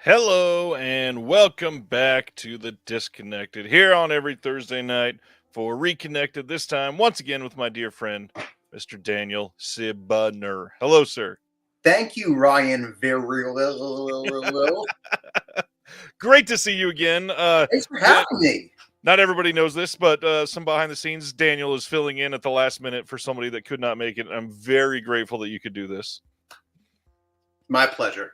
Hello and welcome back to the Disconnected here on every Thursday night for Reconnected. This time, once again, with my dear friend, Mr. Daniel Cibener. Hello, sir. Thank you, Ryan. Very Great to see you again. Thanks for having me. Not everybody knows this, but some behind the scenes, Daniel is filling in at the last minute for somebody that could not make it. I'm very grateful that you could do this. My pleasure.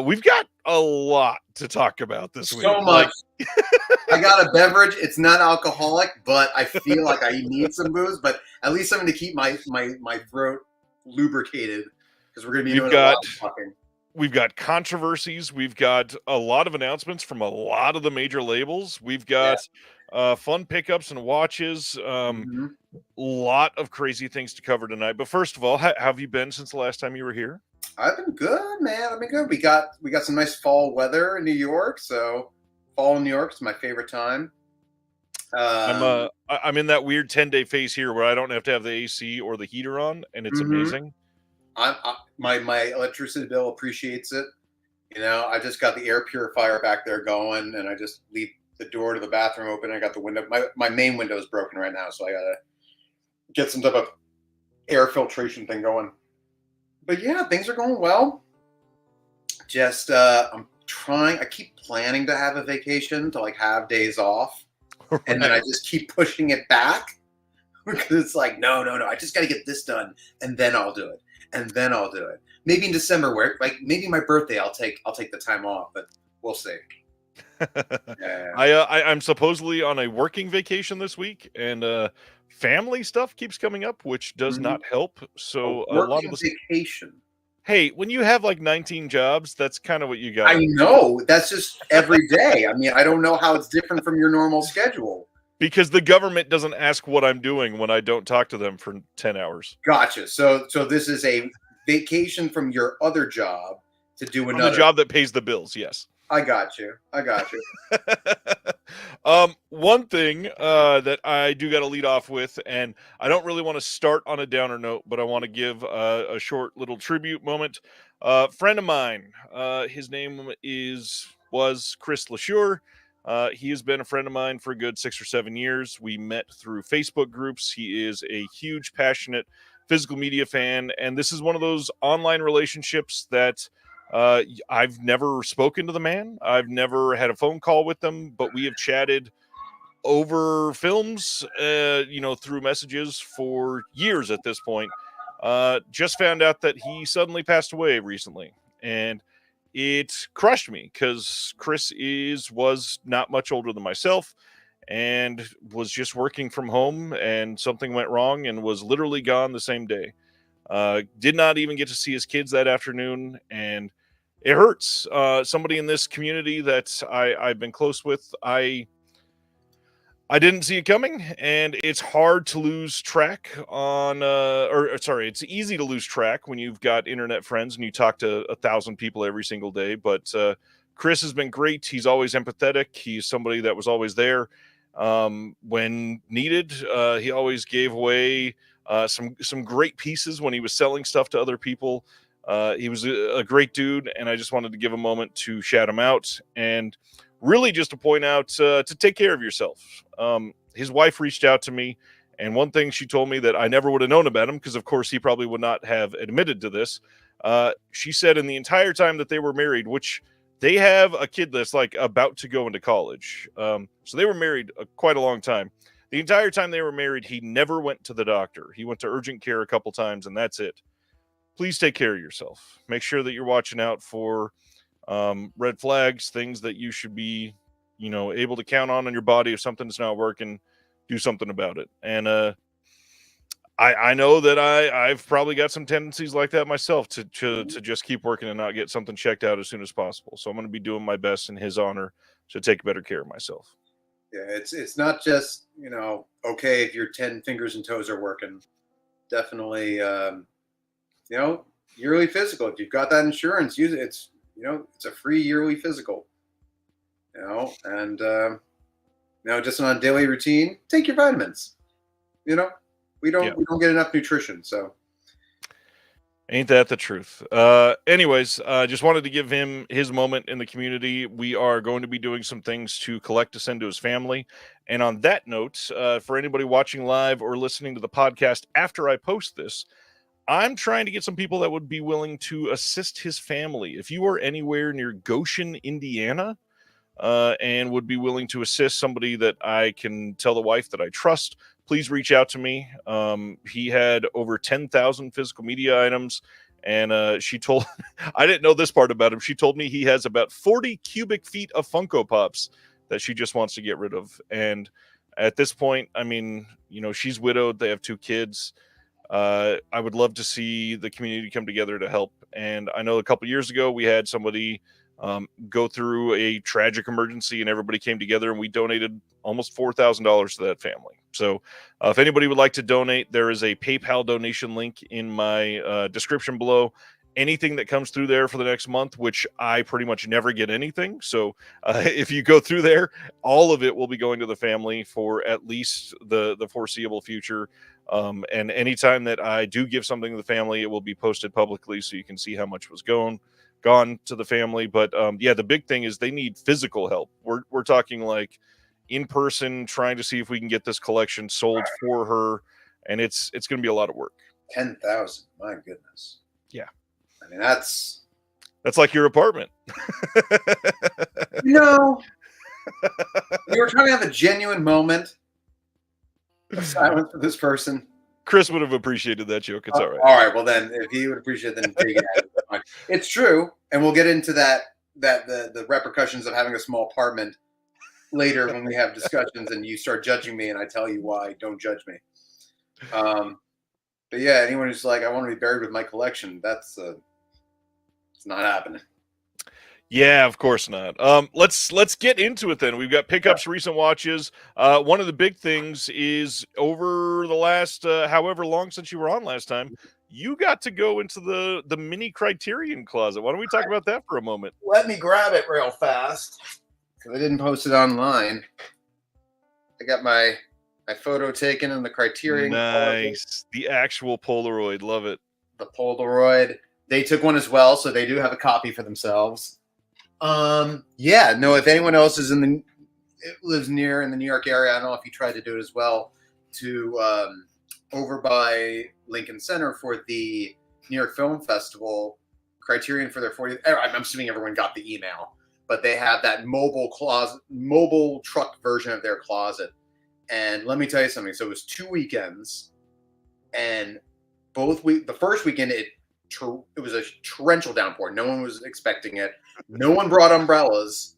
We've got a lot to talk about this week. So much. I got a beverage. It's not alcoholic, but I feel like I need some booze. But at least something to keep my throat lubricated because we're going to be doing a lot of talking. We've got controversies. We've got a lot of announcements from a lot of the major labels. We've got fun pickups and watches. Lot of crazy things to cover tonight. But first of all, how have you been since the last time you were here? I've been good, man. I've been good. We got some nice fall weather in New York. So fall in New York is my favorite time. I'm in that weird 10-day phase here where I don't have to have the AC or the heater on, and it's amazing. My electricity bill appreciates it. You know, I just got the air purifier back there going, and I just leave the door to the bathroom open. I got the window. My main window is broken right now, so I gotta get some type of air filtration thing going. But yeah, things are going well. Just I'm trying. I keep planning to have a vacation to have days off, and then I just keep pushing it back because it's like no. I just got to get this done, and then I'll do it. Maybe in December, where maybe my birthday, I'll take the time off, but we'll see. I'm supposedly on a working vacation this week, and family stuff keeps coming up, which does not help. So a lot of vacation. Hey, when you have 19 jobs, that's kind of what you got. I know. That's just every day. I mean, I don't know how it's different from your normal schedule. Because the government doesn't ask what I'm doing when I don't talk to them for 10 hours. Gotcha. So this is a vacation from your other job to do another. From the job that pays the bills, yes. I got you. One thing that I do got to lead off with, and I don't really want to start on a downer note, but I want to give a short little tribute moment. Friend of mine, his name was Chris Lashure. He has been a friend of mine for a good 6 or 7 years. We met through Facebook groups. He is a huge, passionate physical media fan, and this is one of those online relationships that I've never spoken to the man. I've never had a phone call with him, but we have chatted over films, through messages for years at this point. Just found out that he suddenly passed away recently, and it crushed me because Chris was not much older than myself and was just working from home, and something went wrong and was literally gone the same day. Did not even get to see his kids that afternoon, and it hurts. Somebody in this community that I've been close with, I didn't see it coming, and it's hard to lose track it's easy to lose track when you've got internet friends and you talk to 1,000 people every single day. But Chris has been great. He's always empathetic. He's somebody that was always there when needed. He always gave away some great pieces when he was selling stuff to other people. He was a great dude, and I just wanted to give a moment to shout him out and really just to point out to take care of yourself. His wife reached out to me, and one thing she told me that I never would have known about him, because of course he probably would not have admitted to this. She said in the entire time that they were married, which they have a kid that's about to go into college. So they were married quite a long time. The entire time they were married, he never went to the doctor. He went to urgent care a couple times, and that's it. Please take care of yourself. Make sure that you're watching out for red flags, things that you should be, able to count on in your body. If something's not working, do something about it. And I know that I've probably got some tendencies like that myself to just keep working and not get something checked out as soon as possible. So I'm going to be doing my best in his honor to take better care of myself. Yeah, it's not just, okay if your 10 fingers and toes are working. Definitely, yearly physical. If you've got that insurance, use it. It's a free yearly physical. And just on a daily routine, take your vitamins. We don't get enough nutrition, so. Ain't that the truth? Anyways, just wanted to give him his moment in the community. We are going to be doing some things to collect to send to his family. And on that note, for anybody watching live or listening to the podcast after I post this, I'm trying to get some people that would be willing to assist his family. If you are anywhere near Goshen, Indiana, and would be willing to assist somebody that I can tell the wife that I trust, please reach out to me. He had over 10,000 physical media items, and she told I didn't know this part about him. She told me he has about 40 cubic feet of Funko Pops that she just wants to get rid of. And at this point, I mean, she's widowed. They have 2 kids. I would love to see the community come together to help. And I know a couple years ago we had somebody go through a tragic emergency, and everybody came together, and we donated almost $4,000 to that family. So if anybody would like to donate, there is a PayPal donation link in my description below. Anything that comes through there for the next month, which I pretty much never get anything. So if you go through there, all of it will be going to the family for at least the foreseeable future. And anytime that I do give something to the family, it will be posted publicly so you can see how much was gone to the family. But yeah, the big thing is they need physical help. We're talking like in person, trying to see if we can get this collection sold for her, and it's going to be a lot of work. 10,000, my goodness. Yeah, I mean that's like your apartment. We were trying to have a genuine moment of silence for this person. Chris would have appreciated that joke. It's all right. All right. Well, then, if he would appreciate it, then take it out. It's true, and we'll get into that the repercussions of having a small apartment later when we have discussions, and you start judging me, and I tell you why. Don't judge me. But yeah, anyone who's like, I want to be buried with my collection, it's not happening. Yeah, of course not. Let's get into it then. We've got pickups, recent watches. One of the big things is over the last however long since you were on last time, you got to go into the mini Criterion closet. Why don't we talk about that for a moment? Let me grab it real fast because I didn't post it online. I got my photo taken in the Criterion Nice. closet. The actual Polaroid. Love it. The Polaroid. They took one as well, so they do have a copy for themselves. Yeah, no, if anyone else is lives near in the New York area, I don't know if you tried to do it as well, to over by Lincoln Center for the New York Film Festival, Criterion for their 40th. I'm assuming everyone got the email, but they have that mobile truck version of their closet. And let me tell you something. So it was 2 weekends, and the first weekend it was a torrential downpour. No one was expecting it. No one brought umbrellas,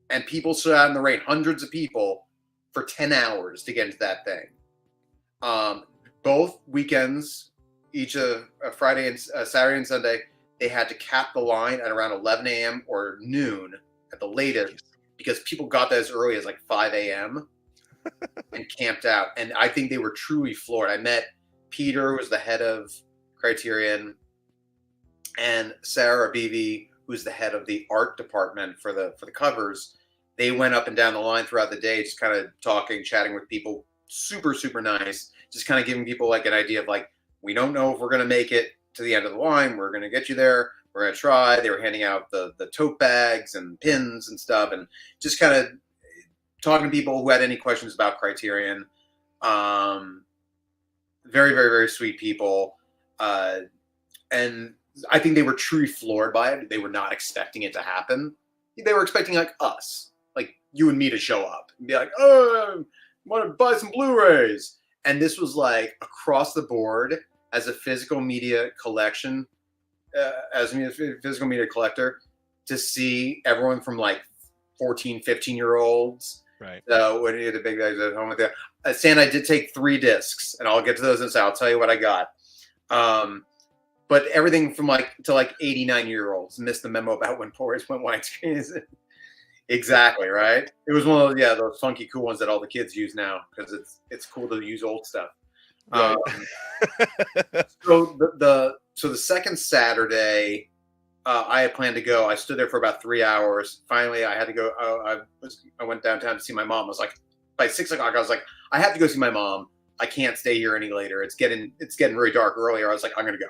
and people stood out in the rain. Hundreds of people for 10 hours to get into that thing. Both weekends, each of Friday and Saturday and Sunday, they had to cap the line at around 11 a.m. or noon at the latest, because people got there as early as like 5 a.m. and camped out. And I think they were truly floored. I met Peter, who was the head of Criterion, and Sarah Beebe, who's the head of the art department for the covers. They went up and down the line throughout the day, just kind of talking, chatting with people. Super, super nice. Just kind of giving people like an idea of like, we don't know if we're going to make it to the end of the line. We're going to get you there. We're going to try. They were handing out the tote bags and pins and stuff, and just kind of talking to people who had any questions about Criterion. Very, very, very sweet people. And I think they were truly floored by it. They were not expecting it to happen. They were expecting like us, like you and me, to show up and be like, oh, I want to buy some Blu-rays. And this was like across the board as a physical media collection, as a physical media collector, to see everyone from like 14, 15-year-olds. Right. When you had the big guys at home with you. Stan, I did take 3 discs, and I'll get to those in a second. I'll tell you what I got. But everything from to 89-year-olds missed the memo about when Polaroids went widescreen. Exactly, right? It was one of those funky cool ones that all the kids use now because it's cool to use old stuff. Right. So the second Saturday, I had planned to go. I stood there for about 3 hours. Finally, I had to go. I went downtown to see my mom. I was like, by 6 o'clock, I was like, I have to go see my mom. I can't stay here any later. It's getting very dark earlier. I was like, I'm gonna go.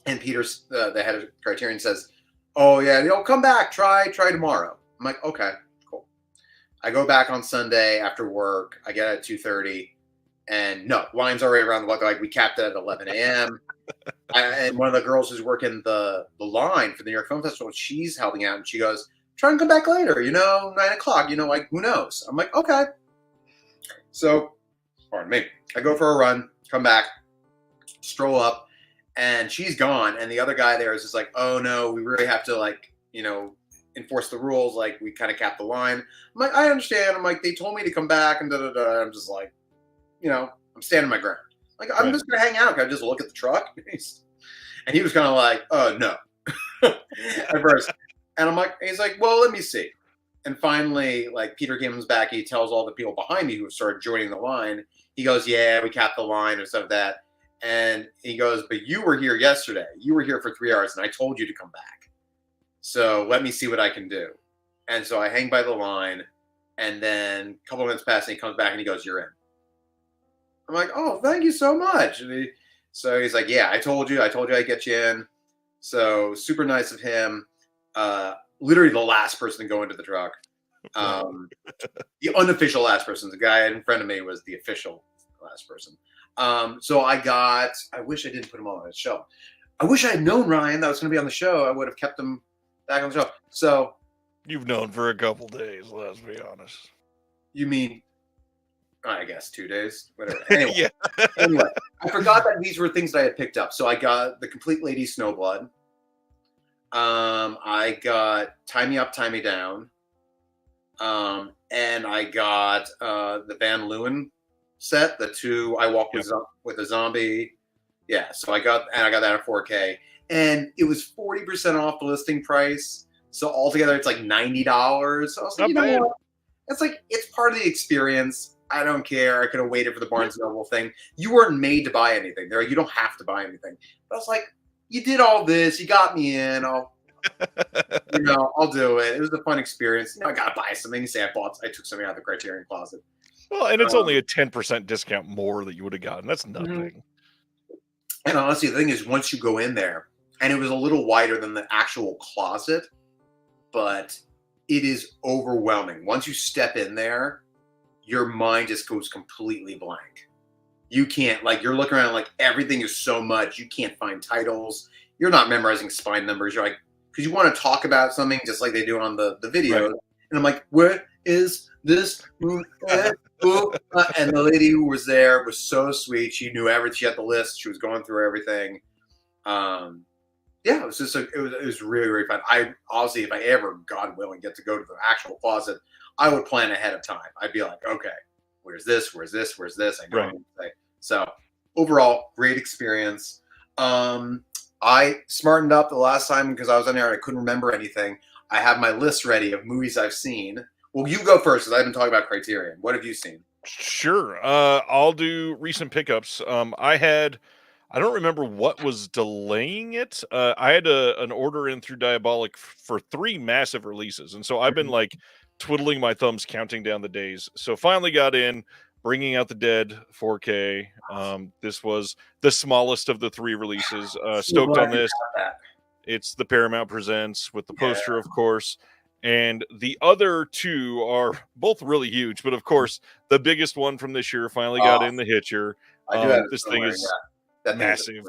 And Peter's the head of Criterion says, "Oh yeah, come back, try tomorrow." I'm like, "Okay, cool." I go back on Sunday after work. I get at 2:30, and no, line's already around the block. Like, we capped it at 11 a.m. And one of the girls who's working the line for the New York Film Festival, she's helping out, and she goes, "Try and come back later, 9 o'clock, like, who knows?" I'm like, "Okay." So, pardon me. I go for a run, come back, stroll up, and she's gone. And the other guy there is just like, "Oh no, we really have to, like, enforce the rules. Like, we kind of capped the line." I'm like, "I understand." I'm like, "They told me to come back," and da da da. I'm just like, I'm standing my ground. Like, I'm just gonna hang out. Can I just look at the truck? And he was kind of like, "Oh no," at first. And I'm like, he's like, "Well, let me see." And finally, like, Peter comes back. He tells all the people behind me who started joining the line. He goes, "Yeah, we capped the line," and stuff like that. And he goes, "But you were here yesterday. You were here for 3 hours, and I told you to come back. So let me see what I can do." And so I hang by the line, and then a couple of minutes pass, and he comes back, and he goes, "You're in." I'm like, "Oh, thank you so much." And so he's like, "Yeah, I told you I'd get you in." So super nice of him. Literally the last person to go into the truck. The unofficial last person. The guy in front of me was the official last person. So I wish I didn't put him on the show. I wish I had known, Ryan, that was going to be on the show. I would have kept him back on the show. So You've known for a couple days, let's be honest. you mean, I guess 2 days, whatever. Anyway, I forgot that these were things that I had picked up. So I got the Complete Lady Snowblood. I got Tie Me Up, Tie Me Down. And I got the Van Leeuwen set, the 2 I Walk with a Zombie. Yeah, so I got that at 4K. And it was 40% off the listing price. So altogether it's like $90. So I was like, what? It's like, it's part of the experience. I don't care. I could have waited for the Barnes & Noble thing. You weren't made to buy anything. You don't have to buy anything. But I was like, you did all this. You got me in. I'll do it. It was a fun experience. I gotta buy something. I took something out of the Criterion closet. Well, and it's only a 10% discount more that you would have gotten. That's nothing. Mm-hmm. And honestly, the thing is, once you go in there, and it was a little wider than the actual closet, but it is overwhelming. Once you step in there, your mind just goes completely blank. You can't, like, you're looking around, like, everything is so much. You can't find titles. You're not memorizing spine numbers. You're like, because you want to talk about something just like they do on the video. Right. And I'm like, "Where is this?" And the lady who was there was so sweet. She knew everything. She had the list. She was going through everything. It was just it was really, really fun. I honestly, if I ever, God willing, get to go to the actual closet, I would plan ahead of time. I'd be like, "Okay, where's this? Where's this? Where's this?" I know. Right. So overall, great experience. I smartened up the last time because I was on there and I couldn't remember anything. I have my list ready of movies I've seen. Well, you go first because I've been talking about Criterion. What have you seen? Sure. I'll do recent pickups. I don't remember what was delaying it. I had an order in through Diabolic for 3 massive releases. And so I've been like twiddling my thumbs, counting down the days. So finally got in, Bringing Out the Dead 4K. This was the smallest of the 3 releases. Stoked on this. It's the Paramount Presents with the poster, of course. And the other 2 are both really huge. But of course, the biggest one from this year finally got in, the Hitcher. This thing is massive.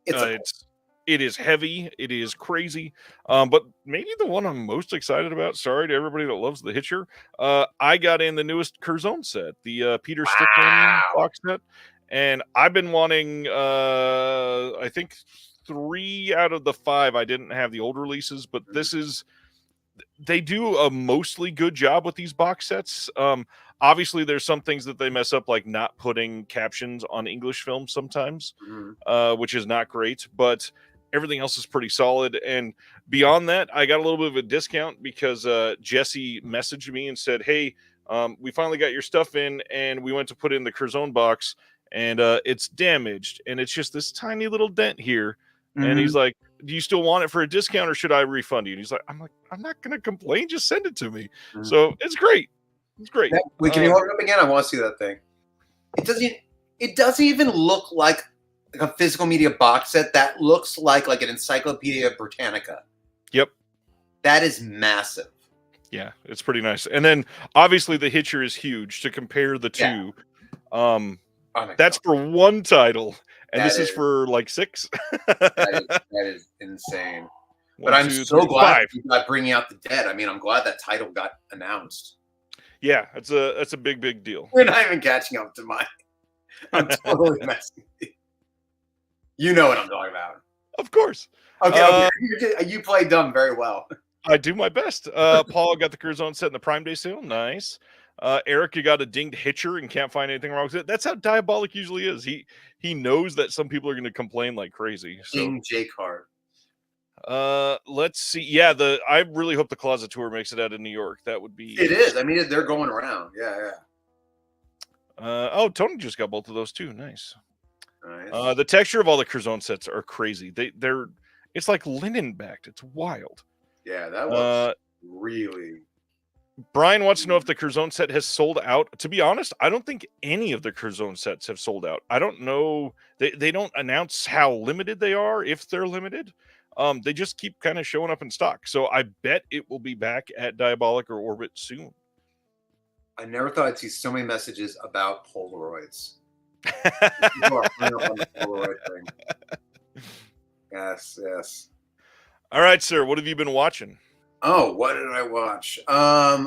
It is heavy. It is crazy. But maybe the one I'm most excited about, sorry to everybody that loves the Hitcher, I got in the newest Curzon set, the Peter Stickland box set. And I've been wanting, I think 3 out of the 5, I didn't have the old releases, but they do a mostly good job with these box sets. Obviously, there's some things that they mess up, like not putting captions on English films sometimes, which is not great, but everything else is pretty solid. And beyond that, I got a little bit of a discount because Jesse messaged me and said, "Hey, we finally got your stuff in, and we went to put in the Curzon box, and it's damaged, and it's just this tiny little dent here." And he's like, "Do you still want it for a discount, or should I refund you?" And he's like, I'm not going to complain. Just send it to me. So it's great. It's great. Wait, can you hold it up again? I want to see that thing. It doesn't even look like like a physical media box set that looks like an Encyclopedia Britannica. Yep. That is massive. Yeah, it's pretty nice. And then obviously the Hitcher is huge to compare the two. Oh That's for one title, and That this is for like 6. that is insane. But 1, I'm 2, so 3, glad 5. you got Bringing Out the Dead. I mean, I'm glad that title got announced. Yeah, that's a big deal. We're not even catching up to mine. I'm totally messing with you. You know what I'm talking about. Of course. Okay. You play dumb very well. I do my best. Paul got the Curzon set in the Prime Day sale. Nice. Eric, you got a dinged Hitcher and can't find anything wrong with it. That's how Diabolic usually is. He knows that some people are going to complain like crazy. So King J card. let's see. Yeah, I really hope the Closet Tour makes it out of New York. That would be. It is. I mean, they're going around. Yeah. Oh, Tony just got both of those too. Nice. Nice. The texture of all the Curzon sets are crazy. They're it's like linen backed. It's wild. Yeah, that was really. Brian wants to know if the Curzon set has sold out. To be honest, I don't think any of the Curzon sets have sold out. I don't know. They don't announce how limited they are, if they're limited. They just keep kind of showing up in stock. So I bet it will be back at Diabolic or Orbit soon. I never thought I'd see so many messages about Polaroids. People are hung up on the Polaroid thing. Yes. All right, sir. What have you been watching? Oh, what did I watch?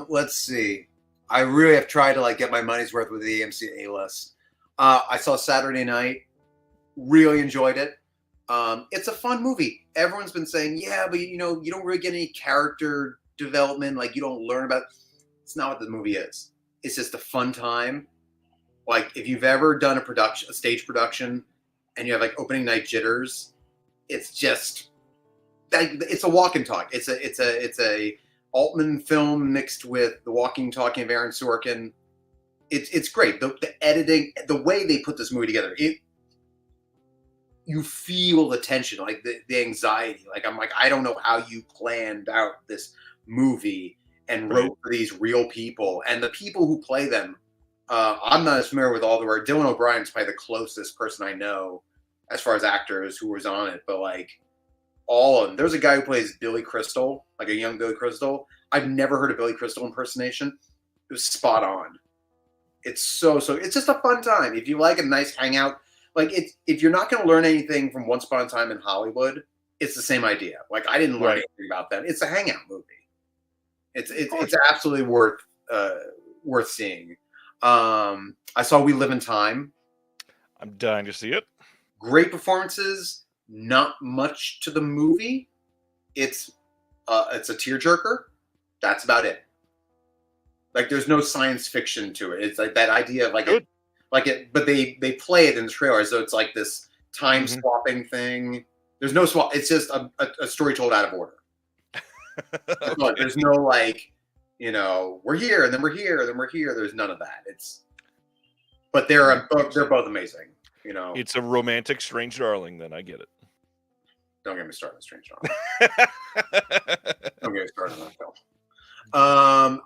Let's see. I really have tried to get my money's worth with the AMC A-list. I saw Saturday Night. Really enjoyed it. It's a fun movie. Everyone's been saying, yeah, but you don't really get any character development. You don't learn about. It's not what the movie is. It's just a fun time. If you've ever done a stage production, and you have opening night jitters, it's just. It's a walk and talk. It's a Altman film mixed with the walking and talking of Aaron Sorkin. It's great. The editing, the way they put this movie together, you feel the tension, the anxiety. I don't know how you planned out this movie and wrote for these real people and the people who play them. I'm not as familiar with all the work. Dylan O'Brien's probably the closest person I know as far as actors who was on it, but all of them. There's a guy who plays Billy Crystal, a young Billy Crystal. I've never heard a Billy Crystal impersonation. It was spot on. It's so it's just a fun time. If you like a nice hangout, if you're not going to learn anything from Once Upon a Time in Hollywood, it's the same idea. I didn't learn anything about that. It's a hangout movie. It's absolutely worth seeing. I saw We Live in Time. I'm dying to see it. Great performances. Not much to the movie. It's a tearjerker. That's about it. There's no science fiction to it. It's that idea of but they play it in the trailer as though it's this time swapping thing. There's no swap. It's just a story told out of order. Okay. There's no we're here and then we're here and then we're here. There's none of that. But they're both amazing. It's a romantic Strange Darling. Then I get it. Don't get me started on Strange Darling. Don't get me started on that film.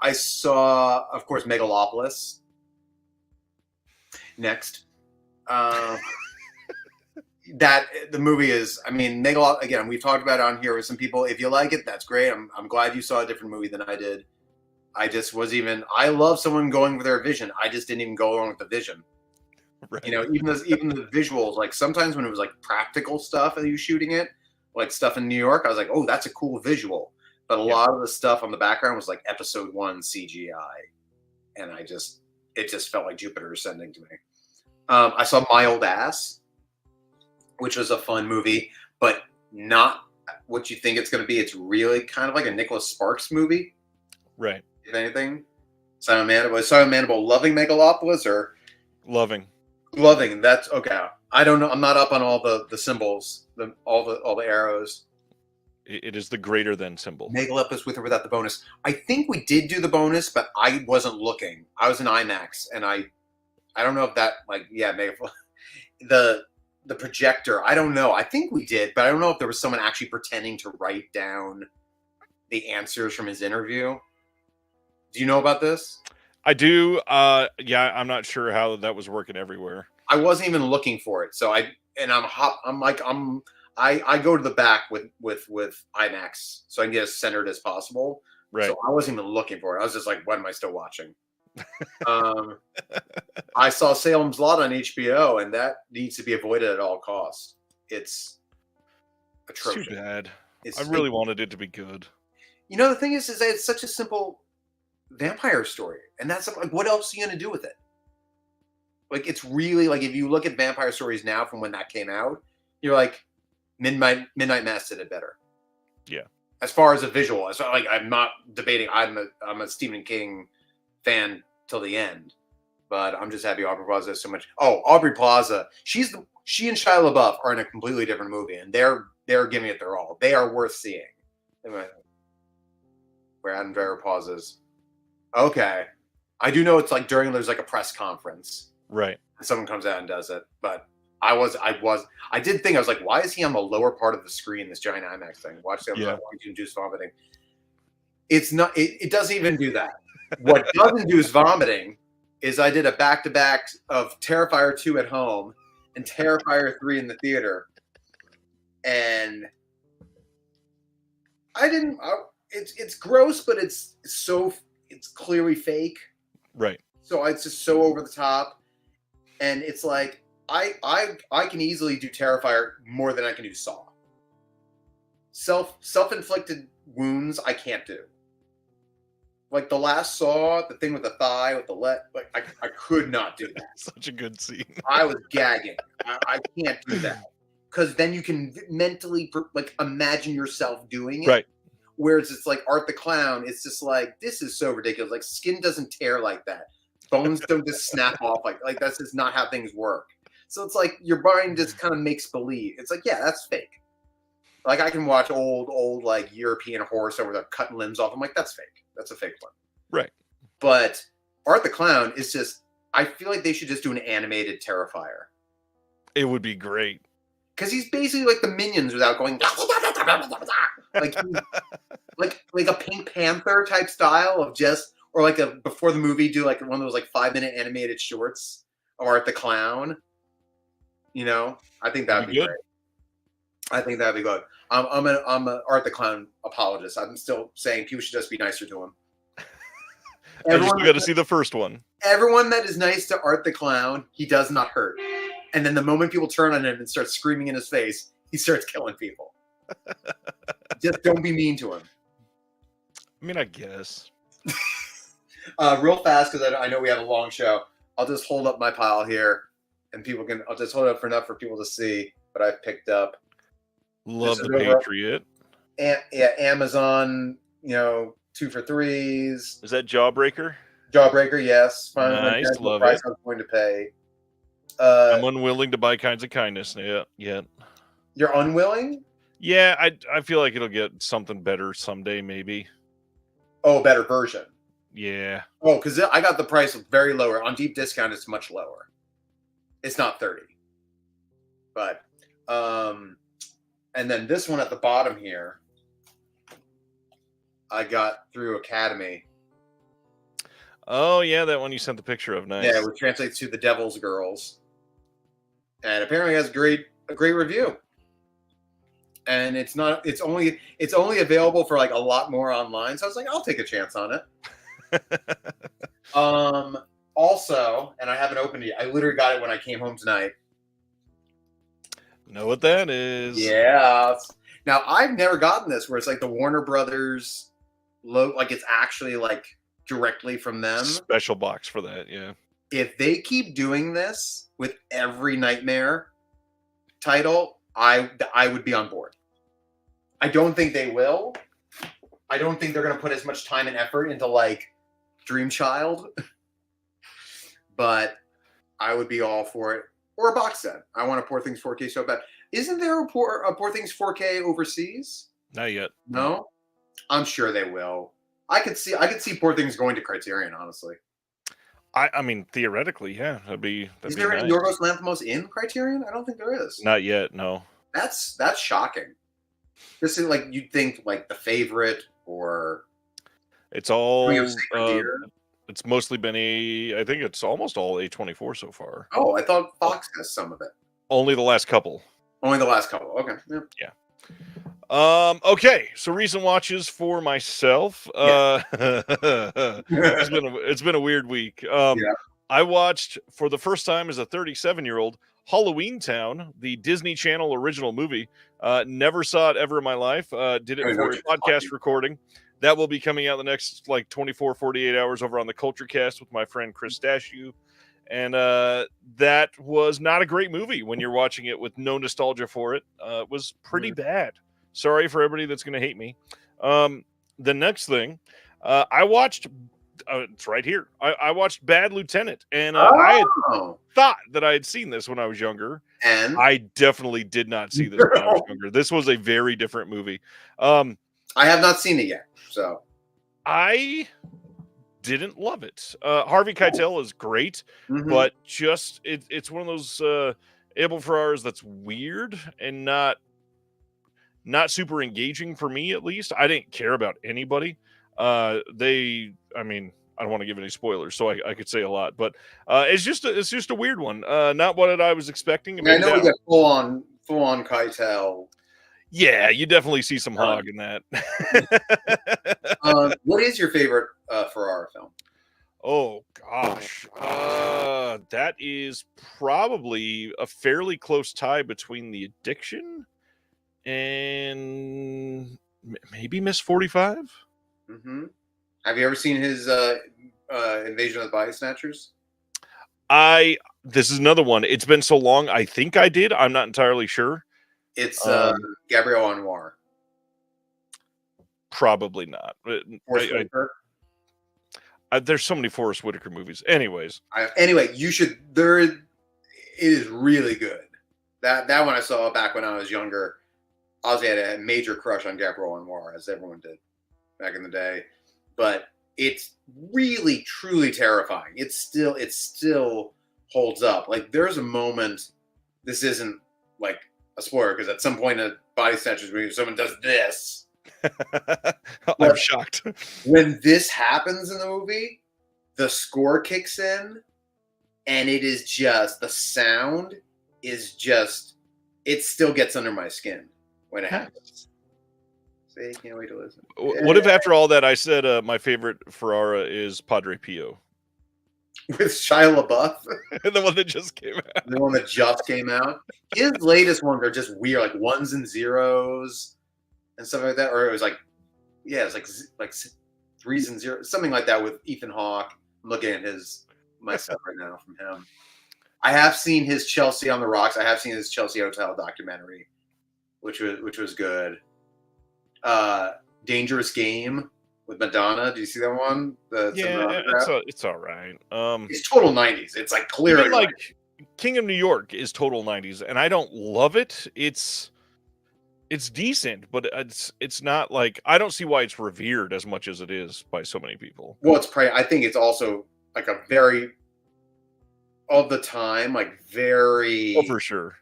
I saw, of course, Megalopolis. Next. That the movie is, Megalopolis, again, we've talked about it on here with some people. If you like it, that's great. I'm glad you saw a different movie than I did. I love someone going with their vision. I just didn't even go along with the vision. Right. Even the visuals, sometimes when it was practical stuff and you shooting it, stuff in New York, I was oh, that's a cool visual. But a lot of the stuff on the background was episode 1 CGI. And it just felt like Jupiter ascending to me. I saw My Old Ass, which was a fun movie, but not what you think it's going to be. It's really kind of like a Nicholas Sparks movie. Right. If anything. Simon Mandible loving Megalopolis or? Loving. That's okay. I don't know. I'm not up on all the symbols, all the arrows. It is the greater than symbol. Megalopolis with or without the bonus. I think we did do the bonus, but I wasn't looking. I was in IMAX, and I don't know if that the projector. I don't know. I think we did, but I don't know if there was someone actually pretending to write down the answers from his interview. Do you know about this? I do. I'm not sure how that was working everywhere. I wasn't even looking for it. So and I go to the back with IMAX so I can get as centered as possible. Right. So I wasn't even looking for it. I was just like, when am I still watching? I saw Salem's Lot on HBO, and that needs to be avoided at all costs. It's atrocious. It's too bad. I really wanted it to be good. You know, the thing is that it's such a simple vampire story, and that's like, what else are you gonna do with it? Like, it's really like, if you look at vampire stories now from when that came out, you're like, Midnight Mass did it better. Yeah. As far as a visual, as like, I'm not debating. I'm a Stephen King fan till the end, but I'm just happy Aubrey Plaza has so much. Oh, Aubrey Plaza, she and Shia LaBeouf are in a completely different movie, and they're giving it their all. They are worth seeing. Anyway, where Adam Driver pauses. Okay, I do know it's like there's like a press conference, right? And someone comes out and does it, but I did think, I was like, why is he on the lower part of the screen? This giant IMAX thing. Watch the other induce vomiting. It's not. It doesn't even do that. What does induce vomiting is I did a back-to-back of Terrifier 2 at home and Terrifier 3 in the theater, and I didn't. It's gross, but it's clearly fake. Right. So it's just so over the top, and it's like I can easily do Terrifier more than I can do Saw. Self-inflicted wounds I can't do. Like the last Saw, the thing with the thigh, with the like I could not do that. Such a good scene. I was gagging. I can't do that. Because then you can mentally like imagine yourself doing it. Right. Whereas it's like Art the Clown, it's just like, this is so ridiculous. Like, skin doesn't tear like that. Bones don't just snap off like that's just not how things work. So it's like your mind just kind of makes believe. It's like, yeah, that's fake. Like, I can watch old like European horror where they're cutting limbs off. I'm like, that's fake. That's a fake one. Right. But Art the Clown is just, I feel like they should just do an animated Terrifier. It would be great. Because he's basically like the Minions without going like a Pink Panther type style of just, or like a before the movie do like one of those like 5-minute animated shorts of Art the Clown. You know, I think that'd be great. I think that'd be good. I'm an Art the Clown apologist. I'm still saying people should just be nicer to him. I just got to see the first one. Everyone that is nice to Art the Clown, he does not hurt. And then the moment people turn on him and start screaming in his face, he starts killing people. Just don't be mean to him. I mean, I guess. Real fast, because I know we have a long show. I'll just hold up my pile here, and I'll just hold it up for enough for people to see what I've picked up. Love the Patriot. Amazon, 2 for 3s. Is that Jawbreaker? Jawbreaker, yes. Finally, nice, love price it. I was going to pay. I'm unwilling to buy Kinds of Kindness. Yeah. You're unwilling? Yeah, I feel like it'll get something better someday, maybe. Oh, better version. Yeah. Oh, because I got the price very lower. On deep discount, it's much lower. It's not 30. But, and then this one at the bottom here, I got through Academy. Oh, yeah, that one you sent the picture of. Nice. Yeah, it translates to The Devil's Girls. And apparently has a great review. And it's only available for like a lot more online. So I was like, I'll take a chance on it. Also, and I haven't opened it yet. I literally got it when I came home tonight. Know what that is? Yeah. Now I've never gotten this where it's like the Warner Brothers logo, like it's actually like directly from them. Special box for that, yeah. If they keep doing this with every Nightmare title, I would be on board. I don't think they will. I don't think they're going to put as much time and effort into like Dream Child, but I would be all for it. Or a box set. I want a Poor Things 4K so bad. Isn't there a Poor Things 4K overseas? Not yet. No? I'm sure they will. I could see Poor Things going to Criterion, honestly. I mean, theoretically, yeah. Is there any nice. Yorgos Lanthimos in Criterion? I don't think there is. Not yet, no. That's shocking. This is like, you'd think like The Favorite or it's all Deer. It's mostly been I think it's almost all A24 so far. Oh, I thought Fox has some of it. Only the last couple. Only the last couple. Okay. Yep. Yeah. Okay, so recent watches for myself. It's been a weird week. Yeah. I watched for the first time as a 37-year-old Halloween Town, the Disney Channel original movie. Never saw it ever in my life. Did I it don't know for what a you're podcast talking recording. That will be coming out the next like 24, 48 hours over on the Culture Cast with my friend Chris Dashew. And that was not a great movie when you're watching it with no nostalgia for it. It was pretty bad. Sorry for everybody that's going to hate me. The next thing, I watched, it's right here. I watched Bad Lieutenant, and I had thought that I had seen this when I was younger. And I definitely did not see this when I was younger. This was a very different movie. I have not seen it yet, so I didn't love it. Harvey Keitel is great, but just it's one of those Abel Ferraras that's weird and not super engaging for me, at least. I didn't care about anybody. I mean, I don't want to give any spoilers, so I could say a lot, but it's just a weird one. Not what I was expecting. I know we got full on Keitel. Yeah, you definitely see some hog in that. What is your favorite Ferrara film? Oh gosh, that is probably a fairly close tie between The Addiction and maybe Miss 45. Have you ever seen his Invasion of the Body Snatchers? This is another one. It's been so long. I think I did. I'm not entirely sure. It's Gabriel Anwar. Probably not. There's so many Forrest Whitaker movies. Anyways. Anyway, you should. It is really good. That one I saw back when I was younger. Ozzy had a major crush on Gabriel Anwar, as everyone did back in the day. But it's really, truly terrifying. It still holds up. Like, there's a moment. This isn't like a spoiler, because at some point in a Body Snatchers movie, someone does this. I'm shocked. When this happens in the movie, the score kicks in, and it is just, the sound is just, it still gets under my skin when it happens. See, can't wait to listen. What if after all that I said my favorite Ferrara is Padre Pio? With Shia LaBeouf? The one that just came out. The one that just came out. His latest ones are just weird, like ones and zeros and stuff like that. Or it was like, yeah, it's like threes and zeros, something like that with Ethan Hawke. I'm looking at my stuff right now from him. I have seen his Chelsea on the Rocks. I have seen his Chelsea Hotel documentary, which was good. Dangerous Game with Madonna. Do you see that one? It's all right. It's total 90s. It's like clearly like King of New York is total 90s, and I don't love it. It's decent, but it's not like, I don't see why it's revered as much as it is by so many people. Well, I think it's also like a very of the time, like very for sure,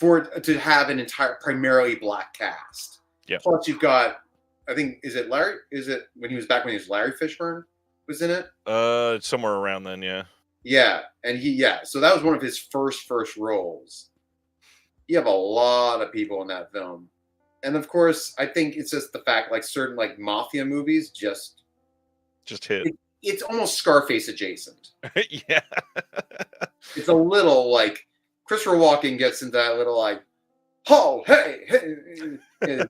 to have an entire primarily black cast. Yeah. Plus you've got, I think, is it when he was Larry Fishburne was in it? Somewhere around then, yeah. Yeah, and so that was one of his first roles. You have a lot of people in that film. And of course, I think it's just the fact, like certain like mafia movies just hit. It's almost Scarface adjacent. Yeah. It's a little like Christopher Walken gets into that little like, oh, hey. Yeah.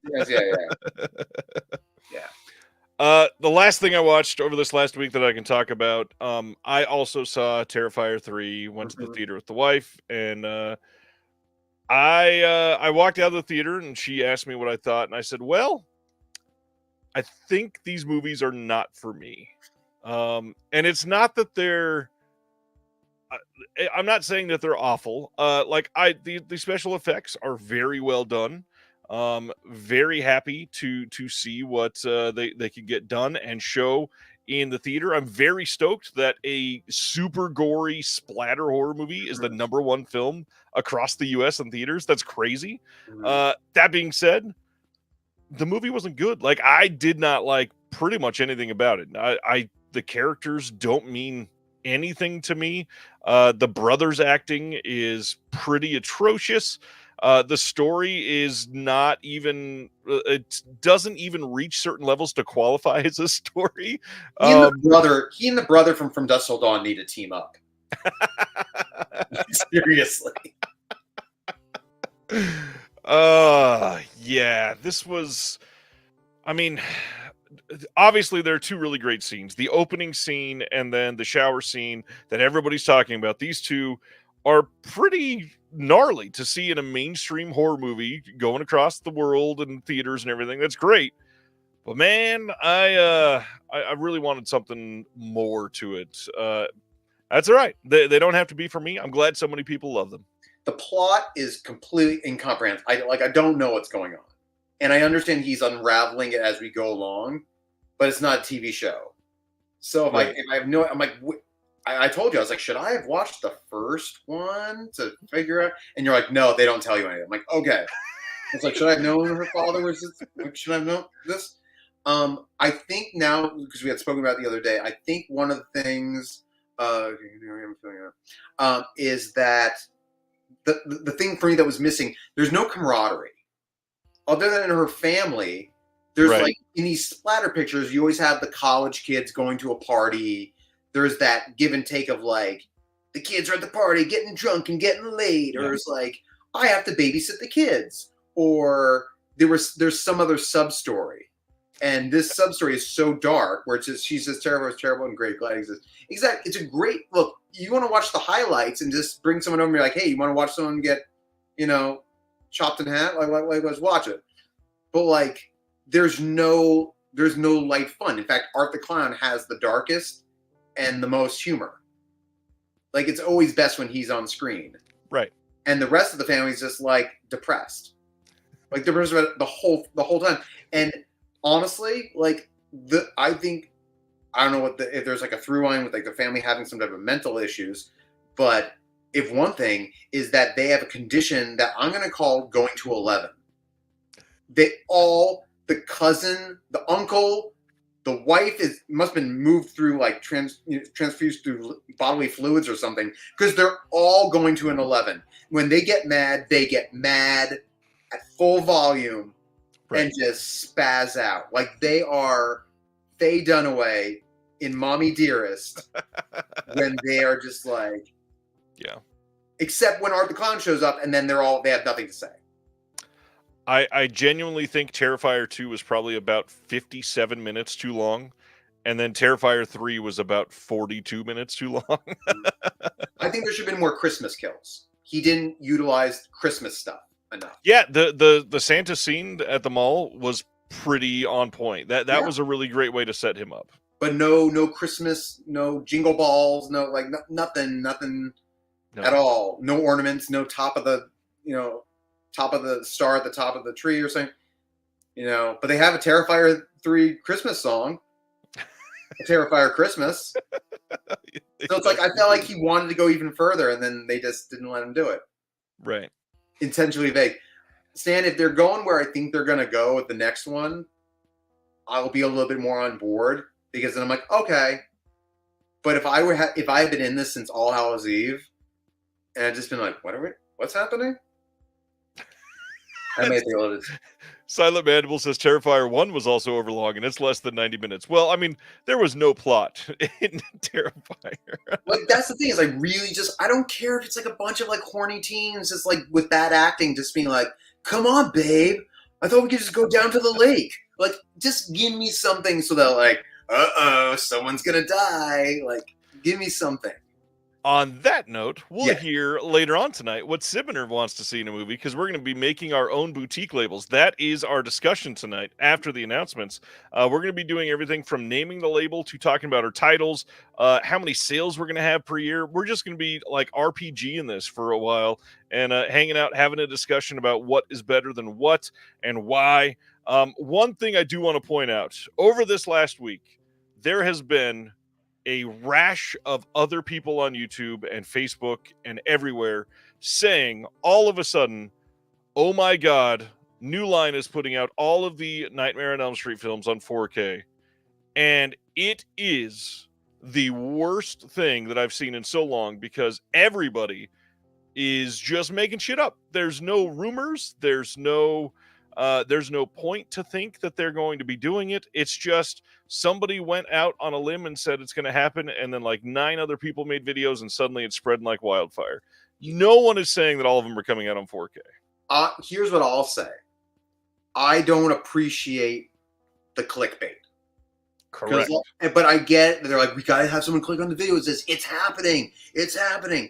The last thing I watched over this last week that I can talk about, I also saw Terrifier 3, went to the theater with the wife, and I walked out of the theater and she asked me what I thought, and I said, well, I think these movies are not for me. And it's not that I'm not saying that they're awful. The special effects are very well done. Very happy to see what they could get done and show in the theater. I'm very stoked that a super gory splatter horror movie is the #1 film across the US in theaters. That's crazy. That being said, the movie wasn't good. Like, I did not like pretty much anything about it. The characters don't mean anything to me. The brothers acting is pretty atrocious. The story is not even, it doesn't even reach certain levels to qualify as a story. He and the brother from Dusk Till Dawn need to team up. Seriously. Yeah, this was, I mean, obviously there are two really great scenes, the opening scene and then the shower scene that everybody's talking about. These two are pretty gnarly to see in a mainstream horror movie going across the world and theaters and everything. That's great. But man, I really wanted something more to it. That's all right. They don't have to be for me. I'm glad so many people love them. The plot is completely incomprehensible. I don't know what's going on. And I understand he's unraveling it as we go along, but it's not a TV show. So if I have no, I'm like, I told you, I was like, should I have watched the first one to figure out? And you're like, no, they don't tell you anything. I'm like, okay. It's like, should I have known her father was this? Should I have known this? I think now, because we had spoken about it the other day, I think one of the things is that the thing for me that was missing, there's no camaraderie. Other than her family, there's like in these splatter pictures, you always have the college kids going to a party. There's that give and take of like the kids are at the party getting drunk and getting laid, or it's like I have to babysit the kids, or there's some other sub story, and this sub story is so dark where it's just she's just terrible, it's terrible, and great glad exists. Exactly, it's a great look. You want to watch the highlights and just bring someone over and be like, hey, you want to watch someone get, chopped in half? Like let's watch it. But like, there's no light fun. In fact, Art the Clown has the darkest and the most humor. Like, it's always best when he's on screen. Right. And the rest of the family is just like depressed. Like depressed about the whole time. And honestly, like I think I don't know if there's like a through line with like the family having some type of mental issues, but if one thing is that they have a condition that I'm going to call going to 11. The cousin, the uncle, the wife must have been moved through like transfused through bodily fluids or something, because they're all going to an 11. When they get mad at full volume and just spaz out. Like they are Faye Dunaway in Mommy Dearest when they are just like, except when Art the Clown shows up and then they have nothing to say. I genuinely think Terrifier 2 was probably about 57 minutes too long, and then Terrifier 3 was about 42 minutes too long. I think there should have been more Christmas kills. He didn't utilize Christmas stuff enough. Yeah, the Santa scene at the mall was pretty on point. That was a really great way to set him up. But no Christmas, no jingle balls, no like nothing at all. No ornaments, no top of the star at the top of the tree or something, but they have a Terrifier 3 Christmas song, a Terrifier Christmas. So it's like, I felt like he wanted to go even further and then they just didn't let him do it. Right. Intentionally vague. Stan, if they're going where I think they're going to go with the next one, I'll be a little bit more on board, because then I'm like, okay. But if I had been in this since All Hallows Eve and I'd just been like, what's happening? I may be able to. Silent Mandible says Terrifier 1 was also overlong, and it's less than 90 minutes. Well, I mean, there was no plot in Terrifier. Like, that's the thing, is I don't care if it's like a bunch of like horny teens just like with bad acting just being like, come on, babe. I thought we could just go down to the lake. Like, just give me something so that like, someone's gonna die. Like, give me something. On that note, we'll hear later on tonight what Cibener wants to see in a movie, because we're going to be making our own boutique labels. That is our discussion tonight after the announcements. We're going to be doing everything from naming the label to talking about our titles, how many sales we're going to have per year. We're just going to be like RPG in this for a while and hanging out, having a discussion about what is better than what and why. One thing I do want to point out, over this last week, there has been a rash of other people on YouTube and Facebook and everywhere saying all of a sudden, oh my God, New Line is putting out all of the Nightmare on Elm Street films on 4K. And it is the worst thing that I've seen in so long, because everybody is just making shit up. There's no rumors. There's no point to think that they're going to be doing it. It's just somebody went out on a limb and said it's going to happen, and then like 9 other people made videos, and suddenly it's spreading like wildfire. No one is saying that all of them are coming out on 4K. Here's what I'll say. I don't appreciate the clickbait. Correct. But I get they're like, we gotta have someone click on the video. It says it's happening. It's happening.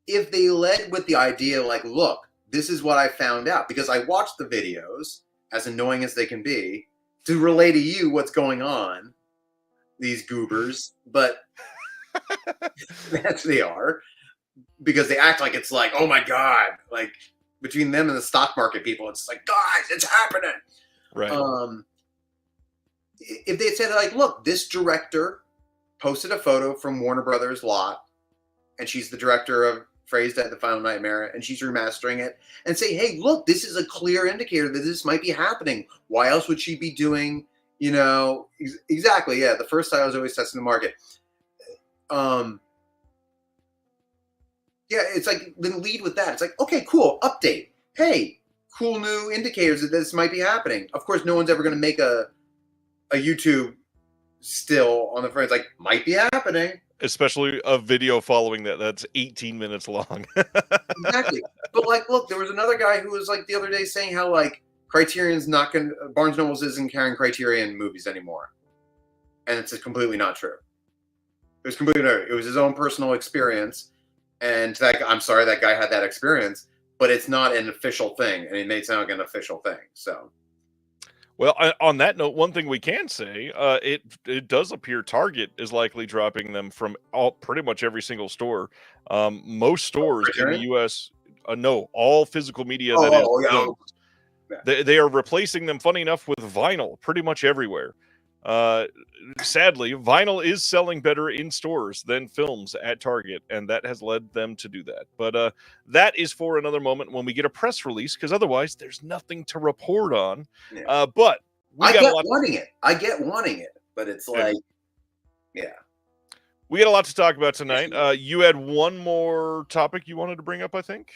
If they led with the idea, like, look, this is what I found out, because I watched the videos, as annoying as they can be, to relay to you what's going on, these goobers, but that's they are, because they act like it's like, oh my God, like between them and the stock market people, it's like, guys, it's happening. Right. If they had said, like, look, this director posted a photo from Warner Brothers lot, and she's the director of Phrased at the Final Nightmare, and she's remastering it, and say, hey, look, this is a clear indicator that this might be happening. Why else would she be doing, exactly, yeah, the first time I was always testing the market. Yeah, it's like, then lead with that. It's like, okay, cool, update. Hey, cool new indicators that this might be happening. Of course, no one's ever going to make a YouTube still on the front. It's like, might be happening. Especially a video following that's 18 minutes long. Exactly. But like, look, there was another guy who was like the other day saying how like Criterion's not going to, Barnes Nobles isn't carrying Criterion movies anymore. And it's completely not true. It was completely not. It was his own personal experience. And I'm sorry that guy had that experience, but it's not an official thing. And it may sound like an official thing. So. Well, on that note, one thing we can say, it does appear Target is likely dropping them from pretty much every single store. Most stores in the U.S., no, all physical media they are replacing them, funny enough, with vinyl pretty much everywhere. Sadly, vinyl is selling better in stores than films at Target, and that has led them to do that. But that is for another moment when we get a press release, because otherwise there's nothing to report on. Yeah. But I get wanting it, but it's like, yeah. We got a lot to talk about tonight. You had one more topic you wanted to bring up, I think.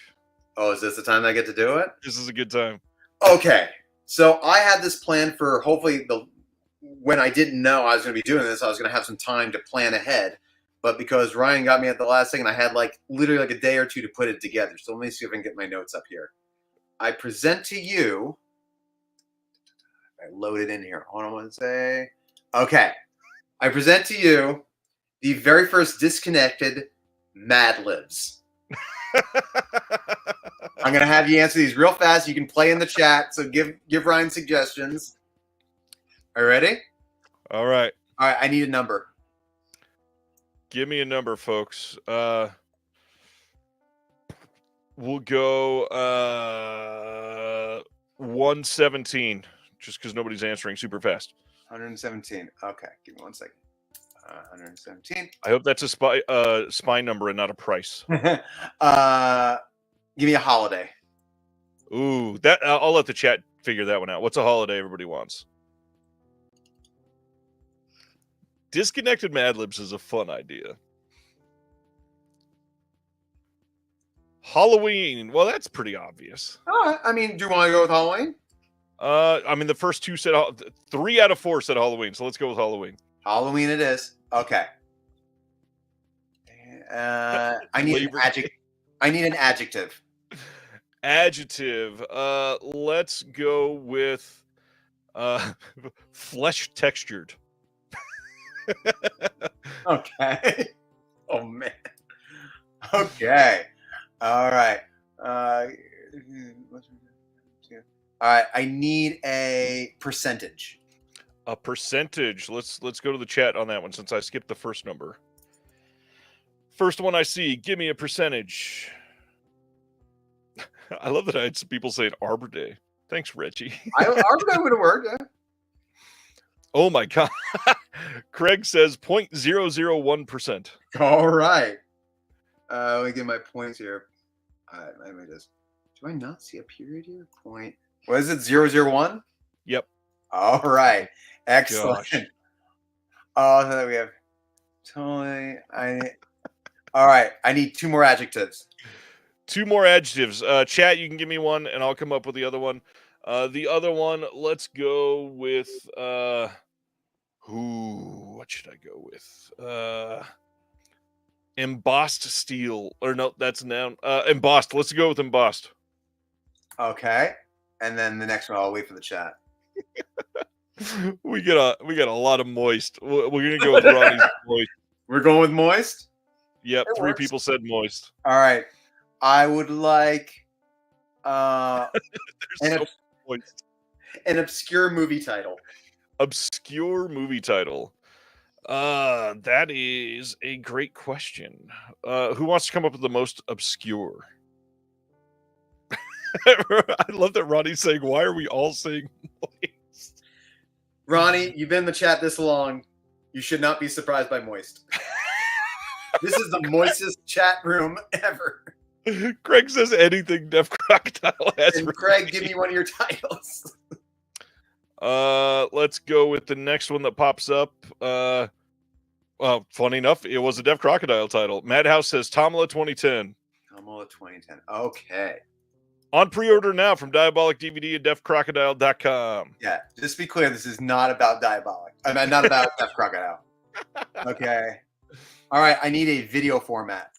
Oh, is this the time I get to do it? This is a good time. Okay. So I had this plan for hopefully when I didn't know I was going to be doing this, I was going to have some time to plan ahead. But because Ryan got me at the last second, I had like literally like a day or two to put it together. So let me see if I can get my notes up here. I present to you. I load it in here. Hold on one second. Okay. I present to you the very first disconnected Mad Libs. I'm going to have you answer these real fast. You can play in the chat. So give Ryan suggestions. Are you ready? All right. All right. I need a number. Give me a number, folks. We'll go 117, just because nobody's answering super fast. 117. Okay. Give me 1 second. 117. I hope that's a spy number and not a price. Give me a holiday. Ooh, that I'll let the chat figure that one out. What's a holiday everybody wants? Disconnected Mad Libs is a fun idea. Halloween. Well, that's pretty obvious. I mean, do you want to go with Halloween? I mean, the first two said 3 out of 4 said Halloween, so let's go with Halloween. Halloween it is. Okay. I need an adjective. I need an adjective. Adjective. Let's go with flesh textured. Okay. Oh man. Okay. All right. All right. I need a percentage. A percentage. Let's go to the chat on that one since I skipped the first number. First one I see. Give me a percentage. I love that I had some people saying Arbor Day. Thanks, Reggie. Arbor Day would have worked. Yeah. Oh my God. Craig says 0.001%. All right. Let me get my points here. Let me just. Do I not see a period here? Point. What is it? 001? Yep. All right. Excellent. Gosh. Oh, so we have Totally. All right. I need 2 more adjectives. 2 more adjectives. Chat, you can give me one, and I'll come up with the other one. The other one, let's go with what should I go with? Embossed steel, or no, that's a noun. Embossed. Let's go with embossed. Okay. And then the next one, I'll wait for the chat. We got a lot of moist. We're gonna go with Ronnie's moist. We're going with moist? Yep, It 3 works. people said moist. All right. I would like an Moist. obscure movie title. Obscure movie title. That is a great question. Who wants to come up with the most obscure? I love that Ronnie's saying, "Why are we all saying moist?" Ronnie, you've been in the chat this long. You should not be surprised by moist. This is the moistest chat room ever. Craig says anything Def Crocodile has. And Craig, give me one of your titles. Let's go with the next one that pops up. Well, funny enough, it was a Def Crocodile title. Madhouse says Tomala 2010. Tomala 2010. Okay. On pre-order now from Diabolic DVD at defcrocodile.com. Yeah, just to be clear, this is not about Diabolic. I mean, not about Def Crocodile. Okay. All right, I need a video format.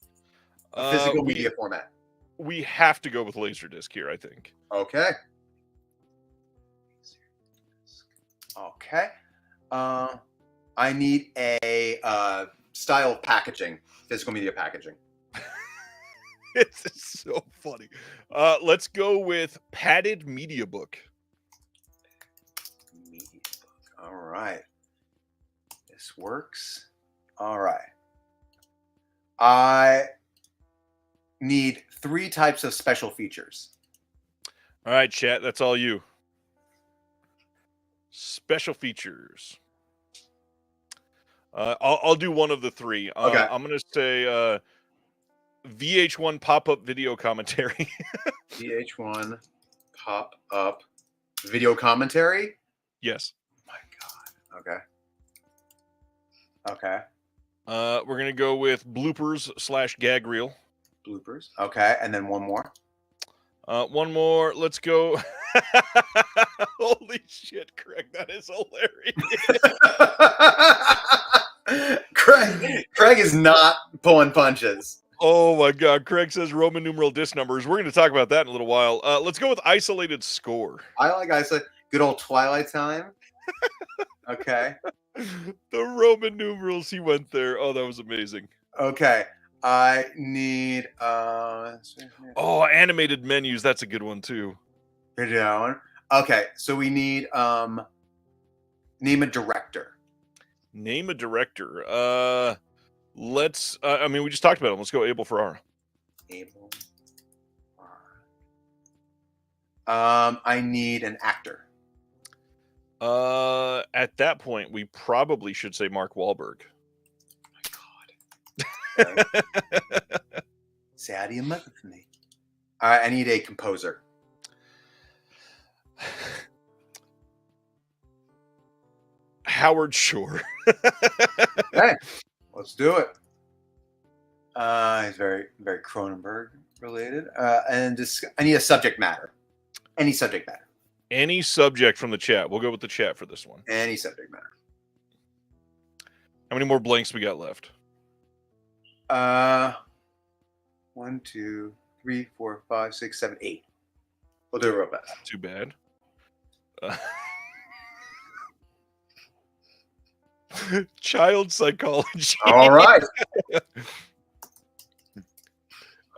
A physical media format. We have to go with Laserdisc here, I think. Okay. Okay. I need a style of packaging, physical media packaging. It's so funny. Let's go with padded media book. Media book. All right. This works. All right. I need 3 types of special features. All right, chat. That's all you. Special features. I'll do one of the 3. Okay. I'm gonna say VH1 pop-up video commentary. VH1 pop-up video commentary? Yes. Oh my God. Okay. Okay. We're gonna go with bloopers/gag reel. Bloopers. Okay, and then one more. One more. Let's go. Holy shit, Craig! That is hilarious. Craig is not pulling punches. Oh my God! Craig says Roman numeral disc numbers. We're going to talk about that in a little while. Let's go with isolated score. I like isolated. Good old Twilight time. Okay. The Roman numerals, he went there. Oh, that was amazing. Okay. I need animated menus. That's a good one too. video. Okay, so we need name a director. Name a director. Let's. I mean, we just talked about him. Let's go Abel Ferrara. Abel. I need an actor. At that point, we probably should say Mark Wahlberg. Oh my God. Say how do you mother for me? All right, I need a composer. Howard Shore. Okay, let's do it. He's very, very Cronenberg related. And just I need a subject matter. Any subject matter. Any subject from the chat. We'll go with the chat for this one. Any subject matter. How many more blanks we got left? 1, 2, 3, 4, 5, 6, 7, 8. We'll do it real fast. Too bad. Child psychology. All right.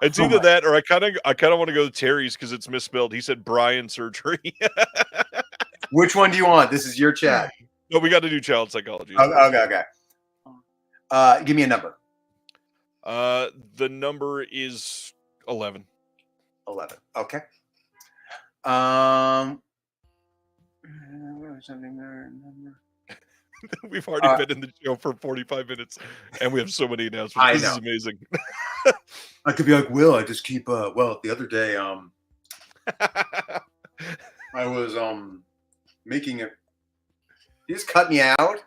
It's either that or I kind of want to go to Terry's because it's misspelled. He said Brian surgery. Which one do you want? This is your chat. No, we got to do child psychology. Okay. Give me a number. The number is 11. 11. Okay. Something there. We've already been in the show for 45 minutes, and we have so many announcements. This is amazing. I could be like, Will, I just keep well, the other day I was making it. You just cut me out.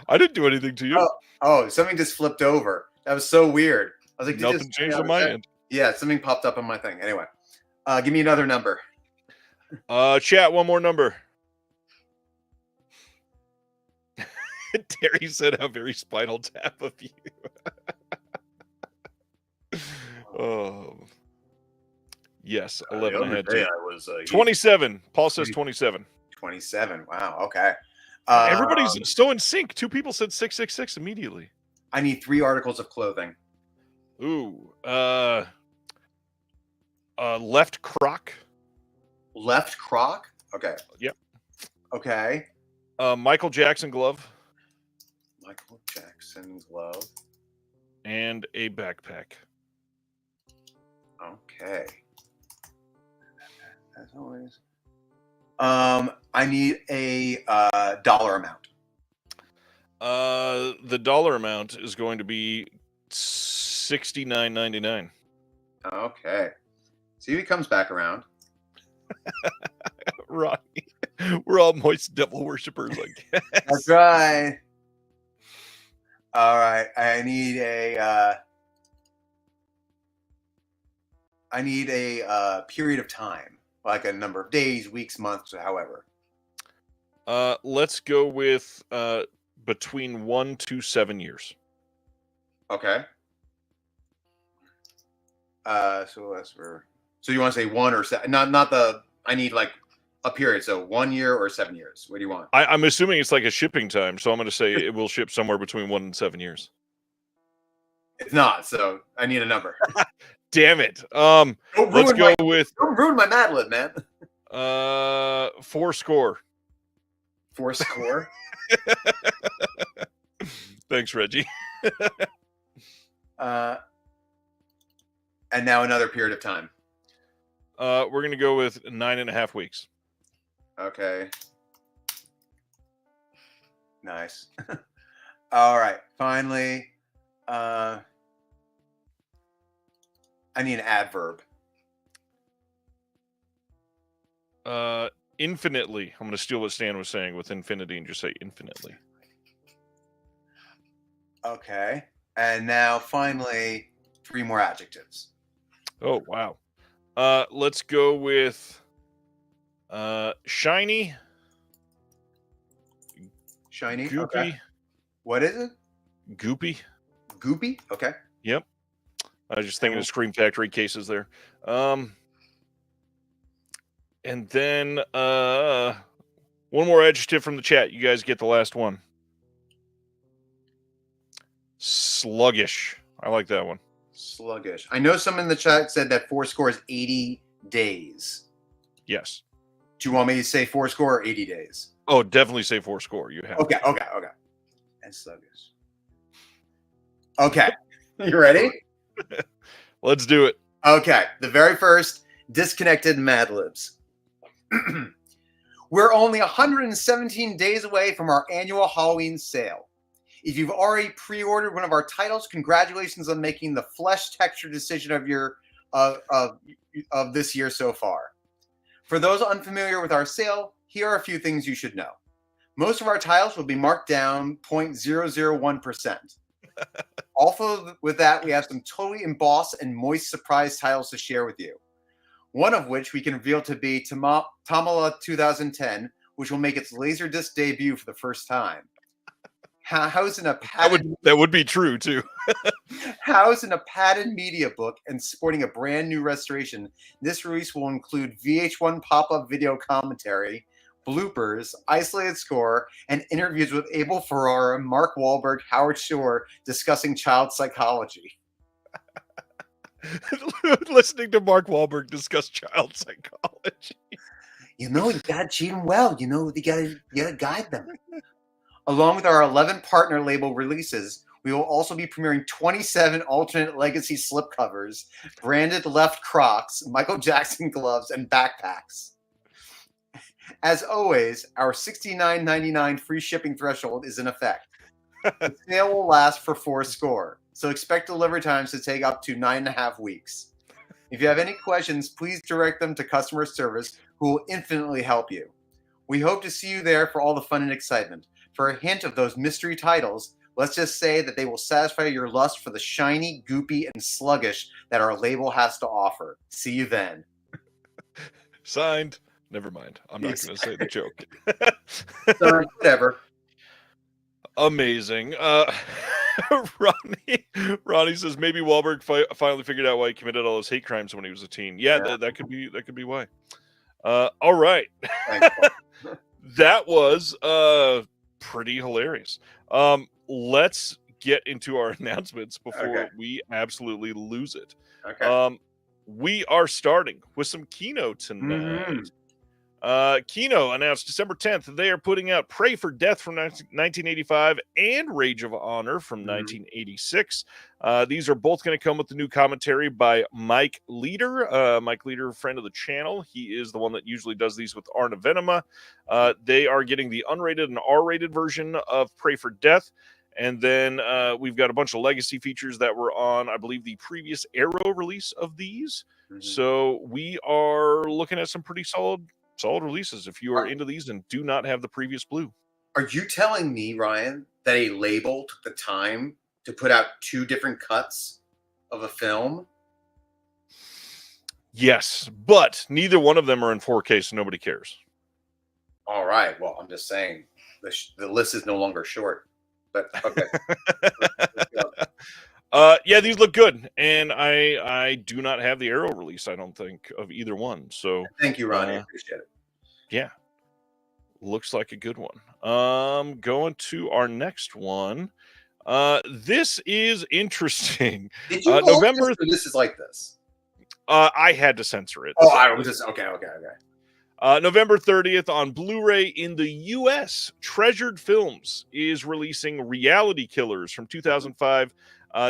I didn't do anything to you. Oh, something just flipped over. That was so weird. I was like, Nothing changed on my end. Yeah, something popped up on my thing. Anyway, give me another number. Chat, one more number. Terry said, "How very Spinal Tap of you." Oh, yes, 11. I had to. I was 27. Paul says 27. 27. Wow. Okay. Everybody's so in sync. 2 people said 666 immediately. I need 3 articles of clothing. Ooh. Left croc. Left croc. Okay. Yep. Okay. Michael Jackson glove. Michael Jackson glove. And a backpack. Okay. As always. I need a dollar amount. The dollar amount is going to be $69.99. Okay. See if he comes back around. Right. We're all moist devil worshippers, I guess. That's right. All right. I need a period of time, like a number of days, weeks, months, or however. Let's go with between 1 to 7 years. Okay. So that's for. So you want to say 1 or 7? Not the. I need like a period. So 1 year or 7 years. What do you want? I'm assuming it's like a shipping time, so I'm going to say it will ship somewhere between 1 and 7 years. It's not. So I need a number. Damn it. Let's go with. Don't ruin my Mad Lib, man. 4 score. 4 score. Thanks, Reggie. And now another period of time. We're going to go with 9.5 weeks. Okay. Nice. All right. Finally, I need an adverb. Infinitely. I'm going to steal what Stan was saying with infinity and just say infinitely. Okay. And now finally, 3 more adjectives. Oh, wow. Let's go with shiny. Shiny. Goopy. Okay. What is it? Goopy. Goopy? Okay. Yep. I was just thinking of Scream Factory cases there. And then one more adjective from the chat. You guys get the last one. Sluggish. I like that one. Sluggish. I know someone in the chat said that 4 score is 80 days. Yes. Do you want me to say 4 score or 80 days? Oh, definitely say 4 score. You have. Okay. And sluggish. Okay. You ready? Let's do it. Okay. The very first disconnected Mad Libs. We're only 117 days away from our annual Halloween sale. If you've already pre-ordered one of our titles, congratulations on making the flesh texture decision of your of this year so far. For those unfamiliar with our sale, here are a few things you should know. Most of our titles will be marked down 0.001%. Also, with that, we have some totally embossed and moist surprise titles to share with you. One of which we can reveal to be Tamala 2010, which will make its Laserdisc debut for the first time. Housed in a padded, that would be true too. Housed in a padded media book and sporting a brand new restoration, this release will include VH1 pop-up video commentary, bloopers, isolated score, and interviews with Abel Ferrara, Mark Wahlberg, Howard Shore discussing child psychology. Listening to Mark Wahlberg discuss child psychology. You gotta treat them well. You gotta guide them. Along with our 11 partner label releases, we will also be premiering 27 alternate legacy slipcovers, branded left Crocs, Michael Jackson gloves, and backpacks. As always, our $69.99 free shipping threshold is in effect. The sale will last for 4 score, so expect delivery times to take up to 9.5 weeks. If you have any questions, please direct them to customer service, who will infinitely help you. We hope to see you there for all the fun and excitement. For a hint of those mystery titles, Let's just say that they will satisfy your lust for the shiny, goopy, and sluggish that our label has to offer. See you then. Signed. Never mind. I'm not Yes. going to say the joke. Whatever. Amazing. Ronnie says maybe Wahlberg finally figured out why he committed all those hate crimes when he was a teen. Yeah, Yeah. that could be why. All right. Thanks, Paul. That was pretty hilarious. Let's get into our announcements before we absolutely lose it. Okay. We are starting with some Kino tonight. Kino announced December 10th they are putting out Pray for Death from 1985 and Rage of Honor from 1986. These are both going to come with the new commentary by Mike Leader. Mike Leader, friend of the channel. He is the one that usually does these with Arna Venema. They are getting the unrated and R-rated version of Pray for Death. And then we've got a bunch of legacy features that were on, I believe, the previous Arrow release of these. So we are looking at some pretty solid releases if you are into these and do not have the previous blue. Are you telling me, Ryan, that a label took the time to put out 2 different cuts of a film? Yes, but neither one of them are in 4K, so nobody cares. All right. Well, I'm just saying the list is no longer short. But okay. Yeah, these look good, and I do not have the Arrow release, I don't think, of either one. So thank you, Ronnie. I appreciate it. Yeah, looks like a good one. Going to our next one. This is interesting. Did you November? This is like this. I had to censor it. Oh, I was just okay. November 30th on Blu-ray in the U.S., Treasured Films is releasing Reality Killers from 2005.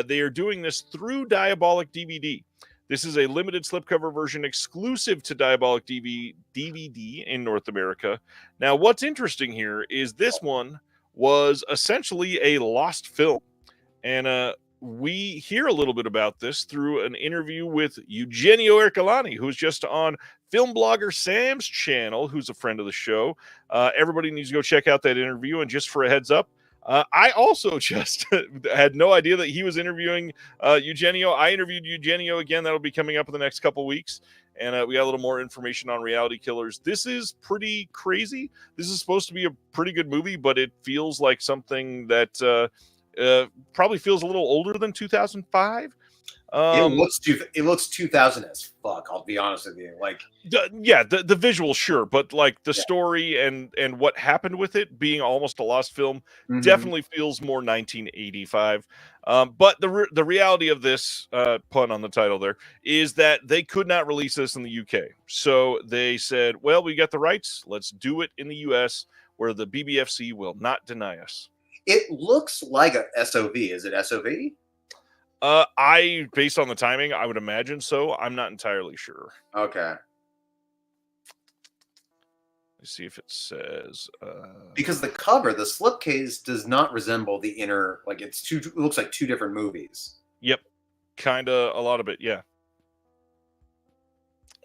They are doing this through Diabolic DVD. This is a limited slipcover version exclusive to Diabolic DVD in North America. Now, what's interesting here is this one was essentially a lost film. And we hear a little bit about this through an interview with Eugenio Ercolani, who's just on film blogger Sam's channel, who's a friend of the show. Everybody needs to go check out that interview. And just for a heads up, I also just had no idea that he was interviewing Eugenio. I interviewed Eugenio again. That'll be coming up in the next couple weeks. And we got a little more information on Reality Killers. This is pretty crazy. This is supposed to be a pretty good movie, but it feels like something that probably feels a little older than 2005. It looks 2000 as fuck. I'll be honest with you. Like, the visual, sure, but like the story and what happened with it being almost a lost film definitely feels more 1985. But the reality of this, pun on the title there, is that they could not release this in the UK. So they said, well, we got the rights. Let's do it in the US, where the BBFC will not deny us. It looks like a SOV. Is it SOV? Based on the timing, I would imagine so. I'm not entirely sure. Okay. Let's see if it says. Because the cover, the slipcase, does not resemble the inner. Like it looks like 2 different movies. Yep, kind of a lot of it. Yeah.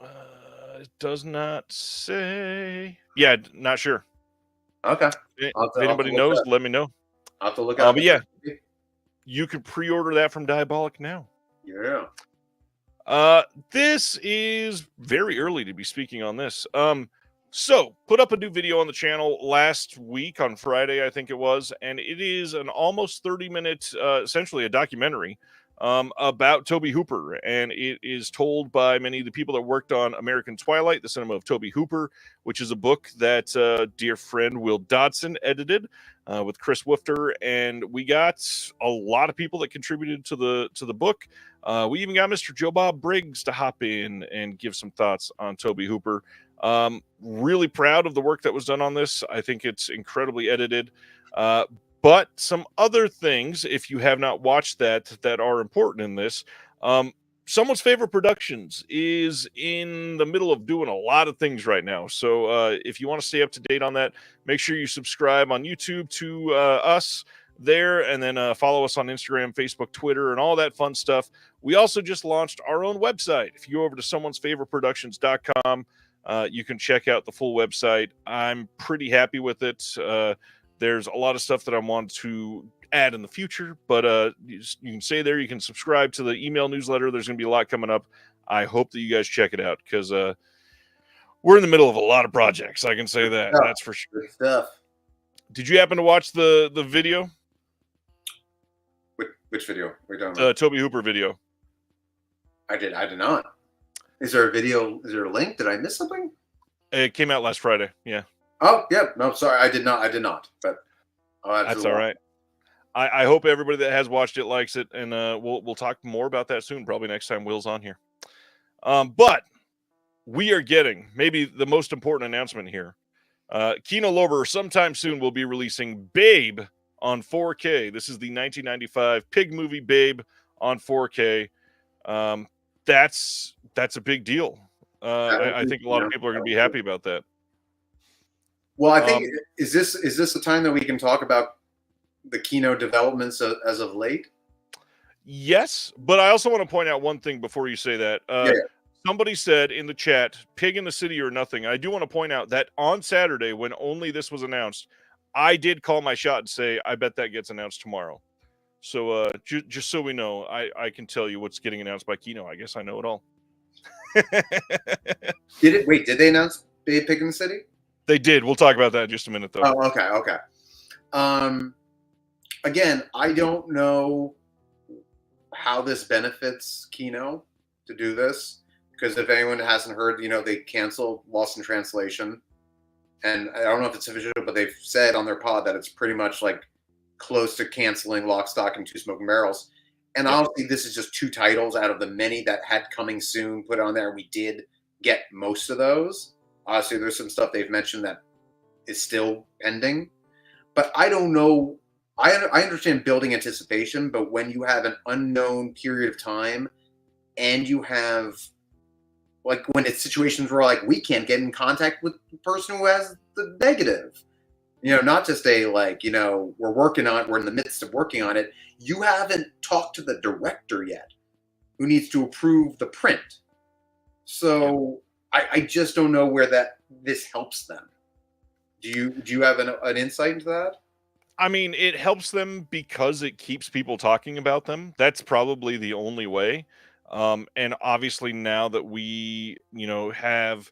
It does not say. Yeah, not sure. Okay. If anybody knows, let me know. I'll have to look up. But yeah. You can pre-order that from Diabolic now. Yeah. This is very early to be speaking on this. So put up a new video on the channel last week on Friday, I think it was, and it is an almost 30-minute, essentially a documentary about Tobe Hooper, and it is told by many of the people that worked on American Twilight, the cinema of Tobe Hooper, which is a book that dear friend Will Dodson edited with Chris Woofter, and we got a lot of people that contributed to the book. We even got Mr. Joe Bob Briggs to hop in and give some thoughts on Tobe Hooper. Really proud of the work that was done on this. I think it's incredibly edited. But some other things, if you have not watched that are important in this, Someone's Favorite Productions is in the middle of doing a lot of things right now. So if you want to stay up to date on that, make sure you subscribe on YouTube to us there, and then follow us on Instagram, Facebook, Twitter, and all that fun stuff. We also just launched our own website. If you go over to someone'sfavoriteproductions.com, you can check out the full website. I'm pretty happy with it. There's a lot of stuff that I want to ad in the future, but you can stay there. You can subscribe to the email newsletter. There's going to be a lot coming up. I hope that you guys check it out because we're in the middle of a lot of projects. I can say that. That's for sure. Good stuff. Did you happen to watch the video? Which video? We're talking The about? Toby Hooper video. I did not. Is there a video? Is there a link? Did I miss something? It came out last Friday. Yeah. Oh, yeah. No, sorry. I did not. But that's all right. I hope everybody that has watched it likes it, and we'll talk more about that soon. Probably next time Will's on here. But we are getting maybe the most important announcement here. Kino Lorber sometime soon will be releasing Babe on 4K. This is the 1995 pig movie Babe on 4K. That's a big deal. I think a lot of people are going to be happy about that. Well, I think is this the time that we can talk about the Kino developments as of late? Yes, but I also want to point out one thing before you say that. Somebody said in the chat, "Pig in the City or nothing." I do want to point out that on Saturday, when only this was announced, I did call my shot and say, "I bet that gets announced tomorrow." So just so we know, I can tell you what's getting announced by Kino. I guess I know it all. Did they announce Pig in the City? They did. We'll talk about that in just a minute, though. Oh, okay. Again, I don't know how this benefits Kino to do this, because if anyone hasn't heard, they canceled Lost in Translation, and I don't know if it's official, but they've said on their pod that it's pretty much like close to canceling Lock, Stock, and Two Smoking Barrels. And honestly, this is just 2 titles out of the many that had coming soon put on there. We did get most of those. Obviously, there's some stuff they've mentioned that is still pending, but I don't know. I understand building anticipation, but when you have an unknown period of time, and you have like when it's situations where like we can't get in contact with the person who has the negative, not just we're working on it, we're in the midst of working on it. You haven't talked to the director yet, who needs to approve the print. So I just don't know where this helps them. Do you have an insight into that? I mean, it helps them because it keeps people talking about them. That's probably the only way. And obviously now that we, have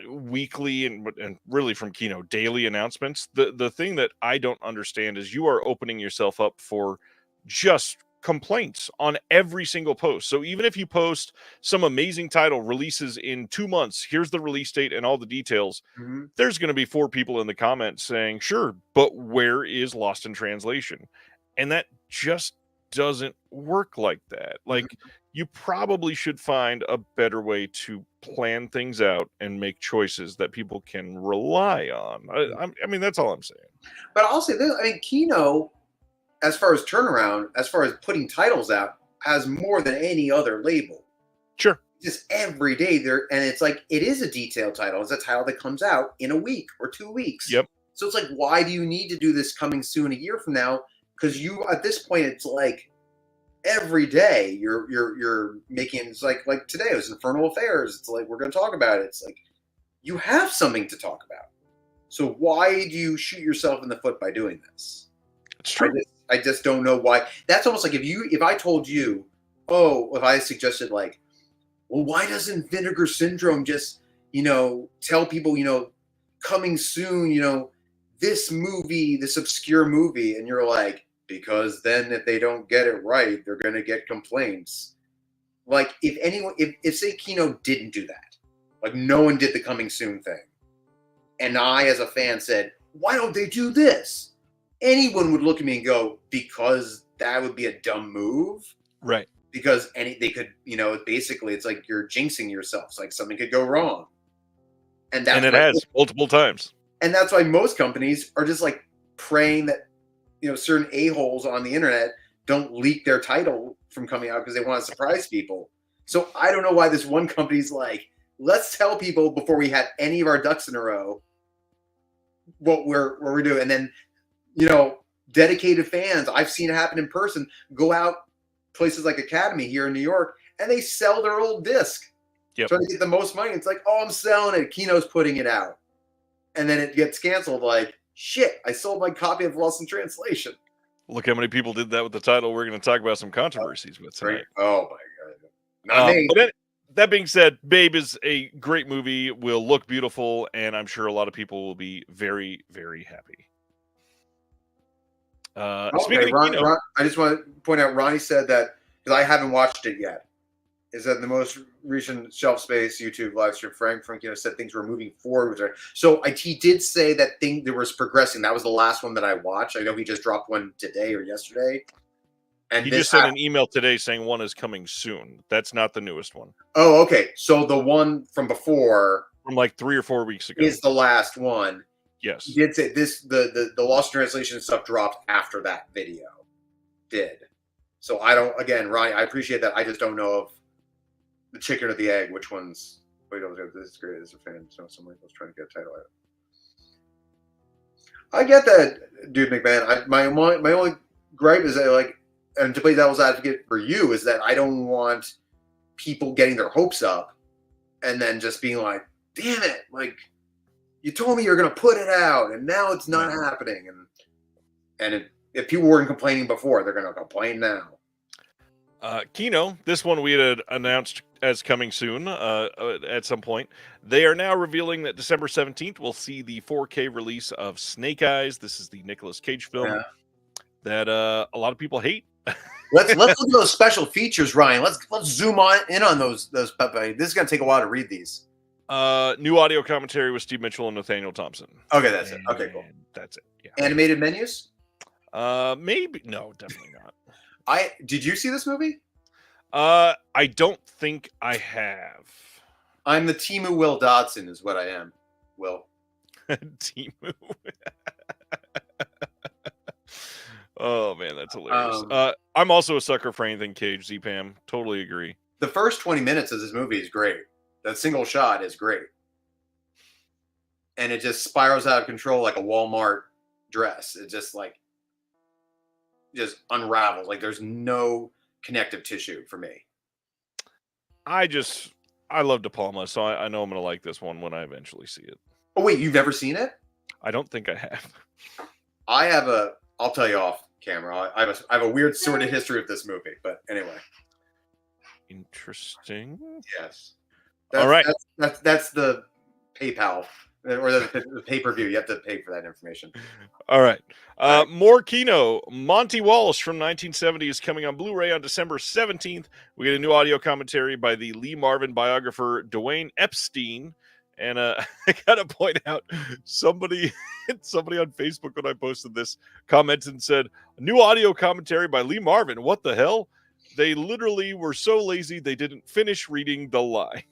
weekly and really from Kino daily announcements, the thing that I don't understand is you are opening yourself up for just complaints on every single post. So even if you post some amazing title releases in 2 months, here's the release date and all the details, there's going to be 4 people in the comments saying, sure, but where is Lost in Translation? And that just doesn't work like that. Like, you probably should find a better way to plan things out and make choices that people can rely on. I mean, that's all I'm saying. But I'll say this, Kino, as far as turnaround, as far as putting titles out, has more than any other label. Sure. Just every day there, and it's like, it is a detailed title. It's a title that comes out in a week or 2 weeks. Yep. So it's like, why do you need to do this coming soon a year from now? Because at this point, it's like every day you're making, it's like today it was Infernal Affairs. It's like, we're going to talk about it. It's like, you have something to talk about. So why do you shoot yourself in the foot by doing this? It's true. I just don't know why. That's almost like if I told you, if I suggested like, well, why doesn't Vinegar Syndrome just, tell people, coming soon, this movie, this obscure movie, and you're like, because then if they don't get it right, they're going to get complaints. Like if say Kino didn't do that, like no one did the coming soon thing, and I as a fan said, why don't they do this? Anyone would look at me and go, because that would be a dumb move. Right. Because they could, basically it's like you're jinxing yourself. It's like something could go wrong. And it has multiple times. And that's why most companies are just like praying that, certain a-holes on the internet don't leak their title from coming out because they want to surprise people. So I don't know why this one company's like, let's tell people before we have any of our ducks in a row what we're doing. And then, dedicated fans, I've seen it happen in person, go out places like Academy here in New York, and they sell their old disc. Trying to get the most money. It's like, oh, I'm selling it. Kino's putting it out. And then it gets canceled. Like, shit, I sold my copy of Lost in Translation. Look how many people did that with the title we're going to talk about some controversies with tonight. Oh my god, not me. But that being said, Babe is a great movie, will look beautiful, and I'm sure a lot of people will be very, very happy. Speaking of Kino, I just want to point out, Ronnie said that, because I haven't watched it yet, is that the most recent Shelf Space YouTube live stream, Frank said things were moving forward with it. So he did say that there was progressing. That was the last one that I watched. I know he just dropped one today or yesterday. And he just sent an email today saying one is coming soon. That's not the newest one. Oh, okay. So the one from before, from like 3 or 4 weeks ago, is the last one. Yes. He did say this. The Lost Translation stuff dropped after that video. So I don't. Again, Ronnie, I appreciate that. I just don't know of the chicken or the egg. Which one's? Wait, this is great as a fan. So somebody was trying to get a title out. I get that, dude, McMahon. My only gripe is that, like, and to play devil's advocate for you, is that I don't want people getting their hopes up and then just being like, damn it, like, you told me you're going to put it out and now it's not happening. And if people weren't complaining before, they're going to complain now. Kino, this one we had announced as coming soon at some point. They are now revealing that December 17th we'll see the 4K release of Snake Eyes. This is the Nicolas Cage film that a lot of people hate. Let's look at those special features, Ryan. Let's zoom in on those. This is going to take a while to read these. New audio commentary with Steve Mitchell and Nathaniel Thompson. Okay, that's it. Okay, cool. That's it. Yeah. Animated menus? Maybe. No, definitely not. Did you see this movie? I don't think I have. I'm the Timu Will Dodson is what I am. Will. Timu. Oh man, that's hilarious. I'm also a sucker for anything Cage, Z-Pam. Totally agree. The first 20 minutes of this movie is great. That single shot is great. And it just spirals out of control like a Walmart dress. It just unravels. Like there's no connective tissue for me. I love De Palma, so I know I'm going to like this one when I eventually see it. Oh, wait, you've never seen it? I don't think I have. I'll tell you off camera. I have a weird sort of history of this movie, but anyway. Interesting. Yes. All right. That's the PayPal or the pay-per-view. You have to pay for that information. All right. More Kino. Monty Walsh from 1970 is coming on Blu-ray on December 17th. We get a new audio commentary by the Lee Marvin biographer Dwayne Epstein. And I gotta point out, somebody on Facebook when I posted this commented and said, "New audio commentary by Lee Marvin. What the hell? They literally were so lazy they didn't finish reading the line."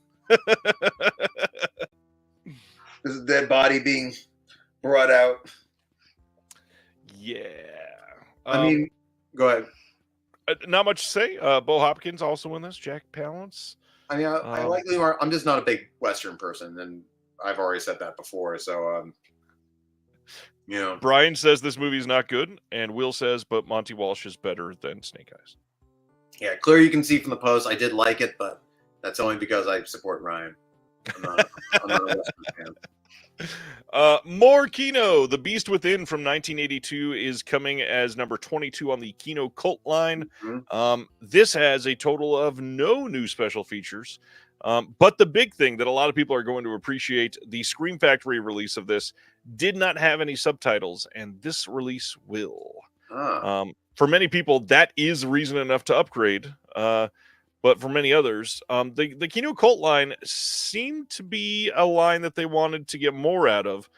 This is a dead body being brought out. Yeah. I mean, go ahead. Not much to say. Bo Hopkins also in this. Jack Palance. I mean, I like Lee Marvin. I'm just not a big Western person, and I've already said that before. So, Brian says this movie is not good, and Will says, but Monty Walsh is better than Snake Eyes. Yeah, clear you can see from the post. I did like it, but that's only because I support Ryan. I'm not a Western fan. More Kino. The Beast Within from 1982 is coming as number 22 on the Kino cult line. Mm-hmm. This has a total of no new special features. But the big thing that a lot of people are going to appreciate, the Scream Factory release of this did not have any subtitles, and this release will. For many people, that is reason enough to upgrade. But for many others, the Kino cult line seemed to be a line that they wanted to get more out of.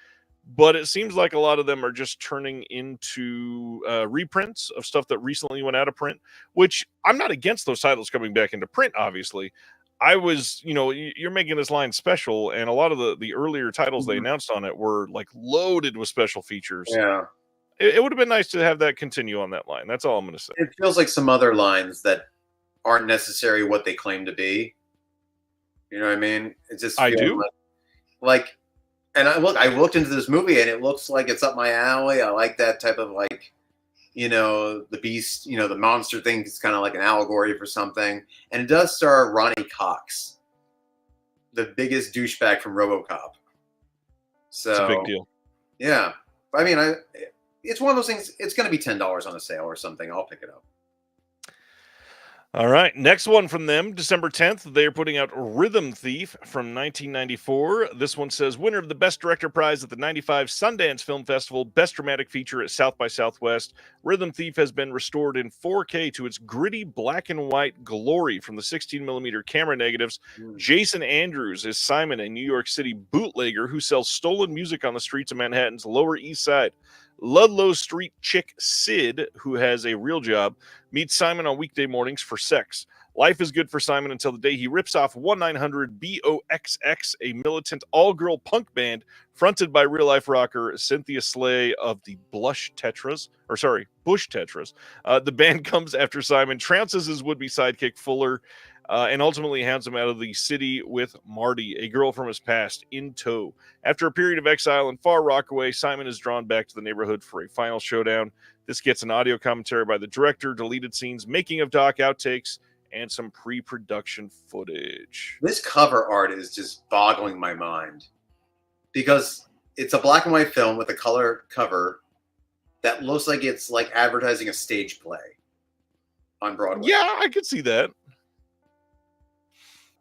But it seems like a lot of them are just turning into reprints of stuff that recently went out of print, which I'm not against those titles coming back into print, obviously. I was, you're making this line special, and a lot of the earlier titles they announced on it were like loaded with special features. Yeah. It would have been nice to have that continue on that line. That's all I'm going to say. It feels like some other lines that aren't necessarily what they claim to be. You know what I mean? It just I do. Like, and I looked into this movie and it looks like it's up my alley. I like that type of the beast, the monster thing is kind of like an allegory for something. And it does star Ronnie Cox, the biggest douchebag from RoboCop. So it's a big deal. Yeah. I mean, it's one of those things. It's going to be $10 on a sale or something. I'll pick it up. All right, next one from them, December 10th. They are putting out Rhythm Thief from 1994. This one says, winner of the Best Director Prize at the 95 Sundance Film Festival, Best Dramatic Feature at South by Southwest. Rhythm Thief has been restored in 4K to its gritty black and white glory from the 16mm camera negatives. Jason Andrews is Simon, a New York City bootlegger who sells stolen music on the streets of Manhattan's Lower East Side. Ludlow Street chick Sid, who has a real job, meets Simon on weekday mornings for sex. Life is good for Simon until the day he rips off 1-900-BOXX, a militant all-girl punk band fronted by real-life rocker Cynthia Slay of the Bush Tetras. The band comes after Simon, trounces his would-be sidekick Fuller, and ultimately hounds him out of the city with Marty, a girl from his past, in tow. After a period of exile in far Rockaway, Simon is drawn back to the neighborhood for a final showdown. This gets an audio commentary by the director, deleted scenes, making of doc outtakes, and some pre-production footage. This cover art is just boggling my mind because it's a black and white film with a color cover that looks like it's like advertising a stage play on Broadway. Yeah, I could see that.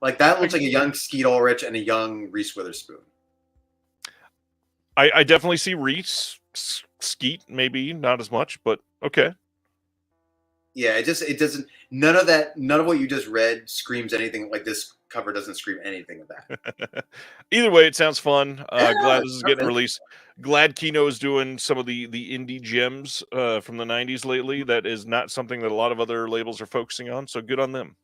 Like that looks like a young Skeet Ulrich and a young Reese Witherspoon. I definitely see Reese. Skeet, maybe not as much, but okay. Yeah, it doesn't. None of what you just read screams anything like this. Cover doesn't scream anything of that. Either way, it sounds fun. Yeah, glad this is getting released. Glad Kino is doing some of the indie gems from the 90s lately. That is not something that a lot of other labels are focusing on, so good on them.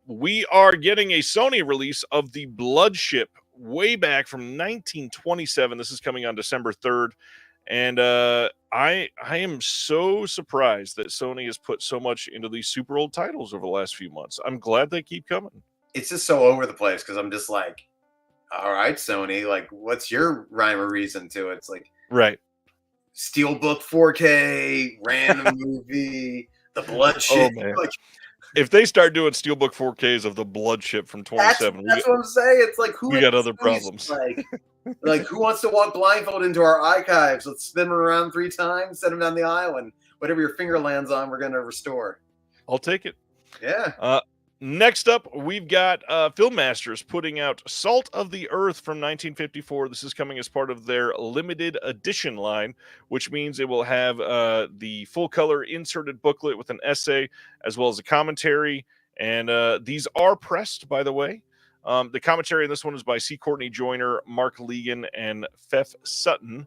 We are getting a Sony release of The Blood Ship way back from 1927. This is coming on December 3rd. And I am so surprised that Sony has put so much into these super old titles over the last few months. I'm glad they keep coming. It's just so over the place because I'm just like, all right, Sony, like, what's your rhyme or reason to it? It's like, right. Steelbook 4K, random movie, The Blood Ship. Oh, man. Like, if they start doing Steelbook 4Ks of The Blood Ship from 27, that's what I'm saying. It's like, we got other problems. Like, who wants to walk blindfolded into our archives? Let's spin them around 3 times, send them down the aisle, and whatever your finger lands on, we're going to restore. I'll take it. Yeah. Next up, we've got Filmmasters putting out Salt of the Earth from 1954. This is coming as part of their limited edition line, which means it will have the full-color inserted booklet with an essay, as well as a commentary. And these are pressed, by the way. The commentary in this one is by C. Courtney Joyner, Mark Legan, and Fef Sutton.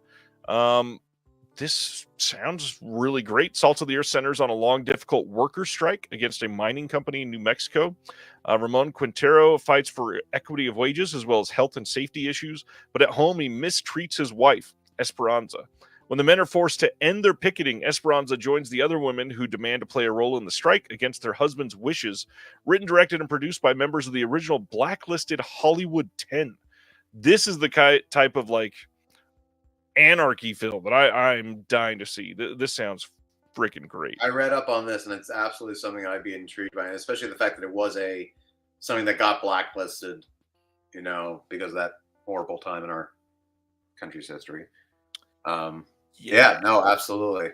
This sounds really great. Salt of the Earth centers on a long, difficult worker strike against a mining company in New Mexico. Ramon Quintero fights for equity of wages as well as health and safety issues, but at home he mistreats his wife, Esperanza. When the men are forced to end their picketing, Esperanza joins the other women who demand to play a role in the strike against their husbands' wishes. Written, directed, and produced by members of the original blacklisted Hollywood 10. This is the type of like anarchy film that I'm dying to see. This sounds freaking great. I read up on this, and it's absolutely something I'd be intrigued by, especially the fact that it was something that got blacklisted, because of that horrible time in our country's history. Yeah, no, absolutely.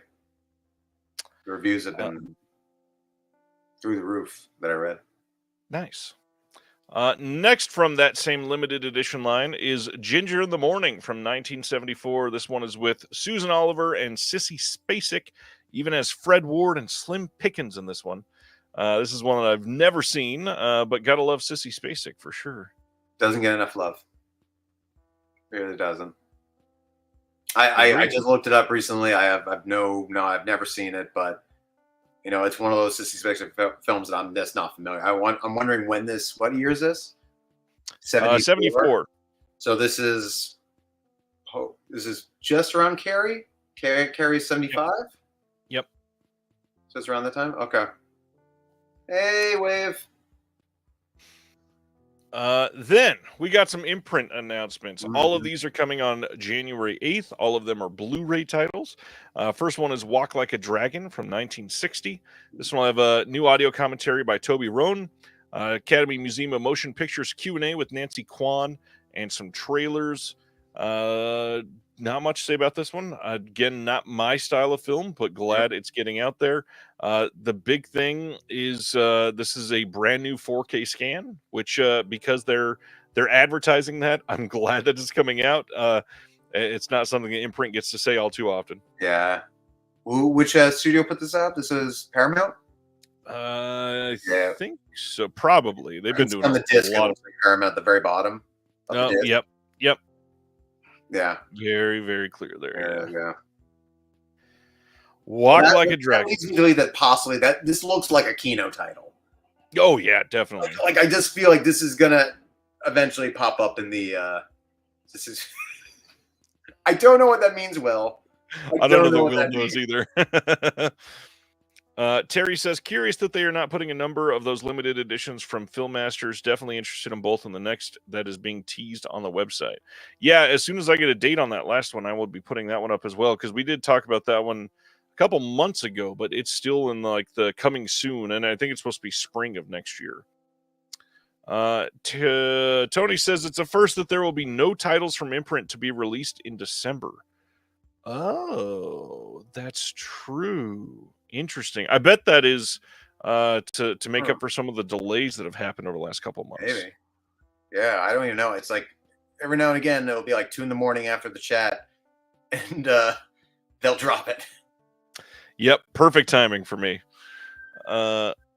The reviews have been through the roof that I read. Nice. Next from that same limited edition line is Ginger in the Morning from 1974. This one is with Susan Oliver and Sissy Spacek, even as Fred Ward and Slim Pickens in this one. This is one that I've never seen, but gotta love Sissy Spacek for sure. Doesn't get enough love. Really doesn't. I just looked it up recently. I've never seen it, but it's one of those Sissy Spacek films that I'm just not familiar. I'm wondering what year is this? 74. So this is just around Carrie. Carrie's 75. Yep. So it's around that time. Okay. Hey, wave. Then we got some imprint announcements. All of these are coming on January 8th. All of them are Blu-ray titles. First one is Walk Like a Dragon from 1960. This one will have a new audio commentary by Toby Rohn, Academy Museum of Motion Pictures Q&A with Nancy Kwan, and some trailers. not much to say about this one. Again, not my style of film, but glad it's getting out there. The big thing is this is a brand new 4K scan, which because they're advertising that, I'm glad that it's coming out. It's not something that Imprint gets to say all too often. Yeah. Which studio put this out? This is Paramount? I think so. Probably. They've been doing on the disc, a lot of Paramount at the very bottom. Oh, yep. Yeah. Very, very clear there. Yeah. Walk like a dragon. That leads me to believe that possibly this looks like a Kino title. Oh yeah, definitely. Like I just feel like this is gonna eventually pop up in the. This is. I don't know what that means, Will. I don't know that Will knows either. Terry says, curious that they are not putting a number of those limited editions from Filmmasters. Definitely interested in both in the next that is being teased on the website. Yeah, as soon as I get a date on that last one, I will be putting that one up as well, because we did talk about that one a couple months ago, but it's still in like the coming soon, and I think it's supposed to be spring of next year. Tony says it's a first that there will be no titles from Imprint to be released in December. Oh, that's true. Interesting. I bet that is to make up for some of the delays that have happened over the last couple of months. Maybe. Yeah, I don't even know. It's like every now and again it'll be like 2 a.m. after the chat, and they'll drop it. Yep, perfect timing for me.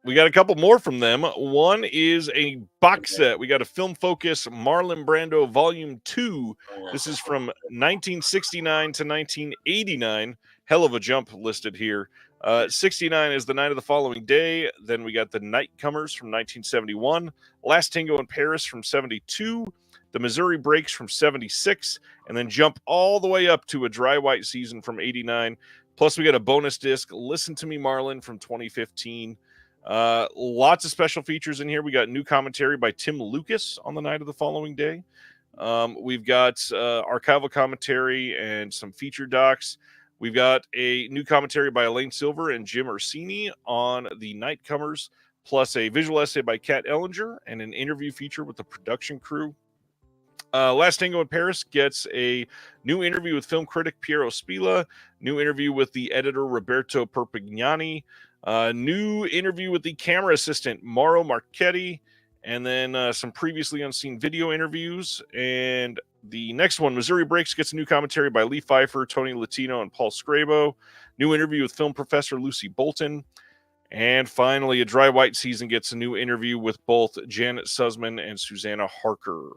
We got a couple more from them. One is a box set. We got a Film Focus Marlon Brando Volume 2. This is from 1969 to 1989. Hell of a jump listed here. 69 is The Night of the Following Day. Then we got The Nightcomers from 1971. Last Tango in Paris from 72. The Missouri Breaks from 76. And then jump all the way up to A Dry White Season from 89. Plus we got a bonus disc, Listen to Me Marlon from 2015. Lots of special features in here. We got new commentary by Tim Lucas on The Night of the Following Day. We've got archival commentary and some feature docs. We've got a new commentary by Elaine Silver and Jim Orsini on The Nightcomers, plus a visual essay by Kat Ellinger and an interview feature with the production crew. Last Tango in Paris gets a new interview with film critic Piero Spila, new interview with the editor Roberto Perpignani, new interview with the camera assistant Mauro Marchetti, and then some previously unseen video interviews. And the next one, Missouri Breaks, gets a new commentary by Lee Pfeiffer, Tony Latino, and Paul Scrabo. New interview with film professor Lucy Bolton. And finally, A Dry White Season gets a new interview with both Janet Sussman and Susanna Harker.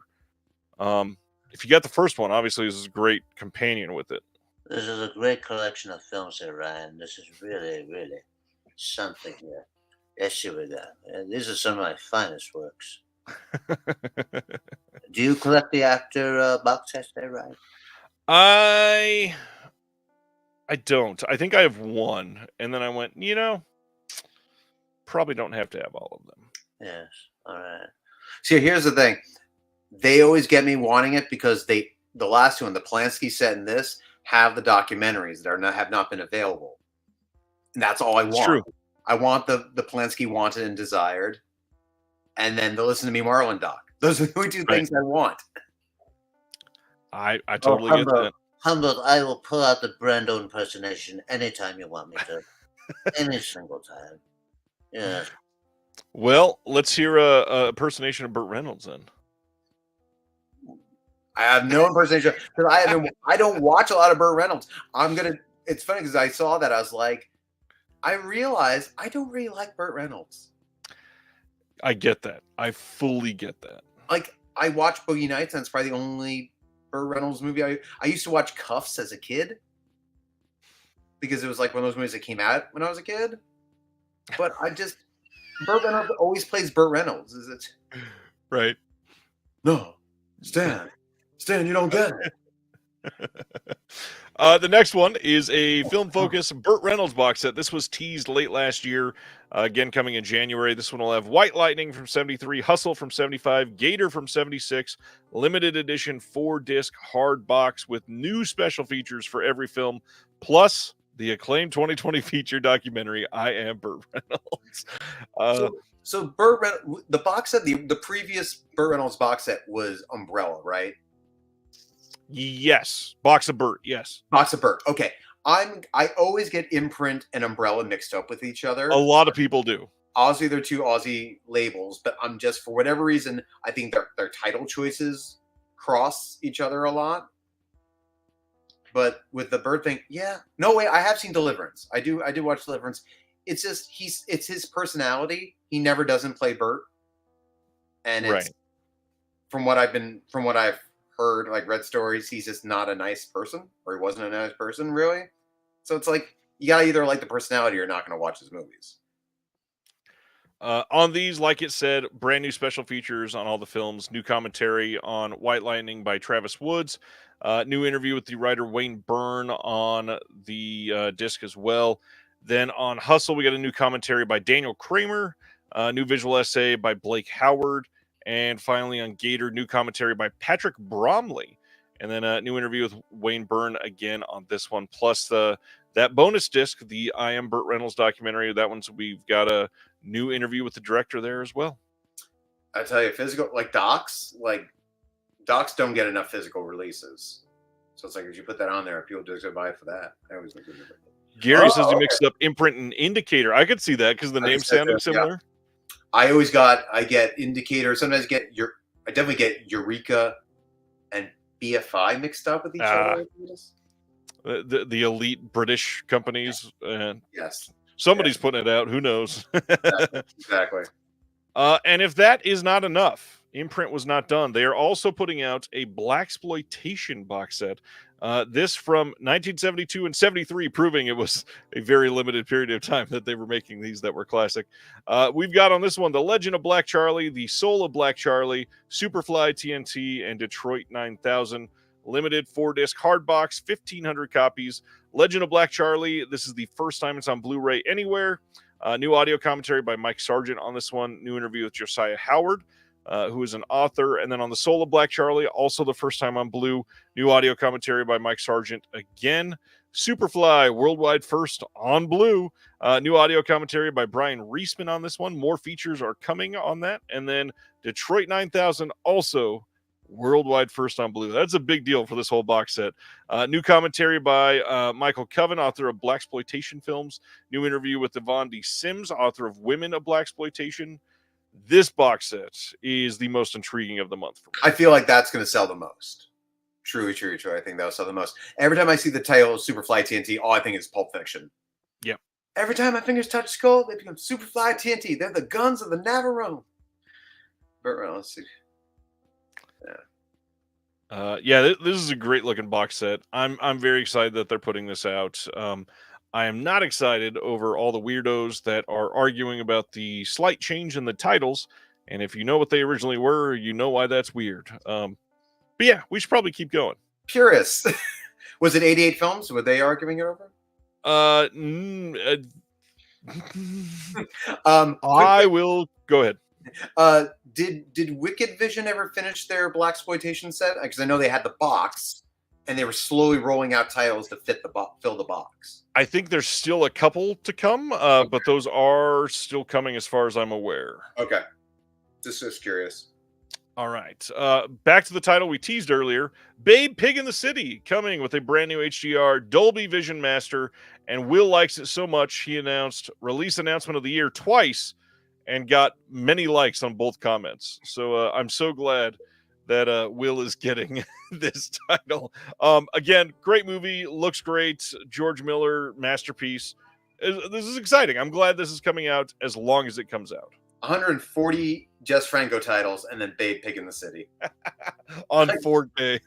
If you got the first one, obviously this is a great companion with it. This is a great collection of films here, Ryan. This is really, really something here. Yes, you would. These are some of my finest works. Do you collect the after box sets there, Ryan? I don't. I think I have one, and then I went, probably don't have to have all of them. Yes. All right. See, here's the thing. They always get me wanting it because the last one, the Polanski set and this, have the documentaries that have not been available. And that's all I want. True. I want the Polanski Wanted and Desired, and then the Listen to Me Marlon doc. Those are the only two things I want. I totally get that. Humboldt, I will pull out the Brando impersonation anytime you want me to. Any single time. Yeah. Well, let's hear a impersonation of Burt Reynolds then. I have no impersonation because I don't watch a lot of Burt Reynolds. It's funny because I saw that I was like, I realized I don't really like Burt Reynolds. I get that. I fully get that. Like I watched Boogie Nights, and it's probably the only Burt Reynolds movie I used to watch Cuffs as a kid because it was like one of those movies that came out when I was a kid. But Burt Reynolds always plays Burt Reynolds. Is it right? No, Stan, you don't get it. The next one is a Film Focus Burt Reynolds box set. This was teased late last year. Again, coming in January. This one will have White Lightning from 73, Hustle from 75, Gator from 76, limited edition 4-disc hard box with new special features for every film, plus the acclaimed 2020 feature documentary, I Am Burt Reynolds. So Burt Reynolds, the box set, the previous Burt Reynolds box set was Umbrella, right? Yes, Box of Burt. Yes, Box of Burt. Okay. I always get Imprint and Umbrella mixed up with each other. a lot of people do. Aussie, they're two Aussie labels, but I'm just, for whatever reason, I think their title choices cross each other a lot. But with the Bird thing, yeah, no way. I have seen Deliverance. I do watch Deliverance. It's just it's his personality. He never doesn't play Bert, and it's Right. from what I've heard, like read stories, he's just not a nice person, or he wasn't a nice person really. So it's like you gotta either like the personality or you're not gonna watch his movies. On these, like it said, brand new special features on all the films, new commentary on White Lightning by Travis Woods, new interview with the writer Wayne Byrne on the disc as well. Then on Hustle, we got a new commentary by Daniel Kramer, new visual essay by Blake Howard, and finally on Gator, new commentary by Patrick Bromley, and then a new interview with Wayne Byrne again on this one, plus that bonus disc, the I Am Burt Reynolds documentary. That one's we've got a new interview with the director there as well. I tell you, physical docs don't get enough physical releases. So it's like if you put that on there, people just go buy it for that. I always look at it. Gary says he mixed up Imprint and Indicator. I could see that because the names sounded similar. Yeah. I get Indicator. Sometimes I definitely get Eureka and BFI mixed up with each other. The elite British companies. Yes. Somebody's putting it out. Who knows? Exactly. And if that is not enough, Imprint was not done. They are also putting out a blaxploitation box set. This from 1972 and 73, proving it was a very limited period of time that they were making these that were classic. We've got on this one The Legend of Black Charlie, The Soul of Black Charlie, Superfly TNT, and Detroit 9000. Limited 4-disc hardbox, 1,500 copies. Legend of Black Charlie. This is the first time it's on Blu-ray anywhere. New audio commentary by Mike Sargent on this one. New interview with Josiah Howard, who is an author. And then on The Soul of Black Charlie, also the first time on Blue. New audio commentary by Mike Sargent again. Superfly, worldwide first on Blue. New audio commentary by Brian Reisman on this one. More features are coming on that. And then Detroit 9000, also worldwide first on Blue. That's a big deal for this whole box set. New commentary by Michael Coven, author of Blaxploitation Films. New interview with Yvonne D. Sims, author of Women of Blaxploitation. This box set is the most intriguing of the month for me. I feel like that's going to sell the most. True. I think that'll sell the most. Every time I see the title Superfly TNT, all I think is Pulp Fiction. Yep. Every time my fingers touch skull, they become Superfly TNT. They're the guns of the Navarone. But well, let's see. This is a great looking box set. I'm very excited that they're putting this out. I am not excited over all the weirdos that are arguing about the slight change in the titles. And if you know what they originally were, you know why that's weird. But yeah, we should probably keep going. Purists. Was it 88 Films? Were they arguing it over? I will go ahead. Did Wicked Vision ever finish their blaxploitation set? Because I know they had the box, and they were slowly rolling out titles to fill the box. I think there's still a couple to come, but those are still coming as far as I'm aware. Okay, just curious. All right, back to the title we teased earlier. Babe Pig in the City, coming with a brand new HDR Dolby Vision Master, and Will likes it so much he announced release announcement of the year twice, and got many likes on both comments. So I'm so glad that Will is getting this title. Again, great movie, looks great. George Miller, masterpiece. This is exciting. I'm glad this is coming out as long as it comes out. 140 Jess Franco titles, and then Babe Pig in the City. On 4K.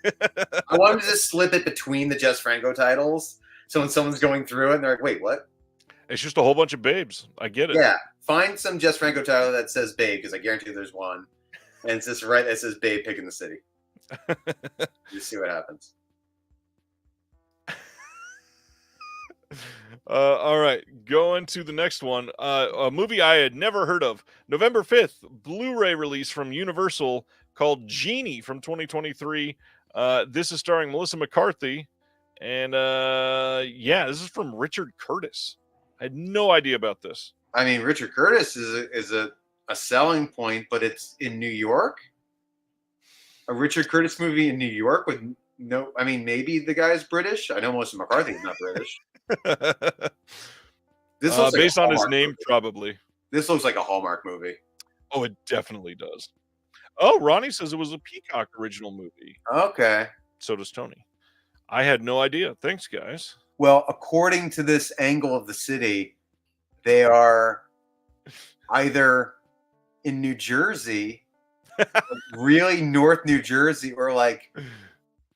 I wanted to just slip it between the Jess Franco titles, so when someone's going through it, and they're like, wait, what? It's just a whole bunch of babes. I get it. Yeah. Find some Jess Franco title that says Babe, because I guarantee there's one. And it's just right that says Babe Pig in the City. Just see what happens. All right. Going to the next one. A movie I had never heard of. November 5th, Blu-ray release from Universal called Genie from 2023. This is starring Melissa McCarthy. And this is from Richard Curtis. I had no idea about this. I mean, Richard Curtis is a selling point, but it's in New York. A Richard Curtis movie in New York with No, I mean maybe the guy's British. I know Melissa McCarthy's not British. This looks like Based a on his Hallmark name, movie. probably. This looks like a Hallmark movie. Oh, it definitely does. Oh, Ronnie says it was a Peacock original movie. Okay. So does Tony. I had no idea. Thanks, guys. Well, according to this angle of the city, they are either in New Jersey, really North New Jersey, or like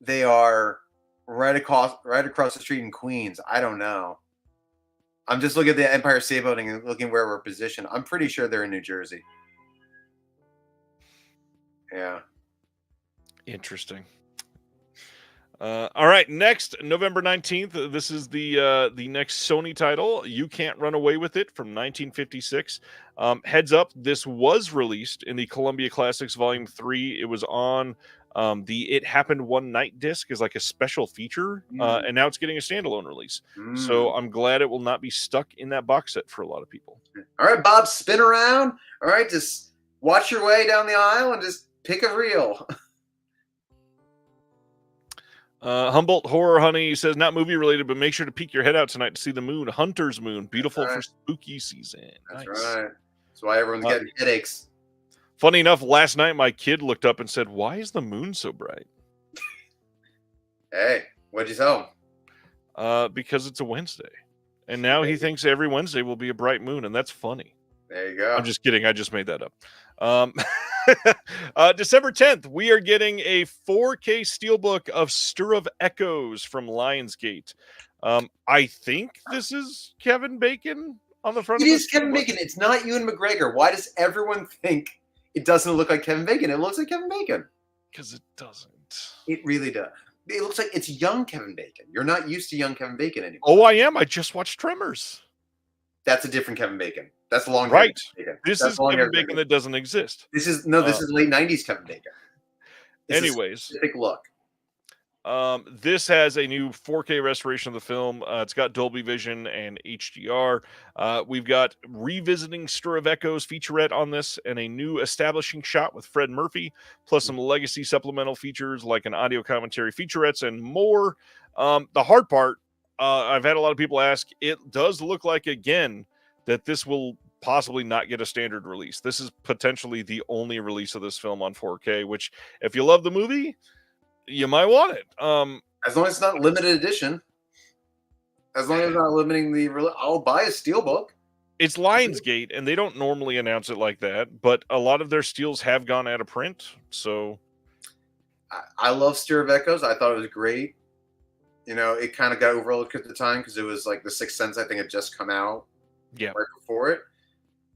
they are right across the street in Queens. I don't know. I'm just looking at the Empire State Building and looking where we're positioned. I'm pretty sure they're in New Jersey. Yeah. Interesting. All right, next November 19th. This is the next Sony title. You Can't Run Away with It from 1956. Heads up, this was released in the Columbia Classics Volume 3. It was on the It Happened One Night disc as like a special feature, and now it's getting a standalone release. So I'm glad it will not be stuck in that box set for a lot of people. All right, Bob, spin around. All right, just watch your way down the aisle and just pick a reel. Humboldt Horror Honey says, not movie related, but make sure to peek your head out tonight to see the moon. Hunter's Moon. Beautiful for spooky season. That's nice. right. That's why everyone's getting headaches. Funny enough, last night my kid looked up and said, why is the moon so bright? Hey, what'd you tell him? Because it's a Wednesday. And now he thinks every Wednesday will be a bright moon, and that's funny. There you go. I'm just kidding. I just made that up. December 10th, we are getting a 4K steelbook of Stir of Echoes from Lionsgate. I think this is Kevin Bacon on the front It of is Kevin Bacon. It's not Ewan McGregor. Why does everyone think it doesn't look like Kevin Bacon? It looks like Kevin Bacon. Because it doesn't. It really does. It looks like it's young Kevin Bacon. You're not used to young Kevin Bacon anymore. Oh, I am. I just watched Tremors. That's a different Kevin Bacon. That's long right. Bacon. This is Kevin Bacon that doesn't exist. This is this is late 90s Kevin Bacon. Anyways, specific look. This has a new 4K restoration of the film. It's got Dolby Vision and HDR. We've got revisiting Stir of Echoes featurette on this and a new establishing shot with Fred Murphy, plus some legacy supplemental features like an audio commentary featurettes and more. The hard part, I've had a lot of people ask, it does look like, again, that this will possibly not get a standard release. This is potentially the only release of this film on 4K, which, if you love the movie, you might want it. As long as it's not limited edition. As long as it's not limiting I'll buy a steelbook. It's Lionsgate, and they don't normally announce it like that, but a lot of their steels have gone out of print, so... I love Stir of Echoes. I thought it was great. You know, it kind of got overlooked at the time because it was like The Sixth Sense, I think, had just come out right before it.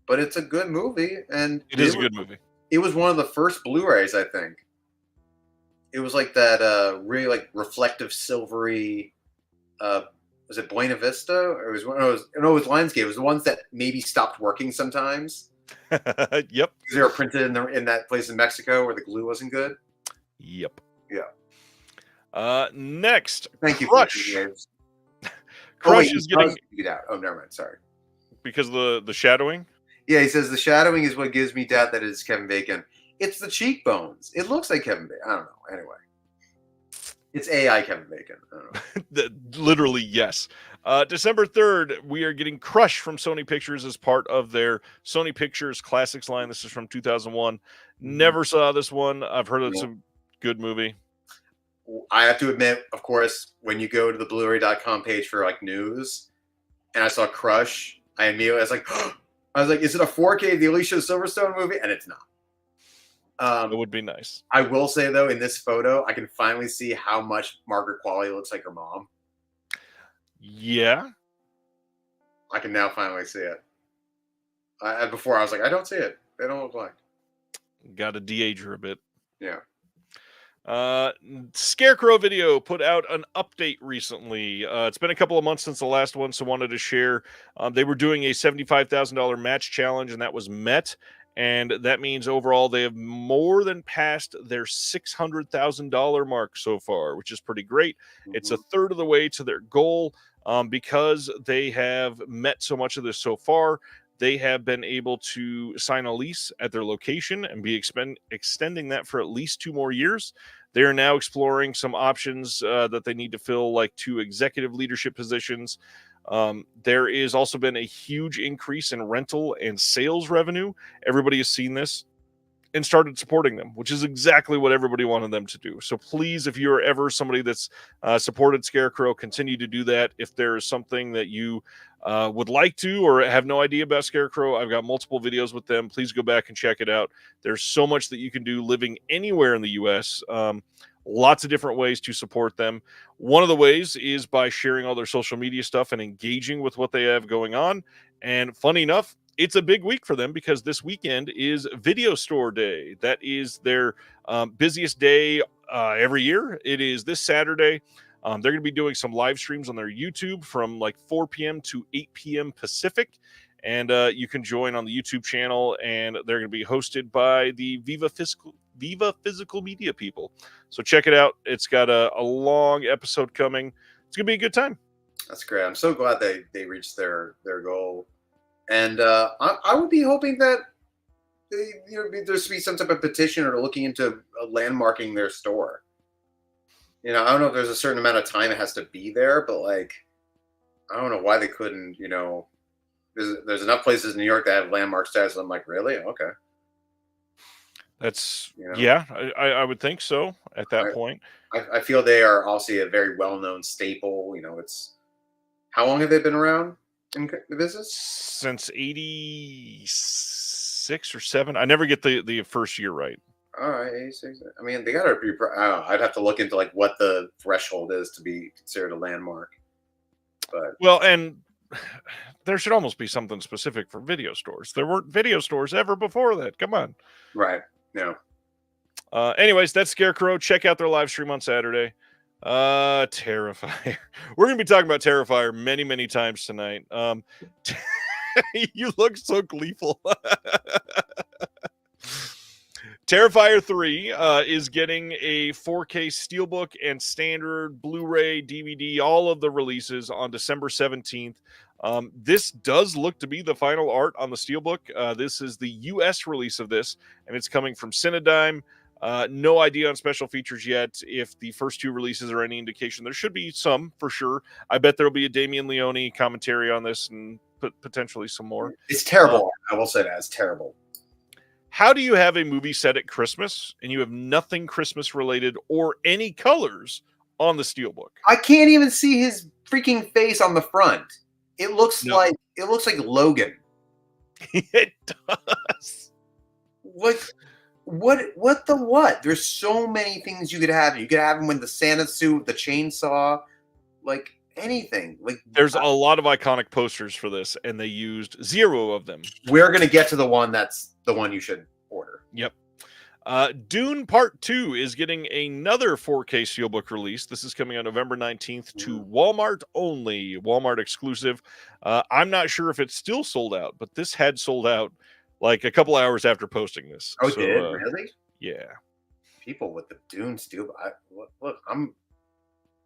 But it's a good movie. And it is a good movie. It was one of the first Blu-rays, I think. It was like that really like reflective silvery was it Buena Vista? Or it was Lionsgate. It was the ones that maybe stopped working sometimes. Yep. Because they were printed in that place in Mexico where the glue wasn't good. Yep. Yeah. Next, thank you. Crush. Crush is getting out. Oh, never mind. Sorry. Because the shadowing. Yeah, he says the shadowing is what gives me doubt that it's Kevin Bacon. It's the cheekbones. It looks like Kevin Bacon. I don't know. Anyway, it's AI Kevin Bacon. I don't know. Literally, yes. December 3rd, we are getting Crush from Sony Pictures as part of their Sony Pictures Classics line. This is from 2001. Never saw this one. I've heard it's a good movie. I have to admit, of course, when you go to the Blu-ray.com page for like news, and I saw Crush, I immediately was like, is it a 4K the Alicia Silverstone movie? And it's not. It would be nice. I will say though, in this photo, I can finally see how much Margaret Qualley looks like her mom. Yeah, I can now finally see it. Before I was like, I don't see it. They don't look like. Got to de-age her a bit. Yeah. Scarecrow Video put out an update recently. It's been a couple of months since the last one, so wanted to share. They were doing a $75,000 match challenge, and that was met. And that means overall they have more than passed their $600,000 mark so far, which is pretty great. It's a third of the way to their goal. Because they have met so much of this so far, they have been able to sign a lease at their location and be extending that for at least 2 more years. They are now exploring some options that they need to fill, like 2 executive leadership positions. There is also been a huge increase in rental and sales revenue. Everybody has seen this and started supporting them, which is exactly what everybody wanted them to do. So please, if you're ever somebody that's supported Scarecrow, continue to do that. If there is something that you would like to or have no idea about Scarecrow, I've got multiple videos with them. Please go back and check it out. There's so much that you can do living anywhere in the U.S. Lots of different ways to support them. One of the ways is by sharing all their social media stuff and engaging with what they have going on. And funny enough, it's a big week for them because this weekend is Video Store Day. That is their busiest day every year. It is this Saturday. They're going to be doing some live streams on their YouTube from like 4 p.m. to 8 p.m. Pacific. And you can join on the YouTube channel, and they're going to be hosted by the Viva Physical Media people. So check it out. It's got a long episode coming. It's going to be a good time. That's great. I'm so glad they reached their goal. And I would be hoping that there's be some type of petition or looking into landmarking their store. I don't know if there's a certain amount of time it has to be there, but like, I don't know why they couldn't. There's enough places in New York that have landmark status. I'm like, really? Okay. That's yeah. I would think so. At that point, I feel they are also a very well-known staple. It's how long have they been around in the business? Since 86 or 7. I never get the first year right. All right, 86. I mean, they gotta be. I'd have to look into like what the threshold is to be considered a landmark. But well, and there should almost be something specific for video stores. There weren't video stores ever before that. Come on. Right. No. Anyways, that's Scarecrow. Check out their live stream on Saturday. Terrifier. We're gonna be talking about Terrifier many, many times tonight. You look so gleeful. Terrifier 3 is getting a 4K Steelbook and standard Blu-ray, DVD, all of the releases on December 17th. This does look to be the final art on the Steelbook. This is the US release of this, and it's coming from Cinedigm. No idea on special features yet. If the first 2 releases are any indication, there should be some for sure. I bet there'll be a Damien Leone commentary on this and potentially some more. It's terrible. I will say that it's terrible. How do you have a movie set at Christmas and you have nothing Christmas related or any colors on the Steelbook? I can't even see his freaking face on the front. It looks like Logan. It does. What? There's so many things you could have. You could have him with the Santa suit, the chainsaw, like anything. Like there's a lot of iconic posters for this, and they used 0 of them. We're gonna get to the one that's the one you should order. Yep. Dune Part 2 is getting another 4K Steelbook release. This is coming on November 19th to Walmart only, Walmart exclusive. I'm not sure if it's still sold out, but this had sold out like a couple hours after posting this. Oh, so, did it? Really? Yeah. People with the Dune Steelbook. Look, I'm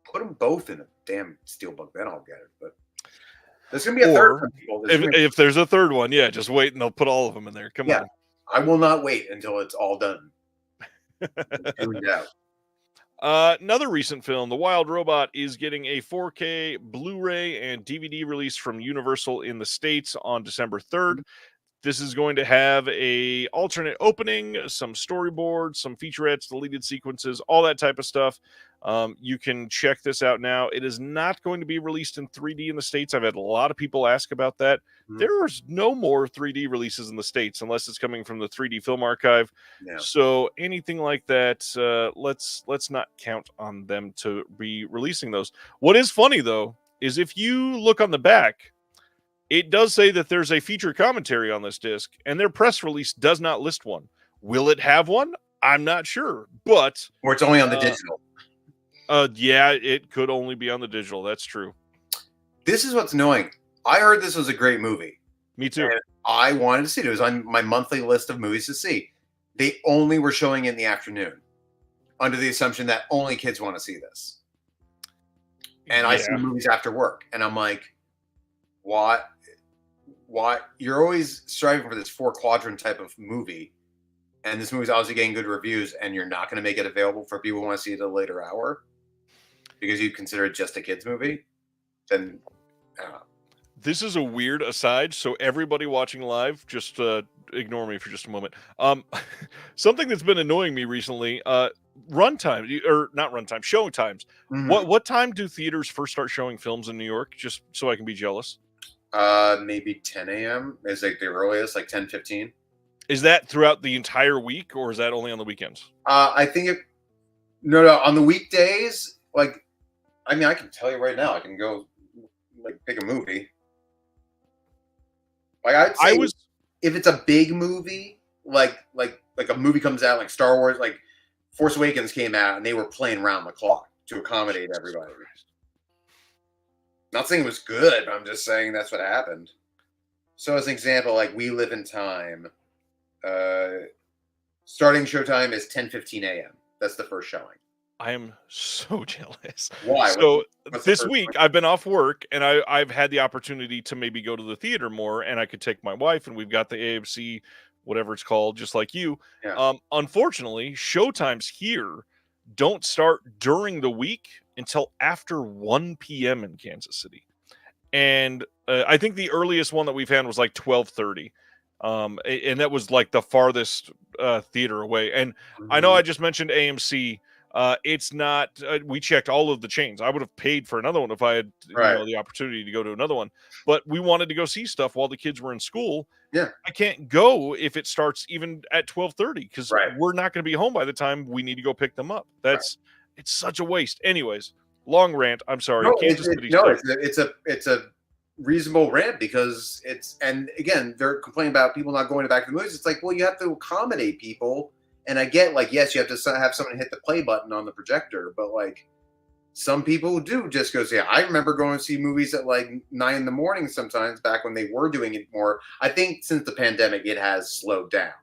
put them both in a damn Steelbook, then I'll get it. But there's gonna be a third one. People. If there's a third one, yeah, just wait and they'll put all of them in there. Come on. I will not wait until it's all done. Another recent film, The Wild Robot, is getting a 4K Blu-ray and DVD release from Universal in the States on December 3rd. This is going to have a alternate opening, some storyboards, some featurettes, deleted sequences, all that type of stuff. You can check this out now. It is not going to be released in 3D in the States. I've had a lot of people ask about that. There's no more 3D releases in the States unless it's coming from the 3D Film Archive. Yeah. So anything like that, let's not count on them to be releasing those. What is funny, though, is if you look on the back, it does say that there's a feature commentary on this disc, and their press release does not list one. Will it have one? I'm not sure, but... Or it's only on the digital. Yeah, it could only be on the digital. That's true. This is what's annoying. I heard this was a great movie. Me too. And I wanted to see it. It was on my monthly list of movies to see. They only were showing it in the afternoon, under the assumption that only kids want to see this. And I see movies after work, and I'm like, what? You're always striving for this 4-quadrant type of movie, and this movie's obviously getting good reviews, and you're not going to make it available for people who want to see it at a later hour because you consider it just a kids movie, then I don't know. This is a weird aside, so everybody watching live, just ignore me for just a moment. Something that's been annoying me recently, runtime, or not runtime, showing times. Mhm. What time do theaters first start showing films in New York? Just so I can be jealous. Maybe 10 a.m. is like the earliest, like 10:15. Is that throughout the entire week, or is that only on the weekends? I think no, on the weekdays, like, I mean, I can tell you right now, I can go like pick a movie. Like I'd I say was if it's a big movie, like a movie comes out, like Star Wars, like Force Awakens came out, and they were playing round the clock to accommodate everybody. Not saying it was good, but I'm just saying that's what happened. So as an example, like We Live in Time, starting showtime is 10:15 a.m. That's the first showing. I am so jealous. Why? So What's the this first week one? I've been off work and I've had the opportunity to maybe go to the theater more, and I could take my wife, and we've got the AMC, whatever it's called, just like you. Yeah. Unfortunately, showtimes here don't start during the week until after 1 p.m. in Kansas City. And I think the earliest one that we've had was like 12:30. And that was like the farthest theater away. And I know Mhm. I just mentioned AMC. It's not. We checked all of the chains. I would have paid for another one if I had, Right. the opportunity to go to another one. But we wanted to go see stuff while the kids were in school. Yeah. I can't go if it starts even at 12:30 because Right. we're not going to be home by the time we need to go pick them up. Right. It's such a waste. Anyways, long rant. I'm sorry. No, Kansas City no, sucks. it's a reasonable rant because it's, and again, they're complaining about people not going back to the movies. It's like, well, you have to accommodate people, and I get, like, yes, you have to have someone hit the play button on the projector, but like some people do just go see it. I remember going to see movies at like 9 in the morning sometimes back when they were doing it more. I think since the pandemic, it has slowed down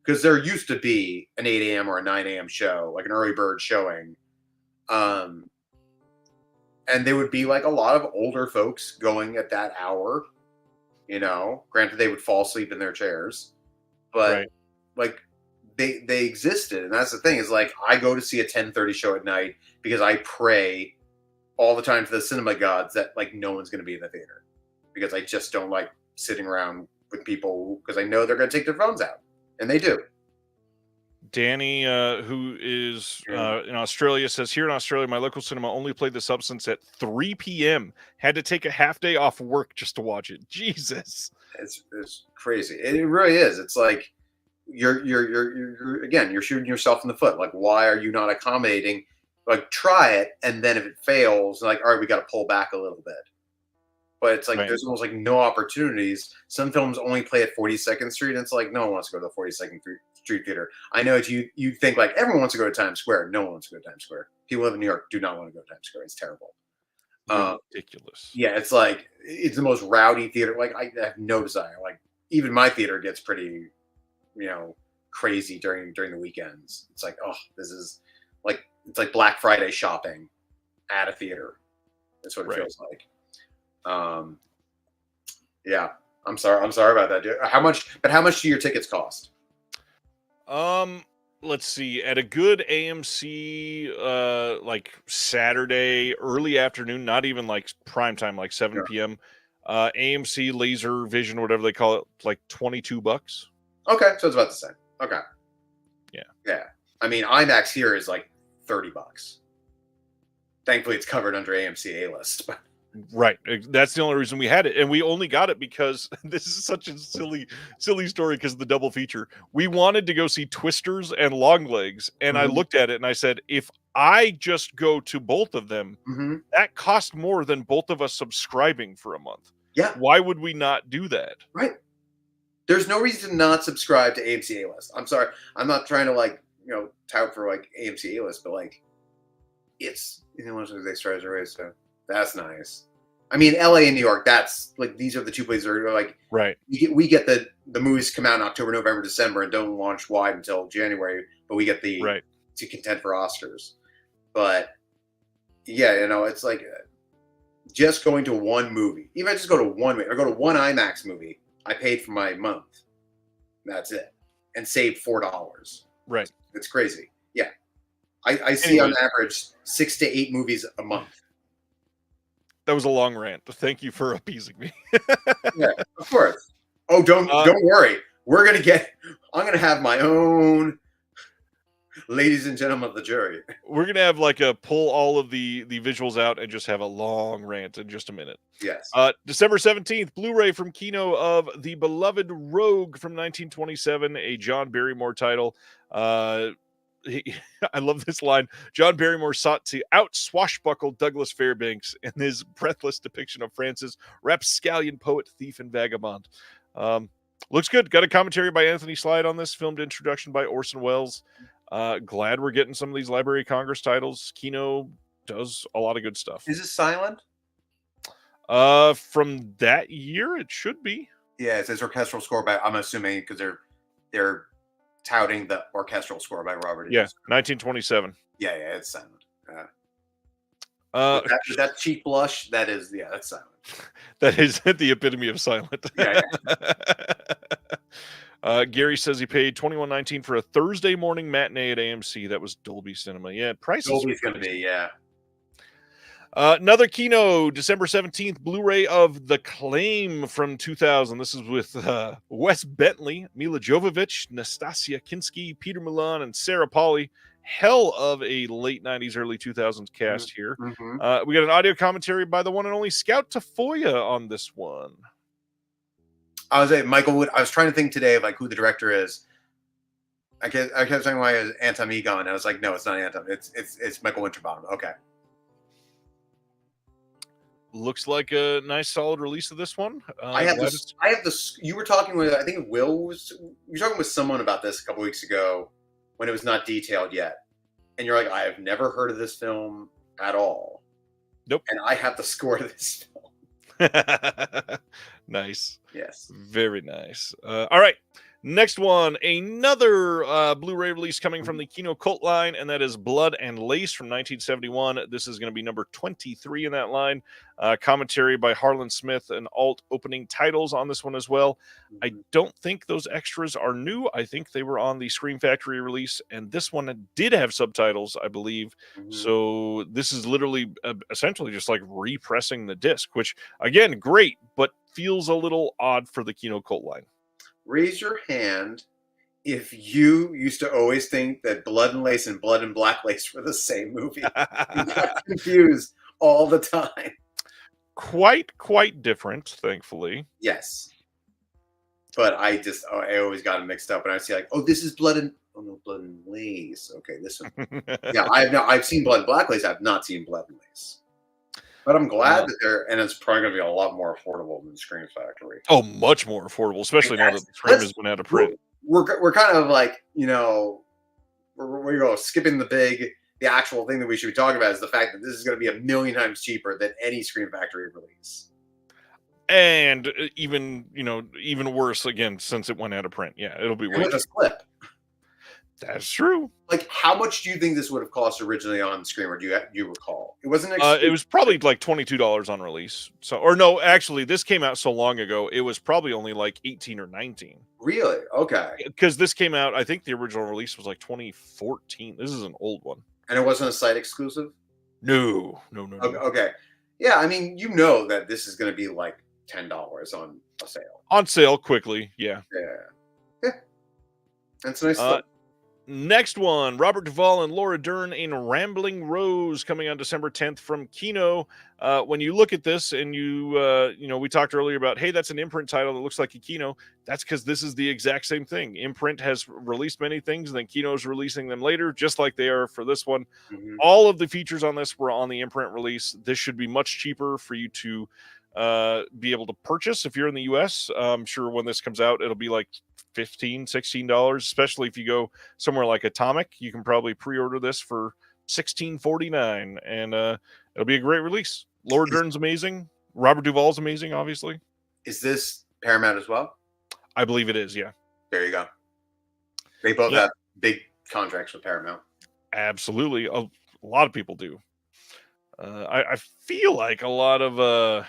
because there used to be an 8 a.m. or a 9 a.m. show, like an early bird showing. Um, and there would be like a lot of older folks going at that hour. Granted, they would fall asleep in their chairs, but Right. like they existed, and that's the thing is like I go to see a 10:30 show at night because I pray all the time to the cinema gods that like no one's going to be in the theater because I just don't like sitting around with people because I know they're going to take their phones out, and they do. Danny, who is Yeah. in Australia, says here in Australia, my local cinema only played The Substance at 3 p.m. Had to take a half day off work just to watch it. Jesus. It's crazy. It really is. It's like you're again, you're shooting yourself in the foot. Like, why are you not accommodating? Like, try it, and then if it fails, like, all right, we got to pull back a little bit. But it's like Right. there's almost like no opportunities. Some films only play at 42nd Street, and it's like no one wants to go to the 42nd Street theater. I know you think like everyone wants to go to Times Square. No one wants to go to Times Square. People who live in New York do not want to go to Times Square. It's terrible. Ridiculous. Yeah, it's like it's the most rowdy theater. Like I have no desire. Like even my theater gets pretty, crazy during the weekends. It's like, oh, this is like it's like Black Friday shopping at a theater. That's what it Right. feels like. Yeah, I'm sorry. I'm sorry about that, dude. How much? But how much do your tickets cost? Let's see. At a good AMC, like Saturday early afternoon, not even like prime time, like 7 Sure. p.m. AMC Laser Vision, whatever they call it, like $22. Okay, so it's about the same. Okay. Yeah. Yeah. I mean, IMAX here is like $30. Thankfully, it's covered under AMC A list. But Right. That's the only reason we had it. And we only got it because this is such a silly story because of the double feature. We wanted to go see Twisters and Longlegs. And I Mhm. looked at it and I said, if I just go to both of them, Mhm. that cost more than both of us subscribing for a month. Yeah. Why would we not do that? Right. There's no reason to not subscribe to AMC A list. I'm sorry. I'm not trying to tout for like AMC A list, but like it's they stars already, so that's nice. I mean, LA and New York, that's like these are the two places where like Right. we get the movies come out in October, November, December, and don't launch wide until January, but we get the Right. to contend for Oscars. But yeah, it's like just going to one movie. Even if I just go to one movie or go to one IMAX movie, I paid for my month. That's it. and save $4. Right. It's crazy. Yeah. I see Anyways. on average 6 to 8 movies a month. That was a long rant. Thank you for appeasing me. Yeah, of course. Oh, don't worry. I'm gonna have my own ladies and gentlemen of the jury. We're gonna have like a pull all of the visuals out and just have a long rant in just a minute. Yes. December 17th, Blu-ray from Kino of The Beloved Rogue from 1927, a John Barrymore title. I love this line. John Barrymore sought to out-swashbuckle Douglas Fairbanks in his breathless depiction of France's rapscallion poet, thief, and vagabond. Looks good. Got a commentary by Anthony Slide on this. Filmed introduction by Orson Welles. Glad we're getting some of these Library of Congress titles. Kino does a lot of good stuff. Is it silent? From that year, it should be. Yeah, it says orchestral score by, I'm assuming, because they're touting the orchestral score by Robert. Yeah, 1927. Yeah, it's silent. With that cheap blush, that's silent. That is the epitome of silent. Yeah. Gary says he paid $21.19 for a Thursday morning matinee at AMC. That was Dolby Cinema. Yeah, prices. Dolby's going to be, yeah. Another Kino, December 17th, Blu-ray of The Claim from 2000. This is with Wes Bentley, Mila Jovovich, Nastasia Kinski, Peter Milan, and Sarah Polley. Hell of a late 90s, early 2000s cast here. Mm-hmm. We got an audio commentary by the one and only Scout Tafoya on this one. I was Michael Wood. I was trying to think today of like who the director is. I kept saying why it was Anton Egon. I was like, no, it's not Anton. It's Michael Winterbottom. Okay. Looks like a nice, solid release of this one. I have this. You were talking with, I think Will was. You were talking with someone about this a couple weeks ago when it was not detailed yet, and you're like, I have never heard of this film at all. Nope. And I have the score to this film. Nice. Yes. Very nice. All right. Next one, another Blu-ray release coming from the Kino Cult line, and that is Blood and Lace from 1971. This is going to be number 23 in that line. Commentary by Harlan Smith and alt opening titles on this one as well. I don't think those extras are new. I think they were on the Scream Factory release, and this one did have subtitles, I believe. So this is literally essentially just like repressing the disc, which, again, great, but feels a little odd for the Kino Cult line. Raise your hand if you used to always think that Blood and Lace and Blood and Black Lace were the same movie. You got confused all the time. Quite different, thankfully. Yes. But I always got them mixed up, and I see like, oh, this is Blood and Lace. Okay, this one. Yeah, I've seen Blood and Black Lace. I've not seen Blood and Lace. But I'm glad that and it's probably going to be a lot more affordable than Scream Factory. Oh, much more affordable, especially now that Scream has been out of print. We're kind of like, we're skipping the actual thing that we should be talking about is the fact that this is going to be 1,000,000 times cheaper than any Scream Factory release. And even worse, again, since it went out of print. Yeah, it'll be way with a slip. That's true. Like, how much do you think this would have cost originally on Scream, or do you recall? It wasn't. It was probably like $22 on release. So, or no, actually, this came out so long ago. It was probably only like 18 or 19. Really? Okay. Because this came out, I think the original release was like 2014. This is an old one. And it wasn't a site exclusive? No. Okay. Yeah, I mean, that this is going to be like $10 on a sale. On sale quickly, yeah. Yeah. That's a nice slip. Next one, Robert Duvall and Laura Dern in Rambling Rose, coming on December 10th from Kino. When you look at this and we talked earlier about, hey, that's an imprint title that looks like a Kino. That's because this is the exact same thing. Imprint has released many things, and then Kino's releasing them later, just like they are for this one. Mm-hmm. All of the features on this were on the imprint release. This should be much cheaper for you to be able to purchase if you're in the US. I'm sure when this comes out, it'll be like $15, $16, especially if you go somewhere like Atomic. You can probably pre-order this for $16.49, and it'll be a great release. Laura Dern's amazing. Robert Duvall's amazing, obviously. Is this Paramount as well? I believe it is, yeah. There you go. They both have big contracts with Paramount. Absolutely. A lot of people do. I feel like a lot of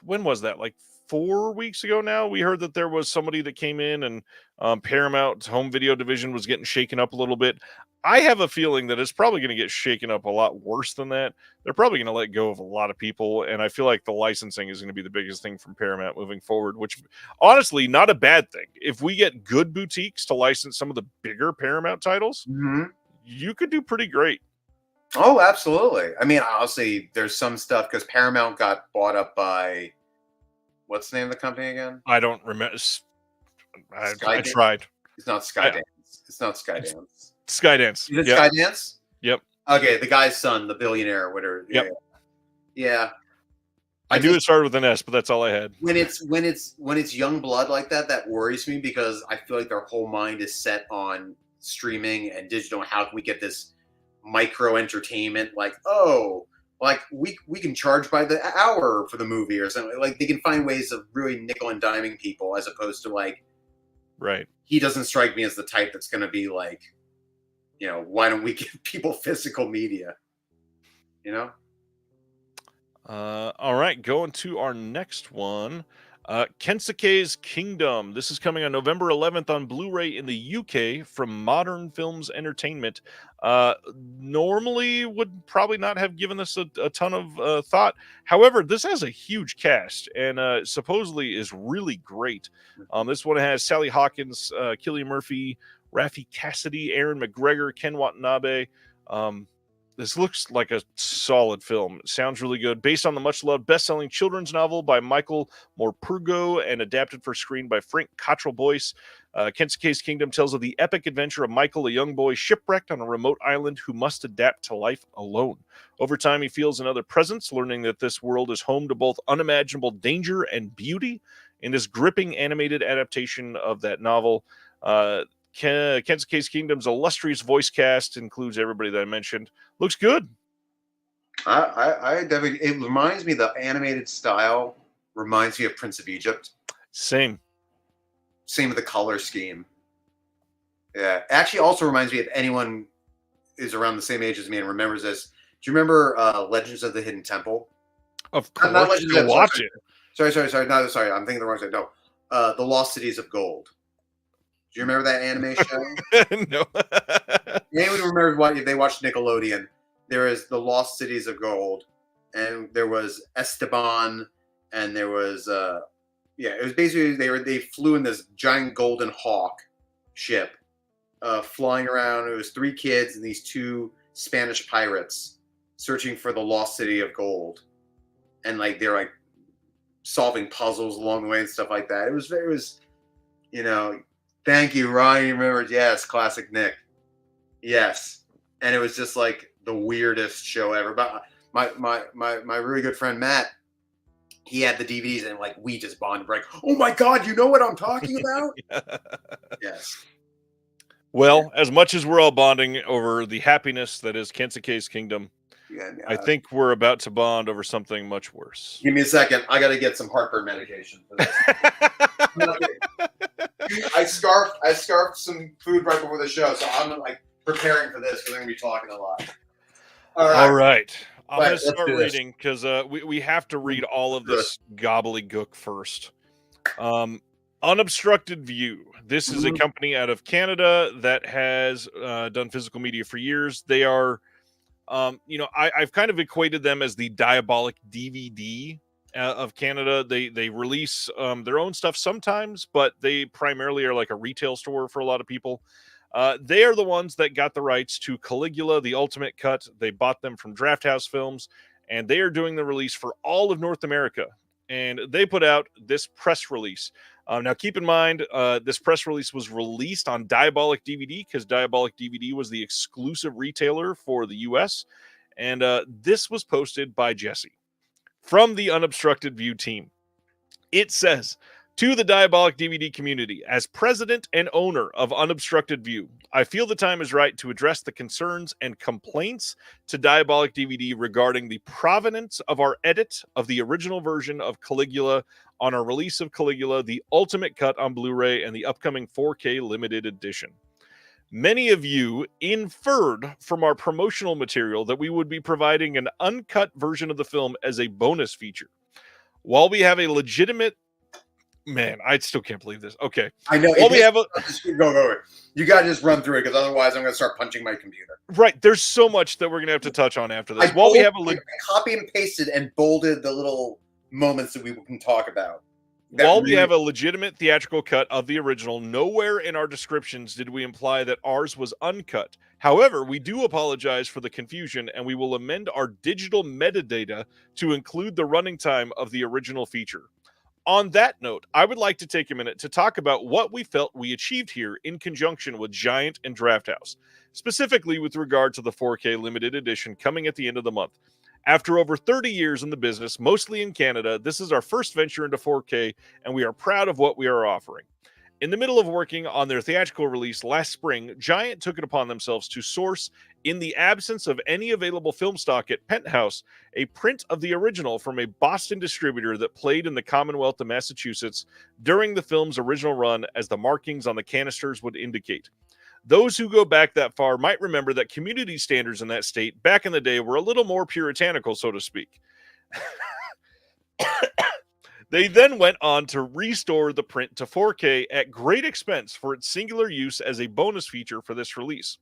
when was that? Like 4 weeks ago now, we heard that there was somebody that came in and Paramount's home video division was getting shaken up a little bit. I have a feeling that it's probably going to get shaken up a lot worse than that. They're probably going to let go of a lot of people, and I feel like the licensing is going to be the biggest thing from Paramount moving forward, which honestly, not a bad thing. If we get good boutiques to license some of the bigger Paramount titles, you could do pretty great. Oh, absolutely. I mean, honestly, there's some stuff because Paramount got bought up by, what's the name of the company again? I don't remember. I tried. It's not Skydance. It's not Skydance. Skydance. Is it Skydance? Yep. Okay, the guy's son, the billionaire, whatever. Yep. Yeah. I knew it started with an S, but that's all I had. When it's young blood like that, that worries me because I feel like their whole mind is set on streaming and digital. How can we get this micro entertainment? Like, oh, like we can charge by the hour for the movie or something. Like they can find ways of really nickel and diming people as opposed to like, right. He doesn't strike me as the type that's going to be like, you know, why don't we give people physical media? You know? All right, going to our next one. Kensuke's Kingdom. This is coming on November 11th on Blu-ray in the UK from Modern Films Entertainment. Normally would probably not have given this a ton of thought. However, this has a huge cast and supposedly is really great. This one has Sally Hawkins, Cillian Murphy, Raffi Cassidy, Aaron McGregor, Ken Watanabe. This looks like a solid film. It sounds really good. Based on the much-loved best-selling children's novel by Michael Morpurgo and adapted for screen by Frank Cottrell Boyce, Kensuke's Kingdom tells of the epic adventure of Michael, a young boy shipwrecked on a remote island who must adapt to life alone. Over time, he feels another presence, learning that this world is home to both unimaginable danger and beauty. In this gripping animated adaptation of that novel, Kensuke's Kingdom's illustrious voice cast includes everybody that I mentioned. Looks good. I definitely. It reminds me, the animated style reminds me of Prince of Egypt. Same with the color scheme. Yeah, actually, also reminds me, if anyone is around the same age as me and remembers this. Do you remember Legends of the Hidden Temple? Of course, not Legends of watch it. Sorry. No, sorry. I'm thinking the wrong thing. No, The Lost Cities of Gold. Do you remember that anime show? No. Anyone who remembers what they watched Nickelodeon? There is The Lost Cities of Gold, and there was Esteban, and there was it was basically they flew in this giant golden hawk ship, flying around. It was 3 kids and these 2 Spanish pirates searching for the lost city of gold, and like they're like solving puzzles along the way and stuff like that. It was, you know. Thank you, Ryan. You remembered? Yes, classic Nick. Yes, and it was just like the weirdest show ever. But my really good friend Matt, he had the DVDs, and like we just bonded. Like, oh my god, you know what I'm talking about? Yes. Well, as much as we're all bonding over the happiness that is Kensuke's Kingdom, I think we're about to bond over something much worse. Give me a second. I got to get some heartburn medication for this. I scarfed some food right before the show, so I'm like preparing for this because I'm gonna be talking a lot. All right. I'm gonna start reading because we have to read all of this gobbledygook first. Unobstructed View. This is a company out of Canada that has done physical media for years. They are, I've kind of equated them as the Diabolic DVD of Canada. They release their own stuff sometimes, but they primarily are like a retail store for a lot of people. They are the ones that got the rights to Caligula, the Ultimate Cut. They bought them from Drafthouse Films, and they are doing the release for all of North America. And they put out this press release. Now, keep in mind, this press release was released on Diabolic DVD because Diabolic DVD was the exclusive retailer for the U.S. And this was posted by Jesse from the Unobstructed View team. It says, to the Diabolic DVD community, as president and owner of Unobstructed View, I feel the time is right to address the concerns and complaints to Diabolic DVD regarding the provenance of our edit of the original version of Caligula on our release of Caligula, the Ultimate Cut on Blu-ray, and the upcoming 4K limited edition. Many of you inferred from our promotional material that we would be providing an uncut version of the film as a bonus feature. While we have a legitimate Man, I still can't believe this. Okay. I know. Well, we have a go. You got to just run through it because otherwise I'm going to start punching my computer. right. There's so much that we're going to have to touch on after this. I copy and pasted and bolded the little moments that we can talk about. While we have a legitimate theatrical cut of the original, nowhere in our descriptions did we imply that ours was uncut. However, we do apologize for the confusion, and we will amend our digital metadata to include the running time of the original feature. On that note, I would like to take a minute to talk about what we felt we achieved here in conjunction with Giant and Drafthouse, specifically with regard to the 4K limited edition coming at the end of the month. After over 30 years in the business, mostly in Canada, this is our first venture into 4K, and we are proud of what we are offering. In the middle of working on their theatrical release last spring, Giant took it upon themselves to source, in the absence of any available film stock at Penthouse, a print of the original from a Boston distributor that played in the Commonwealth of Massachusetts during the film's original run, as the markings on the canisters would indicate. Those who go back that far might remember that community standards in that state back in the day were a little more puritanical, so to speak. They then went on to restore the print to 4K at great expense for its singular use as a bonus feature for this release.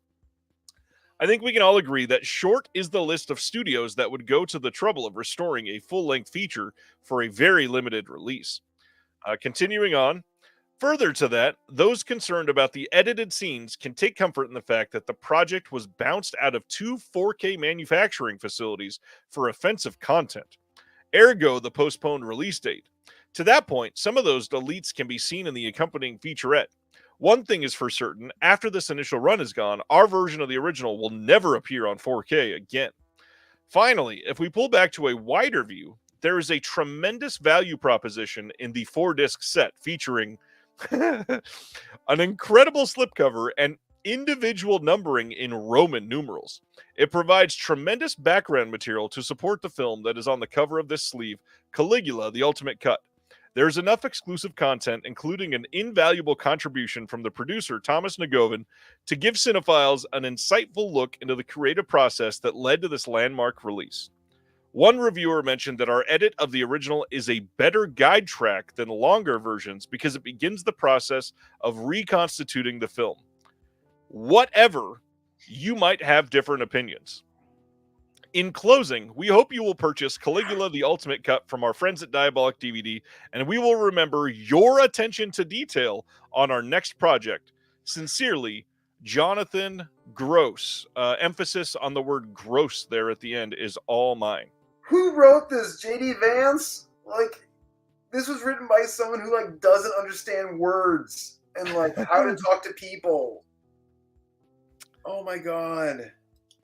I think we can all agree that short is the list of studios that would go to the trouble of restoring a full-length feature for a very limited release. Continuing on, further to that, those concerned about the edited scenes can take comfort in the fact that the project was bounced out of 2 4K manufacturing facilities for offensive content. Ergo, the postponed release date. To that point, some of those deletes can be seen in the accompanying featurette. One thing is for certain, after this initial run is gone, our version of the original will never appear on 4K again. Finally, if we pull back to a wider view, there is a tremendous value proposition in the 4-disc set featuring an incredible slipcover and individual numbering in Roman numerals. It provides tremendous background material to support the film that is on the cover of this sleeve, Caligula, the Ultimate Cut. There's enough exclusive content, including an invaluable contribution from the producer, Thomas Nagovin, to give cinephiles an insightful look into the creative process that led to this landmark release. One reviewer mentioned that our edit of the original is a better guide track than longer versions because it begins the process of reconstituting the film. Whatever, you might have different opinions. In closing, we hope you will purchase Caligula the Ultimate Cut from our friends at Diabolic DVD, and we will remember your attention to detail on our next project. Sincerely, Jonathan Gross. Emphasis on the word gross there at the end is all mine. Who wrote this? J.D. Vance? Like, this was written by someone who, like, doesn't understand words and, like, how to talk to people. Oh, my God.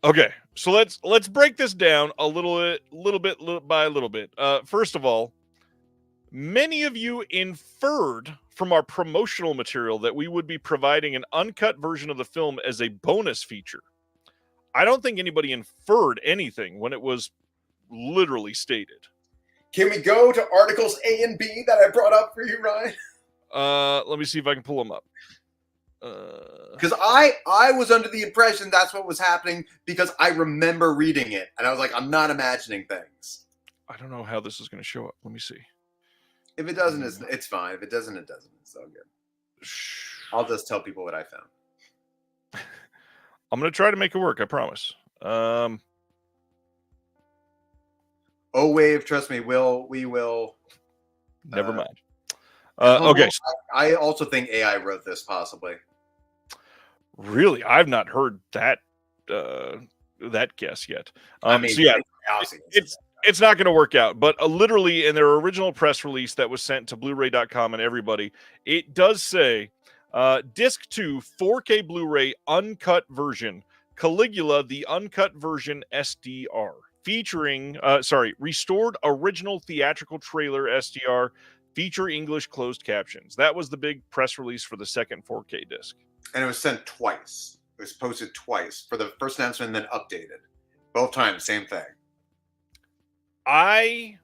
Okay, so let's break this down a little bit by a little bit. First of all, many of you inferred from our promotional material that we would be providing an uncut version of the film as a bonus feature. I don't think anybody inferred anything when it was literally stated. Can we go to articles A and B that I brought up for you, Ryan? Let me see if I can pull them up. Because I was under the impression that's what was happening because I remember reading it and I was like, I'm not imagining things. I don't know how this is going to show up. Let me see. If it doesn't, it's fine. If it doesn't, it doesn't. It's all good. I'll just tell people what I found. I'm going to try to make it work. I promise. Oh, Wave, trust me, we will. Never mind. Okay. I also think AI wrote this, possibly. Really, I've not heard that guess yet. I mean, so yeah, it's not going to work out. But literally, in their original press release that was sent to Blu-ray.com and everybody, it does say, Disc 2 4K Blu-ray uncut version, Caligula the uncut version SDR, featuring restored original theatrical trailer SDR. Feature English closed captions. That was the big press release for the second 4K disc. And it was sent twice. It was posted twice for the first announcement and then updated. Both times, same thing. I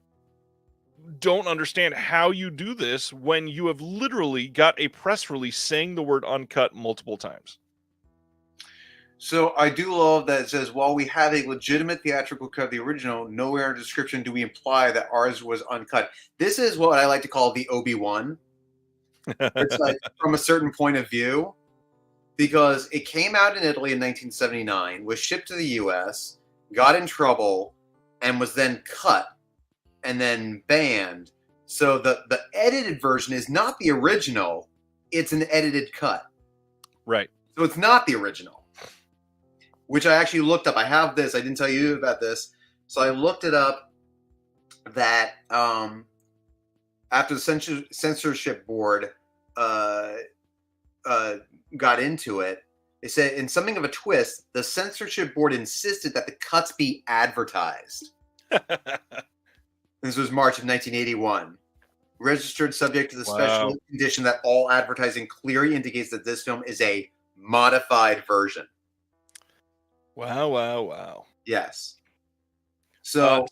don't understand how you do this when you have literally got a press release saying the word uncut multiple times. So I do love that it says, while we have a legitimate theatrical cut of the original, nowhere in the description do we imply that ours was uncut. This is what I like to call the Obi-Wan. It's like from a certain point of view, because it came out in Italy in 1979, was shipped to the US, got in trouble, and was then cut and then banned. So the edited version is not the original, it's an edited cut. Right. So it's not the original, which I actually looked up. I have this. I didn't tell you about this. So I looked it up that after the censorship board got into it, they said in something of a twist, the censorship board insisted that the cuts be advertised. This was March of 1981. Registered subject to the special condition that all advertising clearly indicates that this film is a modified version. Wow. Yes. So,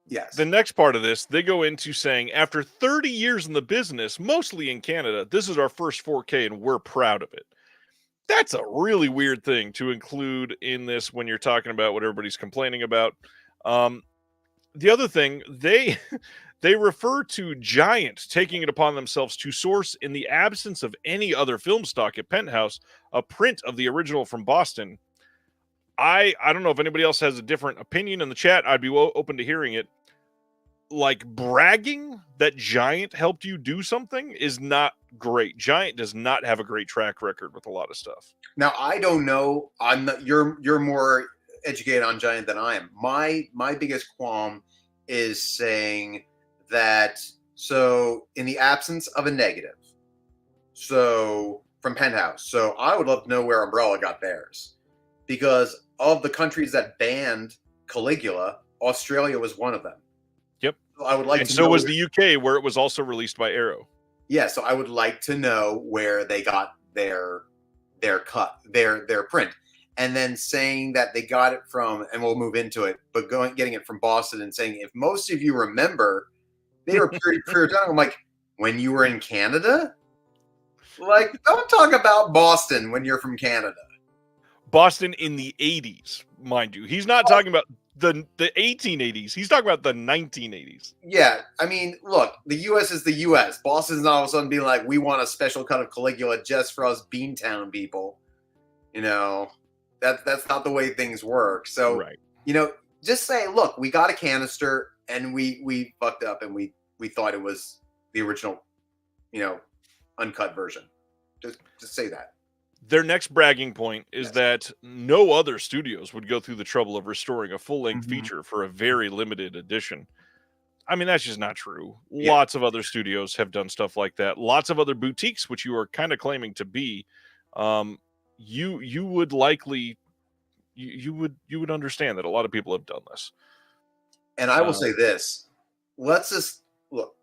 yes. The next part of this, they go into saying, after 30 years in the business, mostly in Canada, this is our first 4K and we're proud of it. That's a really weird thing to include in this when you're talking about what everybody's complaining about. The other thing, they refer to Giant taking it upon themselves to source, in the absence of any other film stock at Penthouse, a print of the original from Boston. I don't know if anybody else has a different opinion in the chat. I'd be open to hearing it. Like, bragging that Giant helped you do something is not great. Giant does not have a great track record with a lot of stuff. Now, I don't know. I'm not. You're more educated on Giant than I am. My biggest qualm is saying that, so in the absence of a negative, so from Penthouse. So I would love to know where Umbrella got theirs, because of the countries that banned Caligula, Australia was one of them. Yep. So I would like and to so know was the UK, where it was also released by Arrow. Yeah, so I would like to know where they got their cut, their print. And then saying that they got it from, and we'll move into it, but getting it from Boston and saying, if most of you remember, they were pretty I'm like, when you were in Canada? Like, don't talk about Boston when you're from Canada. Boston in the 80s, mind you. He's not talking about the 1880s. He's talking about the 1980s. Yeah, I mean, look, the U.S. is the U.S. Boston's not all of a sudden being like, we want a special cut of Caligula just for us Beantown people. You know, that's not the way things work. So, right. You know, just say, look, we got a canister and we fucked up and we thought it was the original, you know, uncut version. Just say that. Their next bragging point is that no other studios would go through the trouble of restoring a full-length feature for a very limited edition. I mean, that's just not true. Yeah. Lots of other studios have done stuff like that. Lots of other boutiques, which you are kind of claiming to be, you would likely you would understand that a lot of people have done this. And I will say this: let's just look.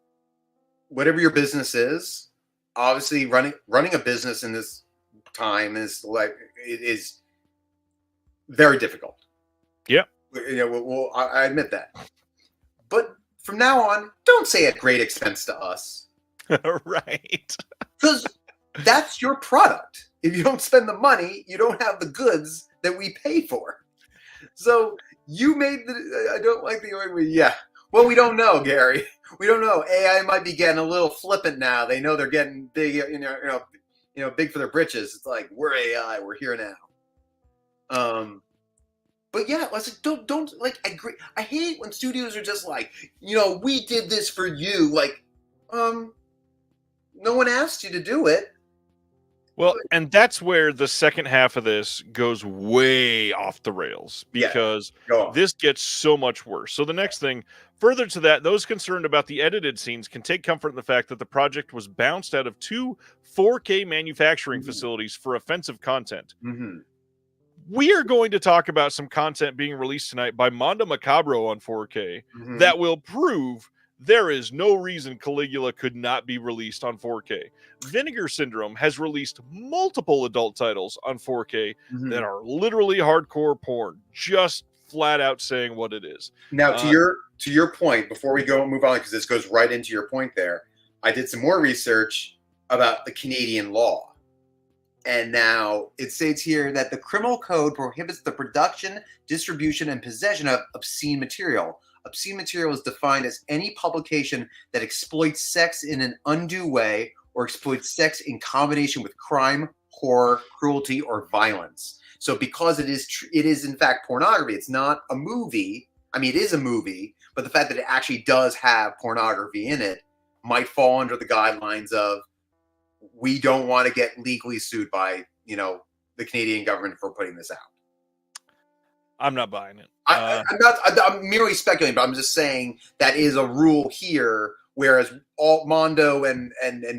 Whatever your business is, obviously running a business in this time is like, it is very difficult. Yeah, you know, well, I admit that. But from now on, don't say at great expense to us. Right. Because that's your product. If you don't spend the money, you don't have the goods that we pay for. So you made I don't like the way well, we don't know, Gary. We don't know. AI might be getting a little flippant now. They know they're getting big, you know, big for their britches. It's like, we're AI, we're here now. But yeah, don't like agree. I hate when studios are just like, you know, we did this for you. Like, no one asked you to do it. Well, and that's where the second half of this goes way off the rails, because this gets so much worse. So the next thing, further to that, those concerned about the edited scenes can take comfort in the fact that the project was bounced out of 2 4K manufacturing facilities for offensive content. We are going to talk about some content being released tonight by Mondo Macabro on 4K that will prove there is no reason Caligula could not be released on 4K. Vinegar Syndrome has released multiple adult titles on 4K that are literally hardcore porn, just flat out saying what it is. Now, to your point, before we move on, because this goes right into your point there, I did some more research about the Canadian law. And now it states here that the criminal code prohibits the production, distribution, and possession of obscene material. Obscene material is defined as any publication that exploits sex in an undue way or exploits sex in combination with crime, horror, cruelty, or violence. So because it is in fact pornography, it's not a movie. I mean, it is a movie, but the fact that it actually does have pornography in it might fall under the guidelines of we don't want to get legally sued by, the Canadian government for putting this out. I'm not buying it. I'm merely speculating, but I'm just saying that is a rule here, whereas all Mondo and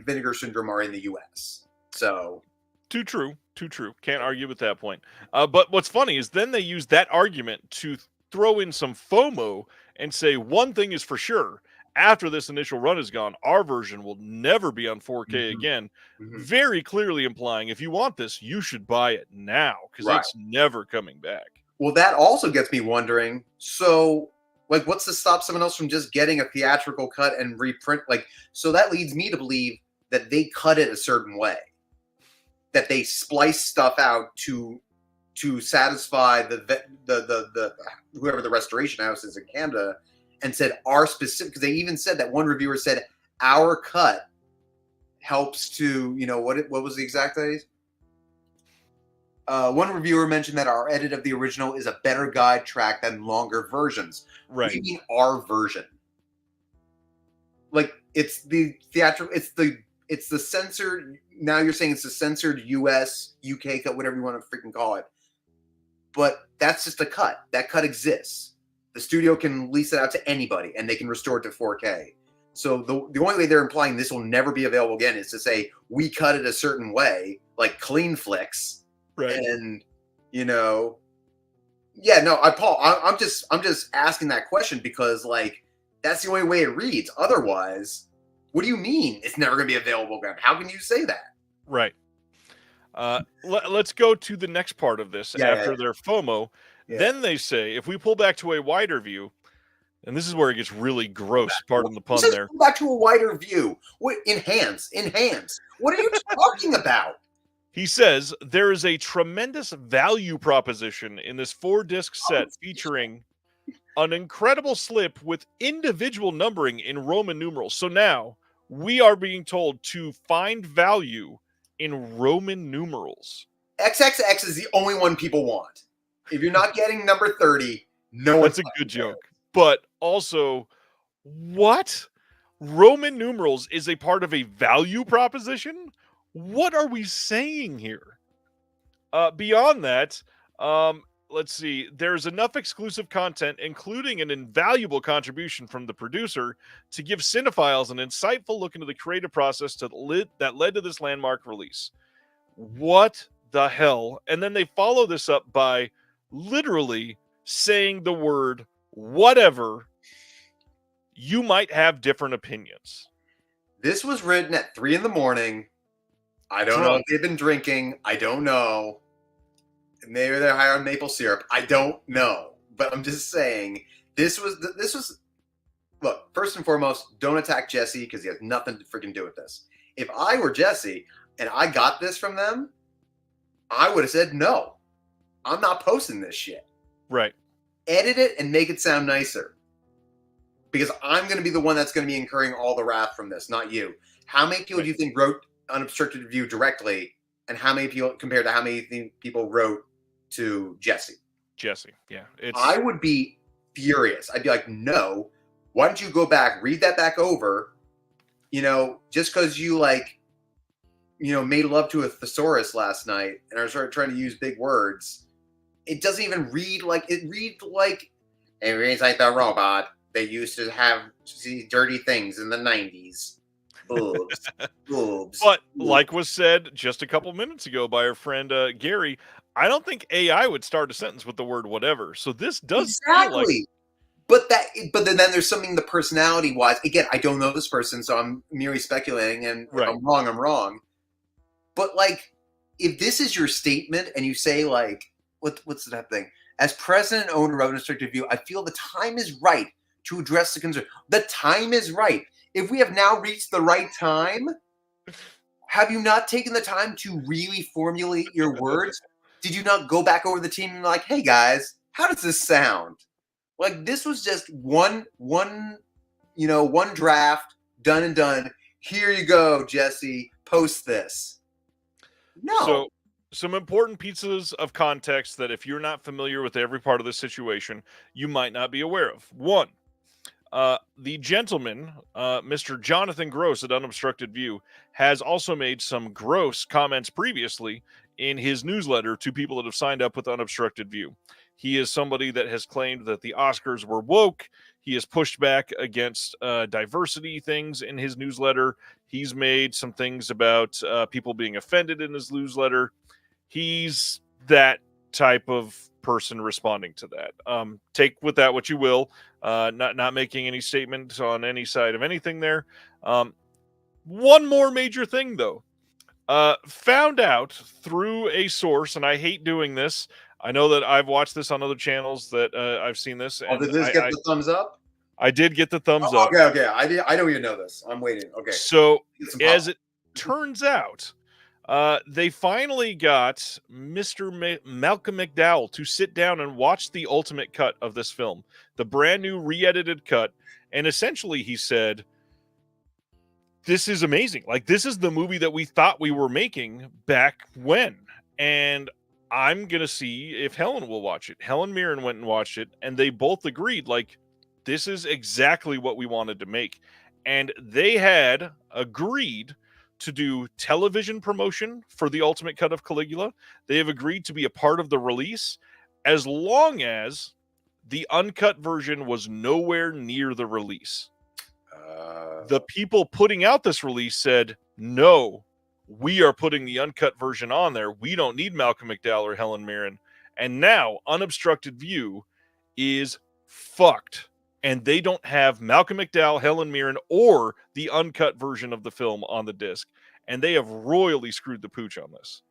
Vinegar Syndrome are in the U.S. So too true. Can't argue with that point. But what's funny is then they use that argument to throw in some FOMO and say one thing is for sure. After this initial run is gone, our version will never be on 4K again. Very clearly implying if you want this, you should buy it now because it's never coming back. Well, that also gets me wondering, so, what's to stop someone else from just getting a theatrical cut and reprint? So that leads me to believe that they cut it a certain way, that they splice stuff out to satisfy the whoever the restoration house is in Canada, and said our specific, because they even said that one reviewer said our cut helps to, what was the exact phrase? One reviewer mentioned that our edit of the original is a better guide track than longer versions. Right. We mean our version. It's the theatrical, it's the censored, now you're saying it's the censored US, UK cut, whatever you want to freaking call it. But that's just a cut. That cut exists. The studio can lease it out to anybody and they can restore it to 4K. So the only way they're implying this will never be available again is to say we cut it a certain way, like Clean Flicks. Right. And Paul, I'm just asking that question because that's the only way it reads. Otherwise, what do you mean it's never going to be available again? How can you say that? Right. Let's go to the next part of this after their FOMO. Yeah. Then they say, if we pull back to a wider view, and this is where it gets really gross, pardon the pun there. Pull back to a wider view. What, enhance. What are you talking about? He says, there is a tremendous value proposition in this 4-disc set featuring an incredible slip with individual numbering in Roman numerals. So now we are being told to find value in Roman numerals. XXX is the only one people want. If you're not getting number 30, no one's. That's a good joke. But also, what? Roman numerals is a part of a value proposition? What are we saying here? Beyond that, let's see. There's enough exclusive content, including an invaluable contribution from the producer, to give cinephiles an insightful look into the creative process that led to this landmark release. What the hell? And then they follow this up by literally saying the word whatever. You might have different opinions. This was written at 3 a.m. I don't know if they've been drinking. I don't know. Maybe they're high on maple syrup. I don't know. But I'm just saying, this was. Look, first and foremost, don't attack Jesse because he has nothing to freaking do with this. If I were Jesse and I got this from them, I would have said, no, I'm not posting this shit. Right. Edit it and make it sound nicer. Because I'm going to be the one that's going to be incurring all the wrath from this, not you. How many people do you think wrote Unobstructed Review directly, and how many people compared to how many people wrote to Jesse? Yeah. I would be furious. I'd be like, no, why don't you go back, read that back over, just because you made love to a thesaurus last night and I started trying to use big words. It doesn't even read like it reads like the robot they used to have dirty things in the 90s. Boobs. But like was said just a couple minutes ago by our friend Gary, I don't think AI would start a sentence with the word whatever. So this does feel like. But then there's something the personality wise. Again, I don't know this person, so I'm merely speculating. And if I'm wrong, I'm wrong. But if this is your statement and you say what's that thing? As president and owner of Unobstructed Review, I feel the time is right to address the concern. The time is right. If we have now reached the right time, have you not taken the time to really formulate your words? Did you not go back over the team and be hey guys, how does this sound? This was just one draft, done and done. here you go, Jesse, post this. No. So, some important pieces of context that if you're not familiar with every part of the situation, you might not be aware of. One, the gentleman, Mr. Jonathan Gross at Unobstructed View, has also made some gross comments previously in his newsletter to people that have signed up with Unobstructed View. He is somebody that has claimed that the Oscars were woke. He has pushed back against diversity things in his newsletter. He's made some things about people being offended in his newsletter. He's that type of person responding to that. Take with that what you will. Not making any statements on any side of anything there. One more major thing, though. Found out through a source, and I hate doing this. I know that I've watched this on other channels that I've seen this. And did this get the thumbs up? I did get the thumbs up. Okay. I don't even know this. I'm waiting. Okay. So, as it turns out, they finally got Mr. Malcolm McDowell to sit down and watch the ultimate cut of this film, the brand new re-edited cut. And essentially he said, this is amazing. Like, this is the movie that we thought we were making back when. And I'm going to see if Helen will watch it. Helen Mirren went and watched it, and they both agreed, like, this is exactly what we wanted to make. And they had agreed to do television promotion for the ultimate cut of Caligula. They have agreed to be a part of the release as long as the uncut version was nowhere near the release. The people putting out this release said, no, we are putting the uncut version on there. We don't need Malcolm McDowell or Helen Mirren. And now Unobstructed View is fucked. And they don't have Malcolm McDowell, Helen Mirren, or the uncut version of the film on the disc. And they have royally screwed the pooch on this.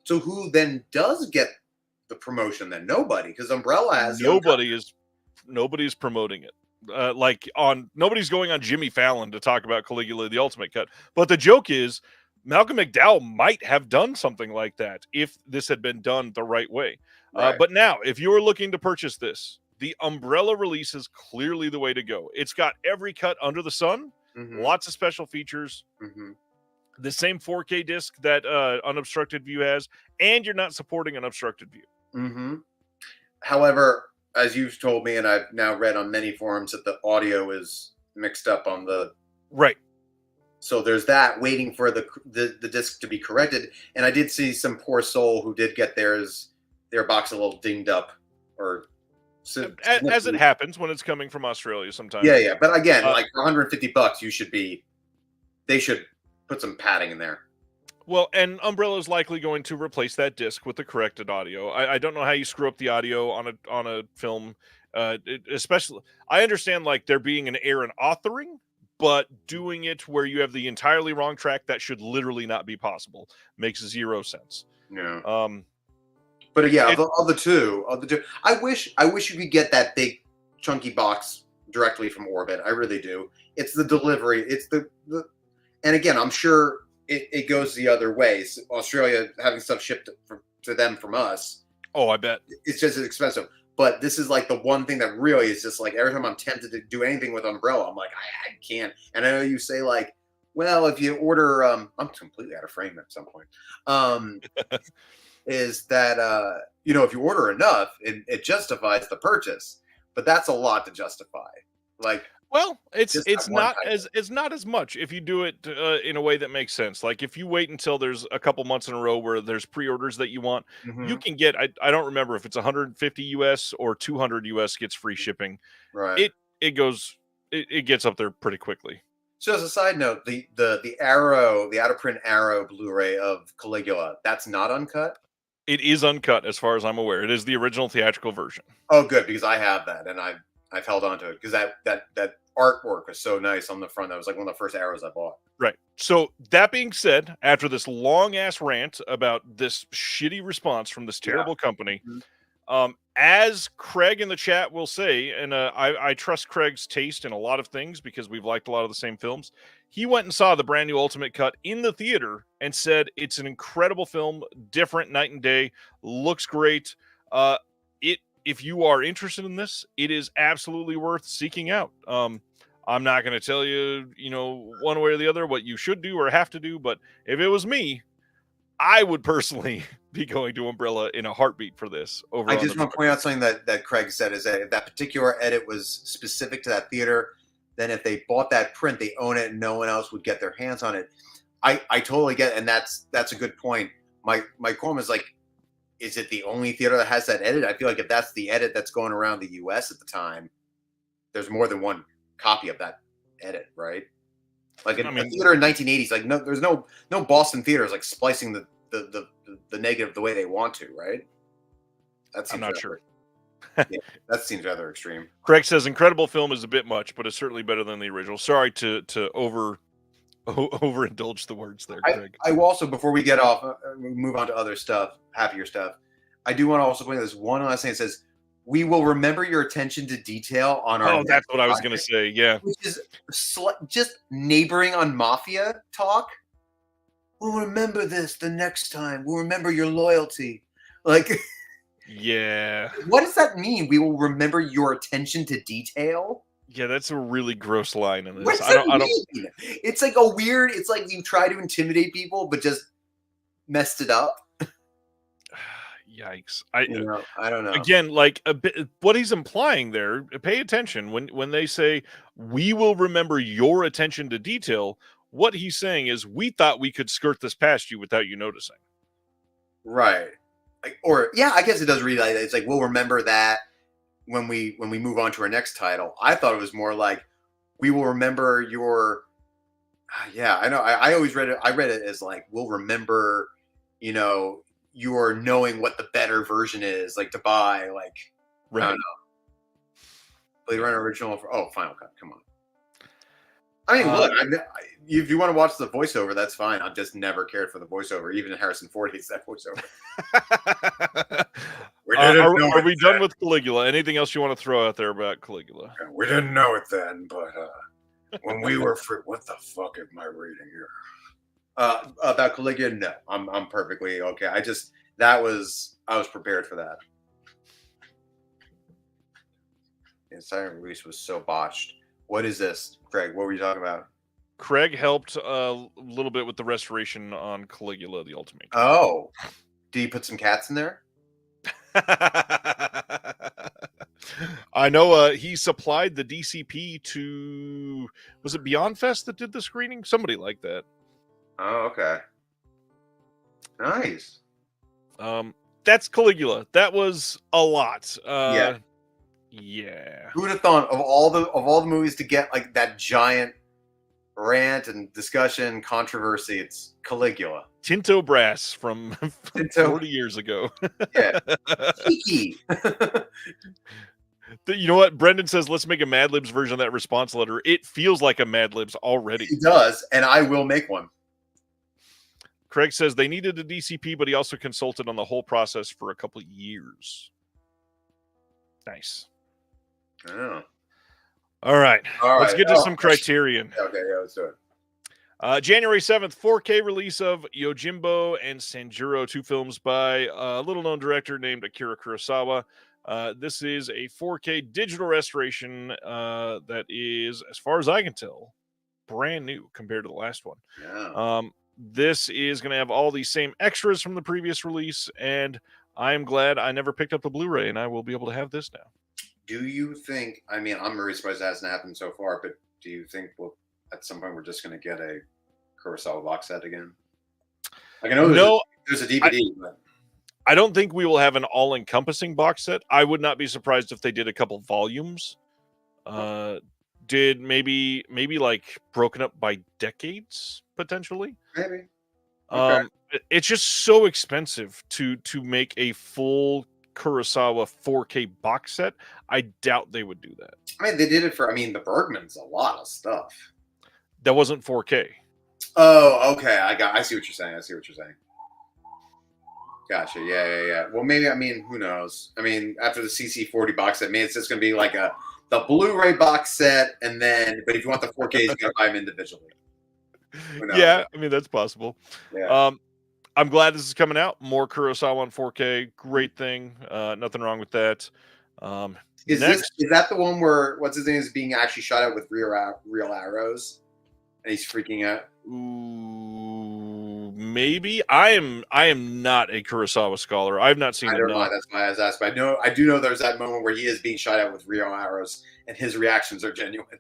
So who then does get the promotion then? Nobody, because Umbrella has nobody's promoting it. Nobody's going on Jimmy Fallon to talk about Caligula, the ultimate cut. But the joke is, Malcolm McDowell might have done something like that if this had been done the right way. Right. But now, if you're looking to purchase this, the Umbrella release is clearly the way to go. It's got every cut under the sun, lots of special features, the same 4K disc that Unobstructed View has, and you're not supporting Unobstructed View. However, as you've told me, and I've now read on many forums, that the audio is mixed up on the... Right. So there's that, waiting for the disc to be corrected. And I did see some poor soul who did get their box a little dinged up, or... As it happens when it's coming from Australia sometimes. Yeah. But again, like for $150, they should put some padding in there. Well, and Umbrella is likely going to replace that disc with the corrected audio. I don't know how you screw up the audio on a film, especially. I understand like there being an error in authoring, but doing it where you have the entirely wrong track, that should literally not be possible. Makes zero sense. Yeah. But yeah, of the two, I wish you could get that big chunky box directly from Orbit. I really do. It's the delivery. It's the and again, I'm sure it goes the other way. So Australia having stuff shipped to them from us. Oh, I bet. It's just as expensive. But this is like the one thing that really is just like every time I'm tempted to do anything with Umbrella, I'm like, I can't. And I know you say like, well, if you order, I'm completely out of frame at some point. Is that, if you order enough, it justifies the purchase. But that's a lot to justify. Like, well, it's not as much if you do it in a way that makes sense. Like if you wait until there's a couple months in a row where there's pre-orders that you want, you can get. I don't remember if it's 150 US or 200 US gets free shipping. Right. It gets up there pretty quickly. So as a side note, the Arrow, the out of print Arrow Blu-ray of Caligula, that's not uncut. It is uncut, as far as I'm aware. It is the original theatrical version. Oh, good, because I have that, and I've held on to it because that artwork was so nice on the front. That was like one of the first Arrows I bought. Right. So that being said, after this long ass rant about this shitty response from this terrible company, as Craig in the chat will say, and I trust Craig's taste in a lot of things because we've liked a lot of the same films. He went and saw the brand new Ultimate Cut in the theater and said it's an incredible film, different night and day, looks great. If you are interested in this, it is absolutely worth seeking out. I'm not going to tell you, one way or the other what you should do or have to do. But if it was me, I would personally be going to Umbrella in a heartbeat for this. I just want to point out something that Craig said, is that if that particular edit was specific to that theater, then if they bought that print, they own it and no one else would get their hands on it. I totally get it, and that's a good point. My comment is like, is it the only theater that has that edit? I feel like if that's the edit that's going around the US at the time, there's more than one copy of that edit, right? Like a theater in 1980s, like there's no Boston theaters like splicing the negative the way they want to, right? I'm not sure. Yeah, that seems rather extreme. Craig says incredible film is a bit much, but it's certainly better than the original. Sorry to overindulge the words there, Craig. I will also, before we get off, move on to other stuff, happier stuff. I do want to also point out this one last thing. It says, "We will remember your attention to detail on our." Oh, that's what I was going to say. Yeah, which is just neighboring on mafia talk. We'll remember this the next time. We'll remember your loyalty. Like, yeah. What does that mean? We will remember your attention to detail. Yeah, that's a really gross line in this. What does that mean? It's like a weird. It's like you try to intimidate people, but just messed it up. Yikes! I don't know. Again, like a bit, what he's implying there. Pay attention when they say we will remember your attention to detail. What he's saying is we thought we could skirt this past you without you noticing. Right. I guess it does read like that. It's like we'll remember that when we move on to our next title. I thought it was more like we will remember your. Yeah, I know. I always read it. I read it as like we'll remember, you're knowing what the better version is, like to buy, like right. I don't know. Blade Runner original. Final Cut. Come on. I mean, look. If you want to watch the voiceover, that's fine. I've just never cared for the voiceover. Even Harrison Ford hates that voiceover. Are we done with Caligula? Anything else you want to throw out there about Caligula? We didn't know it then, but when we were free, what the fuck am I reading here? About Caligula, no, I'm perfectly okay. I was prepared for that. The silent release was so botched. What is this, Craig? What were you talking about? Craig helped a little bit with the restoration on Caligula, the Ultimate. Oh, did you put some cats in there? I know he supplied the DCP to, was it Beyond Fest that did the screening? Somebody like that. Oh, okay. Nice. That's Caligula. That was a lot. Yeah. Who would have thought of all the movies to get like that giant rant and discussion controversy? It's Caligula. Tinto Brass from 40 years ago. Yeah. Cheeky. You know what? Brendan says, let's make a Mad Libs version of that response letter. It feels like a Mad Libs already. It does, and I will make one. Craig says they needed a DCP, but he also consulted on the whole process for a couple of years. Nice. Oh. All right. Let's get to some Criterion. Okay, yeah, let's do it. January 7th, 4K release of Yojimbo and Sanjuro, 2 films by a little-known director named Akira Kurosawa. This is a 4K digital restoration that is, as far as I can tell, brand new compared to the last one. Yeah. This is going to have all the same extras from the previous release, and I am glad I never picked up the Blu-ray, and I will be able to have this now. Do you think, I mean, I'm really surprised it hasn't happened so far, but do you think at some point we're just going to get a Kurosawa box set again? Like, I know there's a DVD, but I don't think we will have an all-encompassing box set. I would not be surprised if they did a couple volumes. Did maybe like broken up by decades, potentially? Maybe. Okay. It's just so expensive to make a full Kurosawa 4K box set. I doubt they would do that. I mean, they did it for, the Bergman's a lot of stuff. That wasn't 4K. Oh, okay. I see what you're saying. Gotcha. Yeah. Well, maybe, who knows? After the CC40 box set, maybe it's just going to be like the Blu-ray box set, and then, but if you want the 4Ks, you got to buy them individually. Yeah, that's possible. Yeah. I'm glad this is coming out. More Kurosawa on 4K. Great thing. Nothing wrong with that. Is Next, that the one where what's his name is being actually shot at with real arrows, and he's freaking out? ooh, maybe I am not a Kurosawa scholar. I've not seen I don't know. enough. That's why I was asking. I do know there's that moment where he is being shot at with real arrows, and his reactions are genuine.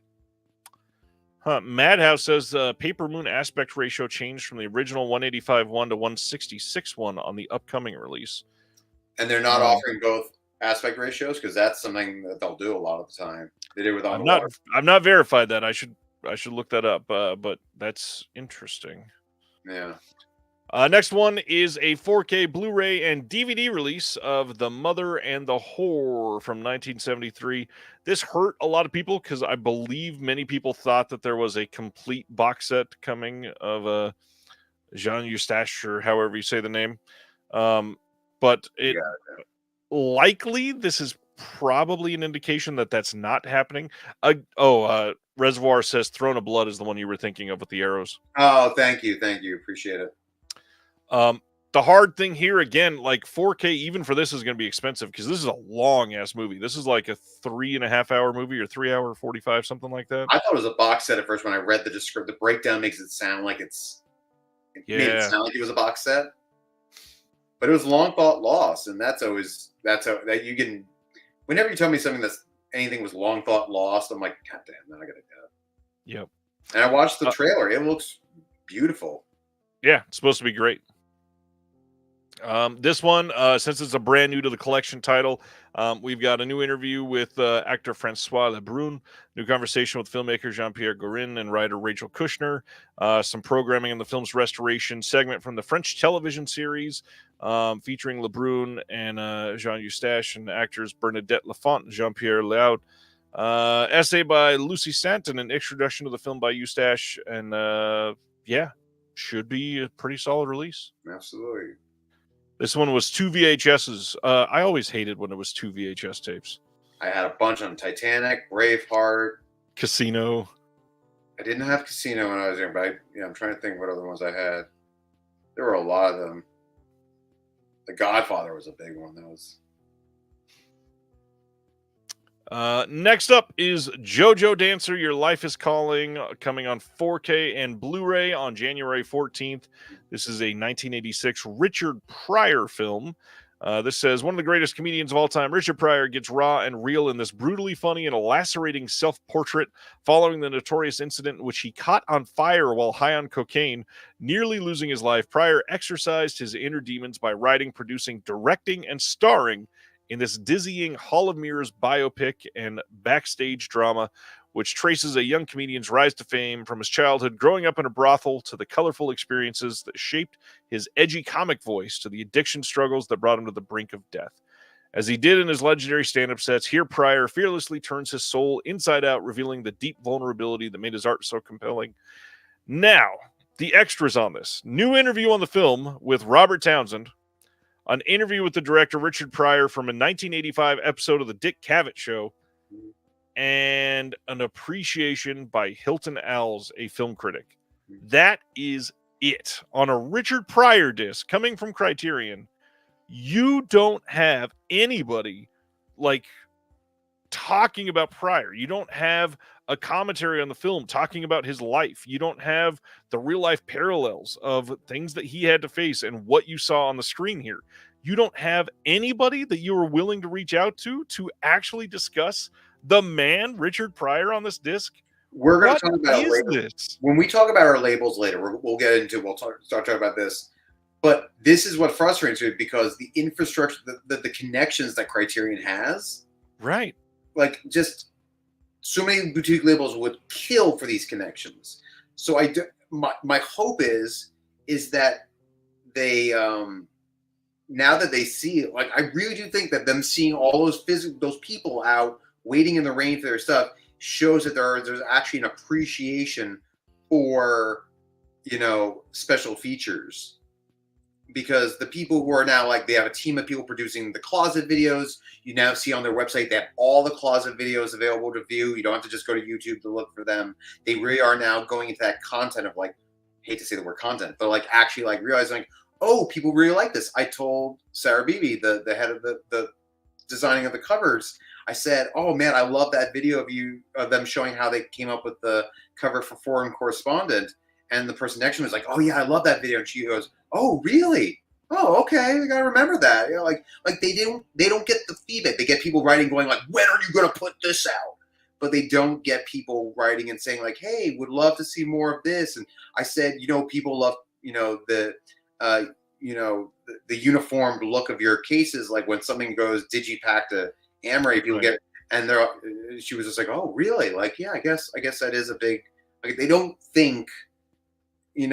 Madhouse says Paper Moon aspect ratio changed from the original 185:1 to 166:1 on the upcoming release. And they're not offering both aspect ratios because that's something that they'll do a lot of the time. They do with on the water. I've not verified that. I should look that up. But that's interesting. Yeah. Next one is a 4K Blu-ray and DVD release of The Mother and the Whore from 1973. This hurt a lot of people because I believe many people thought that there was a complete box set coming of Jean Eustache, or however you say the name. But it likely this is probably an indication that that's not happening. Reservoir says Throne of Blood is the one you were thinking of with the arrows. Oh, thank you. Appreciate it. The hard thing here, again, like 4K, even for this is going to be expensive because this is a long ass movie. This is like a 3.5 hour movie or 3 hour 45, something like that. I thought it was a box set at first when I read the description. The breakdown makes it sound like it made it sound like it was a box set, but it was long thought lost, and that you can. Whenever you tell me anything was long thought lost, I'm like, God damn, now I gotta go. Yep. And I watched the trailer. It looks beautiful. Yeah, it's supposed to be great. This one, since it's a brand new to the collection title, we've got a new interview with actor Francois Lebrun, new conversation with filmmaker Jean-Pierre Gorin and writer Rachel Kushner, some programming in the film's restoration segment from the French television series, featuring Lebrun and Jean Eustache and actors Bernadette Lafont and Jean-Pierre Leaud. Essay by Lucy Sant and an introduction to the film by Eustache, and should be a pretty solid release. Absolutely. This one was 2 VHSs. I always hated when it was 2 VHS tapes. I had a bunch on Titanic, Braveheart, Casino. I didn't have Casino when I was young, but I'm trying to think what other ones I had. There were a lot of them. The Godfather was a big one. That was. Next up is JoJo Dancer, Your Life is Calling, coming on 4K and Blu-ray on January 14th. This is a 1986 Richard Pryor film. This says, one of the greatest comedians of all time, Richard Pryor, gets raw and real in this brutally funny and lacerating self-portrait following the notorious incident in which he caught on fire while high on cocaine, nearly losing his life. Pryor exorcised his inner demons by writing, producing, directing, and starring in this dizzying Hall of Mirrors biopic and backstage drama, which traces a young comedian's rise to fame from his childhood growing up in a brothel to the colorful experiences that shaped his edgy comic voice to the addiction struggles that brought him to the brink of death. As he did in his legendary stand-up sets, here Pryor fearlessly turns his soul inside out, revealing the deep vulnerability that made his art so compelling. Now, the extras on this. New interview on the film with Robert Townsend, an interview with the director Richard Pryor from a 1985 episode of the Dick Cavett Show, and an appreciation by Hilton Als, a film critic. That is it. On a Richard Pryor disc coming from Criterion, you don't have anybody like talking about Pryor. You don't have a commentary on the film talking about his life. You don't have the real life parallels of things that he had to face and what you saw on the screen here. You don't have anybody that you were willing to reach out to actually discuss the man, Richard Pryor, on this disc. We're going to talk about it later. This? When we talk about our labels later, we'll get into, start talking about this. But this is what frustrates me because the infrastructure, the connections that Criterion has, right? Like just so many boutique labels would kill for these connections. So my hope is that they now that they see it, like I really do think that them seeing all those people out waiting in the rain for their stuff shows that there's actually an appreciation for special features. Because the people who are now they have a team of people producing the closet videos. You now see on their website they have all the closet videos available to view. You don't have to just go to YouTube to look for them. They really are now going into that content of hate to say the word content, but actually realizing oh, people really like this. I told Sarah Beebe, the head of the designing of the covers, I said, "Oh man, I love that video of them showing how they came up with the cover for Foreign Correspondent." And the person next to me was like, "Oh yeah, I love that video." And she goes, "Oh really? Oh okay, I gotta remember that." Like they don't get the feedback. They get people writing going like, "When are you gonna put this out?" But they don't get people writing and saying like, "Hey, would love to see more of this." And I said, people love uh, the uniformed look of your cases. Like when something goes digipack to Amaray, people get, and she was just like, "Oh really? Like yeah, I guess that is a big." Like they don't think, they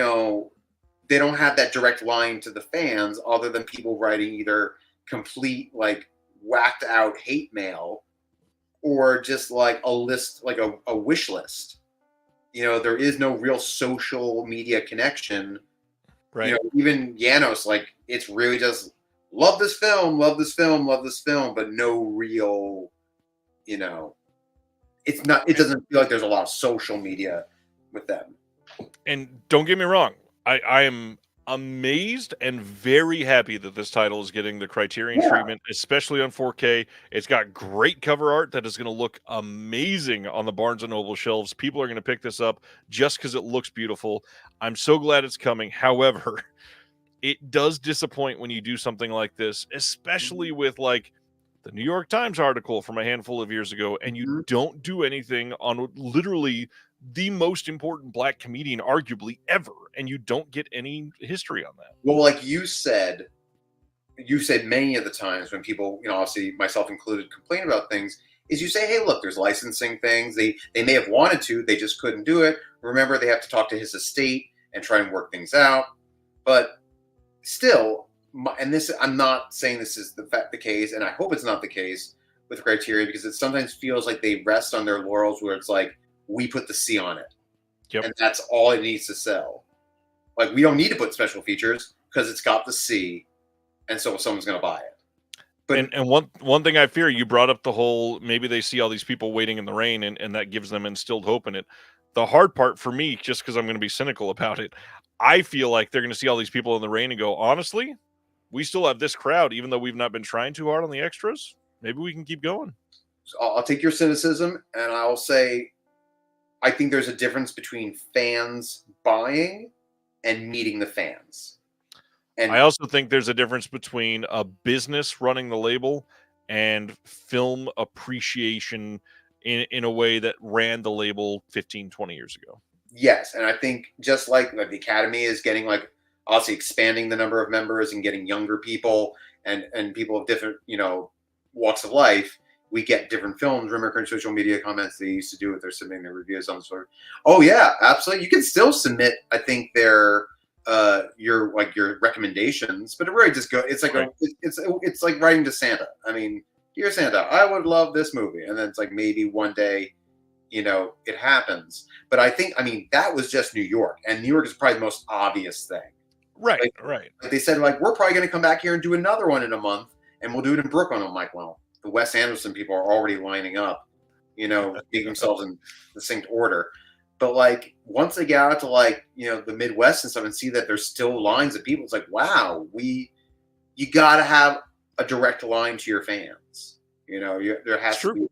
don't have that direct line to the fans other than people writing either complete like whacked out hate mail or just like a list, like a wish list. There is no real social media connection. Right. Even Janos, like it's really just love this film, love this film, love this film, but no real, it's not. It doesn't feel like there's a lot of social media with them. And don't get me wrong, I am amazed and very happy that this title is getting the Criterion treatment, especially on 4K. It's got great cover art that is going to look amazing on the Barnes & Noble shelves. People are going to pick this up just because it looks beautiful. I'm so glad it's coming. However, it does disappoint when you do something like this, especially with like the New York Times article from a handful of years ago, and you don't do anything on literally the most important Black comedian arguably ever, and you don't get any history on that. Well, like you said many of the times when people, obviously myself included, complain about things, is you say, hey, look, there's licensing things. They may have wanted to, they just couldn't do it. Remember, they have to talk to his estate and try and work things out. But still, and this, I'm not saying this is the case, and I hope it's not the case with Criterion, because it sometimes feels like they rest on their laurels where it's like, we put the C on it. Yep. And that's all it needs to sell. Like, we don't need to put special features because it's got the C, and so someone's going to buy it. But and one thing I fear, you brought up the whole, maybe they see all these people waiting in the rain, and that gives them instilled hope in it. The hard part for me, just because I'm going to be cynical about it, I feel like they're going to see all these people in the rain and go, honestly, we still have this crowd, even though we've not been trying too hard on the extras. Maybe we can keep going. So I'll take your cynicism, and I'll say, I think there's a difference between fans buying and meeting the fans. And I also think there's a difference between a business running the label and film appreciation in a way that ran the label 15, 20 years ago. yes, and I think just like the Academy is getting, like, obviously expanding the number of members and getting younger people and people of different, walks of life, we get different films. Remember in social media comments they used to do if they're submitting their reviews on sort of, oh yeah, absolutely. You can still submit, I think, your recommendations, but it really just it's like it's like writing to Santa. I mean, dear Santa, I would love this movie, and then it's like maybe one day, it happens. But I think, that was just New York, and New York is probably the most obvious thing. Right, like, right. Like they said, like, we're probably going to come back here and do another one in a month, and we'll do it in Brooklyn. I'm like, well, the Wes Anderson people are already lining up, getting themselves in distinct order. But like once they get out to like, the Midwest and stuff and see that there's still lines of people, it's like, wow, you got to have a direct line to your fans. There has to be.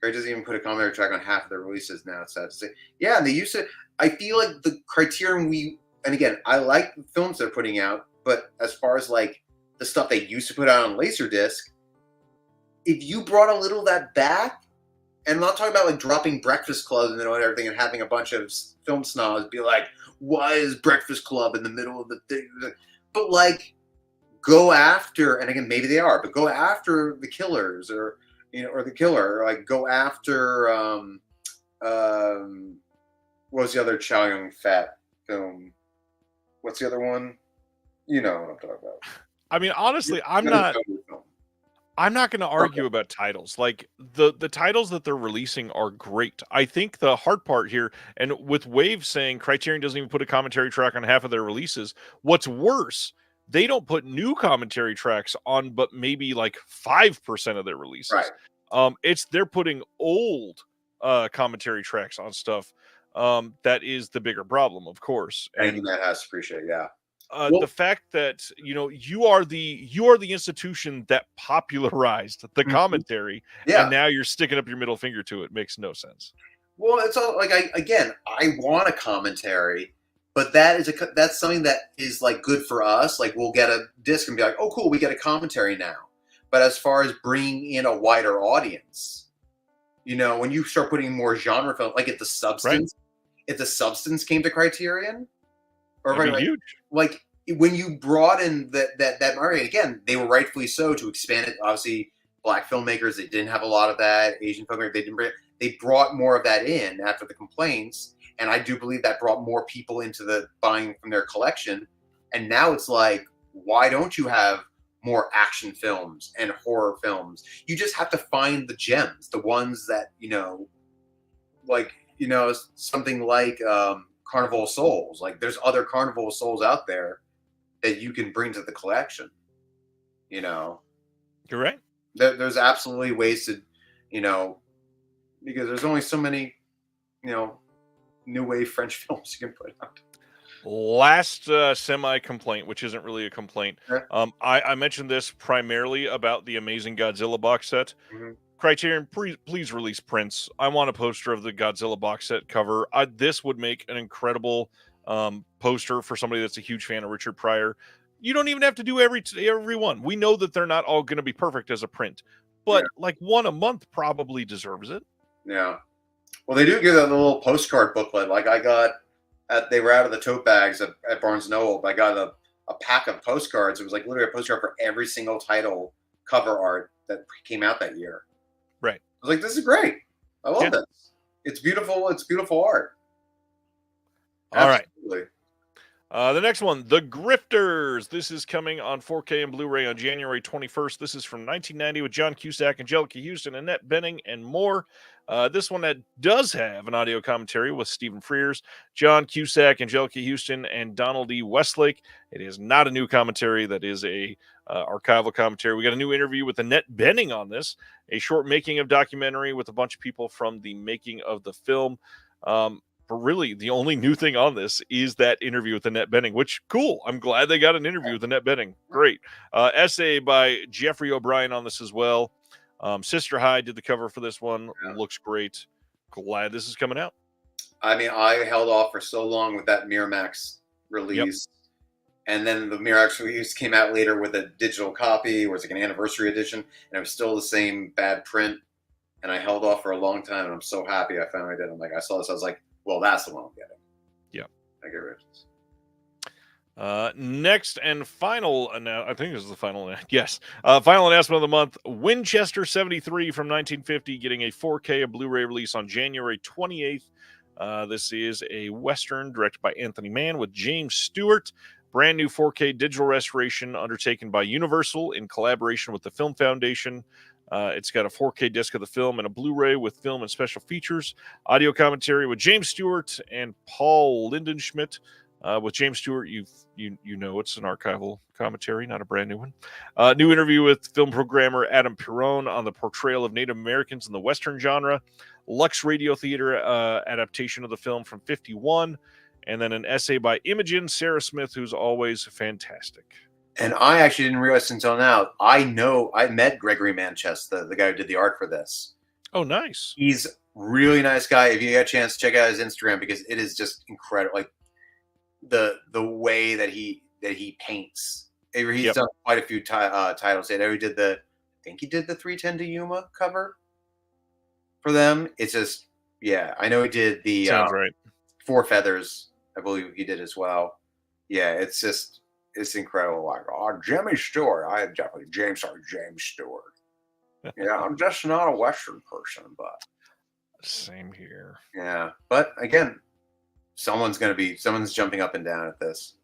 Gray doesn't even put a commentary track on half of their releases now. It's sad to say. Yeah, and they used to. I feel like the Criterion and again, I like the films they're putting out, but as far as like the stuff they used to put out on Laserdisc, if you brought a little of that back, and I'm not talking about like dropping Breakfast Club and everything and having a bunch of film snobs be like, why is Breakfast Club in the middle of the thing? But like, go after, and again, maybe they are, but go after the killers or the killer, or like go after, what was the other Chow Yun-fat film? What's the other one? You know what I'm talking about. I mean, honestly, I'm not going to argue about titles. Like the titles that they're releasing are great. I think the hard part here, and with Wave saying Criterion doesn't even put a commentary track on half of their releases, what's worse, they don't put new commentary tracks on, but maybe like 5% of their releases. Right. They're putting old commentary tracks on stuff. That is the bigger problem, of course. And that has to appreciate, yeah. the fact that you are the institution that popularized the commentary, and now you're sticking up your middle finger to it makes no sense. Well, it's all like I want a commentary, but that's something that is like good for us. Like we'll get a disc and be like, oh, cool, we get a commentary now. But as far as bringing in a wider audience, when you start putting more genre film, like if the substance came to Criterion, or that'd be huge. Like when you brought in that market again, they were rightfully so to expand it. Obviously, black filmmakers, they didn't have a lot of that. Asian filmmakers, they didn't bring it. They brought more of that in after the complaints, and I do believe that brought more people into the buying from their collection. And now it's like, why don't you have more action films and horror films? You just have to find the gems, the ones that something like Carnival of Souls. Like there's other Carnival of Souls out there that you can bring to the collection. You're right. There's absolutely ways to, because there's only so many, new wave French films you can put out. Last semi-complaint, which isn't really a complaint. I mentioned this primarily about the Amazing Godzilla box set. Mm-hmm. Criterion, please release prints. I want a poster of the Godzilla box set cover. This would make an incredible poster for somebody that's a huge fan of Richard Pryor. You don't even have to do every one. We know that they're not all going to be perfect as a print, but like one a month probably deserves it. Yeah. Well, they do give a little postcard booklet. Like I got, they were out of the tote bags at Barnes & Noble. But I got a pack of postcards. It was like literally a postcard for every single title cover art that came out that year. Right. I was like, this is great. I love this. It's beautiful. It's beautiful art. Absolutely. All right. The next one, The Grifters. This is coming on 4K and Blu-ray on January 21st. This is from 1990 with John Cusack, Angelica Houston, Annette Bening, and more. This one that does have an audio commentary with Stephen Frears, John Cusack, Angelica Houston, and Donald E. Westlake. It is not a new commentary. That is a archival commentary. We got a new interview with Annette Bening on this, a short making of documentary with a bunch of people from the making of the film. But really, the only new thing on this is that interview with Annette Bening, which, cool. I'm glad they got an interview with Annette Bening. Great. Essay by Jeffrey O'Brien on this as well. Sister Hyde did the cover for this one. Yeah. Looks great. Glad this is coming out. I mean, I held off for so long with that Miramax release. Yep. And then the Miramax release came out later with a digital copy, or it's like an anniversary edition, and it was still the same bad print. And I held off for a long time, and I'm so happy I finally did. I'm like, I saw this, I was like, well, that's the one I'm getting. Yeah. I get rid of this. Next and final, I think this is the final. Yes. Final announcement of the month. Winchester 73 from 1950 getting a 4K and Blu-ray release on January 28th. This is a Western directed by Anthony Mann with James Stewart. Brand new 4K digital restoration undertaken by Universal in collaboration with the Film Foundation. It's got a 4K disc of the film and a Blu-ray with film and special features. Audio commentary with James Stewart and Paul Lindenschmidt. With James Stewart, you know it's an archival commentary, not a brand new one. New interview with film programmer Adam Perron on the portrayal of Native Americans in the Western genre. Lux Radio Theater adaptation of the film from 1951. And then an essay by Imogen Sarah Smith, who's always fantastic. And I actually didn't realize until now, I met Gregory Manchester, the guy who did the art for this. Oh, nice. He's a really nice guy. If you get a chance, check out his Instagram, because it is just incredible. Like the way that he paints. He's done quite a few titles. I know he did the 310 to Yuma cover for them. It's just, yeah, I know he did the Sounds right. Four Feathers, I believe he did as well. Yeah, it's incredible. Like, Jimmy Stewart. I am definitely James Stewart. Yeah, I'm just not a Western person, but same here. Yeah, but again, someone's jumping up and down at this.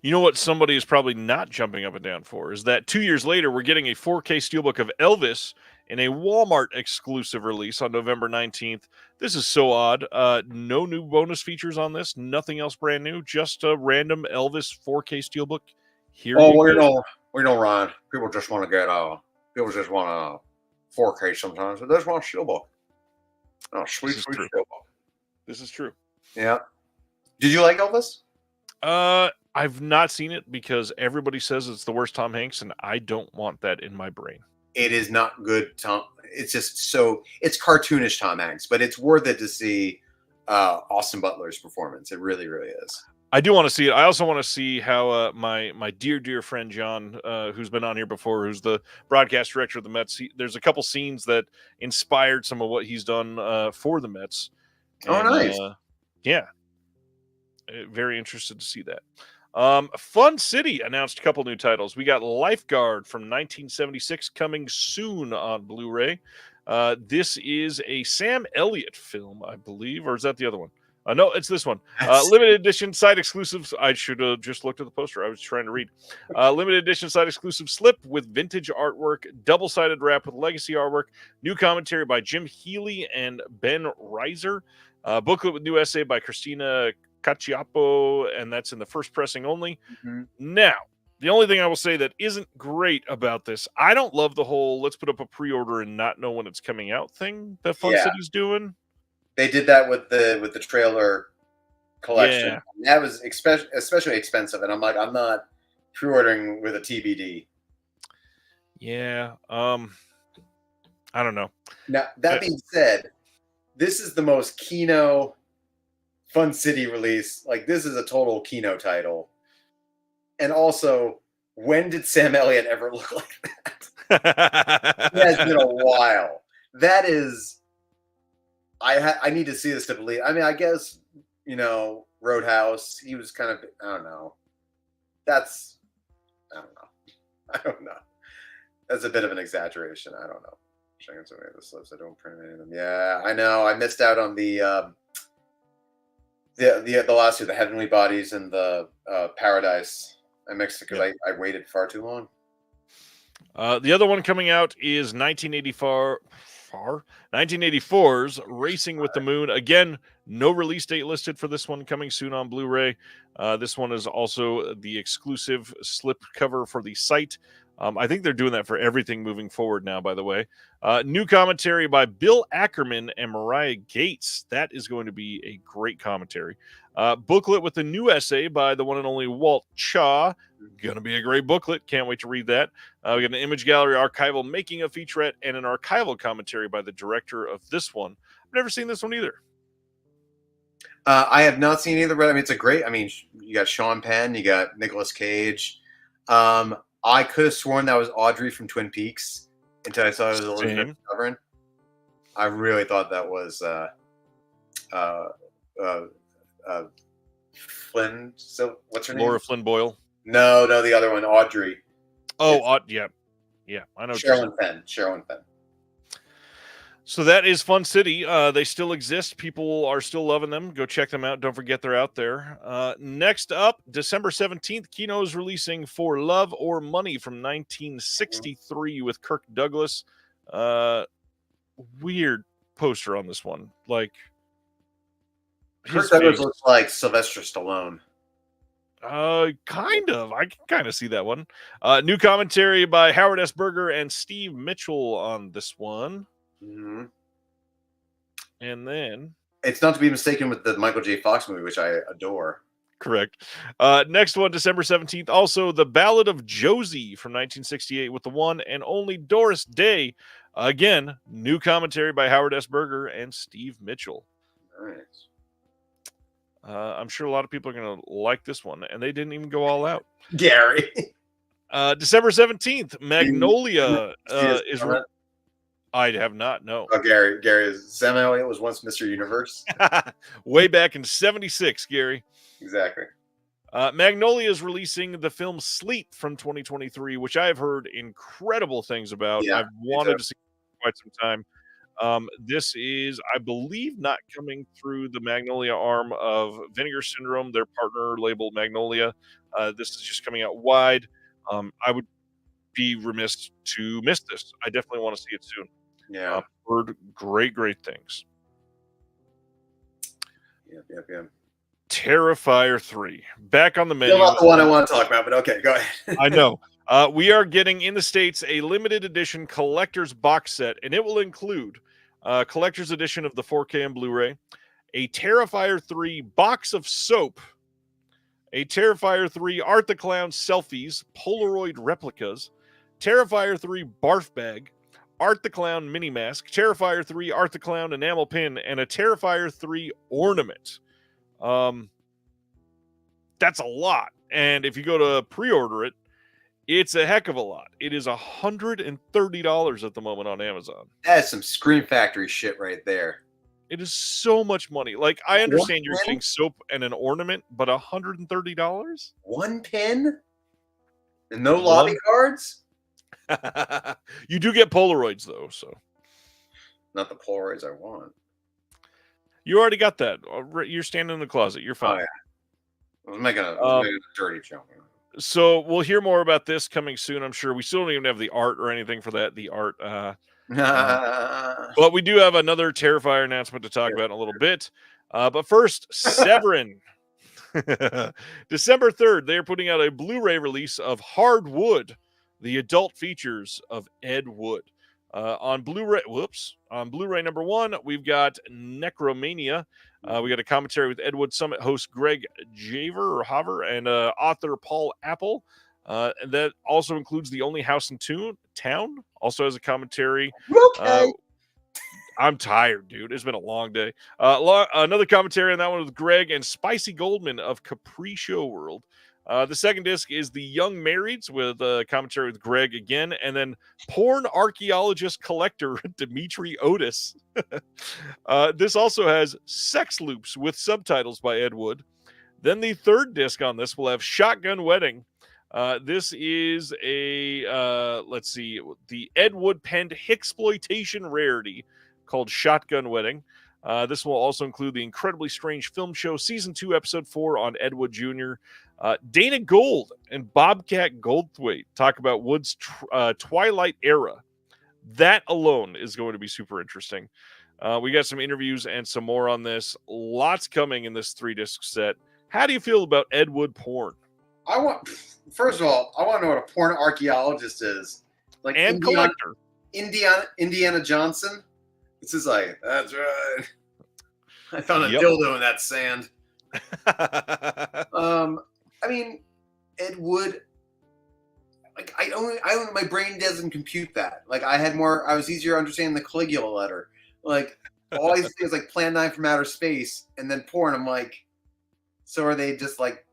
You know what somebody is probably not jumping up and down for is that 2 years later, we're getting a 4K steelbook of Elvis in a Walmart exclusive release on November 19th. This is so odd. No new bonus features on this. Nothing else brand new. Just a random Elvis 4K steelbook. We don't run. People just want to get people just want a 4K sometimes. They just want a steelbook. Oh, sweet steelbook. This is true. Yeah. Did you like Elvis? I I've not seen it because everybody says it's the worst Tom Hanks, and I don't want that in my brain. It is not good, Tom. It's just it's cartoonish Tom Hanks, but it's worth it to see Austin Butler's performance. It really, really is. I do want to see it. I also want to see how my dear friend John, who's been on here before, who's the broadcast director of the Mets. There's a couple scenes that inspired some of what he's done for the Mets. Oh, nice. Yeah, very interested to see that. Fun City announced a couple new titles. We got Lifeguard from 1976 coming soon on Blu-ray. This is a Sam Elliott film, I believe, or is that the other one? No, it's this one. Limited edition site exclusives. I should have just looked at the poster. I was trying to read. Limited edition site exclusive slip with vintage artwork, double-sided wrap with legacy artwork, new commentary by Jim Healy and Ben Reiser, booklet with new essay by Christina Cacciapo, and that's in the first pressing only. Mm-hmm. Now, the only thing I will say that isn't great about this, I don't love the whole let's put up a pre-order and not know when it's coming out thing that Fun City's doing. They did that with the trailer collection. Yeah. That was especially expensive, and I'm like, I'm not pre-ordering with a TBD. Yeah, I don't know. Now, that being said, this is the most Kino Fun City release. Like, this is a total Kino title. And also, when did Sam Elliott ever look like that? It has been a while. That is... I need to see this to believe. I mean, I guess, Roadhouse, he was kind of, I don't know. I don't know. That's a bit of an exaggeration. I don't know. Checking some of the slips. I don't print any of them. Yeah, I know. I missed out on the last two, the Heavenly Bodies and the Paradise. I mixed it because I waited far too long. The other one coming out is 1984's Racing with the Moon. Again, no release date listed for this one, coming soon on Blu-ray. This one is also the exclusive slip cover for the site. I think they're doing that for everything moving forward now, by the way. New commentary by Bill Ackerman and Mariah Gates. That is going to be a great commentary. Booklet with a new essay by the one and only Walt Cha. Going to be a great booklet. Can't wait to read that. We got an image gallery archival making a featurette and an archival commentary by the director of this one. I've never seen this one either. I have not seen either, but I mean, it's a great. I mean, you got Sean Penn, you got Nicolas Cage. I could have sworn that was Audrey from Twin Peaks until I saw it was Elizabeth Sovereign. I really thought that was Flynn. So what's her name? Laura Flynn Boyle. No, the other one, Audrey. Oh, yeah, I know. Sherilyn Fenn. So that is Fun City. They still exist. People are still loving them. Go check them out. Don't forget they're out there. Next up, December 17th, Kino is releasing For Love or Money from 1963 with Kirk Douglas. Weird poster on this one. Like, Kirk Douglas looks like Sylvester Stallone. Kind of. I can kind of see that one. New commentary by Howard S. Berger and Steve Mitchell on this one. Mm-hmm. And then it's not to be mistaken with the Michael J. Fox movie, which I adore. Correct. Next one, December 17th. Also, The Ballad of Josie from 1968 with the one and only Doris Day. Again, new commentary by Howard S. Berger and Steve Mitchell. Nice. I'm sure a lot of people are going to like this one, and they didn't even go all out. Gary. December 17th, Magnolia is... I have not, no. Oh, Gary, Sam Elliott was once Mr. Universe. Way back in 76, Gary. Exactly. Magnolia is releasing the film Sleep from 2023, which I have heard incredible things about. Yeah, I've wanted to see it for quite some time. This is, I believe, not coming through the Magnolia arm of Vinegar Syndrome, their partner label Magnolia. This is just coming out wide. I would be remiss to miss this. I definitely want to see it soon. Yeah. Heard great things. Yeah. Terrifier 3 back on the menu. Still not the one I want to talk about, but okay, go ahead. I know. We are getting in the States a limited edition collector's box set, and it will include collector's edition of the 4K and Blu-ray, a Terrifier 3 box of soap, a Terrifier 3 Art the Clown selfies, Polaroid replicas, Terrifier 3 barf bag, Art the Clown mini mask, Terrifier 3 Art the Clown enamel pin, and a Terrifier 3 ornament. That's a lot. And if you go to pre-order it, it's a heck of a lot. It is $130 at the moment on Amazon. That's some Scream Factory shit right there. It is so much money. Like, I understand you're getting soap and an ornament, but $130? One pin? And no lobby cards? You do get Polaroids, though, so. Not the Polaroids I want. You already got that. You're standing in the closet. You're fine. Oh, yeah. I was making a dirty joke. So we'll hear more about this coming soon, I'm sure. We still don't even have the art or anything for that. The art. But we do have another Terrifier announcement to talk about in a little bit. But first, Severin. December 3rd, they're putting out a Blu-ray release of Hardwood, the adult features of Ed Wood. On Blu-ray number 1, we've got Necromania. We got a commentary with Ed Wood Summit host Greg Haver and author Paul Apple. And that also includes The Only House in Town. Also has a commentary. Okay. I'm tired, dude. It's been a long day. Another commentary on that one with Greg and Spicy Goldman of Capri Show World. The second disc is The Young Marrieds with a commentary with Greg again, and then Porn Archaeologist Collector Dimitri Otis. This also has Sex Loops with subtitles by Ed Wood. Then the third disc on this will have Shotgun Wedding. This is the Ed Wood penned Hicksploitation rarity called Shotgun Wedding. This will also include the Incredibly Strange Film Show Season 2, Episode 4 on Ed Wood Jr., Dana Gould and Bobcat Goldthwait talk about Wood's Twilight era. That alone is going to be super interesting. We got some interviews and some more on this. Lots coming in this 3-disc set. How do you feel about Ed Wood porn? First of all, I want to know what a porn archaeologist is. Like and collector. Indiana Johnson. This is like, that's right. I found a dildo in that sand. I mean, Ed Wood, like my brain doesn't compute that. Like I was easier understanding the Caligula letter. Like all I see is like Plan 9 from Outer Space and then porn. I'm like, so are they just like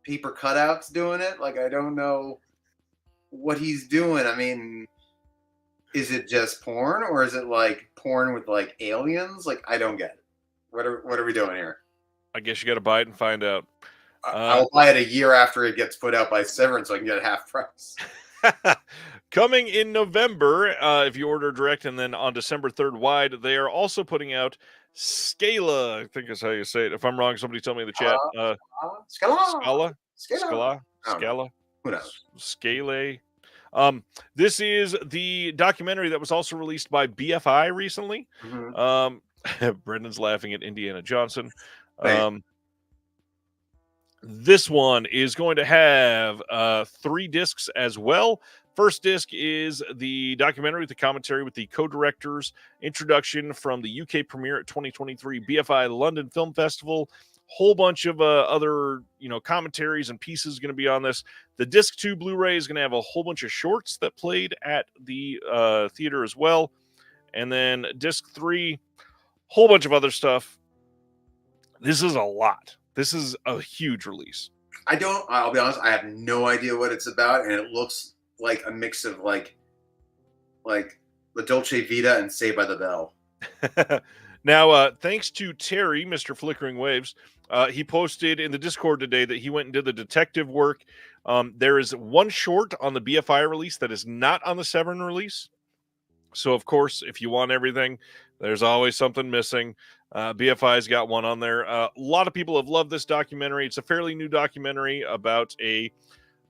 paper cutouts doing it? Like I don't know what he's doing. I mean, is it just porn or is it like porn with like aliens? Like I don't get it. What are we doing here? I guess you got to buy it and find out. I'll buy it a year after it gets put out by Severin so I can get it half price. Coming in November, if you order direct, and then on December 3rd wide, they are also putting out Scala. I think is how you say it. If I'm wrong, somebody tell me in the chat. Scala. Who knows? Scale. This is the documentary that was also released by BFI recently. Mm-hmm. Brendan's laughing at Indiana Johnson. This one is going to have 3 discs as well. First disc is the documentary with the commentary with the co-directors, introduction from the UK premiere at 2023 BFI London Film Festival. Whole bunch of other commentaries and pieces going to be on this. The disc 2 Blu-ray is going to have a whole bunch of shorts that played at the theater as well. And then disc 3, whole bunch of other stuff. This is a lot. This is a huge release. I'll be honest, I have no idea what it's about, and it looks like a mix of like La Dolce Vita and Saved by the Bell. Now, thanks to Terry, Mr. Flickering Waves, he posted in the Discord today that he went and did the detective work. There is one short on the BFI release that is not on the Severin release. So, of course, if you want everything, there's always something missing. BFI's got one on there. A lot of people have loved this documentary. It's a fairly new documentary about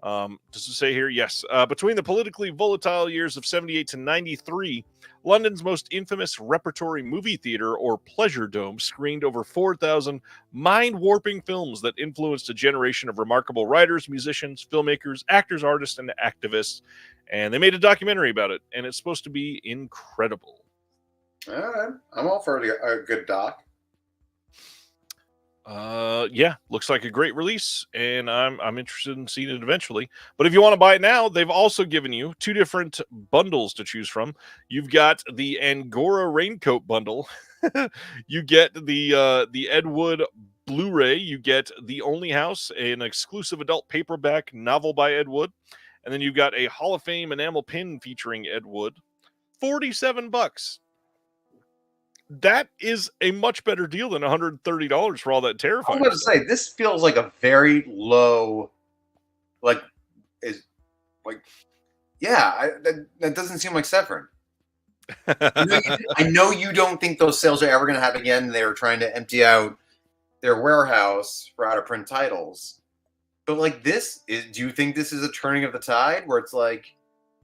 does it say here? Yes. Between the politically volatile years of 78 to 93, London's most infamous repertory movie theater, or Pleasure Dome, screened over 4,000 mind-warping films that influenced a generation of remarkable writers, musicians, filmmakers, actors, artists, and activists. And they made a documentary about it, and it's supposed to be incredible. All right. I'm all for a good doc. Yeah, looks like a great release, and I'm interested in seeing it eventually. But if you want to buy it now, they've also given you 2 different bundles to choose from. You've got the Angora Raincoat bundle. You get the Ed Wood Blu-ray. You get The Only House, an exclusive adult paperback novel by Ed Wood, and then you've got a Hall of Fame enamel pin featuring Ed Wood. $47. That is a much better deal than $130 for all that I was terrifying about to stuff. say this feels like a very low, like is like that doesn't seem like Severin. I know you don't think those sales are ever going to happen again. They were trying to empty out their warehouse for out of print titles, but like this is. Do you think this is a turning of the tide where it's like?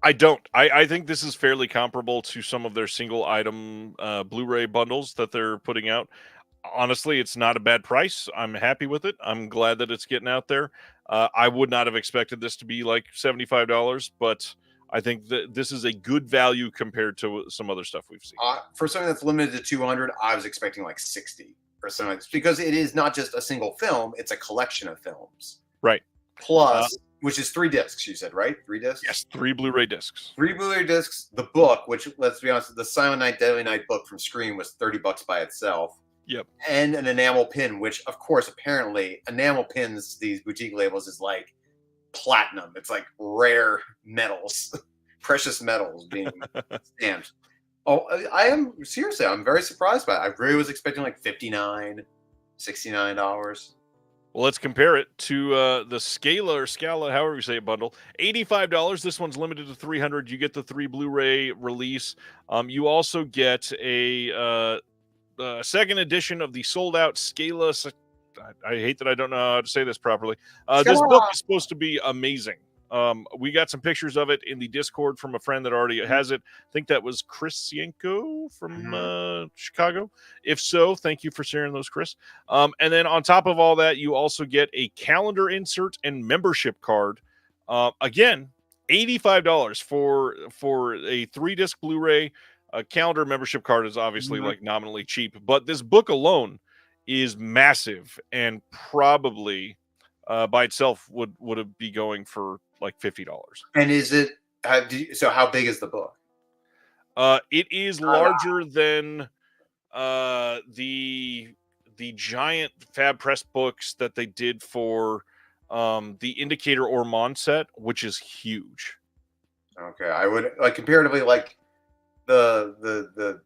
I don't. I think this is fairly comparable to some of their single item Blu-ray bundles that they're putting out. Honestly, it's not a bad price. I'm happy with it. I'm glad that it's getting out there. I would not have expected this to be like $75, but I think that this is a good value compared to some other stuff we've seen. For something that's limited to 200, I was expecting like 60 or something like this, because it is not just a single film; it's a collection of films. Right. Plus, which is 3 discs. You said, right? 3 discs. Yes, 3 Blu-ray discs. 3 Blu-ray discs. The book, which let's be honest, the Silent Night, Deadly Night book from Scream was $30 by itself. Yep. And an enamel pin, which of course, apparently, enamel pins, these boutique labels, is like platinum. It's like rare metals, precious metals being stamped. Oh, I am seriously, I'm very surprised by it. I really was expecting like $59, $69. Well, let's compare it to the Scala, however you say it, bundle. $85. This one's limited to 300. You get the 3 Blu-ray release. You also get a second edition of the sold-out Scala. I hate that I don't know how to say this properly. This book is supposed to be amazing. We got some pictures of it in the Discord from a friend that already has it. I think that was Chris Yanko from Chicago. If so, thank you for sharing those, Chris. And then on top of all that, you also get a calendar insert and membership card. Again, $85 for a 3-disc Blu-ray. A calendar membership card is obviously like nominally cheap, but this book alone is massive and probably by itself would be going for like $50. And is it? So how big is the book? It is larger than the giant Fab Press books that they did for the Indicator Ormond set, which is huge. Okay, I would like comparatively like the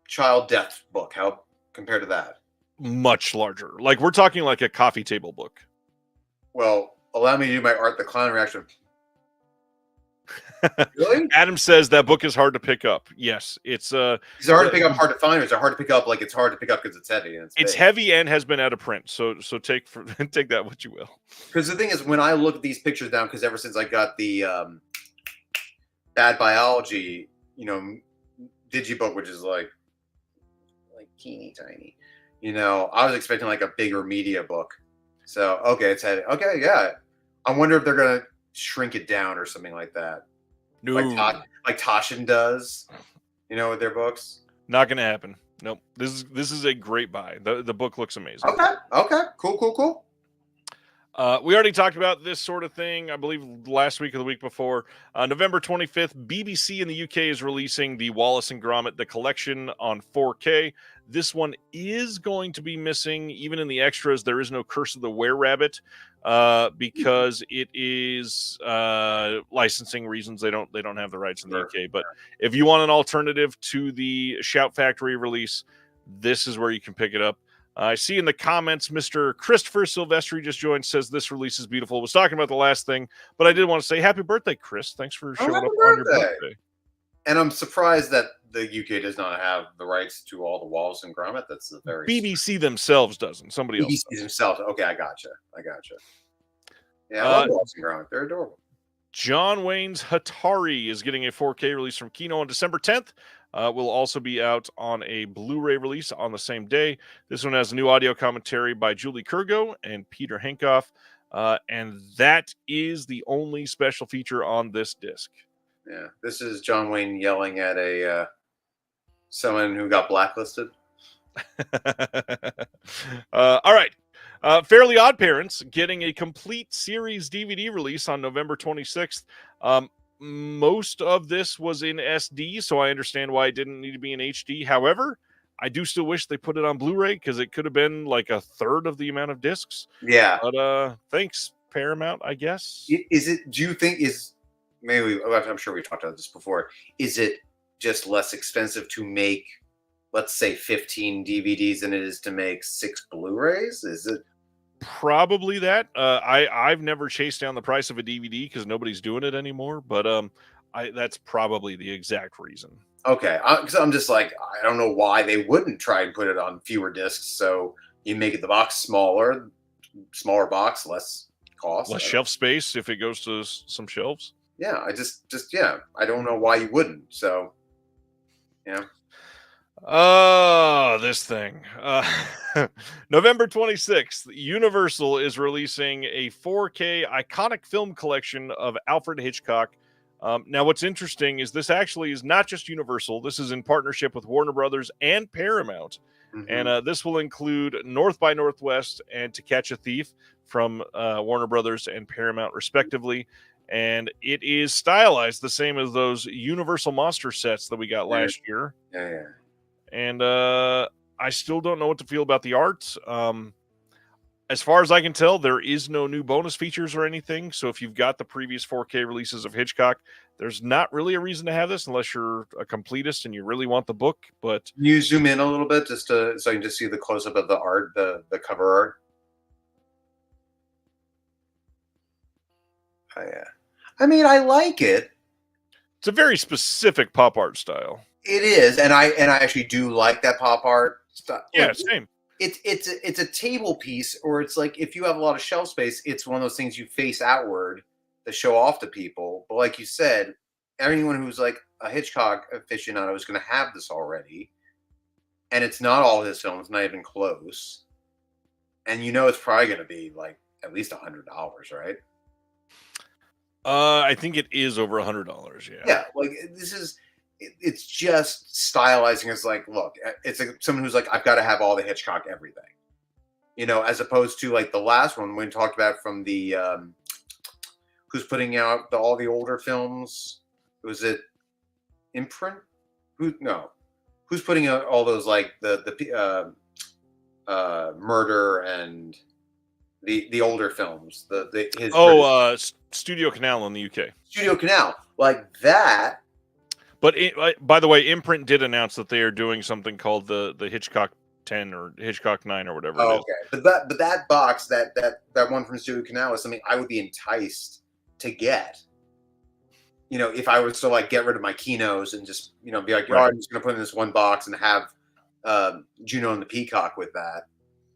child death book. How compared to that? Much larger. Like we're talking like a coffee table book. Well, allow me to do my Art the Clown reaction. Really? Adam says that book is hard to pick up. Yes, it's Is it hard to pick up, hard to find, or is it hard to pick up like it's hard to pick up because it's heavy? And it's heavy and has been out of print. So take that what you will. Because the thing is, when I look at these pictures down, because ever since I got the Bad Biology, digibook, which is like teeny tiny, I was expecting like a bigger media book. So okay, it's heavy. Okay, yeah. I wonder if they're gonna shrink it down or something like that. No, like Toshin does, with their books. Not gonna happen. Nope. This is a great buy. The book looks amazing. Okay. Cool. We already talked about this sort of thing, I believe, last week or the week before. November 25th, BBC in the UK is releasing the Wallace and Gromit, the collection on 4K. This one is going to be missing, even in the extras. There is no Curse of the Were-Rabbit because it is licensing reasons. They don't have the rights in the UK. But if you want an alternative to the Shout Factory release, this is where you can pick it up. I see in the comments, Mr. Christopher Silvestri just joined, says this release is beautiful. Was talking about the last thing, but I did want to say happy birthday, Chris. Thanks for showing up on your birthday. And I'm surprised that the UK does not have the rights to all the Wallace and Gromit. That's the very BBC themselves doesn't. Somebody else does. themselves. Okay, I gotcha. Yeah, I love Wallace and Gromit. They're adorable. John Wayne's Hatari is getting a 4K release from Kino on December 10th. Will also be out on a Blu-ray release on the same day. This one has new audio commentary by Julie Kurgo and Peter Henkoff, and that is the only special feature on this disc. Yeah, this is John Wayne yelling at someone who got blacklisted. All right. Fairly Odd Parents getting a complete series DVD release on November 26th. Most of this was in SD, so I understand why it didn't need to be in HD. However, I do still wish they put it on Blu-ray because it could have been like a third of the amount of discs. Yeah. But thanks, Paramount, I guess. Is it? Do you think I'm sure we talked about this before. Is it just less expensive to make, let's say, 15 DVDs than it is to make 6 Blu-rays? Is it? Probably that. I've never chased down the price of a DVD because nobody's doing it anymore. But that's probably the exact reason. Okay, because I'm just like, I don't know why they wouldn't try and put it on fewer discs. So you make it the box smaller box, less cost, less shelf space if it goes to some shelves. Yeah, I just I don't know why you wouldn't. So, yeah. Oh, this thing. November 26th, Universal is releasing a 4K iconic film collection of Alfred Hitchcock. Now, what's interesting is this actually is not just Universal. This is in partnership with Warner Brothers and Paramount. Mm-hmm. And this will include North by Northwest and To Catch a Thief from Warner Brothers and Paramount, respectively. And it is stylized the same as those Universal Monster sets that we got last year. Yeah. And I still don't know what to feel about the art. As far as I can tell, there is no new bonus features or anything. So if you've got the previous 4K releases of Hitchcock, there's not really a reason to have this unless you're a completist and you really want the book. But can you zoom in a little bit so I can just see the close-up of the art, the cover art? Oh, yeah. I mean, I like it. It's a very specific pop art style. It is, and I actually do like that pop art stuff. Yeah, same. It's a table piece, or it's like if you have a lot of shelf space, it's one of those things you face outward to show off to people. But like you said, anyone who's like a Hitchcock aficionado is going to have this already, and it's not all his films, not even close. And it's probably going to be like at least $100, right? I think it is over $100. Yeah. Yeah, like this is. It's just stylizing. It's like, look, it's like someone who's like, I've got to have all the Hitchcock everything, as opposed to like the last one we talked about from the who's putting out all the older films. Was it Imprint? Who's putting out all those like the Murder and the older films? Studio Canal in the UK. Studio Canal, like that. But by the way, Imprint did announce that they are doing something called the Hitchcock 10 or Hitchcock 9 or whatever. Oh, okay, but that box, that one from Studio Canal is something I would be enticed to get. If I was to like get rid of my Kinos and just be like, right. I'm just going to put in this one box and have Juno and the Peacock with that.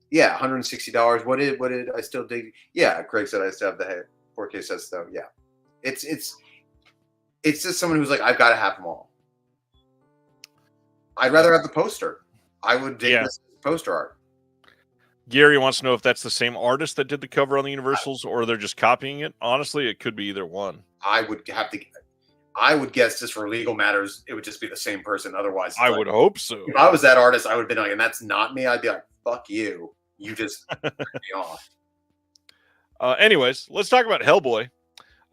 Yeah, $160. What did I still dig? Yeah, Craig said I still have the 4K sets though. Yeah, it's just someone who's like, I've got to have them all. I'd rather have the poster. I would dig this poster art. Gary wants to know if that's the same artist that did the cover on the Universals or they're just copying it. Honestly, it could be either one. I would guess just for legal matters, it would just be the same person. Otherwise, I would hope so. If I was that artist, I would have been like, and that's not me. I'd be like, fuck you. You just turned me off. Anyways, let's talk about Hellboy.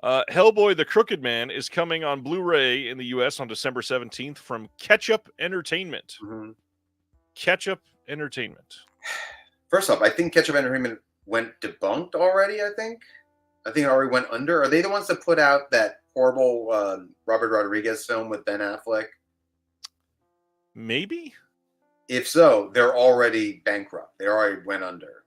Hellboy the Crooked Man is coming on Blu-ray in the US on December 17th from Ketchup Entertainment. Mm-hmm. Ketchup Entertainment. First off, I think Ketchup Entertainment went debunked already, I think it already went under. Are they the ones that put out that horrible Robert Rodriguez film with Ben Affleck? Maybe? If so, they're already bankrupt. They already went under.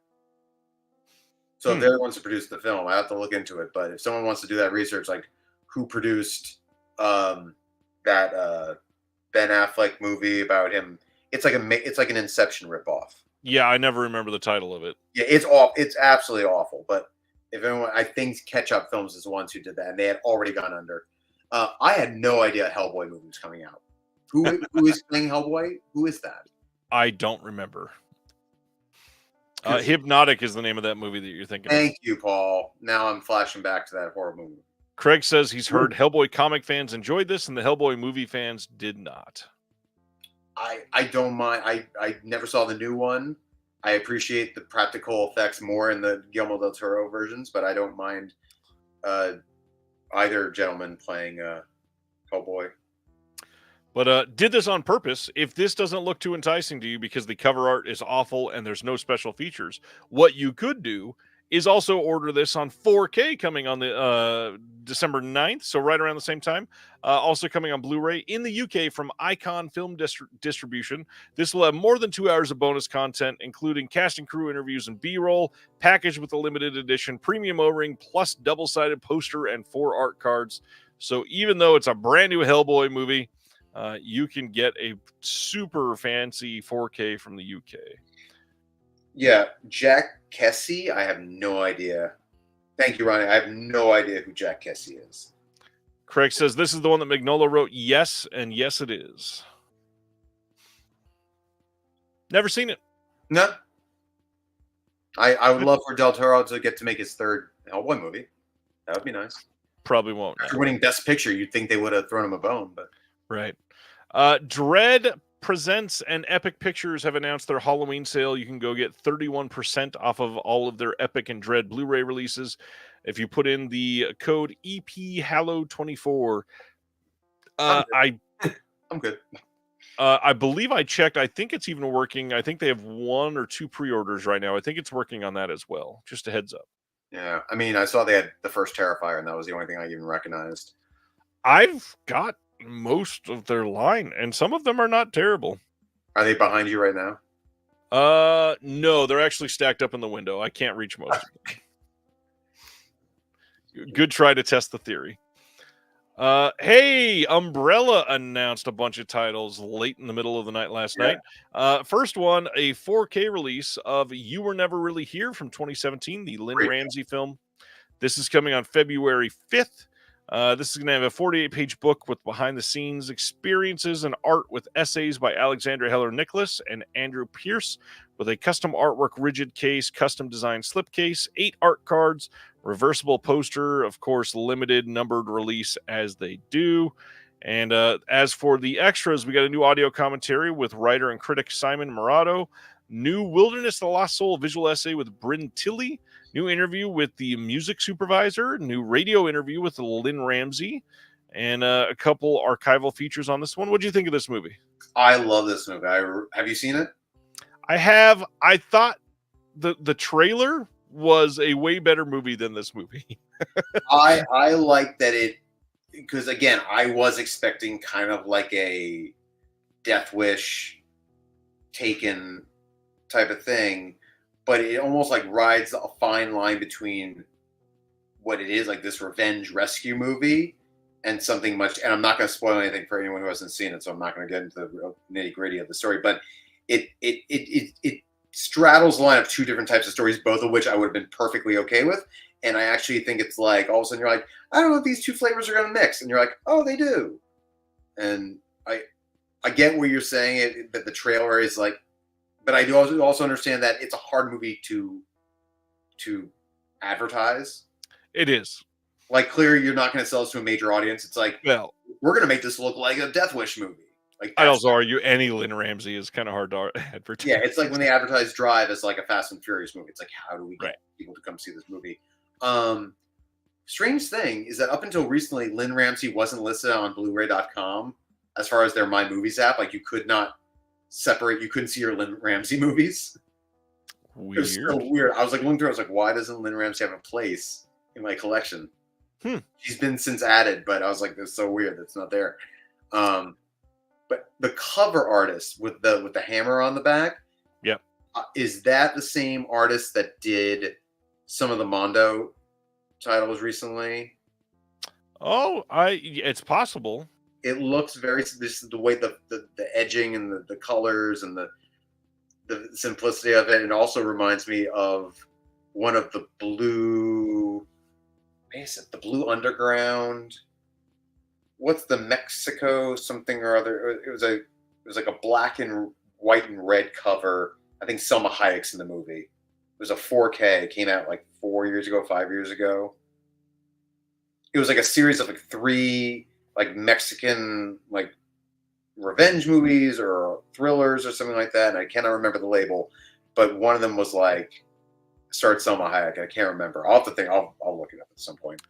So if they're the ones who produced the film, I have to look into it. But if someone wants to do that research, like who produced that Ben Affleck movie about him, it's like an Inception ripoff. Yeah, I never remember the title of it. Yeah, it's absolutely awful. But if anyone, I think Ketchup Films is the ones who did that, and they had already gone under. I had no idea a Hellboy movie was coming out. Who is playing Hellboy? Who is that? I don't remember. Hypnotic is the name of that movie that you're thinking of. Thank you, Paul. Now I'm flashing back to that horror movie. Craig says he's heard Hellboy comic fans enjoyed this and the Hellboy movie fans did not. I don't mind. I never saw the new one. I appreciate the practical effects more in the Guillermo del Toro versions, but I don't mind either gentleman playing Hellboy. But did this on purpose. If this doesn't look too enticing to you because the cover art is awful and there's no special features, what you could do is also order this on 4K coming on the December 9th, so right around the same time. Also coming on Blu-ray in the UK from Icon Film Distribution. This will have more than 2 hours of bonus content, including cast and crew interviews and B-roll, packaged with a limited edition premium O-ring, plus double-sided poster and 4 art cards. So even though it's a brand new Hellboy movie, you can get a super fancy 4K from the UK. Yeah, Jack Kessie. I have no idea. Thank you, Ronnie. I have no idea who Jack Kessie is. Craig says this is the one that Mignola wrote. Yes, and yes, it is. Never seen it. No. I would love for Del Toro to get to make his third Hellboy movie. That would be nice. Probably won't. After winning Best Picture, you'd think they would have thrown him a bone, but right. Dread Presents and Epic Pictures have announced their Halloween sale. You can go get 31% off of all of their Epic and Dread Blu-ray releases if you put in the code EPHallow24. I'm good. I believe I checked. I think it's even working. I think they have 1 or 2 pre-orders right now. I think it's working on that as well. Just a heads up. Yeah, I mean, I saw they had the first Terrifier, and that was the only thing I even recognized. I've got most of their line, and some of them are not terrible. Are they behind you right now? No, they're actually stacked up in the window. I can't reach most of them. Good try to test the theory. Hey, Umbrella announced a bunch of titles late in the middle of the night last night. First one, a 4K release of You Were Never Really Here from 2017, the Lynn Ramsey film. This is coming on February 5th. This is going to have a 48-page book with behind-the-scenes experiences and art with essays by Alexandra Heller-Nicholas and Andrew Pierce, with a custom artwork rigid case, custom designed slipcase, 8 art cards, reversible poster, of course, limited numbered release as they do. And as for the extras, we got a new audio commentary with writer and critic Simon Murado, new Wilderness of the Lost Soul visual essay with Bryn Tilley, new interview with the music supervisor, new radio interview with Lynn Ramsey, and a couple archival features on this one. What do you think of this movie? I love this movie. Have you seen it? I have. I thought the trailer was a way better movie than this movie. I like that it, because again, I was expecting kind of like a Death Wish, Taken type of thing, but it almost like rides a fine line between what it is, like this revenge rescue movie, and something much. And I'm not going to spoil anything for anyone who hasn't seen it, so I'm not going to get into the nitty gritty of the story. But it straddles the line of 2 different types of stories, both of which I would have been perfectly okay with. And I actually think it's like all of a sudden you're like, I don't know if these 2 flavors are going to mix, and you're like, oh, they do. And I get what you're saying, that the trailer is like, but I do also understand that it's a hard movie to advertise. It is. Like, clearly, you're not going to sell this to a major audience. It's like, well, we're going to make this look like a Death Wish movie. Like, I also argue any Lynn Ramsey is kind of hard to advertise. Yeah, it's like when they advertise Drive as like a Fast and Furious movie. It's like, how do we get people to come see this movie? Strange thing is that up until recently, Lynn Ramsey wasn't listed on Blu-ray.com as far as their My Movies app. Like, you could not separate. You couldn't see your Lynn Ramsey movies. Weird. It was so weird. I was like looking through. I was like, why doesn't Lynn Ramsey have a place in my collection? She's been since added, but I was like, that's so weird. That's not there. But the cover artist with the hammer on the back. Yep. Is that the same artist that did some of the Mondo titles recently? Oh, it's possible. It looks very, this is the way the edging and the colors and the simplicity of it. It also reminds me of one of the Blue, what is it? The Blue Underground. What's the Mexico something or other? It was like a black and white and red cover. I think Selma Hayek's in the movie. It was a 4K. It came out like 5 years ago. It was like a series of like 3 like Mexican like revenge movies or thrillers or something like that, and I cannot remember the label, but one of them was like starred Selma Hayek. I can't remember. I'll have to think. I'll look it up at some point.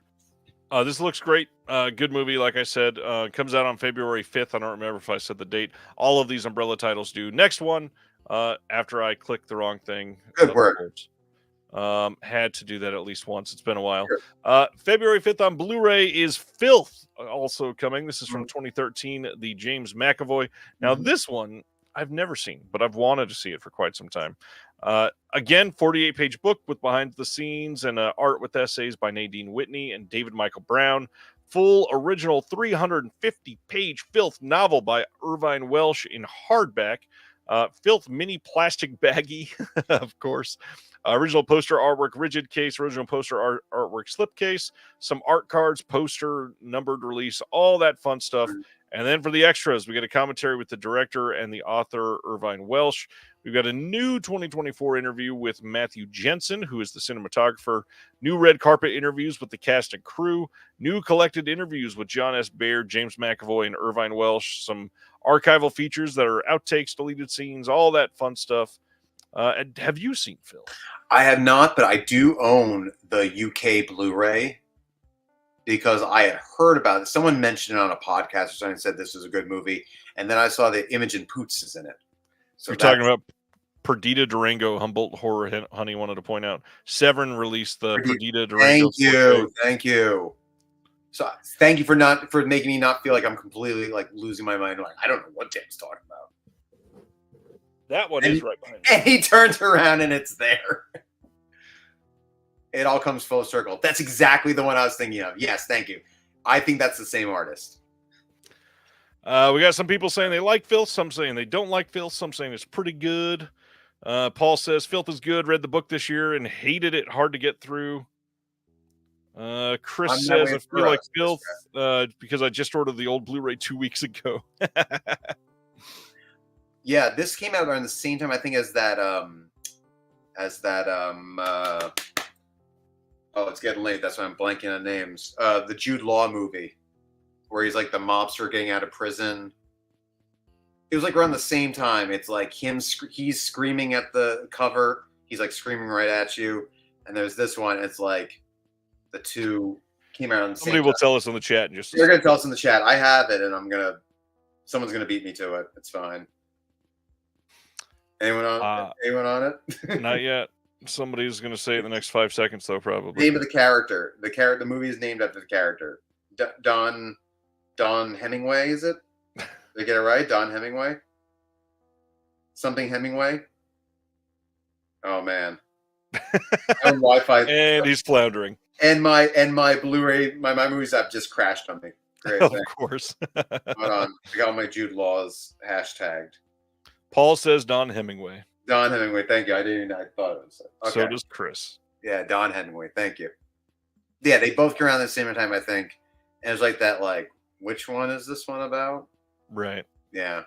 This looks great. Good movie, like I said. Comes out on February 5th. I don't remember if I said the date. All of these umbrella titles do. Next one, after I clicked the wrong thing. Good work. Had to do that at least once. It's been a while. Sure. February 5th on Blu-ray is Filth, also coming. This is from 2013, the James McAvoy. Now, this one I've never seen, but I've wanted to see it for quite some time. Again, 48-page book with behind the scenes and art with essays by Nadine Whitney and David Michael Brown. Full original 350-page Filth novel by Irvine Welsh in hardback. Filth mini plastic baggie, of course. Original poster artwork, rigid case, original poster artwork, slipcase, some art cards, poster, numbered release, all that fun stuff. And then for the extras, we get a commentary with the director and the author, Irvine Welsh. We've got a new 2024 interview with Matthew Jensen, who is the cinematographer. New red carpet interviews with the cast and crew. New collected interviews with John S. Baird, James McAvoy, and Irvine Welsh. Some archival features that are outtakes, deleted scenes, all that fun stuff. And have you seen Phil? I have not, but I do own the UK Blu-ray because I had heard about it. Someone mentioned it on a podcast or something and said this was a good movie. And then I saw that Imogen Poots is in it. So you're talking about Perdita Durango, Humboldt Horror Honey wanted to point out. Severin released the Perdita Durango. Thank you. So thank you for making me not feel like I'm completely like losing my mind. Like I don't know what James talking about. That one is right behind me. And he turns around and it's there. It all comes full circle. That's exactly the one I was thinking of. Yes, thank you. I think that's the same artist. We got some people saying they like Filth, some saying they don't like Filth, some saying it's pretty good. Paul says Filth is good, read the book this year and hated it, hard to get through. Chris says I feel like Filth because I just ordered the old Blu-ray 2 weeks ago. Yeah, this came out around the same time I think as that oh, it's getting late. That's why I'm blanking on names. The Jude Law movie where he's like the mobster getting out of prison. It was like around the same time. It's like he's screaming at the cover. He's like screaming right at you. And there's this one. It's like the two came out on the same time. Somebody will tell us in the chat. They're going to tell us in the chat. I have it, and someone's going to beat me to it. It's fine. Anyone on it? Not yet. Somebody's going to say it in the next 5 seconds, though, probably. Name of the character. The movie is named after the character. Don Hemingway, is it? Did I get it right? Don Hemingway? Something Hemingway? Oh, man. Wi-Fi. And he's floundering. And my Blu-ray, my movies app just crashed on me. Great. Of course. Hold on. I got all my Jude Laws hashtagged. Paul says Don Hemingway. Don Hemingway, thank you. I thought it was. Okay. So does Chris. Yeah, Don Hemingway, thank you. Yeah, they both came around at the same time, I think. And it was like that, like, which one is this one about? Right. Yeah.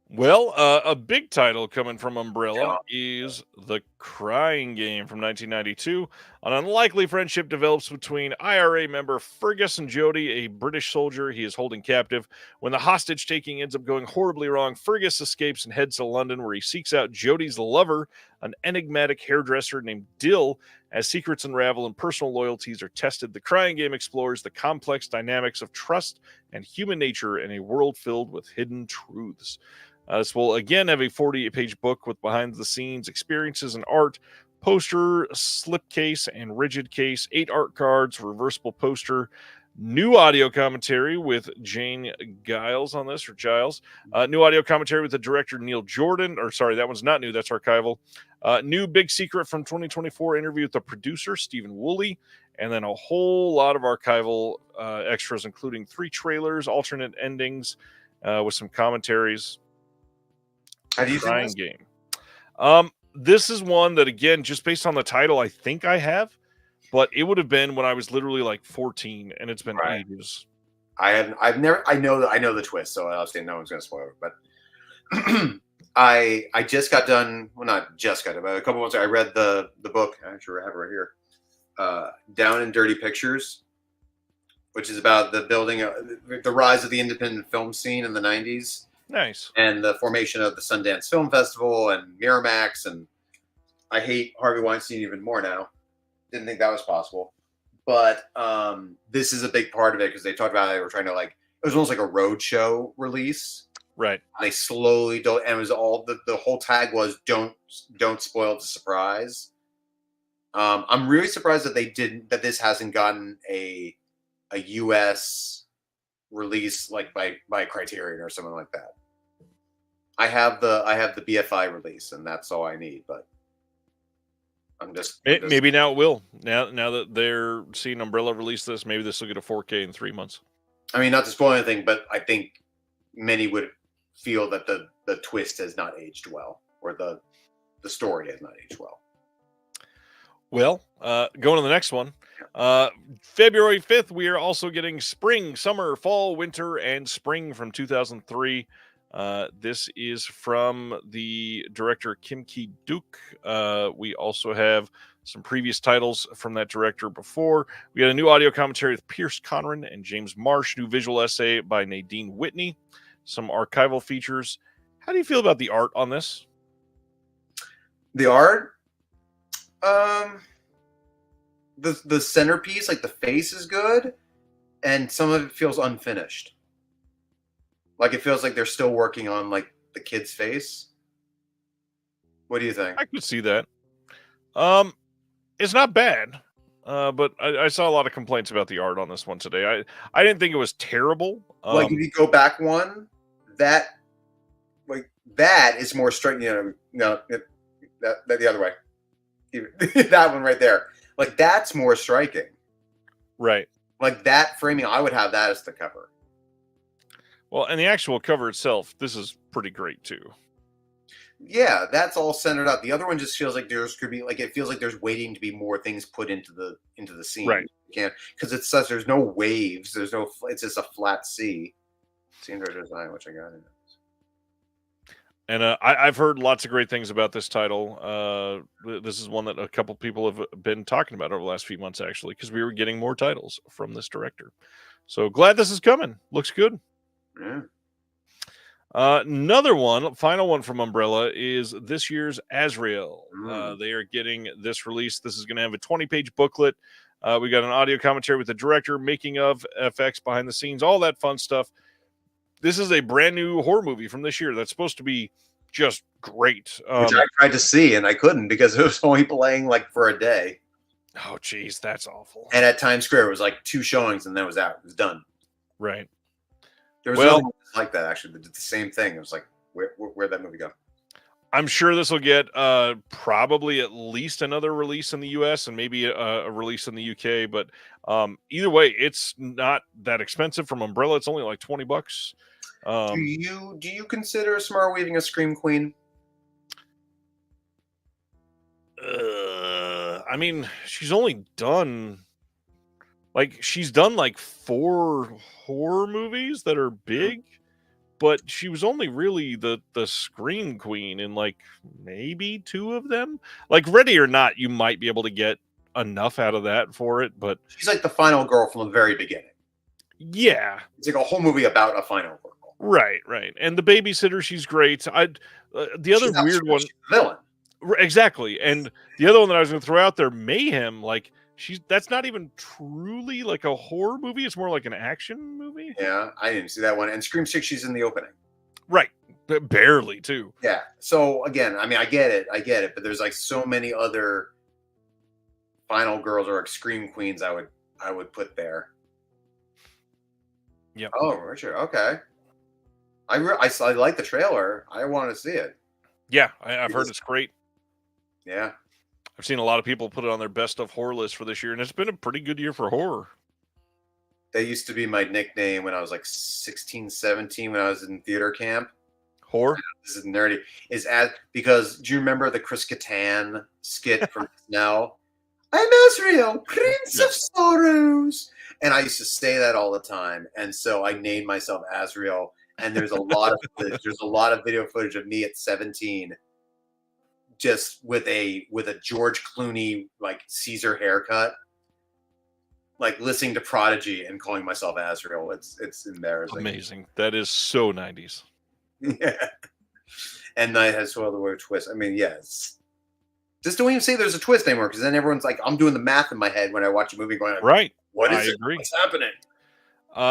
Well, a big title coming from Umbrella is The Crying Game from 1992. An unlikely friendship develops between IRA member Fergus and Jody, a British soldier he is holding captive. When the hostage-taking ends up going horribly wrong, Fergus escapes and heads to London, where he seeks out Jody's lover, an enigmatic hairdresser named Dill. As secrets unravel and personal loyalties are tested, The Crying Game explores the complex dynamics of trust and human nature in a world filled with hidden truths. This will again have a 48-page book with behind-the-scenes experiences and art, poster, slipcase, and rigid case, 8 art cards, reversible poster, new audio commentary with Jane Giles on this, or Giles. New audio commentary with the director Neil Jordan, or sorry, that one's not new, that's archival. New Big Secret from 2024 interview with the producer, Stephen Woolley, and then a whole lot of archival extras, including 3 trailers, alternate endings, with some commentaries. Have you seen this game? This is one that, again, just based on the title, I think I have, but it would have been when I was literally like 14, and it's been ages. I know the twist, so I'll say no one's going to spoil it. But I just got done. Well, not just got done, but a couple months ago, I read the book. I actually have it right here. Down and Dirty Pictures, which is about the building, the rise of the independent film scene in the 90s. Nice. and the formation of the Sundance Film Festival and Miramax. And I hate Harvey Weinstein even more now. Didn't think that was possible. But this is a big part of it because they talked about they were trying to it was almost like a roadshow release. Right. They slowly don't, and it was all the whole tag was don't spoil the surprise. I'm really surprised that this hasn't gotten a US release like by Criterion or something like that. I have the BFI release, and that's all I need. But maybe now it will. Now that they're seeing Umbrella release this, maybe this will get a 4K in 3 months. I mean, not to spoil anything, but I think many would feel that the twist has not aged well, or the story has not aged well. Well, going to the next one. February 5th, we are also getting spring, summer, fall, winter, and spring from 2003. This is from the director Kim Ki-duk. We also have some previous titles from that director before. We got a new audio commentary with Pierce Conran and James Marsh, new visual essay by Nadine Whitney, some archival features. How do you feel about the art on this? The art? The centerpiece, like the face, is good, and some of it feels unfinished. Like it feels like they're still working on like the kid's face. What do you think? I could see that. It's not bad, but I saw a lot of complaints about the art on this one today. I didn't think it was terrible. Like if you go back one, that is more striking. No, that the other way. That one right there. Like that's more striking. Right. Like that framing, I would have that as the cover. Well, and the actual cover itself, this is pretty great too. Yeah, that's all centered out. The other one just feels like there's could be like it feels like there's waiting to be more things put into the scene. Right. You can't because it's such there's no waves. It's just a flat sea. Scenery design, which I got in it. And I've heard lots of great things about this title. This is one that a couple people have been talking about over the last few months, actually, because we were getting more titles from this director. So glad this is coming. Looks good. Yeah. Another one, final one from Umbrella, is this year's Azrael. They are getting this release. This is going to have a 20-page booklet. We got an audio commentary with the director, making of, FX, behind the scenes, all that fun stuff. This is a brand new horror movie from this year that's supposed to be just great. Which I tried to see and I couldn't because it was only playing like for a day. Oh, geez, that's awful. And at Times Square, it was like 2 showings and then it was out. It was done. Right. There was nothing like that, actually. They did the same thing. It was like, where'd that movie go? I'm sure this will get probably at least another release in the US and maybe a release in the UK. But either way, it's not that expensive from Umbrella. It's only like $20. Do you consider Samara Weaving a scream queen? I mean, she's only done she's done like 4 horror movies that are big, but she was only really the scream queen in like maybe 2 of them. Like Ready or Not, you might be able to get enough out of that for it, but she's like the final girl from the very beginning. Yeah, it's like a whole movie about a final girl. Right. And The Babysitter, she's great. The other weird one, villain. Exactly. And the other one that I was going to throw out there, Mayhem, like that's not even truly like a horror movie. It's more like an action movie. Yeah, I didn't see that one. And Scream 6, she's in the opening. Right. But barely too. Yeah. So again, I mean, I get it, but there's like so many other final girls or like scream queens I would put there. Yeah. Oh, Richard. Okay. I like the trailer. I want to see it. Yeah, I've heard it's great. Yeah. I've seen a lot of people put it on their best of horror list for this year, and it's been a pretty good year for horror. That used to be my nickname when I was like 16, 17, when I was in theater camp. Horror? This is nerdy. Because do you remember the Chris Kattan skit from Snell? I'm Azrael, Prince of Sorrows. And I used to say that all the time. And so I named myself Azrael. And there's a lot of footage. There's a lot of video footage of me at 17, just with a George Clooney like Caesar haircut, like listening to Prodigy and calling myself Azrael. It's embarrassing. Amazing. That is so 90s. Yeah. And night has so other word twist. I mean, yes. Just don't even say there's a twist anymore, because then everyone's like, I'm doing the math in my head when I watch a movie going, Right. what is I it? agree. What's happening?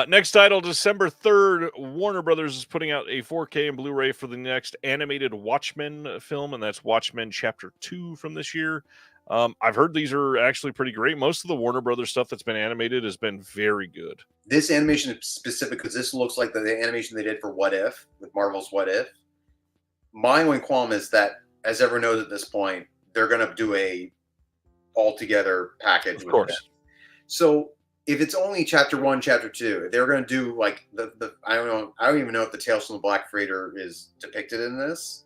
Next title, December 3rd, Warner Brothers is putting out a 4K and Blu-ray for the next animated Watchmen film, and that's Watchmen Chapter 2 from this year. I've heard these are actually pretty great. Most of the Warner Brothers stuff that's been animated has been very good. This animation is specific because this looks like the animation they did for What If, with Marvel's What If. My only qualm is that, as everyone knows at this point, they're going to do a all-together package. Of course. It. So if it's only Chapter 1, Chapter 2, if they're going to do like I don't even know if the Tales from the Black Freighter is depicted in this,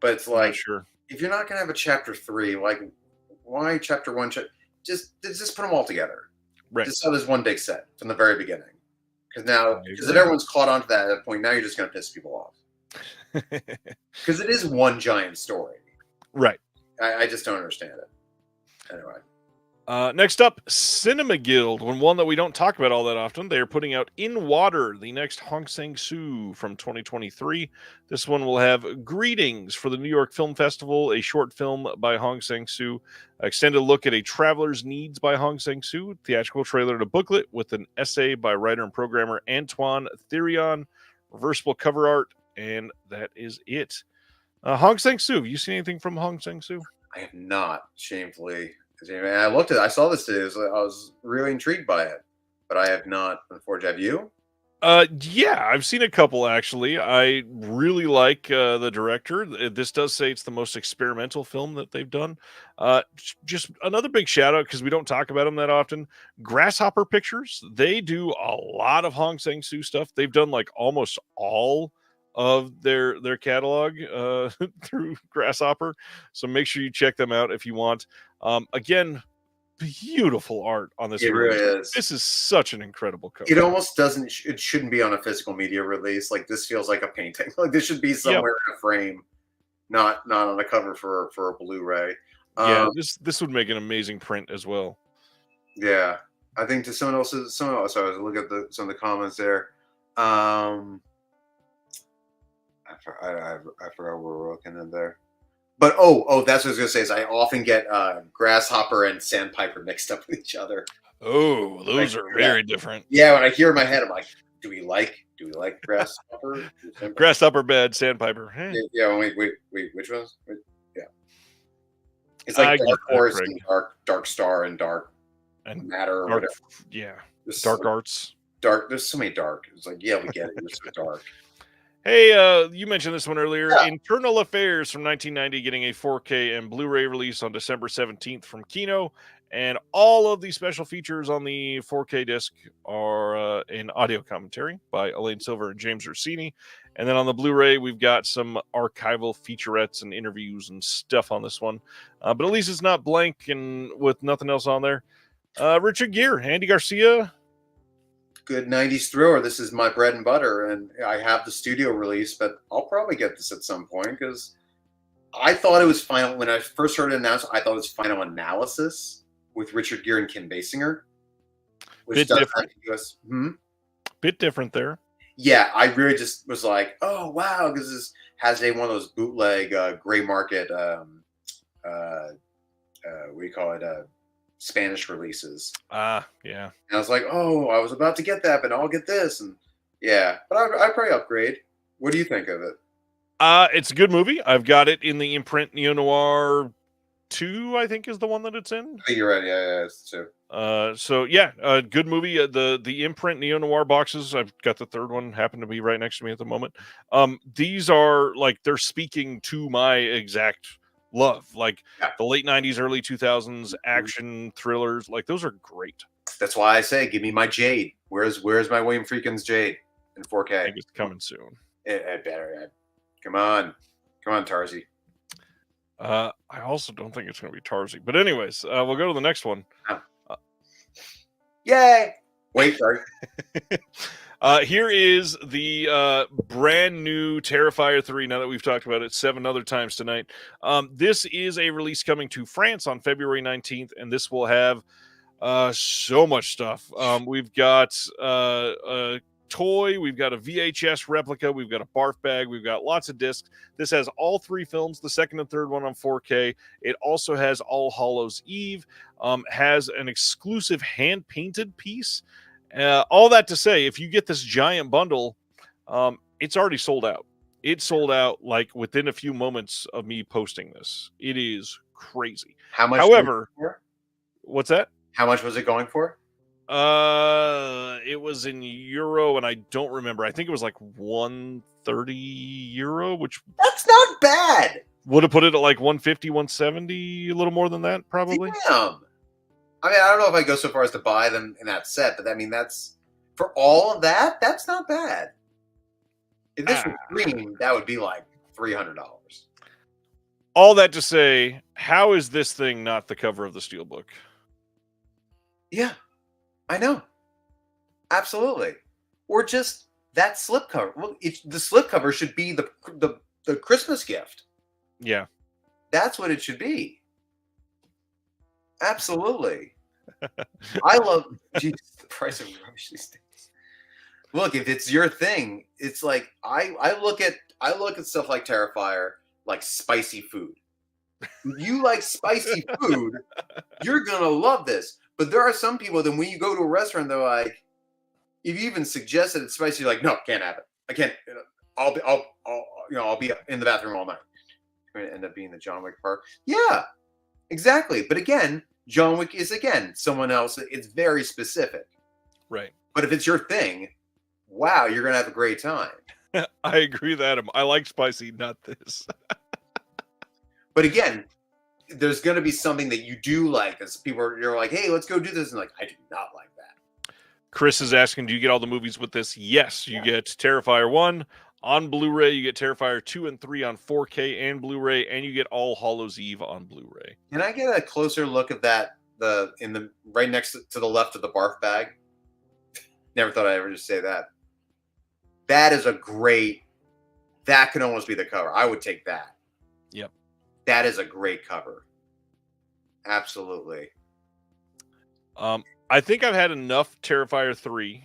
but it's like, sure. If you're not going to have a Chapter 3, like, why Chapter 1? Just put them all together. Right. Just so there's one big set from the very beginning. Because if everyone's caught on to that at that point, now you're just going to piss people off. Because it is one giant story. Right. I just don't understand it. Anyway. Next up, Cinema Guild, one that we don't talk about all that often. They are putting out In Water, the next Hong Sang-soo from 2023. This one will have Greetings for the New York Film Festival, a short film by Hong Sang-soo, extended look at a traveler's needs by Hong Sang-soo, theatrical trailer and a booklet with an essay by writer and programmer Antoine Therion, reversible cover art, and that is it. Hong Sang-soo, have you seen anything from Hong Sang-soo? I have not, shamefully. I saw this today. I was really intrigued by it, but I have not. Unfortunately, have you? Yeah, I've seen a couple actually. I really like the director. This does say it's the most experimental film that they've done. Just another big shout out, because we don't talk about them that often. Grasshopper Pictures. They do a lot of Hong Sang-soo stuff. They've done like almost all of their catalog through Grasshopper. So make sure you check them out if you want. Again, beautiful art on this. It really is. This is such an incredible cover. It almost doesn't. It shouldn't be on a physical media release. Like, this feels like a painting. Like, this should be somewhere in a frame, not on a cover for a Blu-ray. Yeah, this would make an amazing print as well. Yeah, I think to someone else. So I was looking at some of the comments there. I forgot what we're looking at there. But that's what I was gonna say. Is I often get Grasshopper and Sandpiper mixed up with each other. Oh, those are very different. Yeah, when I hear in my head, I'm like, do we like Grasshopper? Grasshopper bad, Sandpiper. Yeah, wait, which ones? Yeah, it's like Dark Horse and Dark Star and Dark Matter or whatever. Yeah, Dark Arts. There's so many dark. It's like, yeah, we get it. It's so dark. Hey, you mentioned this one earlier. Yeah. Internal Affairs from 1990 getting a 4K and Blu-ray release on December 17th from Kino. And all of the special features on the 4K disc are in audio commentary by Elaine Silver and James Rossini. And then on the Blu-ray, we've got some archival featurettes and interviews and stuff on this one. But at least it's not blank and with nothing else on there. Richard Gere, Andy Garcia. Good 90s thriller. This is my bread and butter, and I have the studio release, but I'll probably get this at some point, because I thought it was final. When I first heard it announced, I thought it was Final Analysis with Richard Gere and Kim Basinger. Bit different. Bit different there. Yeah, I really just was like, oh, wow, because this has one of those bootleg gray market, what do you call it, Spanish releases. Yeah. And I was like, oh, I was about to get that, but I'll get this. And yeah, but I'd probably upgrade. What do you think of it? It's a good movie. I've got it in the imprint Neo Noir 2, I think is the one that it's in. Oh, you're right. Yeah, it's 2. So yeah, good movie. The imprint Neo Noir boxes, I've got the third one, happen to be right next to me at the moment. These are like, they're speaking to my exact love, like the late 90s, early 2000s action thrillers. Like, those are great. That's why I say, give me my Jade. Where's my William Friedkin's Jade in 4K? I think it's coming soon. It better. Come on, Tarzi. I also don't think it's going to be Tarzi. But anyways, we'll go to the next one. Yay! Wait, sorry. Here is the brand new Terrifier 3. Now that we've talked about it 7 other times tonight, this is a release coming to France on February 19th, and this will have so much stuff. We've got toy, we've got a VHS replica, we've got a barf bag, we've got lots of discs. This has all 3 films, the second and third one on 4K. It also has All Hallows Eve, has an exclusive hand-painted piece. All that to say, if you get this giant bundle, it's already sold out. It sold out like within a few moments of me posting this. It is crazy. How much? However, what's that? How much was it going for? It was in euro, and I don't remember. I think it was like 130 euro, which That's not bad. would have put it at like 150, 170, a little more than that, probably. Damn. I mean, I don't know if I go so far as to buy them in that set, but I mean, that's for all of that. That's not bad. If this was green, that would be like $300. All that to say, how is this thing not the cover of the Steelbook? Yeah, I know. Absolutely. Or just that slipcover. Well, the slipcover should be the Christmas gift. Yeah. That's what it should be. Absolutely. I love Jesus, the price of rubbish these days. Look, if it's your thing, it's like I look at stuff like Terrifier, like spicy food. If you like spicy food, you're gonna love this. But there are some people that when you go to a restaurant, they're like, if you even suggest that it's spicy, you're like, no, can't have it. I can't. I'll be in the bathroom all night. It's going to end up being the John Wick part. Yeah, exactly. But again, John Wick is again someone else. It's very specific. Right. But if it's your thing, wow, you're gonna have a great time. I agree with Adam. I like spicy, not this. But again, there's gonna be something that you do like. As you're like, hey, let's go do this, and like, I do not like that. Chris is asking, do you get all the movies with this? Yes, you get Terrifier 1 on Blu-ray, you get Terrifier 2 and 3 on 4K and Blu-ray, and you get All Hallows Eve on Blu-ray. Can I get a closer look at that? The right next to the left of the barf bag. Never thought I'd ever just say that. That is a great. That could almost be the cover. I would take that. Yep. That is a great cover. Absolutely. I think I've had enough Terrifier 3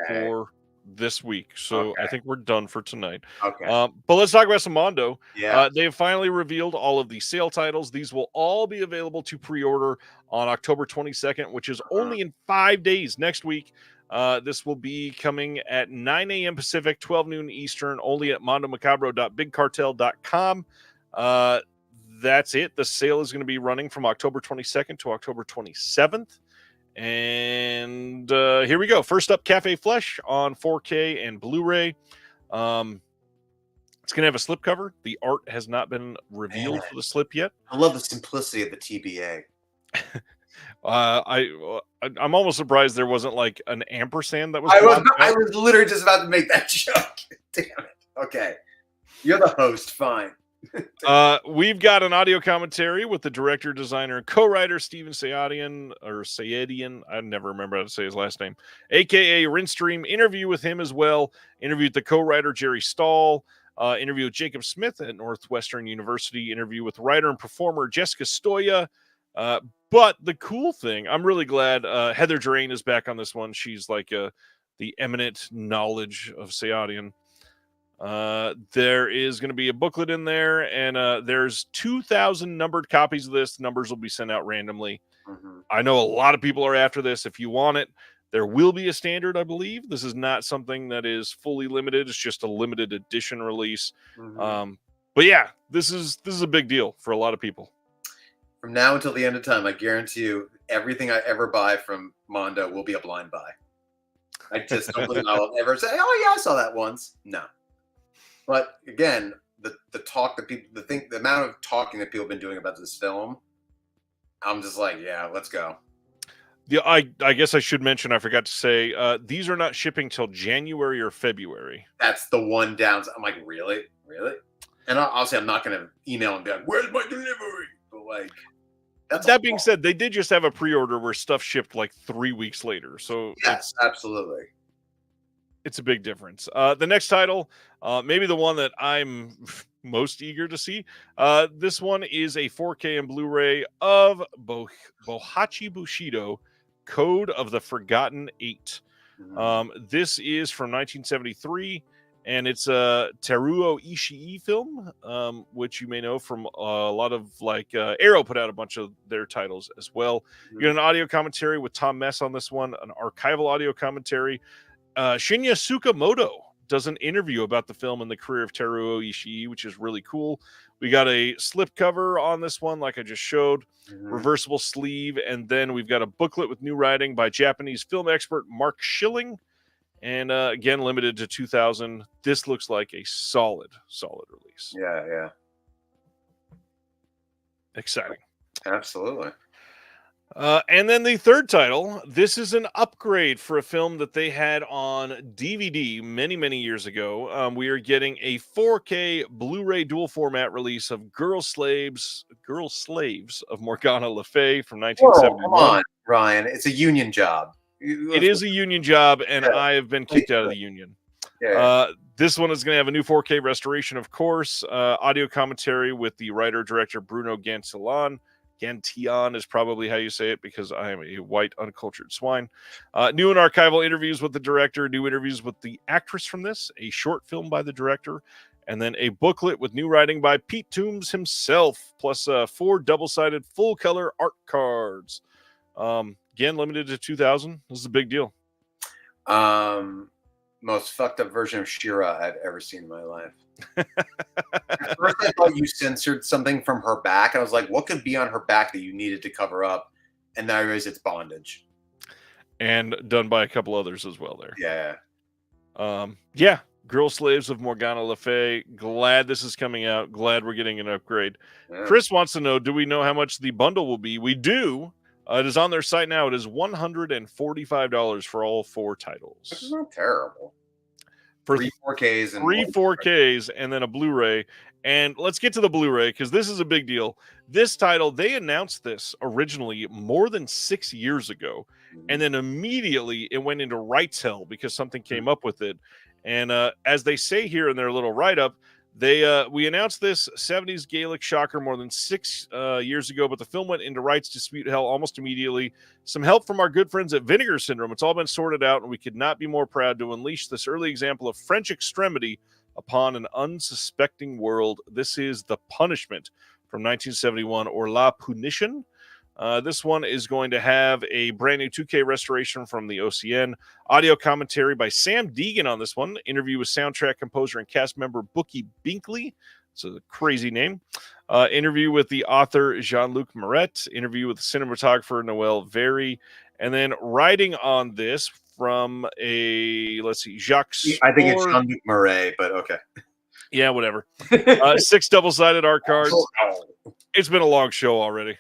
for this week, so I think we're done for tonight. Okay. But let's talk about some Mondo. Yeah. They have finally revealed all of the sale titles. These will all be available to pre-order on October 22nd, which is only in 5 days next week. This will be coming at 9 a.m. Pacific, 12 noon Eastern, only at mondomacabro.bigcartel.com. That's it. The sale is going to be running from October 22nd to October 27th. And here we go. First up, Cafe Flesh on 4K and Blu-ray. It's going to have a slipcover. The art has not been revealed for the slip yet. I love the simplicity of the TBA. I'm almost surprised there wasn't like an ampersand that was. I was literally just about to make that joke. Damn it. Okay, you're the host. Fine. We've got an audio commentary with the director, designer, and co-writer Steven Sayedian. I never remember how to say his last name. AKA Rinstream. Interview with him as well. Interview with the co-writer Jerry Stahl. Interview with Jacob Smith at Northwestern University. Interview with writer and performer Jessica Stoya. But the cool thing, I'm really glad Heather Drain is back on this one. She's like the eminent knowledge of Sayedian. There is going to be a booklet in there, and there's 2,000 numbered copies of this. The numbers will be sent out randomly. Mm-hmm. I know a lot of people are after this. If you want it, there will be a standard, I believe. This is not something that is fully limited. It's just a limited edition release. Mm-hmm. But yeah, this is a big deal for a lot of people. From now until the end of time, I guarantee you, everything I ever buy from Mondo will be a blind buy. I just don't believe I will ever say, "Oh yeah, I saw that once." No. But again, the talk that people, the amount of talking that people have been doing about this film, I'm just like, yeah, let's go. Yeah, I guess I should mention, I forgot to say, these are not shipping till January or February. That's the one downside. I'm like, really? And I'll say I'm not going to email and be like, where's my delivery? But like, that being said, they did just have a pre-order where stuff shipped like 3 weeks later. So yes, absolutely. It's a big difference. The next title, maybe the one that I'm most eager to see. This one is a 4K and Blu-ray of Bohachi Bushido, Code of the Forgotten 8. This is from 1973, and it's a Teruo Ishii film, which you may know from a lot of Arrow put out a bunch of their titles as well. You get an audio commentary with Tom Mess on this one, an archival audio commentary. Shinya Tsukamoto does an interview about the film and the career of Teruo Ishii, which is really cool. We got a slip cover on this one, like I just showed, reversible sleeve, and then we've got a booklet with new writing by Japanese film expert Mark Schilling, and again, limited to 2,000. This looks like a solid release. Yeah. Exciting. Absolutely. And then the third title, this is an upgrade for a film that they had on DVD many years ago. We are getting a 4K Blu-ray dual format release of Girl Slaves of Morgana Le Fay from 1971. Whoa, come on, Ryan. It's a union job. It is a union job, and I have been kicked out of the union. Yeah. This one is going to have a new 4K restoration, of course. Audio commentary with the writer-director Bruno Gantillon. Gantillon is probably how you say it, because I am a white, uncultured swine. New and archival interviews with the director, new interviews with the actress from this, a short film by the director, and then a booklet with new writing by Pete Toombs himself, plus 4 double-sided full-color art cards. Again, limited to 2,000. This is a big deal. Most fucked up version of She-Ra I've ever seen in my life. At first, I thought you censored something from her back. I was like, what could be on her back that you needed to cover up? And then I realized it's bondage. And done by a couple others as well there. Yeah. Girl Slaves of Morgana Le Fay. Glad this is coming out. Glad we're getting an upgrade. Yeah. Chris wants to know, do we know how much the bundle will be? We do. It is on their site now. It is $145 for all 4 titles. Which is not terrible. For 3 4Ks and 3 4Ks and then a Blu-ray. And let's get to the Blu-ray, because this is a big deal. This title, they announced this originally more than 6 years ago, and then immediately it went into rights hell because something came up with it. And as they say here in their little write-up, we announced this 70s Gaelic shocker more than 6 years ago, but the film went into rights dispute hell almost immediately. Some help from our good friends at Vinegar Syndrome. It's all been sorted out, and we could not be more proud to unleash this early example of French extremity upon an unsuspecting world. This is The Punishment from 1971, or La Punition. This one is going to have a brand new 2K restoration from the OCN. Audio commentary by Sam Deegan on this one. Interview with soundtrack composer and cast member Bookie Binkley. It's a crazy name. Interview with the author Jean-Luc Moret. Interview with the cinematographer Noel Very. And then writing on this from Jacques Spoor. I think it's Jean-Luc Moret, but okay. Yeah, whatever. 6 double-sided art cards. It's been a long show already.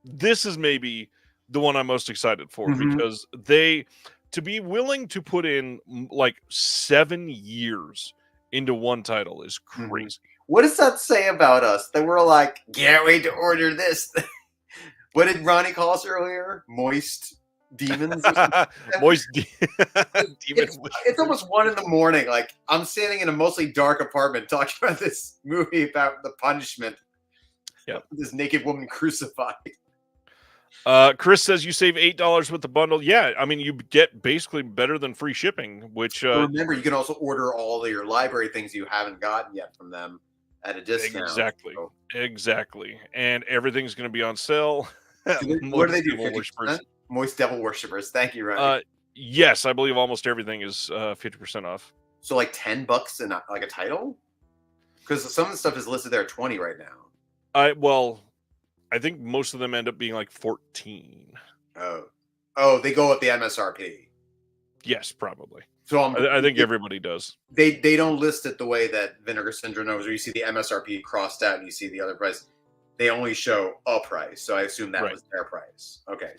This is maybe the one I'm most excited for, because to be willing to put in like 7 years into one title is crazy. What does that say about us? That we're like, can't wait to order this. What did Ronnie call us earlier? Moist demons? Moist demon. It's almost 1 a.m. Like, I'm standing in a mostly dark apartment talking about this movie about The Punishment. Yeah, this naked woman crucified. Chris says you save $8 with the bundle. Yeah, I mean, you get basically better than free shipping. Which remember, you can also order all of your library things you haven't gotten yet from them at a discount. Exactly. And everything's going to be on sale. What do they do? Moist devil worshippers. Thank you, Ryan. Yes, I believe almost everything is 50% off. So like $10 in like a title, because some of the stuff is listed there at 20 right now. I think most of them end up being like 14. Oh, they go up the MSRP. Yes, probably. So I think everybody does. They don't list it the way that Vinegar Syndrome knows, where you see the MSRP crossed out and you see the other price. They only show a price, so I assume that was their price. Okay.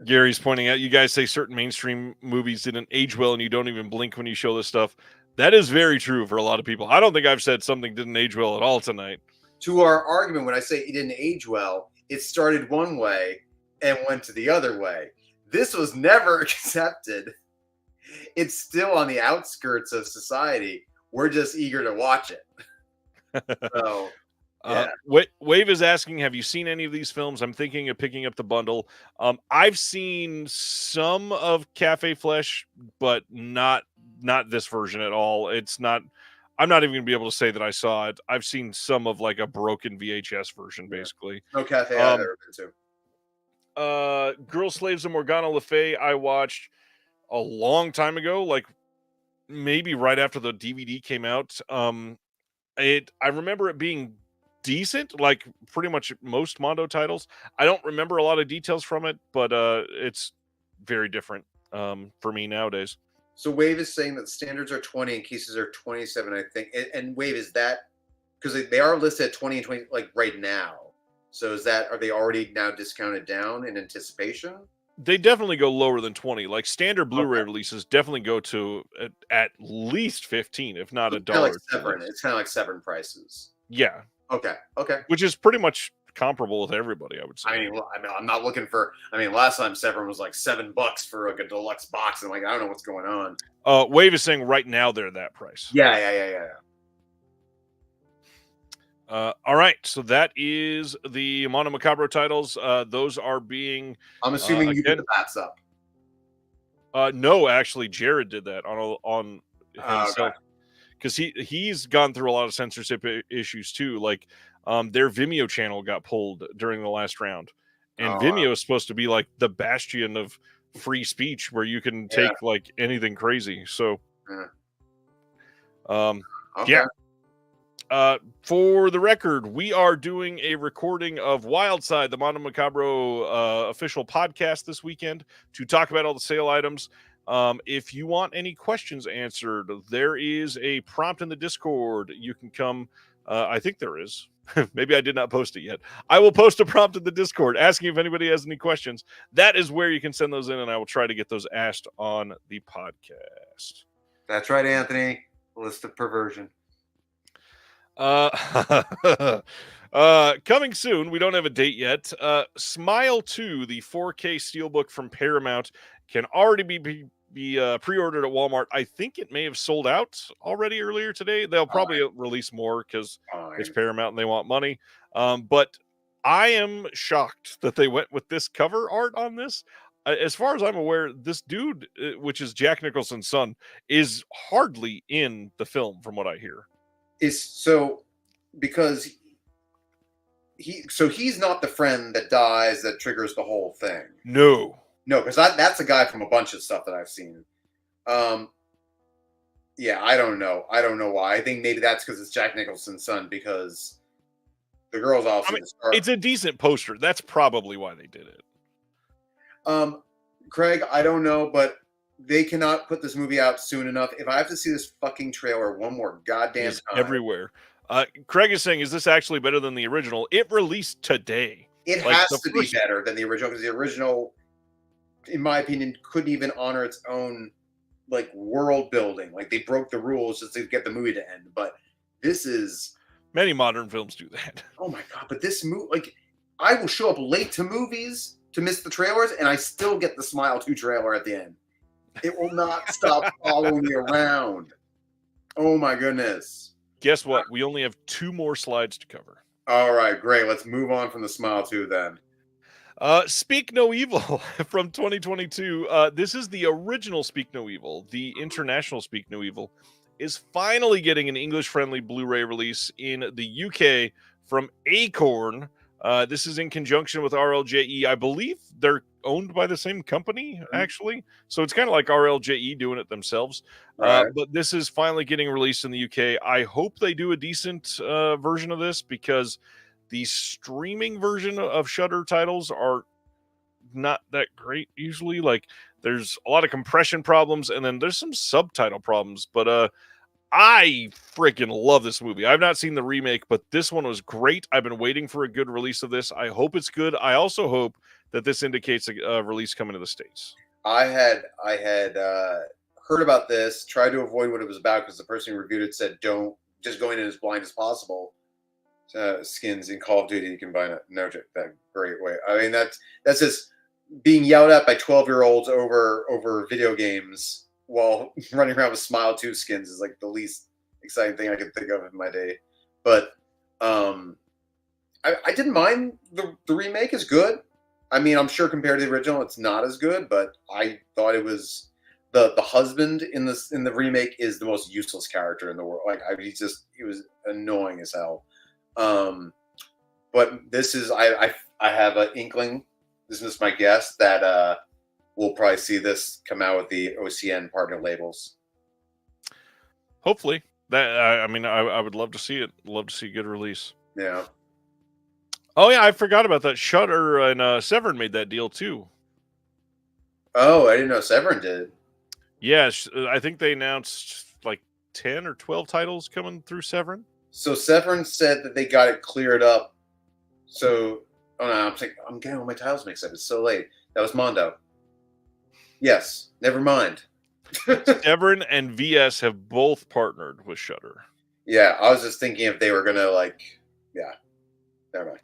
Gary's pointing out, you guys say certain mainstream movies didn't age well, and you don't even blink when you show this stuff. That is very true for a lot of people. I don't think I've said something didn't age well at all tonight. To our argument, when I say it didn't age well, it started one way and went to the other way. This was never accepted. It's still on the outskirts of society. We're just eager to watch it. So, Yeah. Wave is asking, have you seen any of these films? I'm thinking of picking up the bundle. I've seen some of Cafe Flesh, but not this version at all. It's not. I'm not even gonna be able to say that I saw it. I've seen some of like a broken VHS version, basically. No cafe I've ever been to. Girl Slaves of Morgana Le Fay, I watched a long time ago, like maybe right after the DVD came out. I remember it being decent, like pretty much most Mondo titles. I don't remember a lot of details from it, but it's very different for me nowadays. So Wave is saying that the standards are 20 and cases are 27, I think. And Wave, is that because they are listed at 20 and 20 like right now? So are they already now discounted down in anticipation? They definitely go lower than 20. Like standard Blu-ray Okay. releases definitely go to at least 15, if not So a dollar. it's kind of like Severn prices. Yeah. Okay. Which is pretty much comparable with everybody, I would say. I mean, I'm not looking for. I mean, last time Severn was like $7 for like a deluxe box, and like I don't know what's going on. Wave is saying right now they're that price. Yeah. All right, so that is the Mono Macabro titles. Those are being. I'm assuming you put the bats up. No, actually, Jared did that on himself because he's gone through a lot of censorship issues too. Like, their Vimeo channel got pulled during the last round, and Vimeo is supposed to be like the bastion of free speech where you can take like anything crazy. So, yeah. For the record, we are doing a recording of Wildside, the Mondo Macabro official podcast this weekend to talk about all the sale items. If you want any questions answered, there is a prompt in the Discord. You can come. I think there is. Maybe I did not post it yet. I will post a prompt in the Discord asking if anybody has any questions. That is where you can send those in, and I will try to get those asked on the podcast. That's right, Anthony. List of perversion. Coming soon. We don't have a date yet. Smile 2, the 4K steelbook from Paramount, can already be pre-ordered at Walmart. I think it may have sold out already earlier today. They'll probably release more because it's Paramount and they want money. But I am shocked that they went with this cover art on this. As far as I'm aware, this dude, which is Jack Nicholson's son, is hardly in the film from what I hear. Is so because he's not the friend that dies that triggers the whole thing. No, because that's a guy from a bunch of stuff that I've seen. Yeah, I don't know why. I think maybe that's because it's Jack Nicholson's son, because the girl's also it's a decent poster. That's probably why they did it. Craig, I don't know, but they cannot put this movie out soon enough. If I have to see this fucking trailer one more goddamn time. Everywhere. Craig is saying, is this actually better than the original? It released today. It has to be better than the original, because the original, in my opinion, couldn't even honor its own like world building. Like, they broke the rules just to get the movie to end. But this is... Many modern films do that. Oh my God. But this movie, like, I will show up late to movies to miss the trailers, and I still get the Smile 2 trailer at the end. It will not stop following me around. Oh my goodness. Guess what? We only have 2 more slides to cover. All right, great. Let's move on from the Smile 2 then. Speak No Evil from 2022. This is the original Speak No Evil. The international Speak No Evil is finally getting an English-friendly Blu-ray release in the UK from Acorn. This is in conjunction with RLJE. I believe they're owned by the same company, actually. So it's kind of like RLJE doing it themselves. Right. But this is finally getting released in the UK. I hope they do a decent version of this, because the streaming version of Shudder titles are not that great usually. Like, there's a lot of compression problems, and then there's some subtitle problems. But I freaking love this movie. I've not seen the remake, but this one was great. I've been waiting for a good release of this. I hope it's good. I also hope that this indicates a release coming to the States. I had heard about this, tried to avoid what it was about, because the person who reviewed it said, don't just go in as blind as possible. Skins in Call of Duty, you can buy that great way. I mean, that's just being yelled at by 12-year-olds over video games while running around with Smile 2 skins is like the least exciting thing I could think of in my day. But I didn't mind the remake is good. I mean, I'm sure compared to the original, it's not as good, but I thought it was the husband in the remake is the most useless character in the world. Like he was annoying as hell. But this is I have an inkling. This is my guess that we'll probably see this come out with the OCN partner labels. Hopefully, I mean, I would love to see it. Love to see a good release. Yeah. Oh yeah, I forgot about that. Shudder and Severin made that deal too. Oh, I didn't know Severin did. Yeah, I think they announced like 10 or 12 titles coming through Severin. So Severin said that they got it cleared up. So, oh no, I'm getting all my titles mixed up. It's so late. That was Mondo. Yes, never mind. Severin and VS have both partnered with Shudder. Yeah, I was just thinking if they were gonna never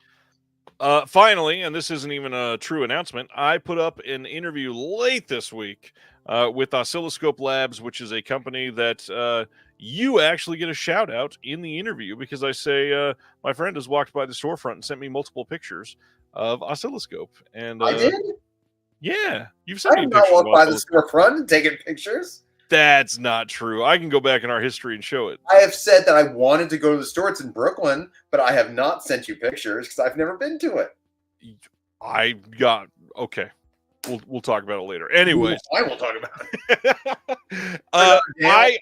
mind. Finally, and this isn't even a true announcement, I put up an interview late this week with Oscilloscope Labs, which is a company that you actually get a shout out in the interview because I say my friend has walked by the storefront and sent me multiple pictures of Oscilloscope. And I did? Yeah, you've sent I me did not pictures walk of by the Oscilloscope. storefront and taking pictures. That's not true. I can go back in our history and show it. I have said that I wanted to go to the store. It's in Brooklyn, but I have not sent you pictures because I've never been to it. Okay. We'll talk about it later. Anyways, I will talk about it.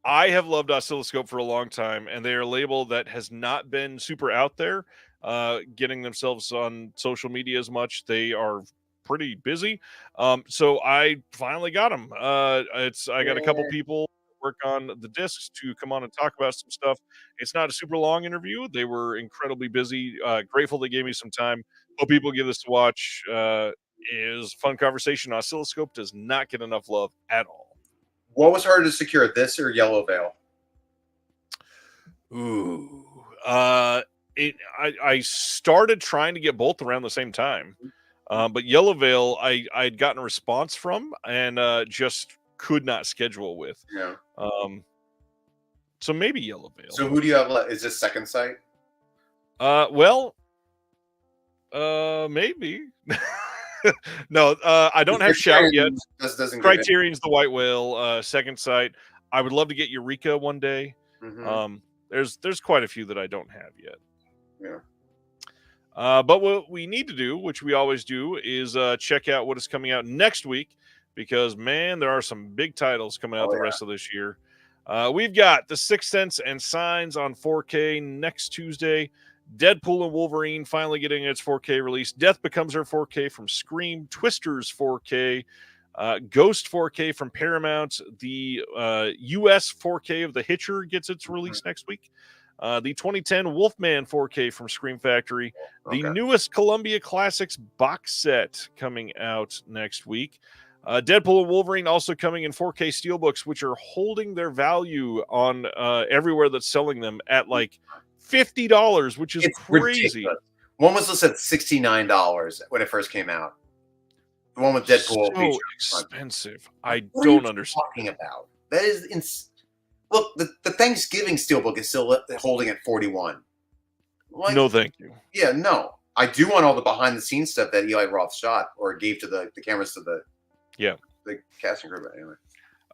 I have loved Oscilloscope for a long time, and they are a label that has not been super out there, getting themselves on social media as much. They are pretty busy, so I finally got them. I got a couple people work on the discs to come on and talk about some stuff. It's not a super long interview. They were incredibly busy. Grateful they gave me some time. Hope people give this a watch. Is fun conversation. Oscilloscope does not get enough love at all. What was harder to secure, this or Yellow Veil? Ooh, I started trying to get both around the same time, but Yellow Veil I'd gotten a response from and just could not schedule with. Yeah. So maybe Yellow Veil. So who do you have left? Is this Second Sight? Maybe. No, I don't have Shout yet. Criterion's the White Whale. Second Sight. I would love to get Eureka one day. Mm-hmm. There's quite a few that I don't have yet. Yeah. But what we need to do, which we always do, is check out what is coming out next week because, man, there are some big titles coming out the rest of this year. We've got The Sixth Sense and Signs on 4K next Tuesday. Deadpool and Wolverine finally getting its 4K release. Death Becomes Her 4K from Scream. Twisters 4K. Ghost 4K from Paramount. The US 4K of The Hitcher gets its release next week. The 2010 Wolfman 4K from Scream Factory. The newest Columbia Classics box set coming out next week. Deadpool and Wolverine also coming in 4K steelbooks, which are holding their value on everywhere that's selling them at like $50, which is crazy. Ridiculous. One was listed at $69 when it first came out. The one with Deadpool. So expensive. I don't understand. Talking about that is look. The Thanksgiving steelbook is still holding at $41. Like, no, thank you. Yeah, no. I do want all the behind the scenes stuff that Eli Roth shot or gave to the cameras to the casting crew. Anyway.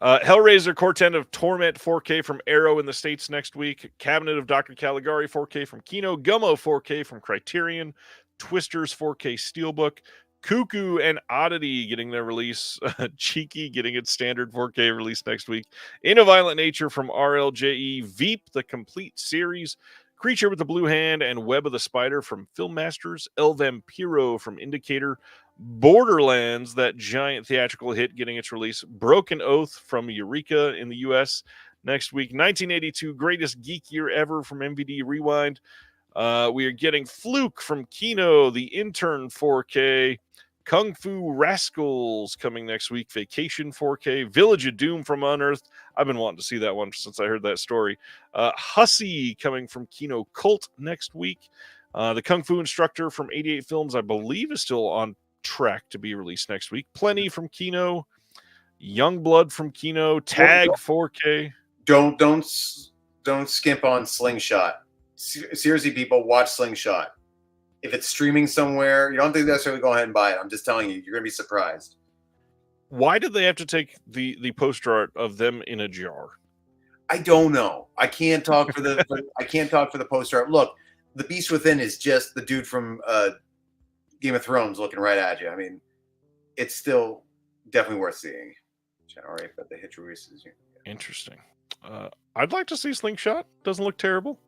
Hellraiser Quartet of Torment 4K from Arrow in the States next week. Cabinet of Dr. Caligari 4K from Kino. Gummo 4K from Criterion. Twisters 4K Steelbook. Cuckoo and Oddity getting their release. Cheeky getting its standard 4K release next week. In a Violent Nature from RLJE. Veep, the complete series. Creature with the Blue Hand and Web of the Spider from Filmmasters. El Vampiro from Indicator. Borderlands, that giant theatrical hit, getting its release. Broken Oath from Eureka in the US next week. 1982 Greatest Geek Year Ever from MVD Rewind. We are getting Fluke from Kino. The Intern 4K. Kung Fu Rascals coming next week. Vacation 4K. Village of Doom from Unearthed. I've been wanting to see that one since I heard that story. Hussy coming from Kino Cult next week. The Kung Fu Instructor from 88 Films, I believe, is still on track to be released next week. Plenty from Kino. Youngblood from Kino. Tag 4K. Don't skimp on Slingshot. seriously, people, watch Slingshot. If it's streaming somewhere, you don't have to necessarily go ahead and buy it. I'm just telling you, you're gonna be surprised. Why did they have to take the poster art of them in a jar? I don't know. I can't talk for the I can't talk for the poster art. Look, the Beast Within is just the dude from Game of Thrones looking right at you. I mean, it's still definitely worth seeing. All right, but the hitch releases. Interesting. I'd like to see Slingshot. Doesn't look terrible.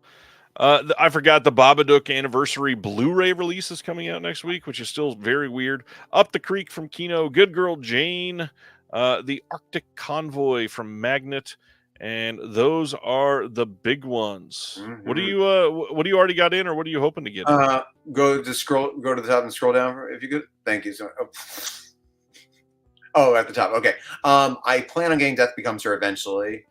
I forgot the Babadook anniversary Blu-ray release is coming out next week, which is still very weird. Up the Creek from Kino, Good Girl Jane, the Arctic Convoy from Magnet, and those are the big ones. Mm-hmm. What do you already got in, or what are you hoping to get in? Go to the top and scroll down if you could. Thank you. So, at the top. Okay. I plan on getting Death Becomes Her eventually.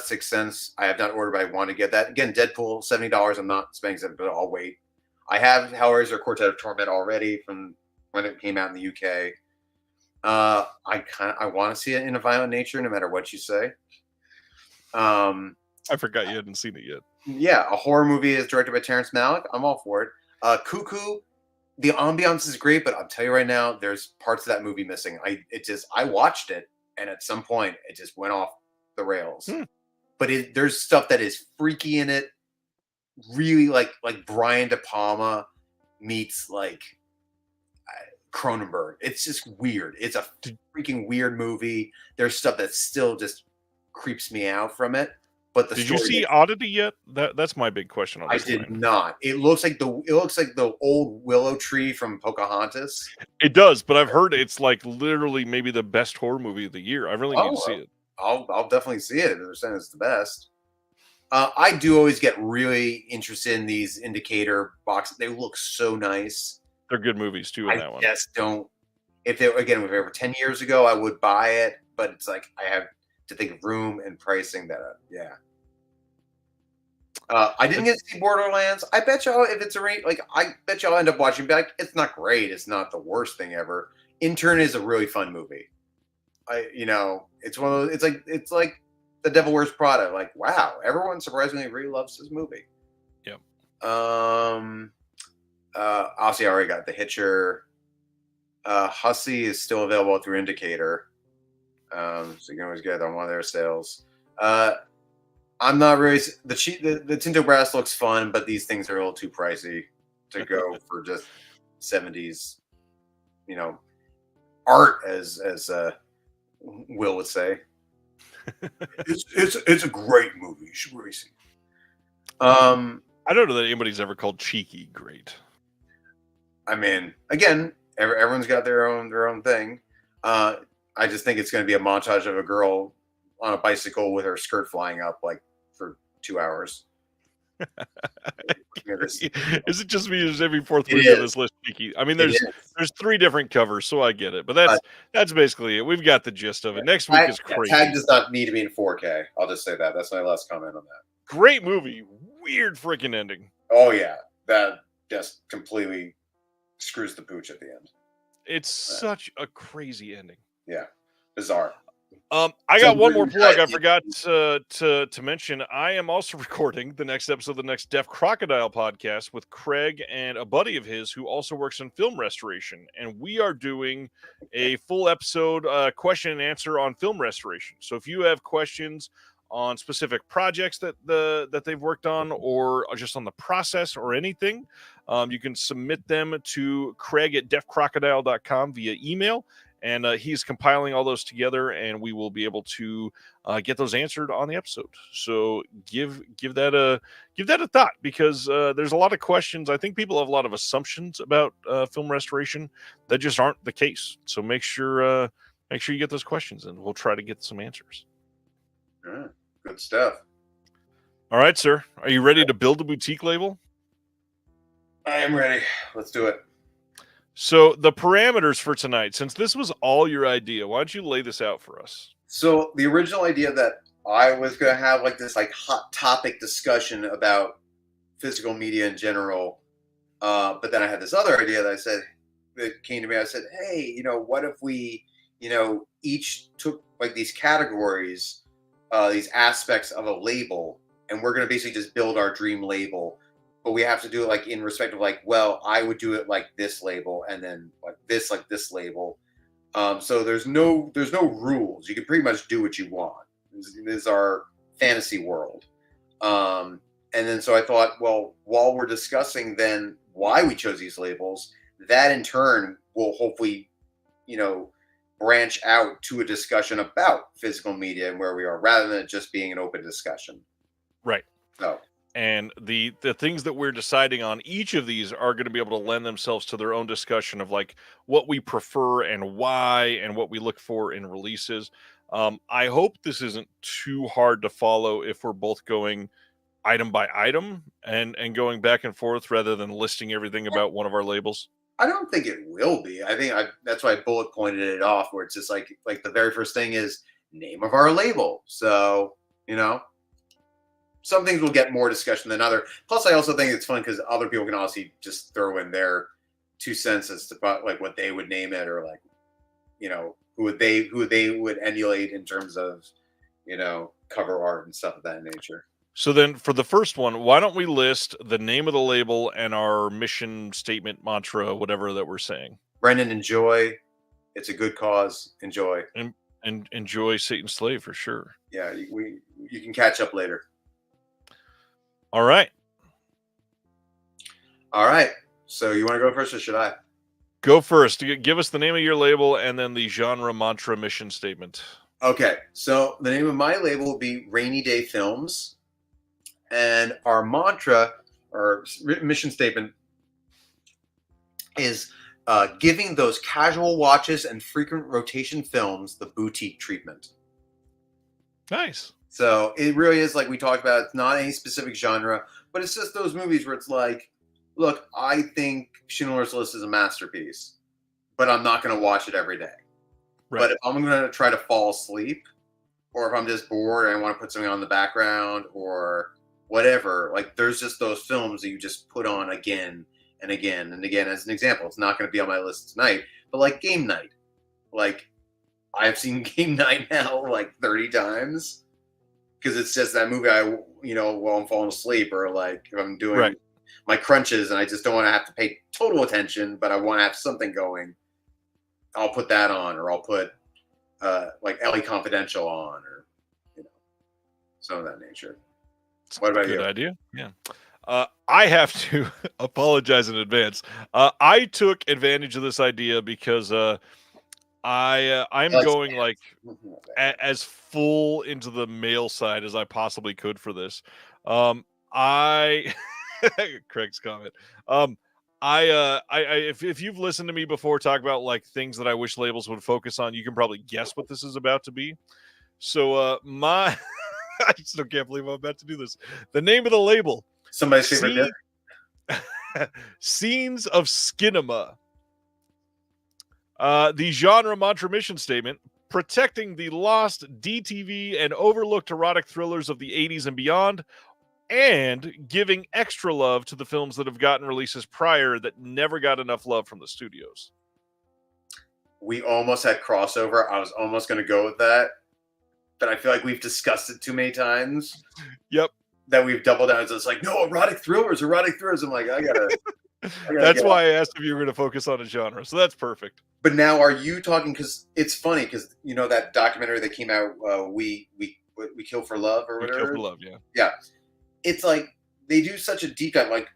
6 cents. I have not ordered, but I want to get that. Again, Deadpool, $70. I'm not spending it, but I'll wait. I have Hellraiser Quartet of Torment already from when it came out in the UK. I want to see it in a violent nature, no matter what you say. I forgot you hadn't seen it yet. Yeah, a horror movie is directed by Terrence Malick. I'm all for it. Cuckoo, the ambiance is great, but I'll tell you right now, there's parts of that movie missing. I watched it, and at some point, it just went off the rails. But there's stuff that is freaky in it, really like Brian De Palma meets like Cronenberg. It's just weird. It's a freaking weird movie. There's stuff that still just creeps me out from it. But did you see Oddity yet? That's my big question on this. I did not. It looks like the old willow tree from Pocahontas. It does, but I've heard it's like literally maybe the best horror movie of the year. I really need to see it. I'll definitely see it. They're saying it's the best. I do always get really interested in these indicator boxes. They look so nice. They're good movies too. In that one, I just don't. If they were 10 years ago, I would buy it. But it's like I have to think of room and pricing that. I didn't get to see Borderlands. I bet y'all if it's I bet y'all end up watching back. It's not great. It's not the worst thing ever. Intern is a really fun movie. It's one of those. It's like The Devil Wears Prada. Like, wow, everyone surprisingly really loves this movie. Yep. Obviously, I already got The Hitcher. Hussey is still available through Indicator. So you can always get it on one of their sales. I'm not really the Tinto Brass looks fun, but these things are a little too pricey to go for just 70s, art as Will would say. It's a great movie. You should really see. I don't know that anybody's ever called Cheeky great. I mean, again, everyone's got their own thing. I just think it's going to be a montage of a girl on a bicycle with her skirt flying up like for 2 hours. Is it just me? Is every fourth movie on this list cheeky? I mean, there's 3 different covers, so I get it. But that's basically it. We've got the gist of it. Next week is crazy. Tag does not need to be in 4K. I'll just say that. That's my last comment on that. Great movie. Weird freaking ending. Oh yeah, that just completely screws the pooch at the end. It's such a crazy ending. Yeah, bizarre. I got one more plug I forgot to mention. I am also recording the next episode of the next Deaf Crocodile podcast with Craig and a buddy of his who also works in film restoration. And we are doing a full episode question and answer on film restoration. So if you have questions on specific projects that they've worked on or just on the process or anything, you can submit them to Craig at deafcrocodile.com via email. And he's compiling all those together, and we will be able to get those answered on the episode. So give that a thought, because there's a lot of questions. I think people have a lot of assumptions about film restoration that just aren't the case. So make sure you get those questions, and we'll try to get some answers. Good stuff. All right, sir. Are you ready to build a boutique label? I am ready. Let's do it. So the parameters for tonight, since this was all your idea, why don't you lay this out for us? So the original idea that I was going to have like this like hot topic discussion about physical media in general, but then I had this other idea that came to me. I said, hey, what if we, each took like these categories, these aspects of a label, and we're going to basically just build our dream label but we have to do it like in respect of like, well, I would do it like this label, and then like this label. So there's no rules. You can pretty much do what you want. This is our fantasy world. And then so I thought, well, while we're discussing then why we chose these labels, that in turn will hopefully, branch out to a discussion about physical media and where we are, rather than it just being an open discussion. Right. So. And the things that we're deciding on, each of these are going to be able to lend themselves to their own discussion of like what we prefer and why, and what we look for in releases. I hope this isn't too hard to follow if we're both going item by item and going back and forth rather than listing everything about one of our labels. I don't think it will be. I think that's why I bullet pointed it off, where it's just like the very first thing is name of our label. So, some things will get more discussion than other. Plus, I also think it's fun because other people can obviously just throw in their 2 cents as to like what they would name it, or like, who they would emulate in terms of, cover art and stuff of that nature. So then for the first one, why don't we list the name of the label and our mission statement, mantra, whatever that we're saying. Brendan, enjoy. It's a good cause. Enjoy. And enjoy Satan's Slave for sure. Yeah, you can catch up later. All right. So you want to go first or should I? Go first. Give us the name of your label and then the genre, mantra, mission statement. Okay. So the name of my label will be Rainy Day Films. And our mantra or mission statement is giving those casual watches and frequent rotation films the boutique treatment. Nice. So it really is, like we talked about, it's not any specific genre, but it's just those movies where it's like, look, I think Schindler's List is a masterpiece, but I'm not going to watch it every day. Right. But if I'm going to try to fall asleep, or if I'm just bored and I want to put something on the background or whatever, like there's just those films that you just put on again and again and again. As an example, it's not going to be on my list tonight, but like Game Night. Like I've seen Game Night now like 30 times because it's just that movie while I'm falling asleep, or like if I'm doing my crunches and I just don't want to have to pay total attention, but I want to have something going, I'll put that on, or I'll put like Ellie Confidential on, or some of that nature. What about you? Good idea. Yeah. I have to apologize in advance. I took advantage of this idea because I'm going like as full into the male side as I possibly could for this. Craig's comment. If you've listened to me before talk about like things that I wish labels would focus on, you can probably guess what this is about to be. So I still can't believe I'm about to do this. The name of the label. Somebody's favorite Scenes of Skinema. The genre, mantra, mission statement: protecting the lost DTV and overlooked erotic thrillers of the 80s and beyond, and giving extra love to the films that have gotten releases prior that never got enough love from the studios. We almost had crossover. I was almost going to go with that, but I feel like we've discussed it too many times. Yep. That we've doubled down. So it's like, no, erotic thrillers. I'm like, I gotta that's why I asked if you were going to focus on a genre. So that's perfect. But now, are you talking? Because it's funny, because that documentary that came out, we Kill for Love or whatever. We Kill for Love, yeah. Yeah, it's like they do such a deep dive. Like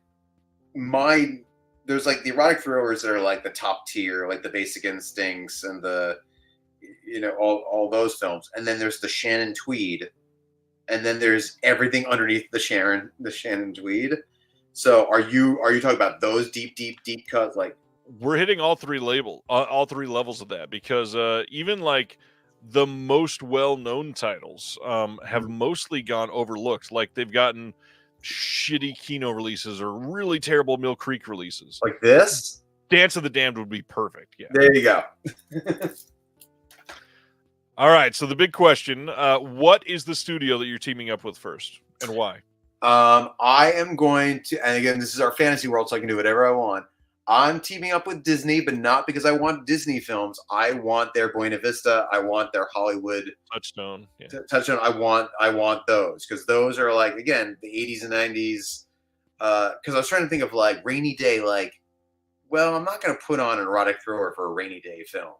there's like the erotic thrillers that are like the top tier, like the Basic Instincts and the all those films, and then there's the Shannon Tweed, and then there's everything underneath the Shannon Tweed. So are you talking about those deep cuts? Like we're hitting all three levels of that, because even like the most well-known titles have mostly gone overlooked. Like they've gotten shitty Kino releases or really terrible Mill Creek releases. Like this? Dance of the Damned would be perfect. Yeah. There you go. All right. So the big question, what is the studio that you're teaming up with first, and why? I am going to, and again, this is our fantasy world, so I can do whatever I want. I'm teaming up with Disney, but not because I want Disney films. I want their Buena Vista. I want their Hollywood Touchstone. Yeah. Touchstone. I want those, because those are like, again, the 80s and 90s because I was trying to think of like rainy day, like, well, I'm not going to put on an erotic thriller for a rainy day film.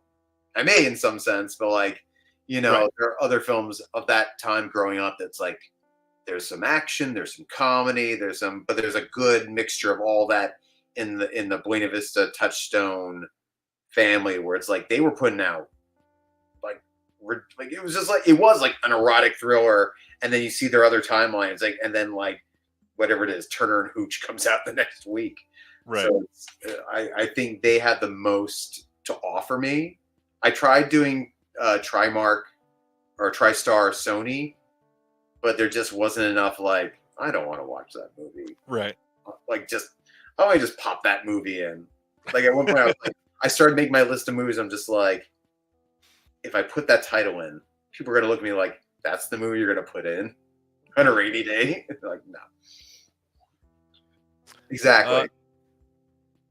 I may in some sense, but like, Right. there are other films of that time growing up that's like, there's some action, there's some comedy, but there's a good mixture of all that in the Buena Vista Touchstone family, where it's like they were putting out like it was just like it was like an erotic thriller, and then you see their other timelines, like, and then like whatever it is, Turner and Hooch comes out the next week. Right. So I think they had the most to offer me. I tried doing Trimark or TriStar Sony, but there just wasn't enough. Like, I don't want to watch that movie. Right. Like, I want to just pop that movie in. Like at one point, I was like, I started making my list of movies. I'm just like, if I put that title in, people are gonna look at me like, that's the movie you're gonna put in on a rainy day. Like, no. Exactly.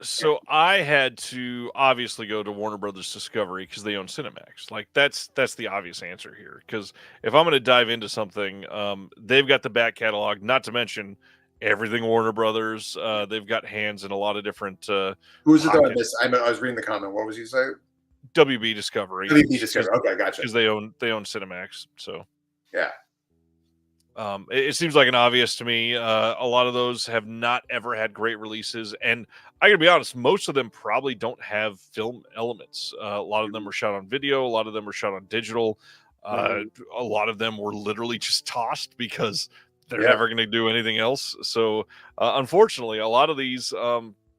So I had to obviously go to Warner Brothers Discovery because they own Cinemax. Like that's the obvious answer here. Because if I'm going to dive into something, they've got the back catalog. Not to mention everything Warner Brothers. They've got hands in a lot of different. Who was it that I pockets. missed? I was reading the comment. What was you say? WB Discovery. WB Discovery. Okay, gotcha. Because they own Cinemax. So yeah. It seems like an obvious to me. A lot of those have not ever had great releases, and I gotta be honest, most of them probably don't have film elements. A lot of them were shot on video, a lot of them were shot on digital. A lot of them were literally just tossed because they're never going to do anything else. So, unfortunately, a lot of these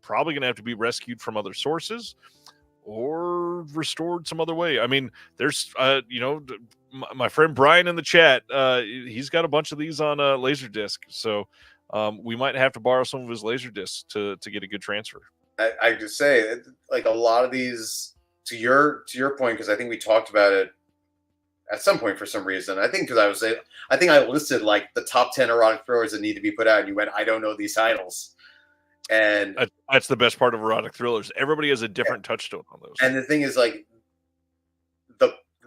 probably going to have to be rescued from other sources or restored some other way. I mean, there's my friend Brian in the chat, he's got a bunch of these on Laserdisc, so we might have to borrow some of his Laserdiscs to get a good transfer. I just say, like, a lot of these, to your point, because I think we talked about it at some point for some reason. I think because I think I listed like the top 10 erotic thrillers that need to be put out, and you went, I don't know these titles. And that's the best part of erotic thrillers. Everybody has a different touchstone on those. And the thing is, like,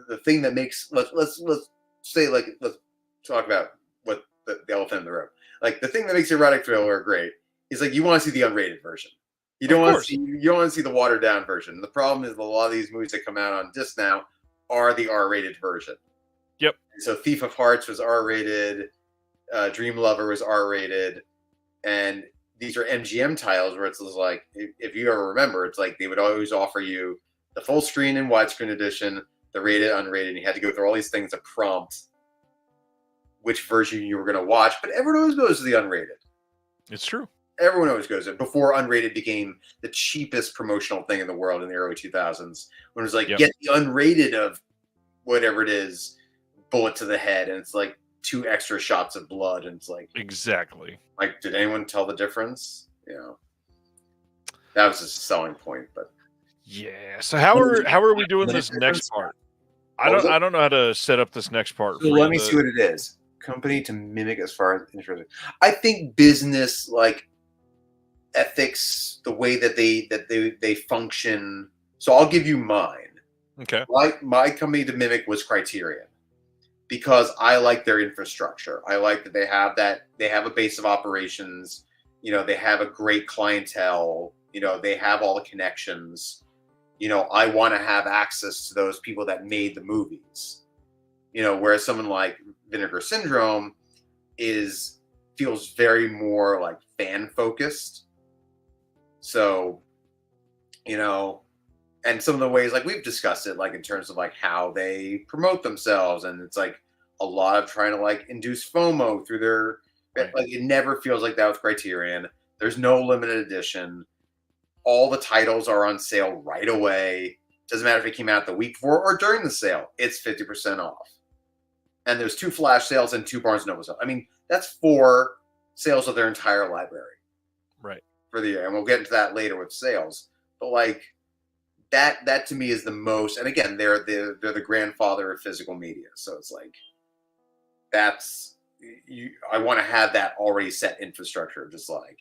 the thing that makes let's talk about what the elephant in the room. Like, the thing that makes the erotic thriller great is, like, you want to see the unrated version. You don't want to see the watered down version. The problem is a lot of these movies that come out on disc now are the R-rated version. Yep. So Thief of Hearts was R-rated, Dream Lover was R-rated, and these are MGM titles where it's like, if you ever remember, it's like they would always offer you the full screen and widescreen edition, the rated, unrated, and you had to go through all these things to prompt which version you were going to watch. But everyone always goes to the unrated. It's true. Everyone always goes there before unrated became the cheapest promotional thing in the world in the early 2000s. When it was like, get the unrated of whatever it is, bullet to the head, and it's like 2 extra shots of blood, and it's like, exactly. Like, did anyone tell the difference? That was a selling point. But yeah. So how are we doing this next part? I don't know how to set up this next part. So let me see what it is. Company to mimic as far as interesting. I think business, like, ethics, the way that they function. So I'll give you mine. Okay. My company to mimic was Criterion, because I like their infrastructure. I like that they have a base of operations. They have a great clientele. They have all the connections. I want to have access to those people that made the movies. Whereas someone like Vinegar Syndrome feels very more like fan focused. So, and some of the ways, like, we've discussed it, like, in terms of like how they promote themselves, and it's like a lot of trying to like induce FOMO through their, like, it never feels like that with Criterion. There's no limited edition. All the titles are on sale right away. Doesn't matter if it came out the week before or during the sale. It's 50% off. And there's 2 flash sales and 2 Barnes & Noble sales. I mean, that's 4 sales of their entire library. Right. For the year. And we'll get into that later with sales. But like, that to me is the most, and again, they're the grandfather of physical media. So it's like, I want to have that already set infrastructure. Just like,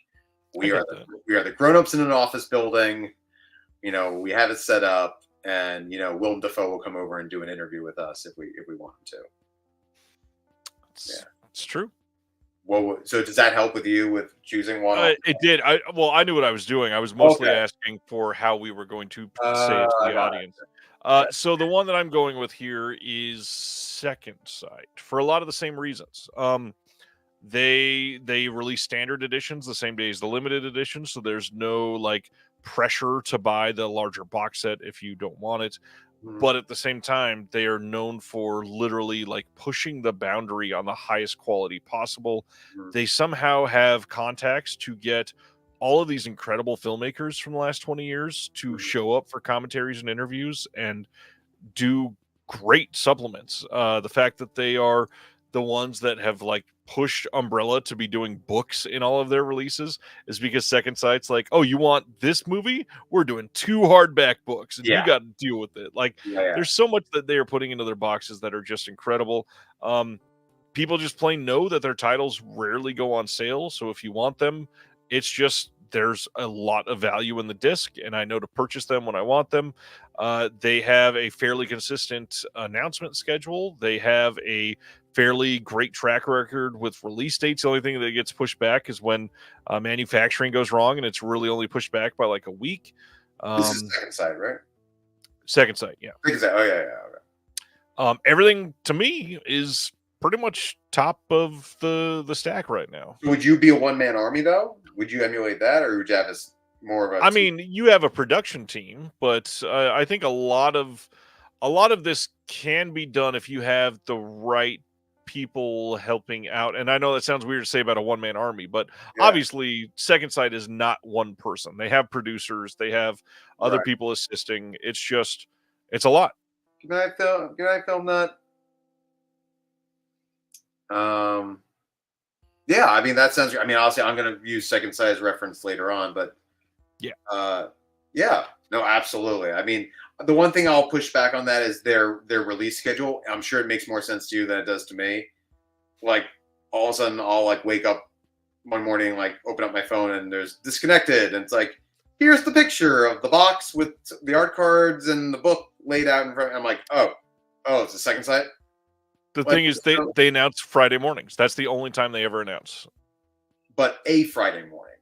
we are the grown-ups in an office building. We have it set up, and Willem Dafoe will come over and do an interview with us if we want him to. It's true. So does that help with you with choosing one? It did. I knew what I was doing. I was mostly asking for how we were going to say it to I the got audience. it. So the one that I'm going with here is Second Sight for a lot of the same reasons. They release standard editions the same day as the limited edition, so there's no like pressure to buy the larger box set if you don't want it. Mhm. But at the same time, they are known for literally like pushing the boundary on the highest quality possible. Mhm. They somehow have contacts to get all of these incredible filmmakers from the last 20 years to Mhm. show up for commentaries and interviews and do great supplements. The fact that they are the ones that have like pushed Umbrella to be doing books in all of their releases is because Second Sight's like, oh, you want this movie? We're doing 2 hardback books and you Yeah. got to deal with it. Like, Yeah. there's so much that they are putting into their boxes that are just incredible. People just plain know that their titles rarely go on sale. So if you want them, it's just there's a lot of value in the disc, and I know to purchase them when I want them. They have a fairly consistent announcement schedule. They have a fairly great track record with release dates. The only thing that gets pushed back is when manufacturing goes wrong, and it's really only pushed back by like a week. This is Second Sight, right? Second Sight, yeah. Second Sight. Oh yeah. Okay. Everything to me is pretty much top of the stack right now. Would you be a one-man army though? Would you emulate that, or would you have more of a? I mean, you have a production team, but I think a lot of this can be done if you have the right people helping out. And I know that sounds weird to say about a one-man army, but obviously Second Sight is not one person. They have producers, they have other people assisting. It's a lot. Can I film that? Yeah, I mean that sounds. I mean, obviously, I'm going to use Second Sight as reference later on, but yeah, no, absolutely. I mean, the one thing I'll push back on that is their release schedule. I'm sure it makes more sense to you than it does to me. Like all of a sudden, I'll like wake up one morning, like open up my phone, and there's disconnected, and it's like, here's the picture of the box with the art cards and the book laid out in front. I'm like, oh, it's a Second Sight. The thing is, they announce Friday mornings. That's the only time they ever announce. But a Friday morning.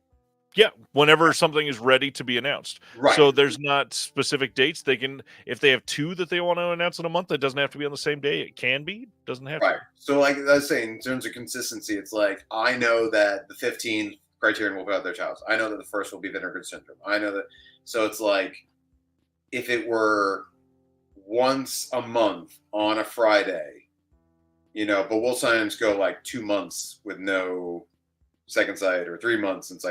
Yeah, whenever something is ready to be announced. Right. So there's not specific dates. They can, if they have 2 that they want to announce in a month, it doesn't have to be on the same day. It can be, doesn't have to. So like I was saying, in terms of consistency, it's like I know that the 15th Criterion will put out their titles. I know that the first will be Vinegar Syndrome. I know that. So it's like if it were once a month on a Friday, but we'll sometimes go like 2 months with no Second Sight or 3 months. And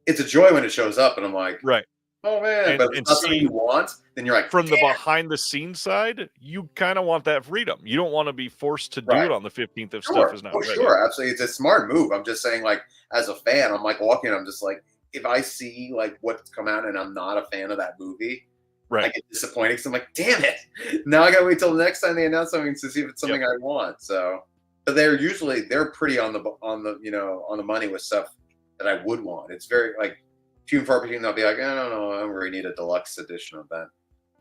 it's a joy when it shows up, and I'm like, right. Oh man, but if it's not something you want, then you're like, from the behind the scenes side, you kind of want that freedom. You don't want to be forced to do it on the 15th if stuff is not ready. Sure, absolutely. It's a smart move. I'm just saying, like, as a fan, I'm like walking, I'm just like, if I see like what's come out and I'm not a fan of that movie, I get disappointed because I'm like, damn it. Now I gotta wait till the next time they announce something to see if it's something I want. So, but they're pretty on the money with stuff that I would want. It's very like few and far between. They'll be like, I don't know, I don't really need a deluxe edition of that.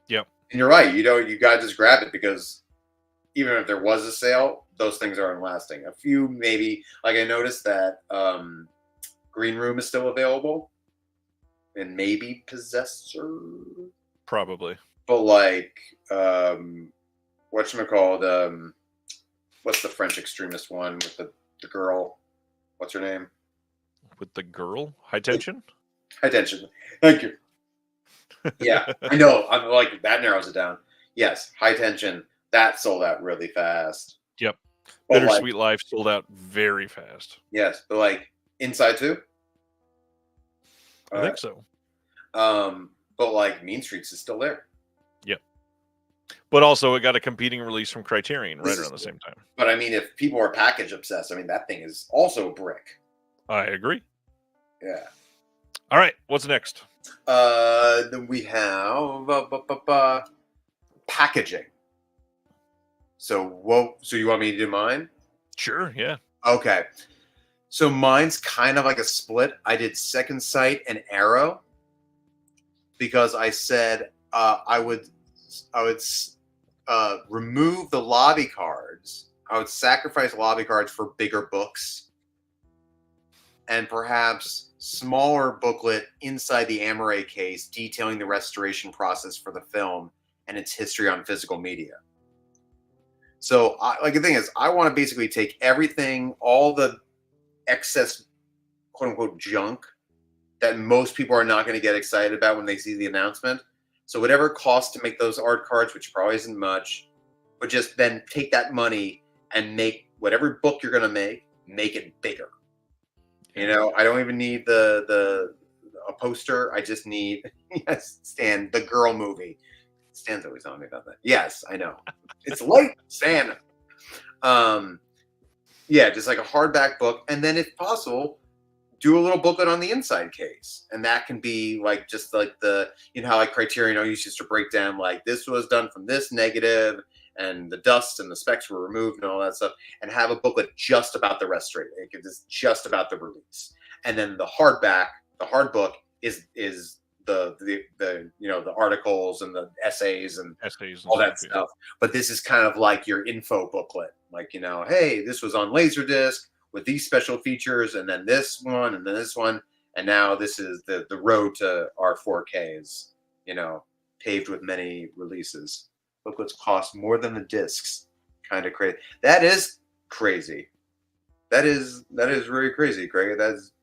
Yep. And you're right. You gotta just grab it because even if there was a sale, those things aren't lasting. A few maybe. Like I noticed that Green Room is still available, and maybe Possessor. Probably. But like, whatchamacalled, what's the French extremist one with the girl? What's her name? With the girl? High Tension? High Tension. Thank you. Yeah, I know. I'm like, that narrows it down. Yes, High Tension. That sold out really fast. Yep. But Bittersweet Life sold out very fast. Yes, but like Inside too? I think so. But like Mean Streets is still there. Yep. But also it got a competing release from Criterion right around the same time. But I mean, if people are package obsessed, I mean, that thing is also a brick. I agree. Yeah. All right. What's next? Then we have packaging. So you want me to do mine? Sure. Yeah. Okay. So mine's kind of like a split. I did Second Sight and Arrow because I said I would remove the lobby cards. I would sacrifice lobby cards for bigger books and perhaps smaller booklet inside the Amaray case detailing the restoration process for the film and its history on physical media. So, the thing is, I want to basically take everything, all the excess quote unquote junk that most people are not going to get excited about when they see the announcement. So whatever it costs to make those art cards, which probably isn't much, but just then take that money and make whatever book you're going to make it bigger. You know, I don't even need a poster. I just need, yes, Stan, the girl movie. Stan's always on me about that. Yes, I know. It's like Santa. Yeah, just like a hardback book. And then if possible, do a little booklet on the inside case. And that can be like, just like the, you know, how like Criterion always used to break down, like this was done from this negative and the dust and the specs were removed and all that stuff, and have a booklet just about the restoration. It's just about the release. And then the hardback, the hard book is the you know, the articles and the essays and all that stuff. But this is kind of like your info booklet. Like, you know, hey, this was on Laserdisc with these special features, and then this one, and then this one, and now this is the road to our 4Ks, you know, paved with many releases. Booklets cost more than the discs. Kind of crazy. That is crazy. That is really crazy, Greg. That's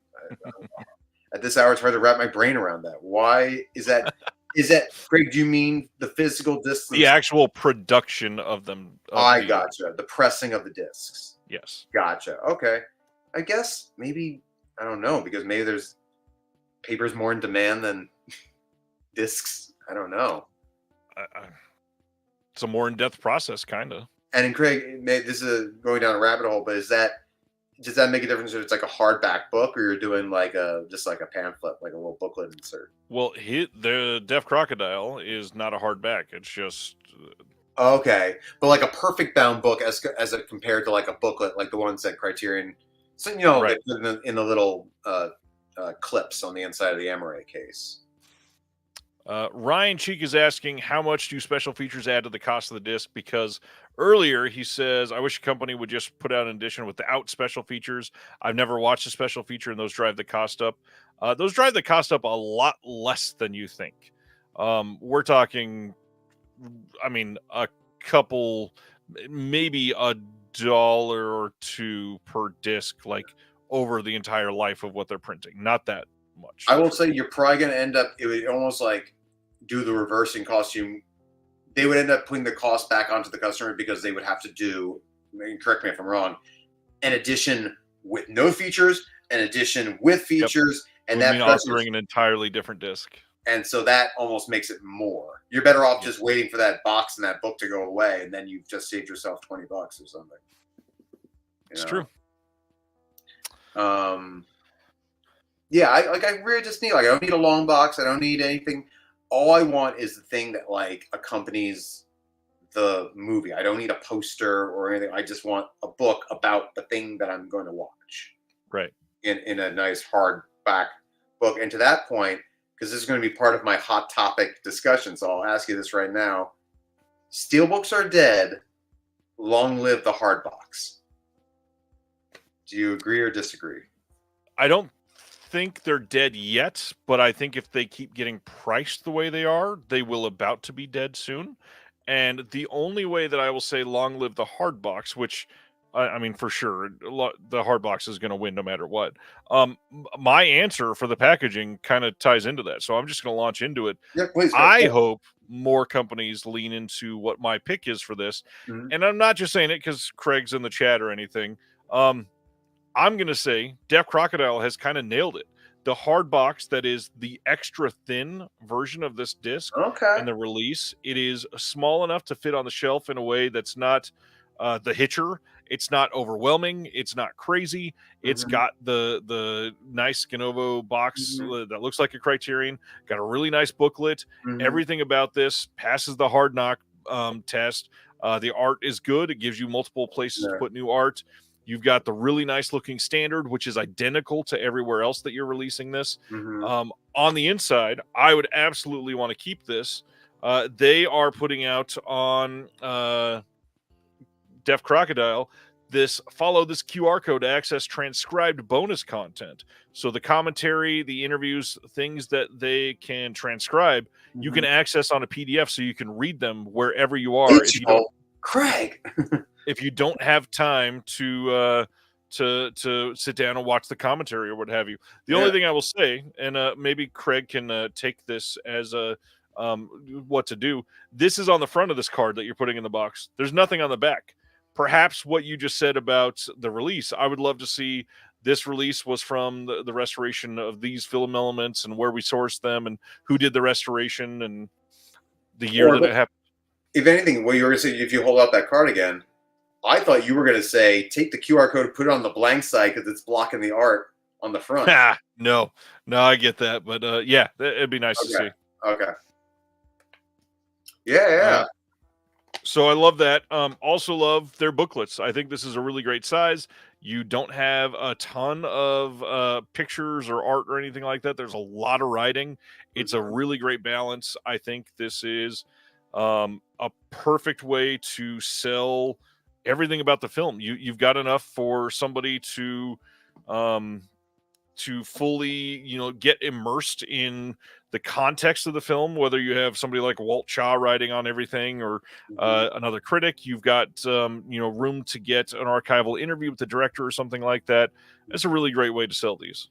at this hour, it's hard to wrap my brain around that. Why is that? Is that, Greg? Do you mean the physical discs? The actual production of them. I gotcha. The pressing of the discs. Yes. Gotcha. Okay. I guess maybe, I don't know, because maybe there's paper's more in demand than discs. I don't know. It's a more in-depth process, kind of. And in Craig, this is going down a rabbit hole, but does that make a difference if it's like a hardback book, or you're doing like just like a pamphlet, like a little booklet insert? Well, the Deaf Crocodile is not a hardback. It's just okay, but like a perfect bound book as compared to like a booklet, like the ones that Criterion, so, you know, right, in the little clips on the inside of the Amaray case. Ryan Cheek is asking, how much do special features add to the cost of the disc? Because earlier he says, I wish a company would just put out an edition without special features. I've never watched a special feature, and those drive the cost up. Those drive the cost up a lot less than you think. We're talking, I mean, a couple, maybe $1 or $2 per disc, like over the entire life of what they're printing. Not that much. I will say you're probably going to end up, it would almost like do the reverse and cost you. They would end up putting the cost back onto the customer, because they would have to do, correct me if I'm wrong, an edition with no features, an edition with features, and that offering an entirely different disc. And so that almost makes it more. You're better off just waiting for that box and that book to go away, and then you've just saved yourself $20 or something. It's true. Yeah, I really just need, like, I don't need a long box. I don't need anything. All I want is the thing that like accompanies the movie. I don't need a poster or anything. I just want a book about the thing that I'm going to watch. Right. In a nice hardback book. And to that point, because this is going to be part of my hot topic discussion, so I'll ask you this right now. Steelbooks are dead. Long live the hard box. Do you agree or disagree? I don't think they're dead yet, but I think if they keep getting priced the way they are, they will about to be dead soon. And the only way that I will say long live the hard box, which I mean, for sure, the hard box is going to win no matter what. My answer for the packaging kind of ties into that. So I'm just going to launch into it. Yeah, please. I hope more companies lean into what my pick is for this. Mm-hmm. And I'm not just saying it because Craig's in the chat or anything. I'm going to say Deaf Crocodile has kind of nailed it. The hard box that is the extra thin version of this disc and the release, it is small enough to fit on the shelf in a way that's not the Hitcher. It's not overwhelming. It's not crazy. It's got the nice Skinovo box that looks like a Criterion. Got a really nice booklet. Everything about this passes the hard knock test. The art is good. It gives you multiple places to put new art. You've got the really nice looking standard, which is identical to everywhere else that you're releasing this. On the inside, I would absolutely want to keep this. They are putting out on Deaf Crocodile follow this QR code to access transcribed bonus content. So the commentary, the interviews, things that they can transcribe, you can access on a PDF, so you can read them wherever you are. Craig, if you don't have time to sit down and watch the commentary or what have you. The only thing I will say, and maybe Craig can take this as a what to do. This is on the front of this card that you're putting in the box. There's nothing on the back. Perhaps what you just said about the release, I would love to see. This release was from the restoration of these film elements and where we sourced them and who did the restoration and the year that it happened. If anything, what you were going to say, if you hold out that card again, I thought you were going to say, take the QR code, put it on the blank side because it's blocking the art on the front. No, I get that. But yeah, it'd be nice to see. Okay. Yeah. So I love that. Also love their booklets. I think this is a really great size. You don't have a ton of pictures or art or anything like that. There's a lot of writing. It's a really great balance. I think this is a perfect way to sell everything about the film. You've got enough for somebody to fully, get immersed in the context of the film, whether you have somebody like Walt Chaw writing on everything or another critic. You've got, room to get an archival interview with the director or something like that. It's a really great way to sell these.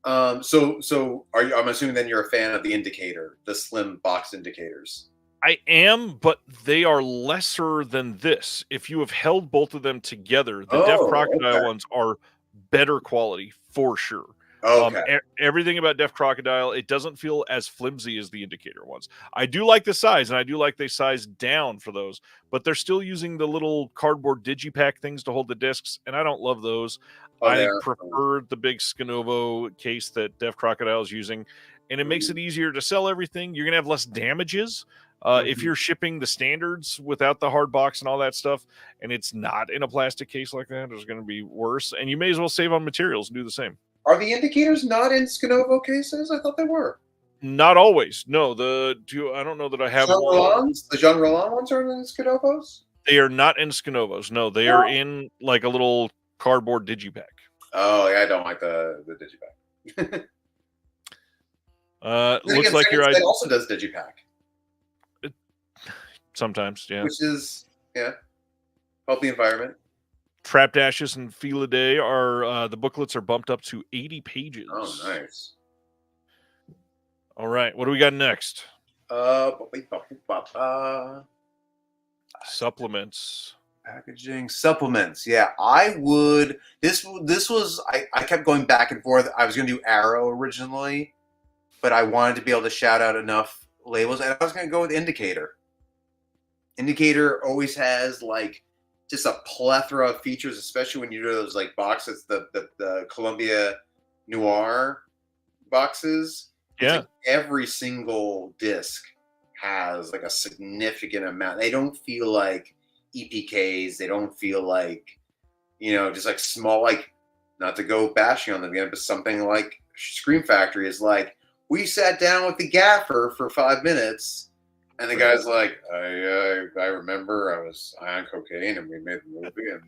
So I'm assuming then you're a fan of the indicator, the slim box indicators. I am, but they are lesser than this. If you have held both of them together, the Def Crocodile ones are better quality for sure. Everything about Def Crocodile, it doesn't feel as flimsy as the indicator ones. I do like the size, and I do like they size down for those, but they're still using the little cardboard digipack things to hold the discs, and I don't love those. I prefer the big Skinovo case that Def Crocodile is using, and it makes it easier to sell everything. You're going to have less damages. If you're shipping the standards without the hard box and all that stuff, and it's not in a plastic case like that, it's going to be worse. And you may as well save on materials and do the same. Are the indicators not in Skinovo cases? I thought they were. Not always. No, I don't know that I have one. The Jean Roland ones are in Skinovos? They are not in Skinovos. No, they are in like a little cardboard digipack. Oh, yeah, I don't like the digipack. Looks like your idea also does digipack. Sometimes, yeah. Which is, help the environment. Trapped Ashes and Felidae are the booklets are bumped up to 80 pages. Oh, nice. All right, what do we got next? Supplements. Packaging supplements. Yeah, I would. This was. I kept going back and forth. I was going to do Arrow originally, but I wanted to be able to shout out enough labels, and I was going to go with Indicator. Indicator always has like just a plethora of features, especially when you do those like boxes, the Columbia Noir boxes. Yeah, like every single disc has like a significant amount. They don't feel like EPKs. They don't feel like, just like small, like, not to go bashing on them again, but something like Scream Factory is like, we sat down with the gaffer for 5 minutes. And the guy's like, I remember I was high on cocaine and we made the movie, and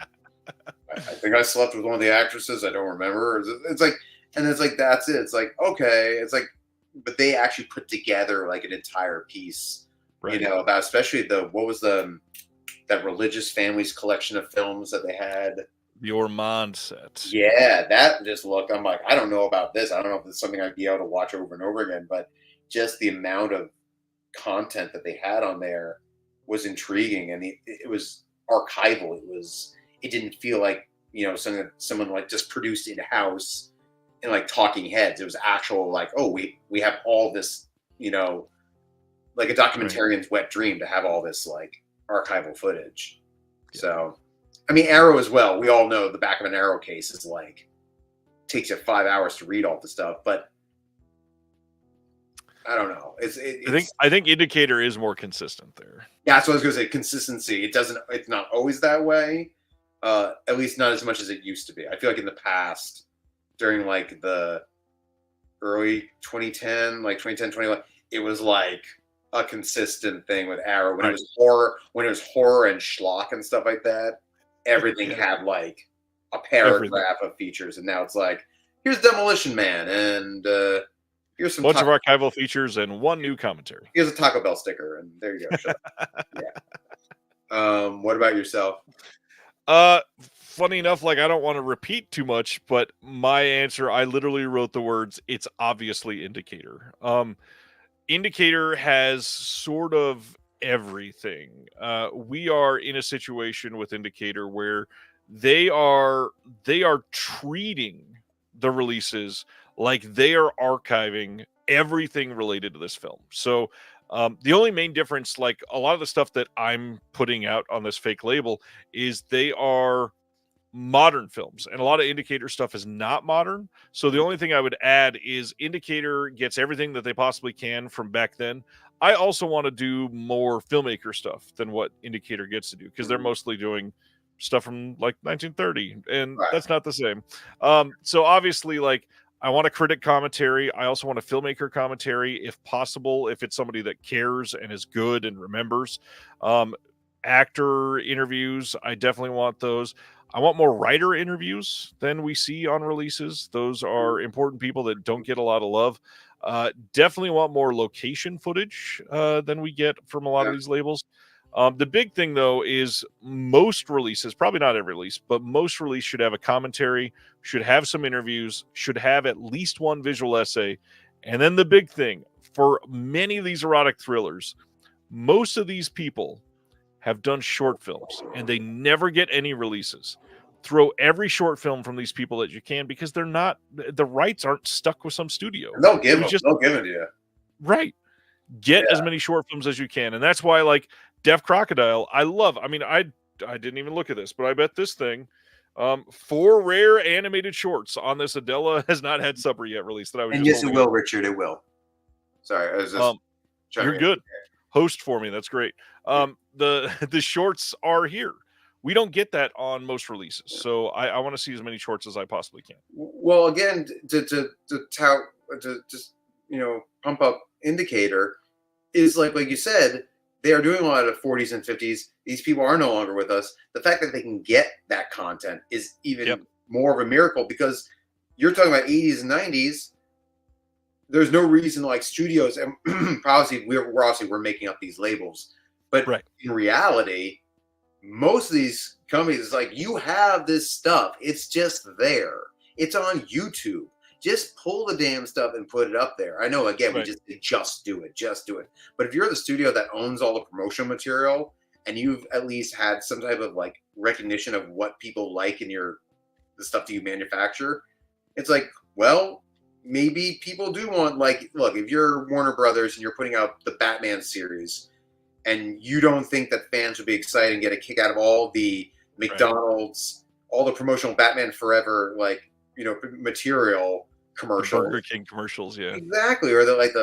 I think I slept with one of the actresses. I don't remember. It's like, and it's like, that's it. It's like, okay. It's like, but they actually put together like an entire piece, right. About especially that religious families collection of films that they had. The Ormond set. Yeah, that just looked, I'm like, I don't know about this. I don't know if it's something I'd be able to watch over and over again, but just the amount of content that they had on there was intriguing, and it was archival. It didn't feel like something that someone like just produced in house and like talking heads. It was actual like, oh, we have all this, like a documentarian's wet dream to have all this like archival footage. Yeah. So I mean, Arrow as well. We all know the back of an Arrow case is like takes you 5 hours to read all the stuff, but I don't know. I think Indicator is more consistent there. Yeah, that's what I was going to say. Consistency. It's not always that way. At least not as much as it used to be. I feel like in the past, during like the early 2010, like 2010, 2011, it was like a consistent thing with Arrow when it was horror and schlock and stuff like that. everything had like a paragraph of features, and now it's like, here's Demolition Man, and here's some bunch of archival features and one new commentary. Here's a Taco Bell sticker, and there you go. Shut up. Yeah. What about yourself? Funny enough, like, I don't want to repeat too much, but my answer, I literally wrote the words, it's obviously Indicator. Indicator has sort of everything. We are in a situation with Indicator where they are treating the releases like they are archiving everything related to this film. So the only main difference, like a lot of the stuff that I'm putting out on this fake label, is they are modern films, and a lot of Indicator stuff is not modern. So the only thing I would add is Indicator gets everything that they possibly can from back then. I also want to do more filmmaker stuff than what Indicator gets to do, because they're mostly doing stuff from like 1930, and that's not the same. So obviously, like, I want a critic commentary. I also want a filmmaker commentary, if possible, if it's somebody that cares and is good and remembers. Actor interviews, I definitely want those. I want more writer interviews than we see on releases. Those are important people that don't get a lot of love. Definitely want more location footage than we get from a lot of these labels. The big thing, though, is most releases, probably not every release, but most release should have a commentary, should have some interviews, should have at least one visual essay. And then the big thing, for many of these erotic thrillers, most of these people have done short films, and they never get any releases. Throw every short film from these people that you can, because they're not, the rights aren't stuck with some studio. They'll give them to you. Right. Get as many short films as you can. And that's why, like, Deaf Crocodile, I love. I mean, I didn't even look at this, but I bet this thing, 4 rare animated shorts on this. Adela has not had supper yet released. That I was. And yes, it will, Richard. It will. Sorry, I was just. You're good. Host for me. That's great. The shorts are here. We don't get that on most releases, so I want to see as many shorts as I possibly can. Well, again, to just pump up Indicator is like you said, they are doing a lot of 40s and 50s. These people are no longer with us. The fact that they can get that content is even more of a miracle, because you're talking about 80s and 90s. There's no reason, like, studios, and obviously we're making up these labels, but in reality, most of these companies, like, you have this stuff. It's just there. It's on YouTube. Just pull the damn stuff and put it up there. I know, again, we just do it. But if you're the studio that owns all the promotional material, and you've at least had some type of, like, recognition of what people like in the stuff that you manufacture, it's like, well, maybe people do want, like, look, if you're Warner Brothers and you're putting out the Batman series, and you don't think that fans would be excited and get a kick out of all the McDonald's, all the promotional Batman Forever, like, material commercials, Burger King commercials, exactly, or like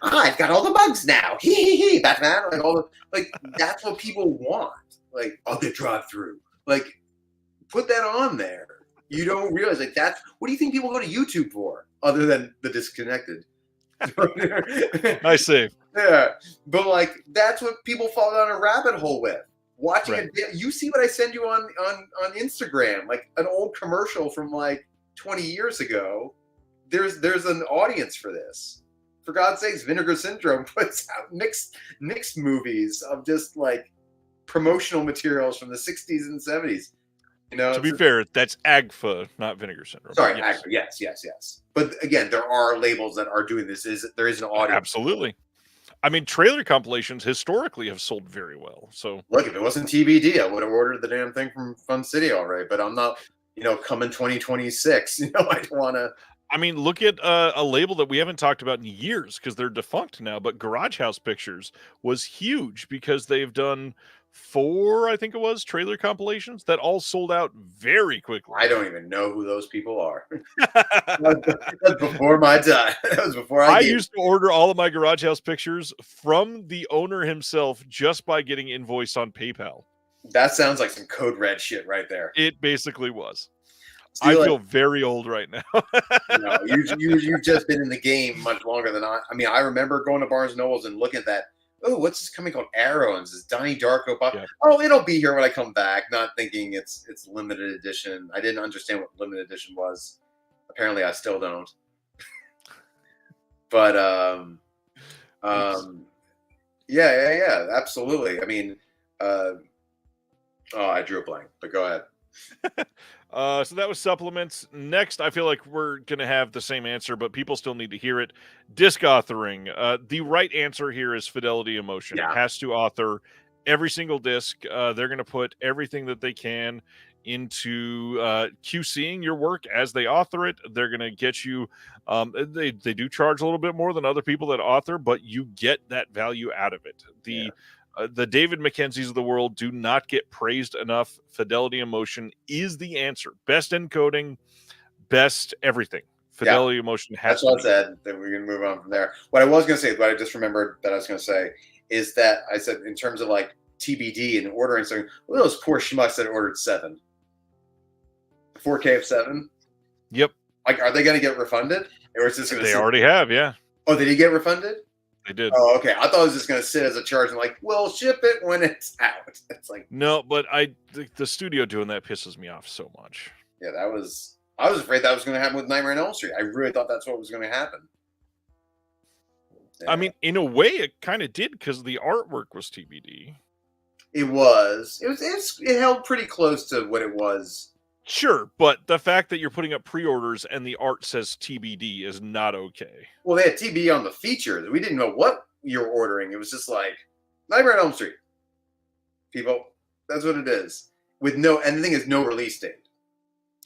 I've got all the bugs now, hee Batman, like all the, like, that's what people want, like, oh, the drive-through, like, put that on there. You don't realize, like, that's what do you think people go to YouTube for, other than the disconnected? Nice save. Yeah, but, like, that's what people fall down a rabbit hole with. Watching you see what I send you on Instagram, like an old commercial from like 20 years ago. There's an audience for this. For God's sakes, Vinegar Syndrome puts out mixed movies of just, like, promotional materials from the 60s and 70s. To be fair, that's AGFA, not Vinegar Syndrome. Sorry, AGFA. Yes. But again, there are labels that are doing this. There is an audience. Absolutely. I mean, trailer compilations historically have sold very well. So look, if it wasn't TBD, I would have ordered the damn thing from Fun City already. But I'm not, coming 2026. I don't want to. I mean, look at a label that we haven't talked about in years, because they're defunct now. But Garage House Pictures was huge, because they've done 4, I think it was, trailer compilations that all sold out very quickly. I don't even know who those people are. That's before my time. That was before I used to order all of my Garage House Pictures from the owner himself just by getting invoiced on PayPal. That sounds like some code red shit right there. It basically was. I feel very old right now. You've just been in the game much longer than I. I mean, I remember going to Barnes & Nobles and looking at that oh, what's this coming called Arrow? And this Donnie Darko box. Yeah. Oh, it'll be here when I come back. Not thinking it's limited edition. I didn't understand what limited edition was. Apparently, I still don't. But yeah, absolutely. I mean, oh, I drew a blank. But go ahead. So that was supplements. Next, I feel like we're going to have the same answer, but people still need to hear it. Disc authoring. The right answer here is Fidelity Emotion. Yeah. It has to author every single disc. They're going to put everything that they can into QCing your work as they author it. They're going to get you. They do charge a little bit more than other people that author, but you get that value out of it. The David Mackenzies of the world do not get praised enough. Fidelity Emotion is the answer. Best encoding, best everything. Fidelity Emotion has That's what I to said. Then we're going to move on from there. What I was going to say, what I just remembered that I was going to say, is that I said in terms of like TBD and ordering something, well, those poor schmucks that ordered 7. 4K of 7? Yep. Like, are they going to get refunded? Or is this going to They already have, yeah. Oh, did he get refunded? They did. Oh, okay. I thought it was just going to sit as a charge and like, we'll ship it when it's out. It's like, No, but the studio doing that pisses me off so much. yeah, I was afraid that was going to happen with Nightmare on Elm Street. I really thought that's what was going to happen. Yeah. I mean, in a way, it kind of did because the artwork was TBD. It held pretty close to what it was. Sure, but the fact that you're putting up pre-orders and the art says TBD is not okay. Well, they had TBD on the features. We didn't know what you're ordering. It was just like Nightmare on Elm Street. People, that's what it is. And the thing is, no release date.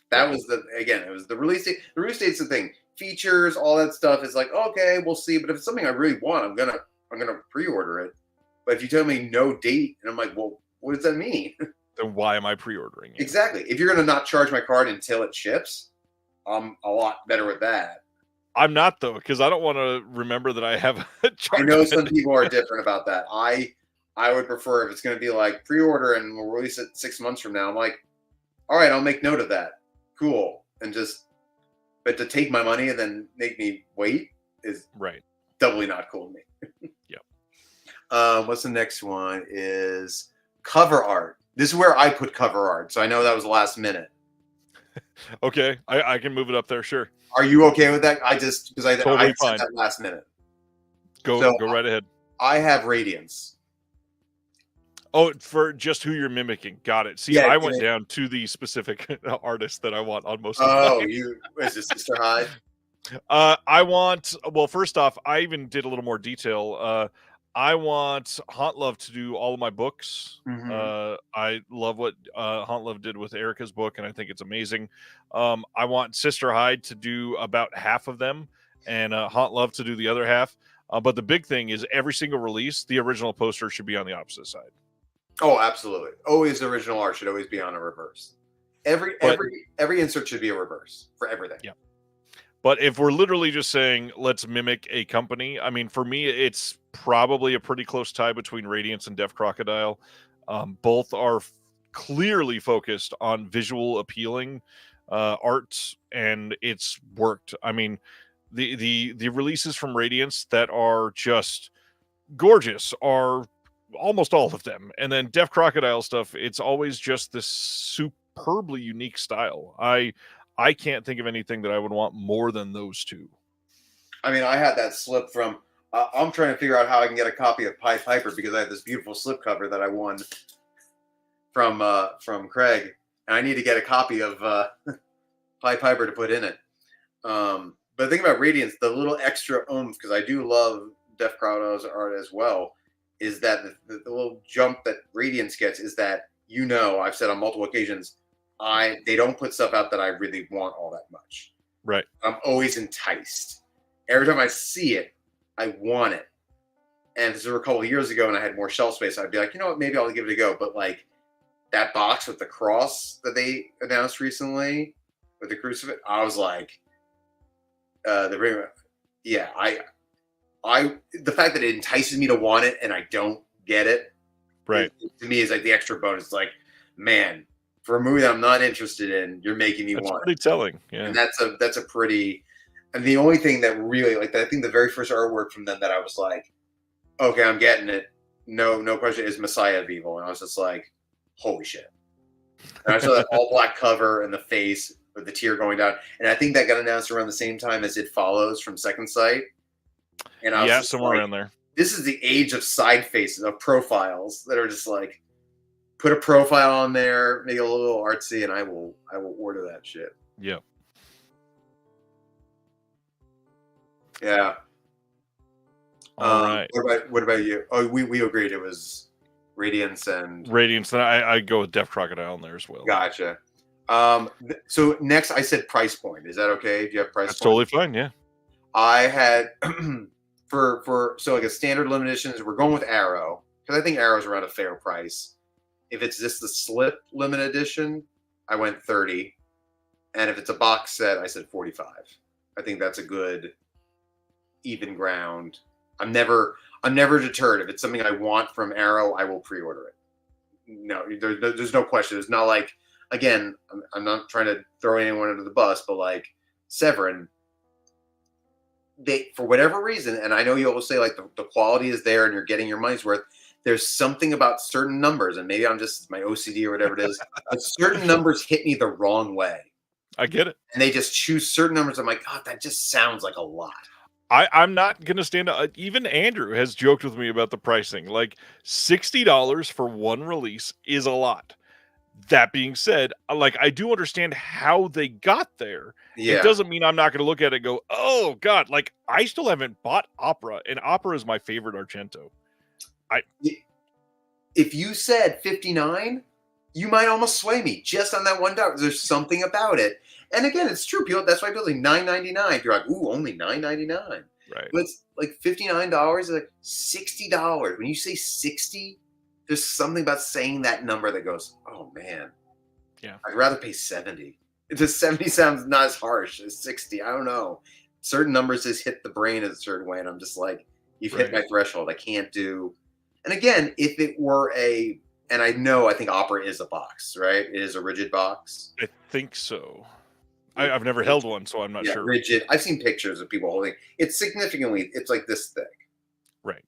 That was it was the release date. The release date's the thing. Features, all that stuff is like, okay, we'll see. But if it's something I really want, I'm gonna pre-order it. But if you tell me no date, and I'm like, well, what does that mean? Then why am I pre-ordering it? Exactly. If you're gonna not charge my card until it ships, I'm a lot better with that. I'm not, though, because I don't want to remember that I have a charge. I know some people are different about that. I would prefer if it's going to be like pre-order and we'll release it 6 months from now. I'm like, all right, I'll make note of that. Cool. But to take my money and then make me wait is right. Doubly not cool to me. Yep. What's the next one is cover art. This is where I put cover art. So I know that was last minute. Okay. I can move it up there. Sure. Are you okay with that? I Totally said that last minute. Go right ahead. I have Radiance. Oh, for just who you're mimicking. Got it. See, I went down to the specific artist that I want on most of mine. Is this Sister Hyde? Well, first off, I even did a little more detail. I want Haunt Love to do all of my books. Mm-hmm. I love what Haunt Love did with Erica's book, and I think it's amazing. I want Sister Hyde to do about half of them, and Haunt Love to do the other half. But the big thing is every single release, the original poster should be on the opposite side. Oh, absolutely. Always the original art should always be on a reverse. Every insert should be a reverse for everything. Yeah. But if we're literally just saying, let's mimic a company, I mean, for me, it's probably a pretty close tie between Radiance and Deaf Crocodile. Both are clearly focused on visual appealing art, and it's worked. I mean, the releases from Radiance that are just gorgeous are almost all of them. And then Deaf Crocodile stuff, it's always just this superbly unique style. I can't think of anything that I would want more than those two. I mean, I had that slip from. I'm trying to figure out how I can get a copy of Pied Piper because I have this beautiful slipcover that I won from Craig, and I need to get a copy of Pied Piper to put in it. But the thing about Radiance, the little extra oomph, because I do love Deaf Crocodile's art as well, is that the little jump that Radiance gets is that, I've said on multiple occasions, they don't put stuff out that I really want all that much. Right. I'm always enticed. Every time I see it, I want it. And this was a couple of years ago and I had more shelf space, I'd be like, you know what, maybe I'll give it a go. But like that box with the cross that they announced recently with the crucifix, I was like, the fact that it entices me to want it and I don't get it, right? To me is like the extra bonus. It's like, man, for a movie that I'm not interested in, you're making me want. That's pretty telling, yeah. And that's a pretty. And the only thing that really, like, I think the very first artwork from them that I was like, okay, I'm getting it. No question. Is Messiah of Evil? And I was just like, holy shit. And I saw that all black cover and the face with the tear going down. And I think that got announced around the same time as It Follows from Second Sight. And I was just somewhere like, around there. this is the age of side faces, of profiles that are just like, put a profile on there, make it a little artsy, and I will order that shit. Yeah. Yeah. All right. What about you? Oh, we agreed it was Radiance and Radiance. And I go with Deaf Crocodile in there as well. Gotcha. So next I said price point. Is that okay? Do you have price That's point? totally fine. Yeah. I had for like a standard limited editions, we're going with Arrow because I think Arrow's around a fair price. If it's just the slip limited edition, I went 30, and if it's a box set, I said 45. I think that's a good even ground. I'm never deterred. If it's something I want from Arrow, I will pre-order it. No, there's no question. It's not like, again, I'm not trying to throw anyone under the bus, but like Severin, they, for whatever reason, and I know you always say like the quality is there and you're getting your money's worth. There's something about certain numbers, and maybe I'm just my OCD or whatever it is, but certain numbers hit me the wrong way. I get it. And they just choose certain numbers. I'm like, God, that just sounds like a lot. I'm not going to stand up. Even Andrew has joked with me about the pricing. Like $60 for one release is a lot. That being said, like I do understand how they got there. Yeah. It doesn't mean I'm not going to look at it and go, oh God, like I still haven't bought Opera, and Opera is my favorite Argento. If you said 59, you might almost sway me just on that $1. There's something about it. And again, it's true. People, that's why people are like $9.99. You're like, ooh, only $9.99. Right. But it's like $59 is like $60. When you say 60, there's something about saying that number that goes, oh man. Yeah. I'd rather pay 70. The 70 sounds not as harsh as 60. I don't know. Certain numbers just hit the brain in a certain way, and I'm just like, you've hit my threshold. I can't do. And again, if it were and I think Opera is a box, right? It is a rigid box. I think so. I've never held one, so I'm not sure. Rigid. I've seen pictures of people holding. It's it's like this thick. Right.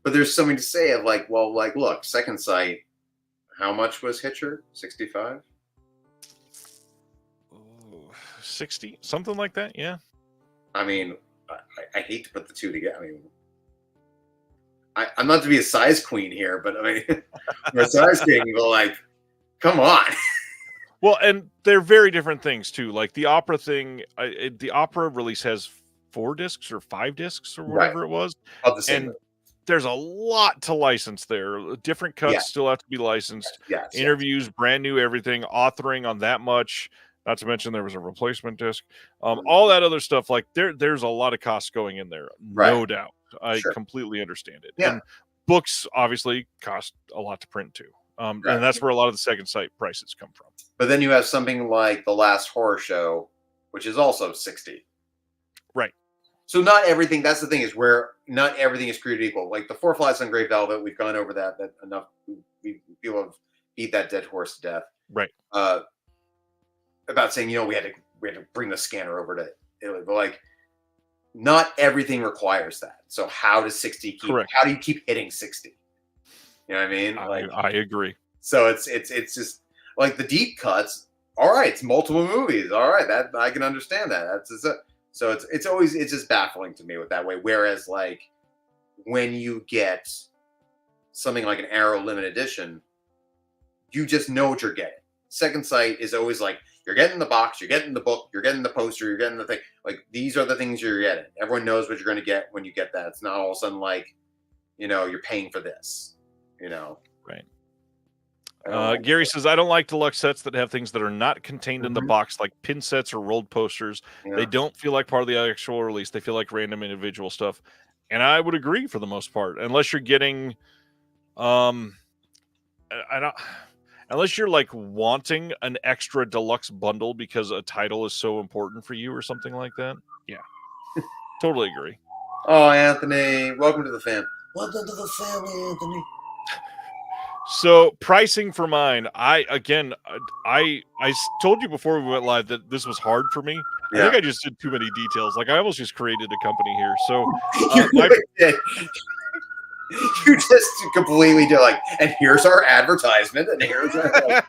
But there's something to say of like, well, like, look, Second Sight, how much was Hitcher? 65? 60, something like that, yeah. I mean, I hate to put the two together. I mean, I'm not to be a size queen here, but I mean, we're a size king, but like, come on. Well, and they're very different things too. Like the Opera thing, the Opera release has 4 discs or 5 discs or whatever it was, and there's a lot to license there. Different cuts still have to be licensed. Interviews, brand new everything, authoring on that much. Not to mention there was a replacement disc. All that other stuff, like there's a lot of costs going in there, no doubt. I completely understand it. And books obviously cost a lot to print too. And that's where a lot of the Second Sight prices come from. But then you have something like The Last Horror Show, which is also 60. Right. So not everything, that's the thing, is where not everything is created equal. Like the Four Flies on Grey Velvet, we've gone over that enough. People have beat that dead horse to death. Right. About saying, we had to bring the scanner over to Italy. But like, not everything requires that. So how does 60 keep? Correct. How do you keep hitting 60? You know what I mean? Like, I agree. So it's just like the deep cuts. All right, it's multiple movies. All right, that I can understand that. So it's just baffling to me with that way. Whereas like when you get something like an Arrow limited edition, you just know what you're getting. Second Sight is always like, you're getting the box, you're getting the book, you're getting the poster, you're getting the thing. Like, these are the things you're getting. Everyone knows what you're going to get when you get that. It's not all of a sudden like, you're paying for this, Right. Gary says, I don't like deluxe sets that have things that are not contained in the box, like pin sets or rolled posters. They don't feel like part of the actual release. They feel like random individual stuff. And I would agree for the most part, unless you're getting, unless you're like wanting an extra deluxe bundle because a title is so important for you or something like that. Yeah, totally agree. Oh, Anthony, welcome to the fam. Welcome to the family, Anthony. So pricing for mine, I told you before we went live that this was hard for me. I think I just did too many details. Like I almost just created a company here. So You just completely do like, and here's our advertisement, and here's our,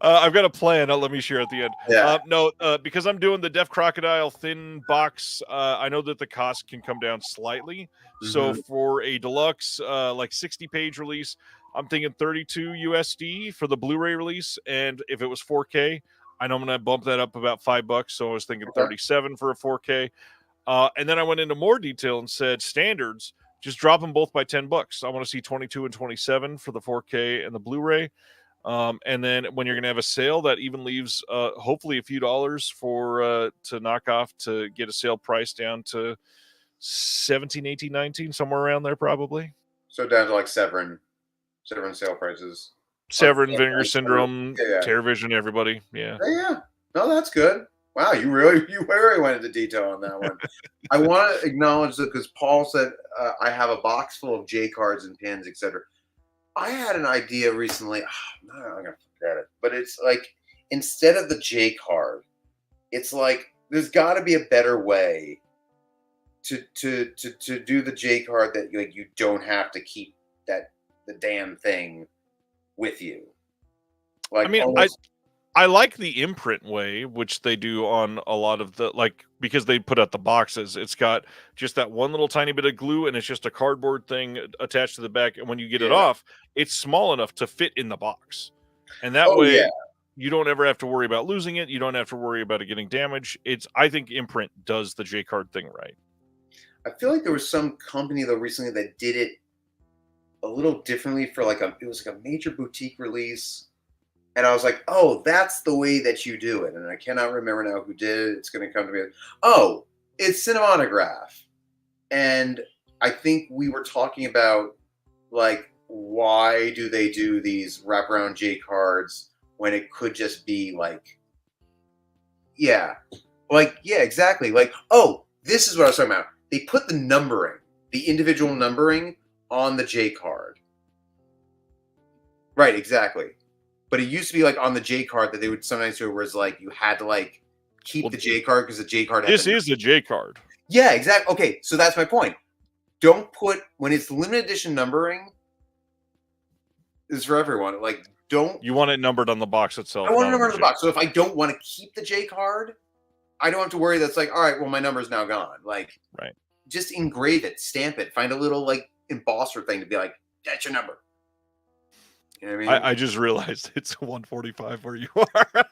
I've got a plan. Let me share at the end. yeah. No, because I'm doing the Deaf Crocodile thin box. I know that the cost can come down slightly. So Mhm. for a deluxe, like 60-page release, I'm thinking 32 USD for the Blu-ray release, and if it was 4K, I know I'm gonna bump that up about $5. So I was thinking Okay. 37 for a 4K. And then I went into more detail and said standards, just drop them both by $10. I want to see 22 and 27 for the 4K and the Blu-ray. And then when you're going to have a sale, that even leaves hopefully a few dollars for to knock off to get a sale price down to 17, 18, 19, somewhere around there probably. So down to like Severin sale prices. Severin, Yeah, Vinegar Syndrome, yeah. Terrorvision, everybody. Yeah. Yeah. No, that's good. Wow, you really went into detail on that one. I want to acknowledge that because Paul said I have a box full of J cards and pins, etc. I had an idea recently. No, I'm gonna forget it. But it's like instead of the J card, it's like there's got to be a better way to do the J card that like you don't have to keep the damn thing with you. Like I mean, almost, I like the imprint way, which they do on a lot of the, like, because they put out the boxes. It's got just that one little tiny bit of glue, and it's just a cardboard thing attached to the back. And when you get it yeah. off, it's small enough to fit in the box. And that Oh way, yeah. you don't ever have to worry about losing it. You don't have to worry about it getting damaged. I think imprint does the J card thing right. I feel like there was some company though recently that did it a little differently for like it was like a major boutique release. And I was like, oh, that's the way that you do it. And I cannot remember now who did it. It's going to come to me. Oh, it's Cinematograph. And I think we were talking about like, why do they do these wraparound J cards when it could just be like, yeah, exactly. Like, oh, this is what I was talking about. They put the numbering, the individual numbering on the J card. Right, exactly. But it used to be like on the J card that they would sometimes do it where it's like you had to like keep the J card because the J card had This is the J card. Yeah, exactly. Okay, so that's my point. Don't put when it's limited edition numbering is for everyone. Like don't You want it numbered on the box itself. I want a not number on on the box. So if I don't want to keep the J card, I don't have to worry that's like, all right, well, my number's now gone. Like Right. just engrave it, stamp it, find a little like embosser thing to be like, that's your number. You know what I mean? I just realized it's 145 where you are.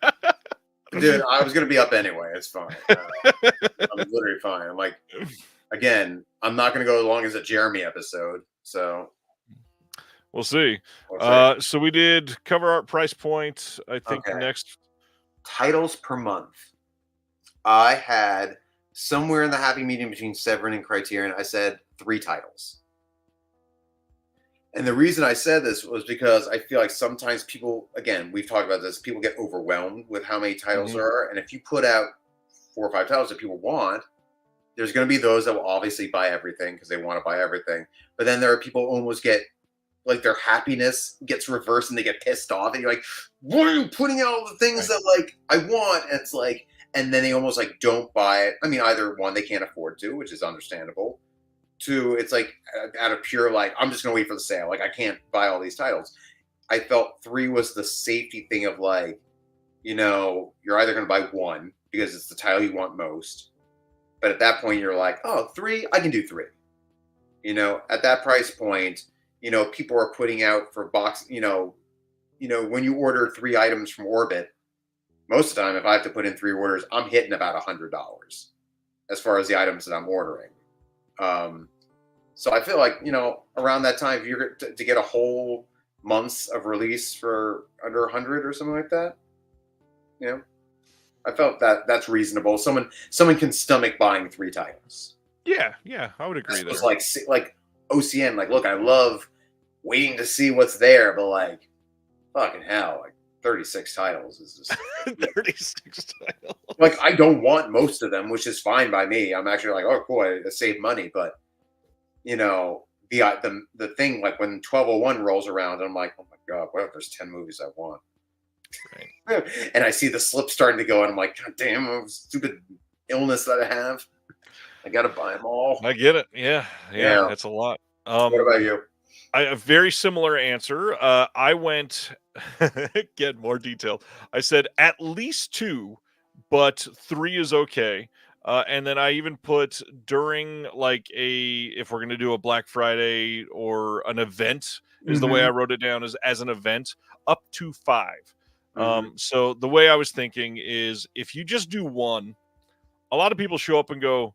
Dude, I was gonna be up anyway. It's fine. I'm literally fine. I'm like, again, I'm not gonna go as long as a Jeremy episode. So We'll see. we'll see. So we did cover art price point. I think Okay. next. Titles per month. I had somewhere in the happy medium between Severin and Criterion. I said 3 titles. And the reason I said this was because I feel like sometimes people, again, we've talked about this, people get overwhelmed with how many titles there are. And if you put out 4 or 5 titles that people want, there's going to be those that will obviously buy everything because they want to buy everything. But then there are people who almost get like their happiness gets reversed and they get pissed off. And you're like, why are you putting out all the things that like I want? And it's like, and then they almost like don't buy it. I mean, either one, they can't afford to, which is understandable. 2, it's like out of pure like I'm just gonna wait for the sale. Like I can't buy all these titles. I felt 3 was the safety thing of like, you know, you're either gonna buy 1 because it's the title you want most, but at that point you're like, oh, 3, I can do 3. You know, at that price point, you know, people are putting out for box. You know, when you order 3 items from Orbit, most of the time, if I have to put in 3 orders, I'm hitting about $100 as far as the items that I'm ordering. So I feel like, you know, around that time, if you're to get a whole month's of release for under 100 or something like that, you know, I felt that that's reasonable. Someone can stomach buying 3 titles. Yeah, I would agree. It was like OCN. Like, look, I love waiting to see what's there, but like, fucking hell, like 36 titles is just 36 titles. like I don't want most of them, which is fine by me. I'm actually like, oh, cool, I saved money, but you know, the thing like when 1201 rolls around, I'm like, oh my god, what if there's 10 movies I want? Right. And I see the slip starting to go, and I'm like, god damn, stupid illness that I have. I gotta buy them all. I get it. Yeah, it's a lot. What about you? A very similar answer. I went get more detail. I said at least 2, but 3 is okay. And then I even put during like if we're gonna do a Black Friday or an event is the way I wrote it down as an event up to 5. So the way I was thinking is if you just do 1, a lot of people show up and go,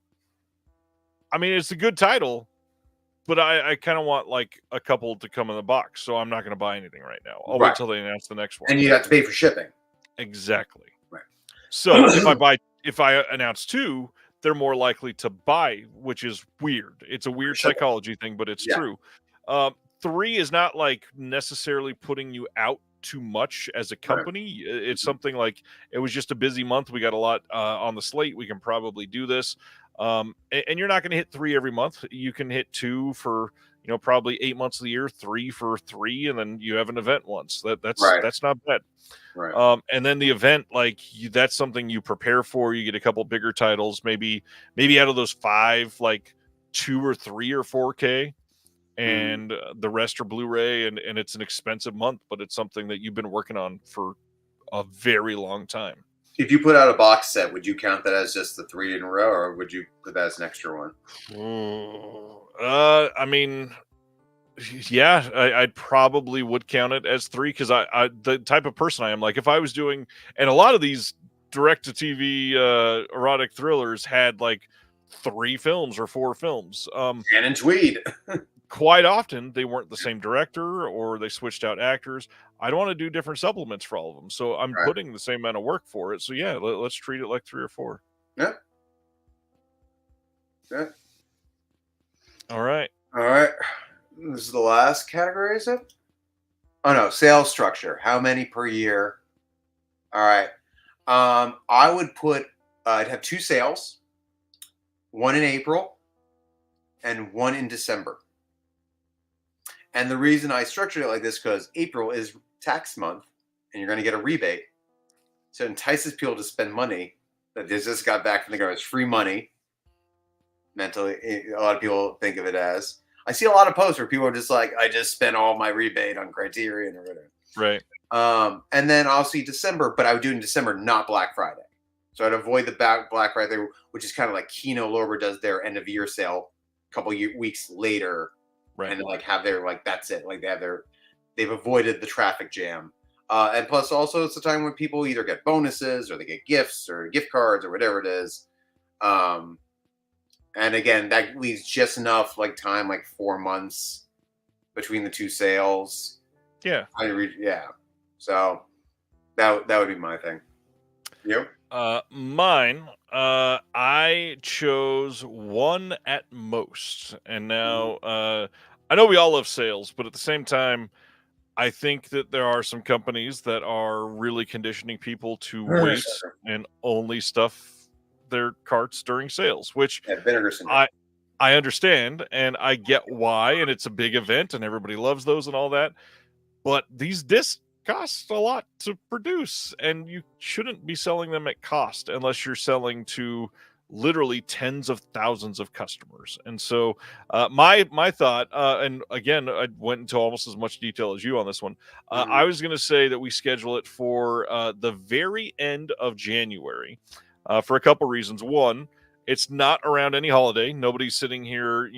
I mean, it's a good title, but I kind of want like a couple to come in the box, so I'm not going to buy anything right now. I'll wait Right. till they announce the next one. And you have to pay for shipping. Exactly. Right. So if I announce 2, they're more likely to buy, which is weird. It's a weird psychology thing, but it's true. 3 is not like necessarily putting you out too much as a company. Right. It's something like it was just a busy month. We got a lot on the slate. We can probably do this. And you're not going to hit 3 every month. You can hit 2 for probably 8 months of the year, 3 for 3, and then you have an event once. That's not bad. Right. And then the event, like that's something you prepare for. You get a couple bigger titles, maybe out of those 5, like 2 or 3 or 4K, and the rest are Blu-ray, and it's an expensive month, but it's something that you've been working on for a very long time. If you put out a box set, would you count that as just the 3 in a row, or would you put that as an extra one? I mean, yeah, I probably would count it as 3 because I the type of person I am. Like if I was doing, and a lot of these direct-to-TV erotic thrillers had like 3 films or 4 films. And Tweed. Quite often they weren't the same director or they switched out actors. I don't want to do different supplements for all of them, so I'm putting the same amount of work for it. So yeah, let's treat it like 3 or 4. Yeah. All right. This is the last category, is it? Oh no, sales structure. How many per year? All right. I would put. I'd have 2 sales. 1 in April, and 1 in December. And the reason I structured it like this because April is tax month, and you're going to get a rebate, so it entices people to spend money that they just got back from the government. It's free money. Mentally, a lot of people think of it as. I see a lot of posts where people are just like, "I just spent all my rebate on Criterion or whatever." Right. And then I'll see December, but I would do it in December, not Black Friday. So I'd avoid the Black Friday, which is kind of like Kino Lorber does their end of year sale a couple weeks later. Right. And like have their that's it. Like they've avoided the traffic jam. And plus also it's the time when people either get bonuses or they get gifts or gift cards or whatever it is. And again, that leaves just enough time, like 4 months between the 2 sales. Yeah. So that would be my thing. You? Mine, I chose 1 at most. And now, I know we all love sales, but at the same time, I think that there are some companies that are really conditioning people to wait and only stuff their carts during sales, which I understand and I get why, and it's a big event and everybody loves those and all that. But these discs cost a lot to produce, and you shouldn't be selling them at cost unless you're selling to literally tens of thousands of customers. And so my thought, and again, I went into almost as much detail as you on this one. I was going to say that we schedule it for the very end of January for a couple reasons. One, it's not around any holiday. Nobody's sitting here,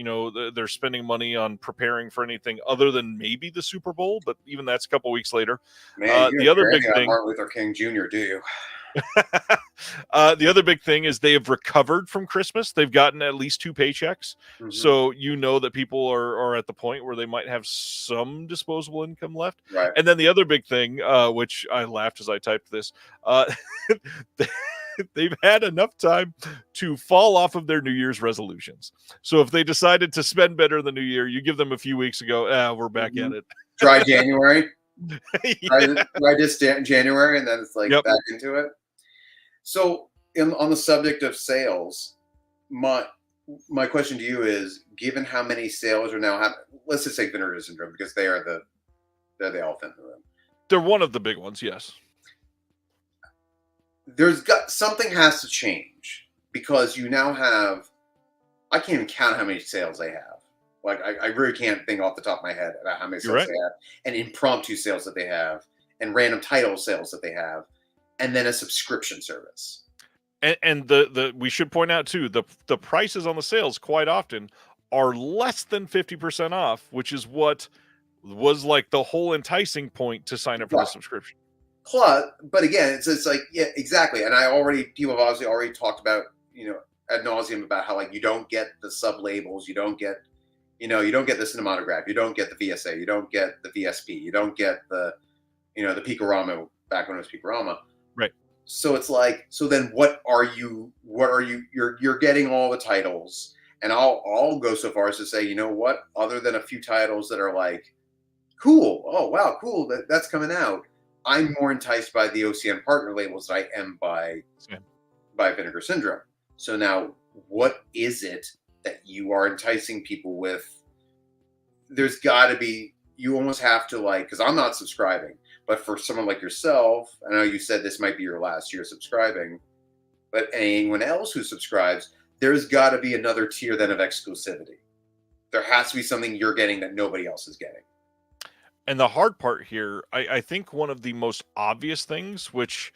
they're spending money on preparing for anything other than maybe the Super Bowl, but even that's a couple weeks later. Man, the other big thing, Martin Luther King Jr., do you? The other big thing is they have recovered from Christmas. They've gotten at least 2 paychecks. So that people are at the point where they might have some disposable income left. Right. And then the other big thing, which I laughed as I typed this, they've had enough time to fall off of their New Year's resolutions. So if they decided to spend better in the new year, you give them a few weeks ago, we're back at it. Try January. Try this January, and then it's back into it. So on the subject of sales, my question to you is, given how many sales are now happening, let's just say Vinegar Syndrome, because they're the elephant in the room. They're one of the big ones, yes. Something has to change, because you now have, I can't even count how many sales they have. Like I really can't think off the top of my head about how many You're sales right. they have, and impromptu sales that they have, and random title sales that they have, and then a subscription service. And the we should point out too, the prices on the sales quite often are less than 50% off, which is what was like the whole enticing point to sign up for the Right. subscription. Plus, but again, it's like, yeah, exactly. And people have obviously already talked about, ad nauseum about how, like, you don't get the sub labels, you don't get the cinematograph, you don't get the VSA, you don't get the VSP, you don't get the Picorama back when it was Picorama. Right. So it's like, so then what are you? You're getting all the titles, and I'll go so far as to say, you know what? Other than a few titles that are like, cool, oh wow, cool, that's coming out. I'm more enticed by the OCN partner labels than I am by Vinegar Syndrome. So now, what is it that you are enticing people with? There's got to be. You almost have to, like, because I'm not subscribing, but for someone like yourself, I know you said this might be your last year subscribing, but anyone else who subscribes, there's got to be another tier then of exclusivity. There has to be something you're getting that nobody else is getting. And the hard part here, I think one of the most obvious things, which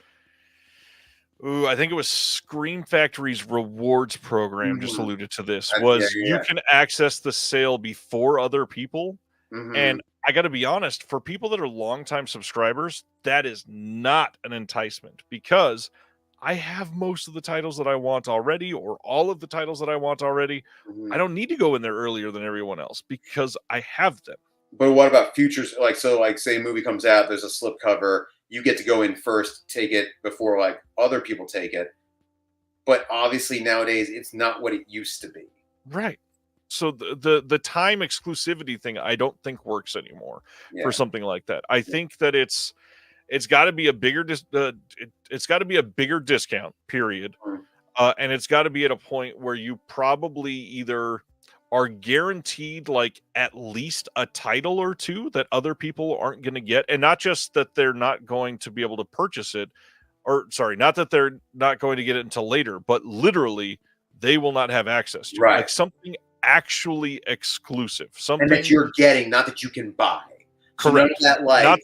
I think it was Scream Factory's rewards program just alluded to this, was you can access the sale before other people. And I got to be honest, for people that are longtime subscribers, that is not an enticement, because I have most of the titles that I want already, or all of the titles that I want already. I don't need to go in there earlier than everyone else because I have them. But what about futures? Like, so, like, say a movie comes out, there's a slipcover, you get to go in first, take it before, like, other people take it. But obviously nowadays it's not what it used to be. Right. So the time exclusivity thing, I don't think works anymore for something like that. I think that it's got to be a bigger it's got to be a bigger discount, period. And it's got to be at a point where you probably either are guaranteed like at least a title or two that other people aren't going to get, and not just that they're not going to be able to purchase it, or sorry, not that they're not going to get it until later, but literally they will not have access to, like, something actually exclusive, something and that you're getting, not that you can buy. So correct. That, like, not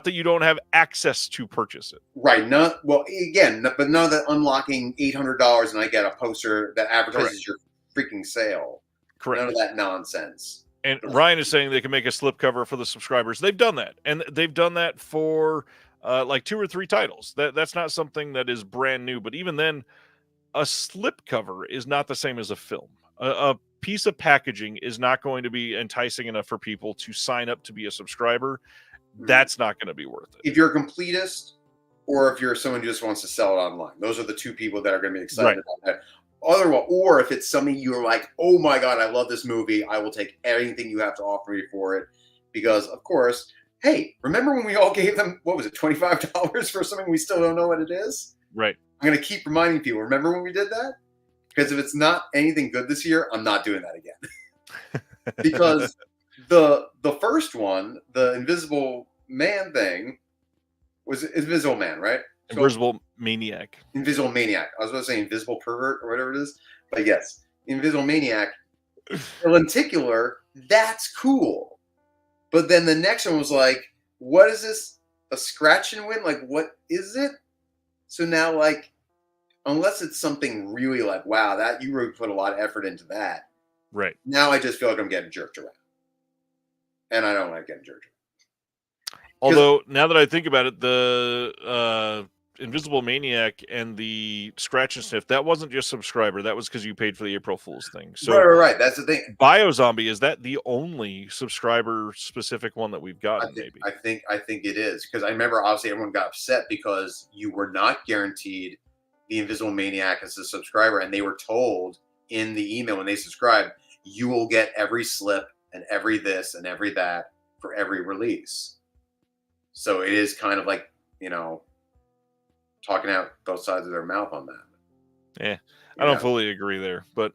that you don't have access to purchase it. Right. But none of that unlocking $800 and I get a poster that advertises your freaking sale. Correct. None of that nonsense. And Ryan is saying they can make a slipcover for the subscribers. They've done that, and they've done that for like 2 or 3 titles. That's not something that is brand new, but even then, a slipcover is not the same as a film. A piece of packaging is not going to be enticing enough for people to sign up to be a subscriber. That's not going to be worth it. If you're a completist, or if you're someone who just wants to sell it online, those are the two people that are going to be excited about that. Otherwise, or if it's something you're like, oh my God, I love this movie, I will take anything you have to offer me for it. Because, of course, hey, remember when we all gave them, what was it, $25 for something we still don't know what it is? Right. I'm going to keep reminding people, remember when we did that? Because if it's not anything good this year, I'm not doing that again. Because the first one, the Invisible Man thing, was Invisible Man, right? Invisible Maniac. Invisible Maniac. I was going to say Invisible Pervert or whatever it is. But yes, Invisible Maniac. The lenticular, that's cool. But then the next one was like, what is this? A scratch and win? Like, what is it? So now, like, unless it's something really like, wow, that you really put a lot of effort into that. Right. Now I just feel like I'm getting jerked around. And I don't like getting jerked around. Although, now that I think about it, the Invisible Maniac and the Scratch and Sniff, that wasn't just subscriber. That was because you paid for the April Fool's thing. So right. That's the thing. BioZombie, is that the only subscriber-specific one that we've gotten, maybe? I think it is. Because I remember, obviously, everyone got upset because you were not guaranteed the Invisible Maniac as a subscriber, and they were told in the email when they subscribed, you will get every slip and every this and every that for every release. So it is kind of like, talking out both sides of their mouth on that. Yeah, I don't fully agree there, but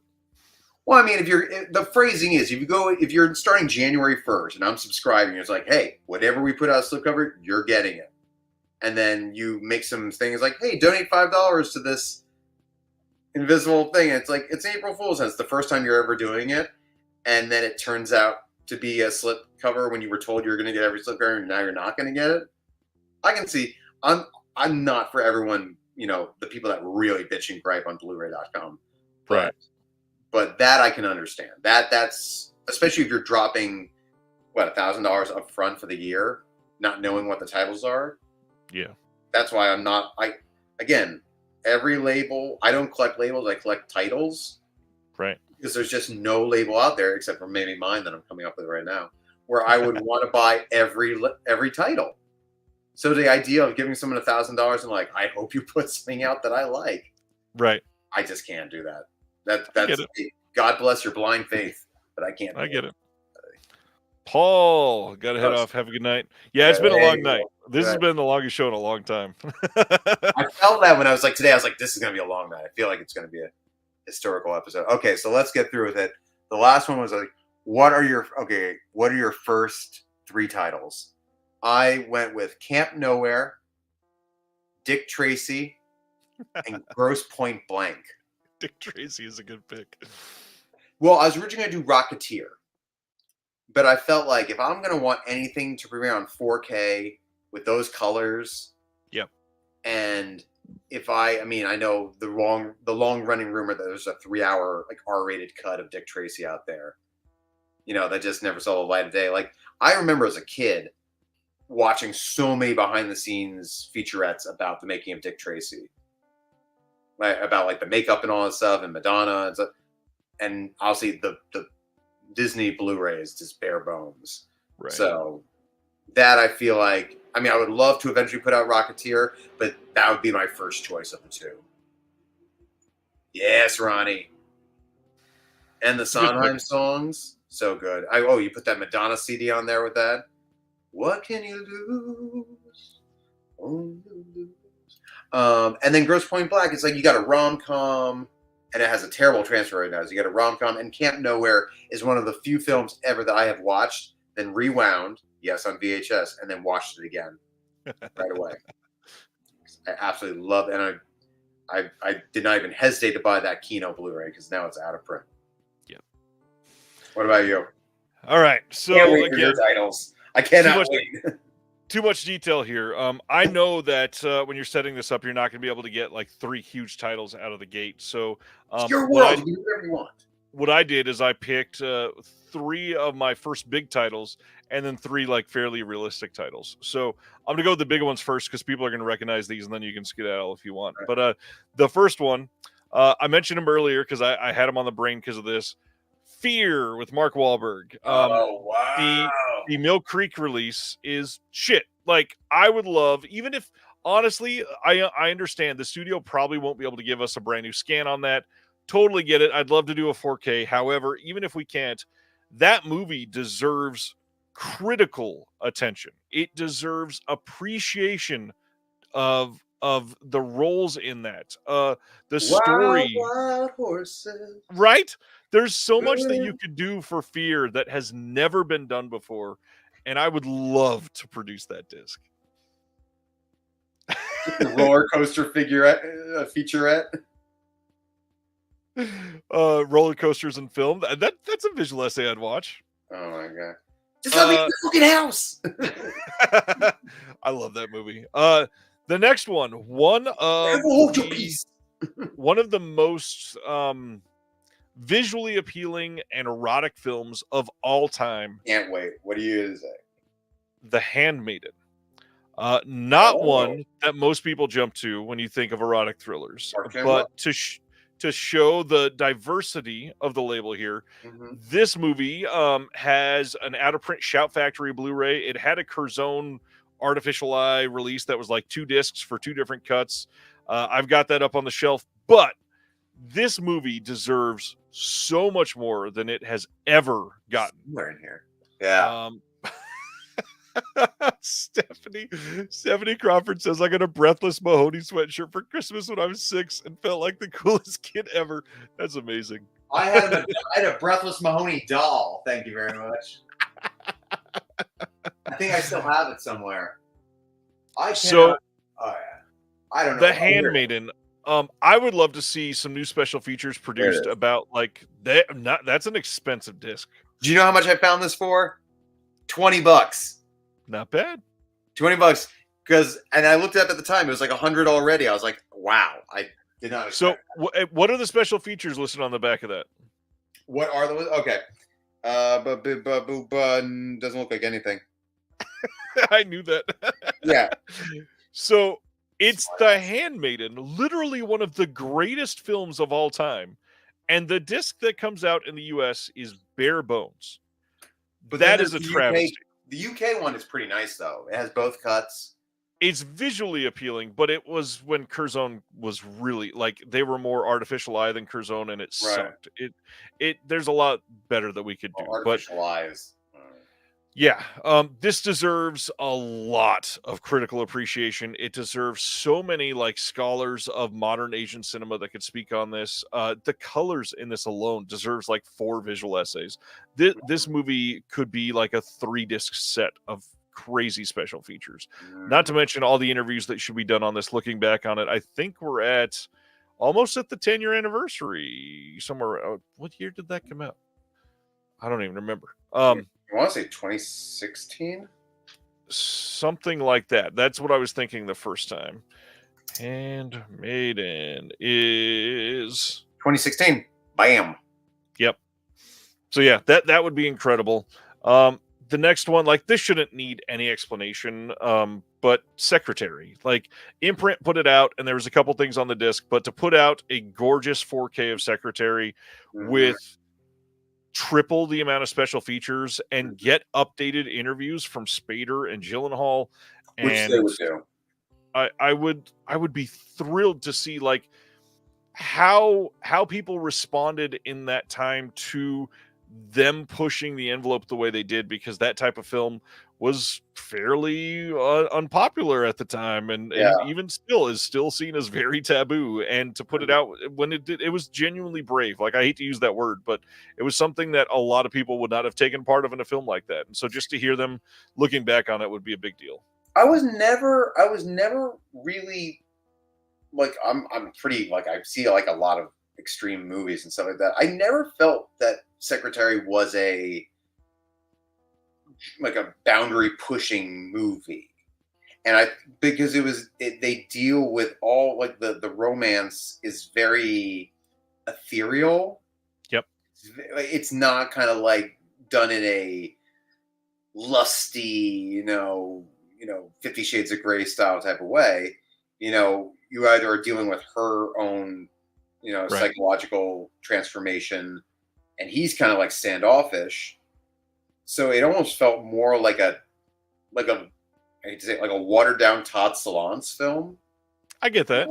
well, I mean, the phrasing is, if you're starting January 1st and I'm subscribing, it's like, hey, whatever we put out slipcover, you're getting it. And then you make some things like, hey, donate $5 to this invisible thing. And it's like, it's April Fool's, and it's the first time you're ever doing it. and then it turns out to be a slip cover when you were told you were going to get every slip cover, and now you're not going to get it. I can see. I'm not for everyone. The people that really bitch and gripe on Blu-ray.com, Right. But that I can understand. That's especially if you're dropping $1,000 up front for the year, not knowing what the titles are. Yeah. That's why I'm not. Again, every label. I don't collect labels. I collect titles. Right. Because there's just no label out there except for maybe mine that I'm coming up with right now, where I would want to buy every title. So the idea of giving someone $1,000 and I hope you put something out that I like. Right. I just can't do that. That's God bless your blind faith, but I can't. I get it. Paul, got to head off. Have a good night. Yeah, it's been a long night. This has been the longest show in a long time. I felt that when I was today, I was this is going to be a long night. I feel like it's going to be a historical episode. Okay, so let's get through with it. The last one was what are your first 3 titles? I went with Camp Nowhere, Dick Tracy, and Grosse Point Blank. Dick Tracy is a good pick. Well, I was originally going to do Rocketeer, but I felt like if I'm going to want anything to premiere on 4K with those colors, yep. And if I know the long running rumor that there's a 3-hour R-rated cut of Dick Tracy out there, that just never saw the light of day. I remember as a kid watching so many behind the scenes featurettes about the making of Dick Tracy, about the makeup and all that stuff, and Madonna and stuff. And obviously the Disney Blu-ray is just bare bones. Right. So that I feel like, I would love to eventually put out Rocketeer, but that would be my first choice of the 2. Yes, Ronnie. And the Sondheim songs, so good. You put that Madonna CD on there with that. What can you lose? And then Grosse Point Blank, it's you got a rom-com, and it has a terrible transfer right now. So you got a rom-com, and Camp Nowhere is one of the few films ever that I have watched, then rewound, yes, on VHS, and then watched it again right away. I absolutely love it, and I did not even hesitate to buy that Kino Blu-ray because now it's out of print. Yep. What about you? All right, so can't wait for your titles. I cannot wait. Too much detail here. I know that when you're setting this up, you're not going to be able to get 3 huge titles out of the gate. So it's your world. You can do whatever you want. What I did is I picked 3 of my first big titles and then 3 fairly realistic titles. So I'm gonna go with the bigger ones first because people are gonna recognize these, and then you can skedaddle if you want. Right. But the first one, I mentioned him earlier because I had him on the brain because of this. Fear with Mark Wahlberg. Oh wow! The Mill Creek release is shit. I would love, even if honestly, I understand the studio probably won't be able to give us a brand new scan on that. Totally get it. I'd love to do a 4K. However, even if we can't, that movie deserves critical attention. It deserves appreciation of the roles in that. The story. Wild horses. Right? There's so much that you could do for Fear that has never been done before, and I would love to produce that disc. The roller coaster featurette. Roller coasters and film. That's a visual essay I'd watch. Oh my god! Just let me in the fucking house. I love that movie. The next one of the most visually appealing and erotic films of all time. Can't wait. What do you say? The Handmaiden. Not one that most people jump to when you think of erotic thrillers, but to show the diversity of the label here, this movie has an out-of-print Shout Factory Blu-ray. It had a Curzon Artificial Eye release that was 2 discs for 2 different cuts. I've got that up on the shelf, but this movie deserves so much more than it has ever gotten. Somewhere in here. Yeah. Stephanie Crawford says, I got a Breathless Mahoney sweatshirt for Christmas when I was 6 and felt like the coolest kid ever. That's amazing. I had a Breathless Mahoney doll. Thank you very much. I think I still have it somewhere. I don't know. The Handmaiden, I would love to see some new special features produced about like that. That's an expensive disc. Do you know how much I found this for? $20. Not bad. $20. And I looked it up at the time. It was like 100 already. I was like, wow. I did not So, expect what are the special features listed on the back of that? What are those? Okay. Doesn't look like anything. I knew that. Yeah. So it's The Handmaiden, literally one of the greatest films of all time. And the disc that comes out in the US is bare bones. But that is a travesty. The UK one is pretty nice, though. It has both cuts. It's visually appealing, but it was when Curzon was really like they were more artificial eye than Curzon, and it sucked. There's a lot better that we could do. Artificial eyes. Yeah, this deserves a lot of critical appreciation. It deserves so many like scholars of modern Asian cinema that could speak on this. The colors in this alone deserves like 4 visual essays. This movie could be like a 3-disc set of crazy special features. Not to mention all the interviews that should be done on this. Looking back on it, I think we're almost at the 10-year anniversary somewhere. What year did that come out? I don't even remember. I want to say 2016? Something like that. That's what I was thinking the first time. Handmaiden is 2016. Bam. Yep. So yeah, that would be incredible. The next one, like this shouldn't need any explanation. But Secretary, like Imprint put it out, and there was a couple things on the disc, but to put out a gorgeous 4K of Secretary with triple the amount of special features and get updated interviews from Spader and Gyllenhaal, Which they would do. I would be thrilled to see like how people responded in that time to them pushing the envelope the way they did, because that type of film was fairly unpopular at the time, and even still is still seen as very taboo. And to put it out when it did, it was genuinely brave. Like, I hate to use that word, but it was something that a lot of people would not have taken part of in a film like that. And so just to hear them looking back on it would be a big deal. I was never really like, I'm pretty like, I see like a lot of extreme movies and stuff like that. I never felt that Secretary was a boundary pushing movie, and because they deal with all like the romance is very ethereal. Yep. It's not kind of like done in a lusty, 50 Shades of Grey style type of way. You either are dealing with her own psychological transformation, and he's kind of like standoffish. So it almost felt more like a I hate to say it, like a watered down Todd Solondz film. I get that.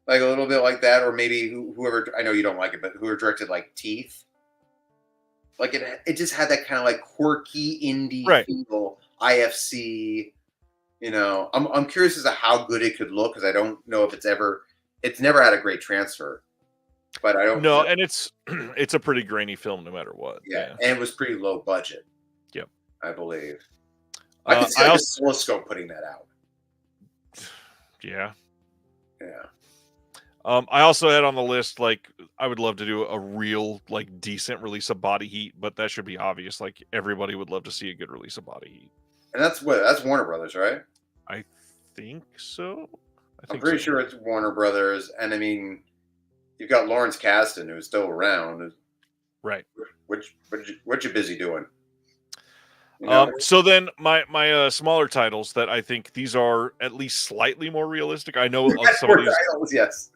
Like a little bit like that, or maybe whoever, I know you don't like it, but whoever directed like Teeth. Like it just had that kind of like quirky indie feel, IFC. I'm curious as to how good it could look, because I don't know if it's never had a great transfer. But I don't know. And it's a pretty grainy film no matter what. Yeah. And it was pretty low budget. Yep. I believe. I could see a oscilloscope putting that out. Yeah. Yeah. I also had on the list, like, I would love to do a real, like, decent release of Body Heat, but that should be obvious. Like, everybody would love to see a good release of Body Heat. And that's Warner Brothers, right? I think so. I'm pretty sure it's Warner Brothers. And I mean, you've got Lawrence Kasdan, who's still around. Right. What you busy doing? So then my smaller titles that I think these are at least slightly more realistic. I know some of these titles, yes.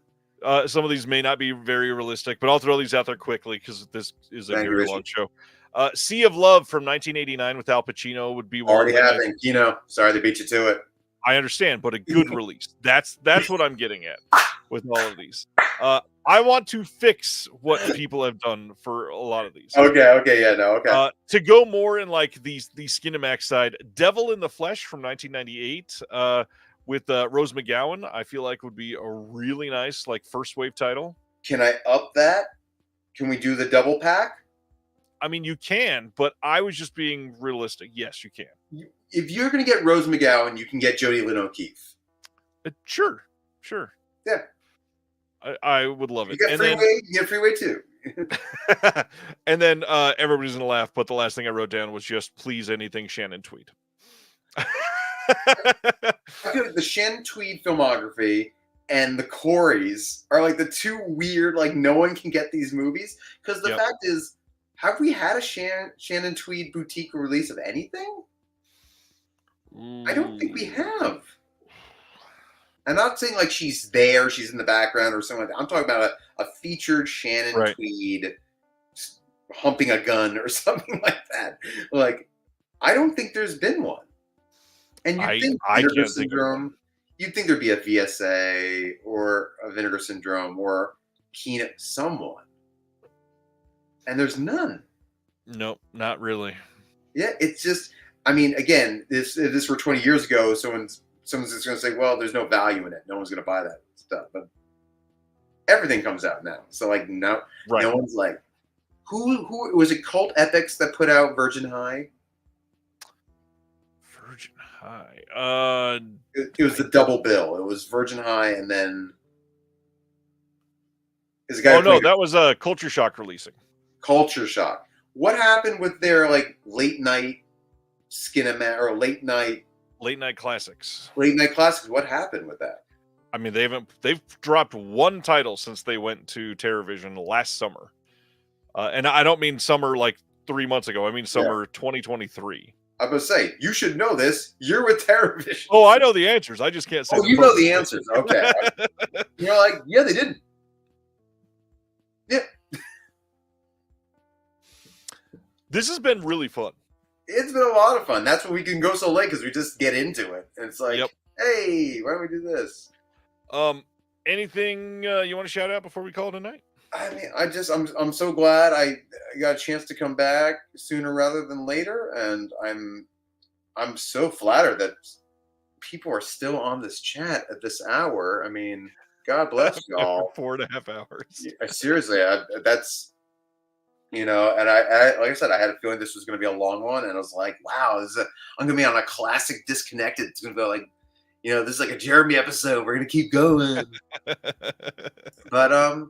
Some of these may not be very realistic, but I'll throw these out there quickly because this is a very long show. Sea of Love from 1989 with Al Pacino would be one. Already having, sorry they beat you to it. I understand, but a good release. That's what I'm getting at with all of these. I want to fix what people have done for a lot of these. Okay. To go more in like the Skinemax side, Devil in the Flesh from 1998 with Rose McGowan, I feel like would be a really nice like first wave title. Can I up that? Can we do the double pack? I mean, you can, but I was just being realistic. Yes, you can. If you're going to get Rose McGowan, you can get Jodie Lynn O'Keefe. Sure. Yeah. I would love You it. get And freeway. You get freeway too. then, and then everybody's gonna laugh. But the last thing I wrote down was just please anything Shannon tweet. I feel like the Shannon Tweed filmography and the Coreys are like the two weird, like no one can get these movies. Because the fact is, have we had a Shannon Tweed boutique release of anything? I don't think we have. I'm not saying like she's there, she's in the background or something like that. I'm talking about a featured Shannon Tweed humping a gun or something like that. Like, I don't think there's been one. And you'd think Vinegar Syndrome, you'd think there'd be a VSA or a Vinegar Syndrome or Keenan, someone. And there's none. Nope, not really. Yeah, it's just, I mean, again, if this were 20 years ago, someone's just going to say, well, there's no value in it. No one's going to buy that stuff. But everything comes out now. So, like, no one's like, who was it Cult Epics that put out Virgin High? Virgin High. It was the double bill. It was Virgin High and then is a guy. Oh no, that was Culture Shock releasing. Culture Shock. What happened with their like late night Skinemax or late night classics? Late night classics. What happened with that? I mean, they've dropped one title since they went to TerraVision last summer, and I don't mean summer like 3 months ago. I mean summer 2023. I was going to say, you should know this. You're with TerraVision. Oh, I know the answers. I just can't say. Oh, you know the answers. Okay. You're like, yeah, they didn't. Yeah. This has been really fun. It's been a lot of fun. That's why we can go so late because we just get into it. And it's like, hey, why don't we do this? Anything you want to shout out before we call it a night? I mean, I'm so glad I got a chance to come back sooner rather than later, and I'm so flattered that people are still on this chat at this hour. I mean, God bless y'all. 4.5 hours. Yeah, seriously, that's and I like I said, I had a feeling this was going to be a long one, and I was like, wow, I'm going to be on a classic Disconnected. It's going to be like, this is like a Jeremy episode. We're going to keep going, but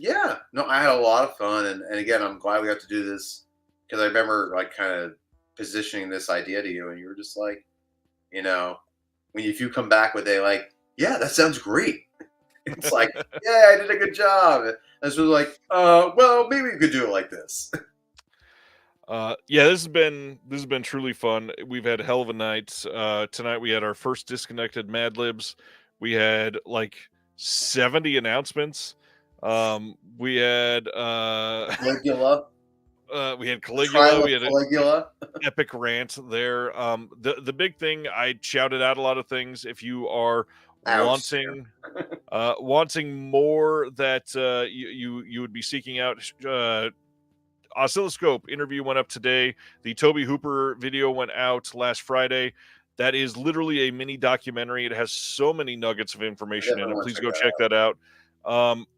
yeah, no, I had a lot of fun, and again, I'm glad we got to do this because I remember like kind of positioning this idea to you, and you were just like, if you come back with yeah, that sounds great. It's like, yeah, I did a good job. And this was like, well, maybe we could do it like this. Yeah, this has been truly fun. We've had a hell of a night. Tonight we had our first Disconnected Mad Libs. We had like 70 announcements. We had Caligula. We had Caligula. We had Caligula. Epic rant there. The big thing, I shouted out a lot of things. If you are wanting more that you would be seeking out, Oscilloscope interview went up today. The Toby Hooper video went out last Friday. That is literally a mini documentary. It has so many nuggets of information in it. Please go check that out.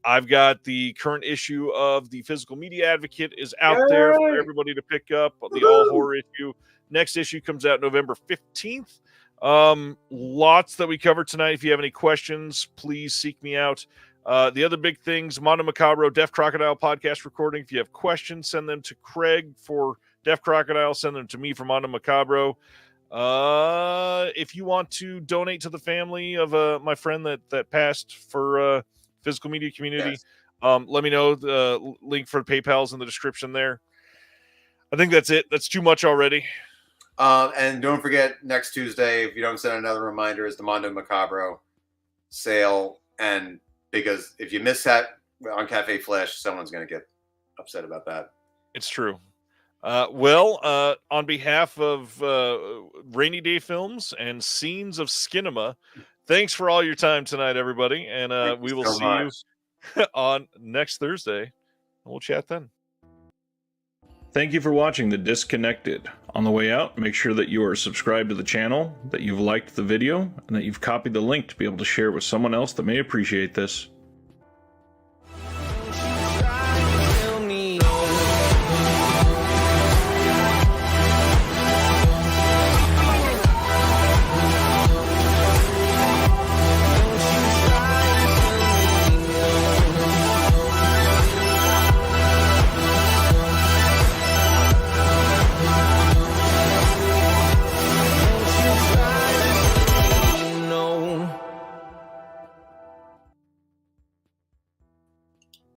I've got the current issue of the Physical Media Advocate is out there for everybody to pick up. The all horror issue. Next issue comes out November 15th. Lots that we covered tonight. If you have any questions, please seek me out. The other big things, Mondo Macabro, Deaf Crocodile podcast recording. If you have questions, send them to Craig for Deaf Crocodile. Send them to me for Mondo Macabro. If you want to donate to the family of my friend that passed for Physical Media Community, let me know. The link for PayPal's in the description there. I think that's it. That's too much already. And don't forget, next Tuesday, if you don't send another reminder, is the Mondo Macabro sale. And because if you miss that on Cafe Flesh, someone's going to get upset about that. It's true. On behalf of Rainy Day Films and Scenes of Skinema, thanks for all your time tonight, everybody. And we will see you on next Thursday. We'll chat then. Thank you for watching The Disconnected. On the way out, make sure that you are subscribed to the channel, that you've liked the video, and that you've copied the link to be able to share it with someone else that may appreciate this.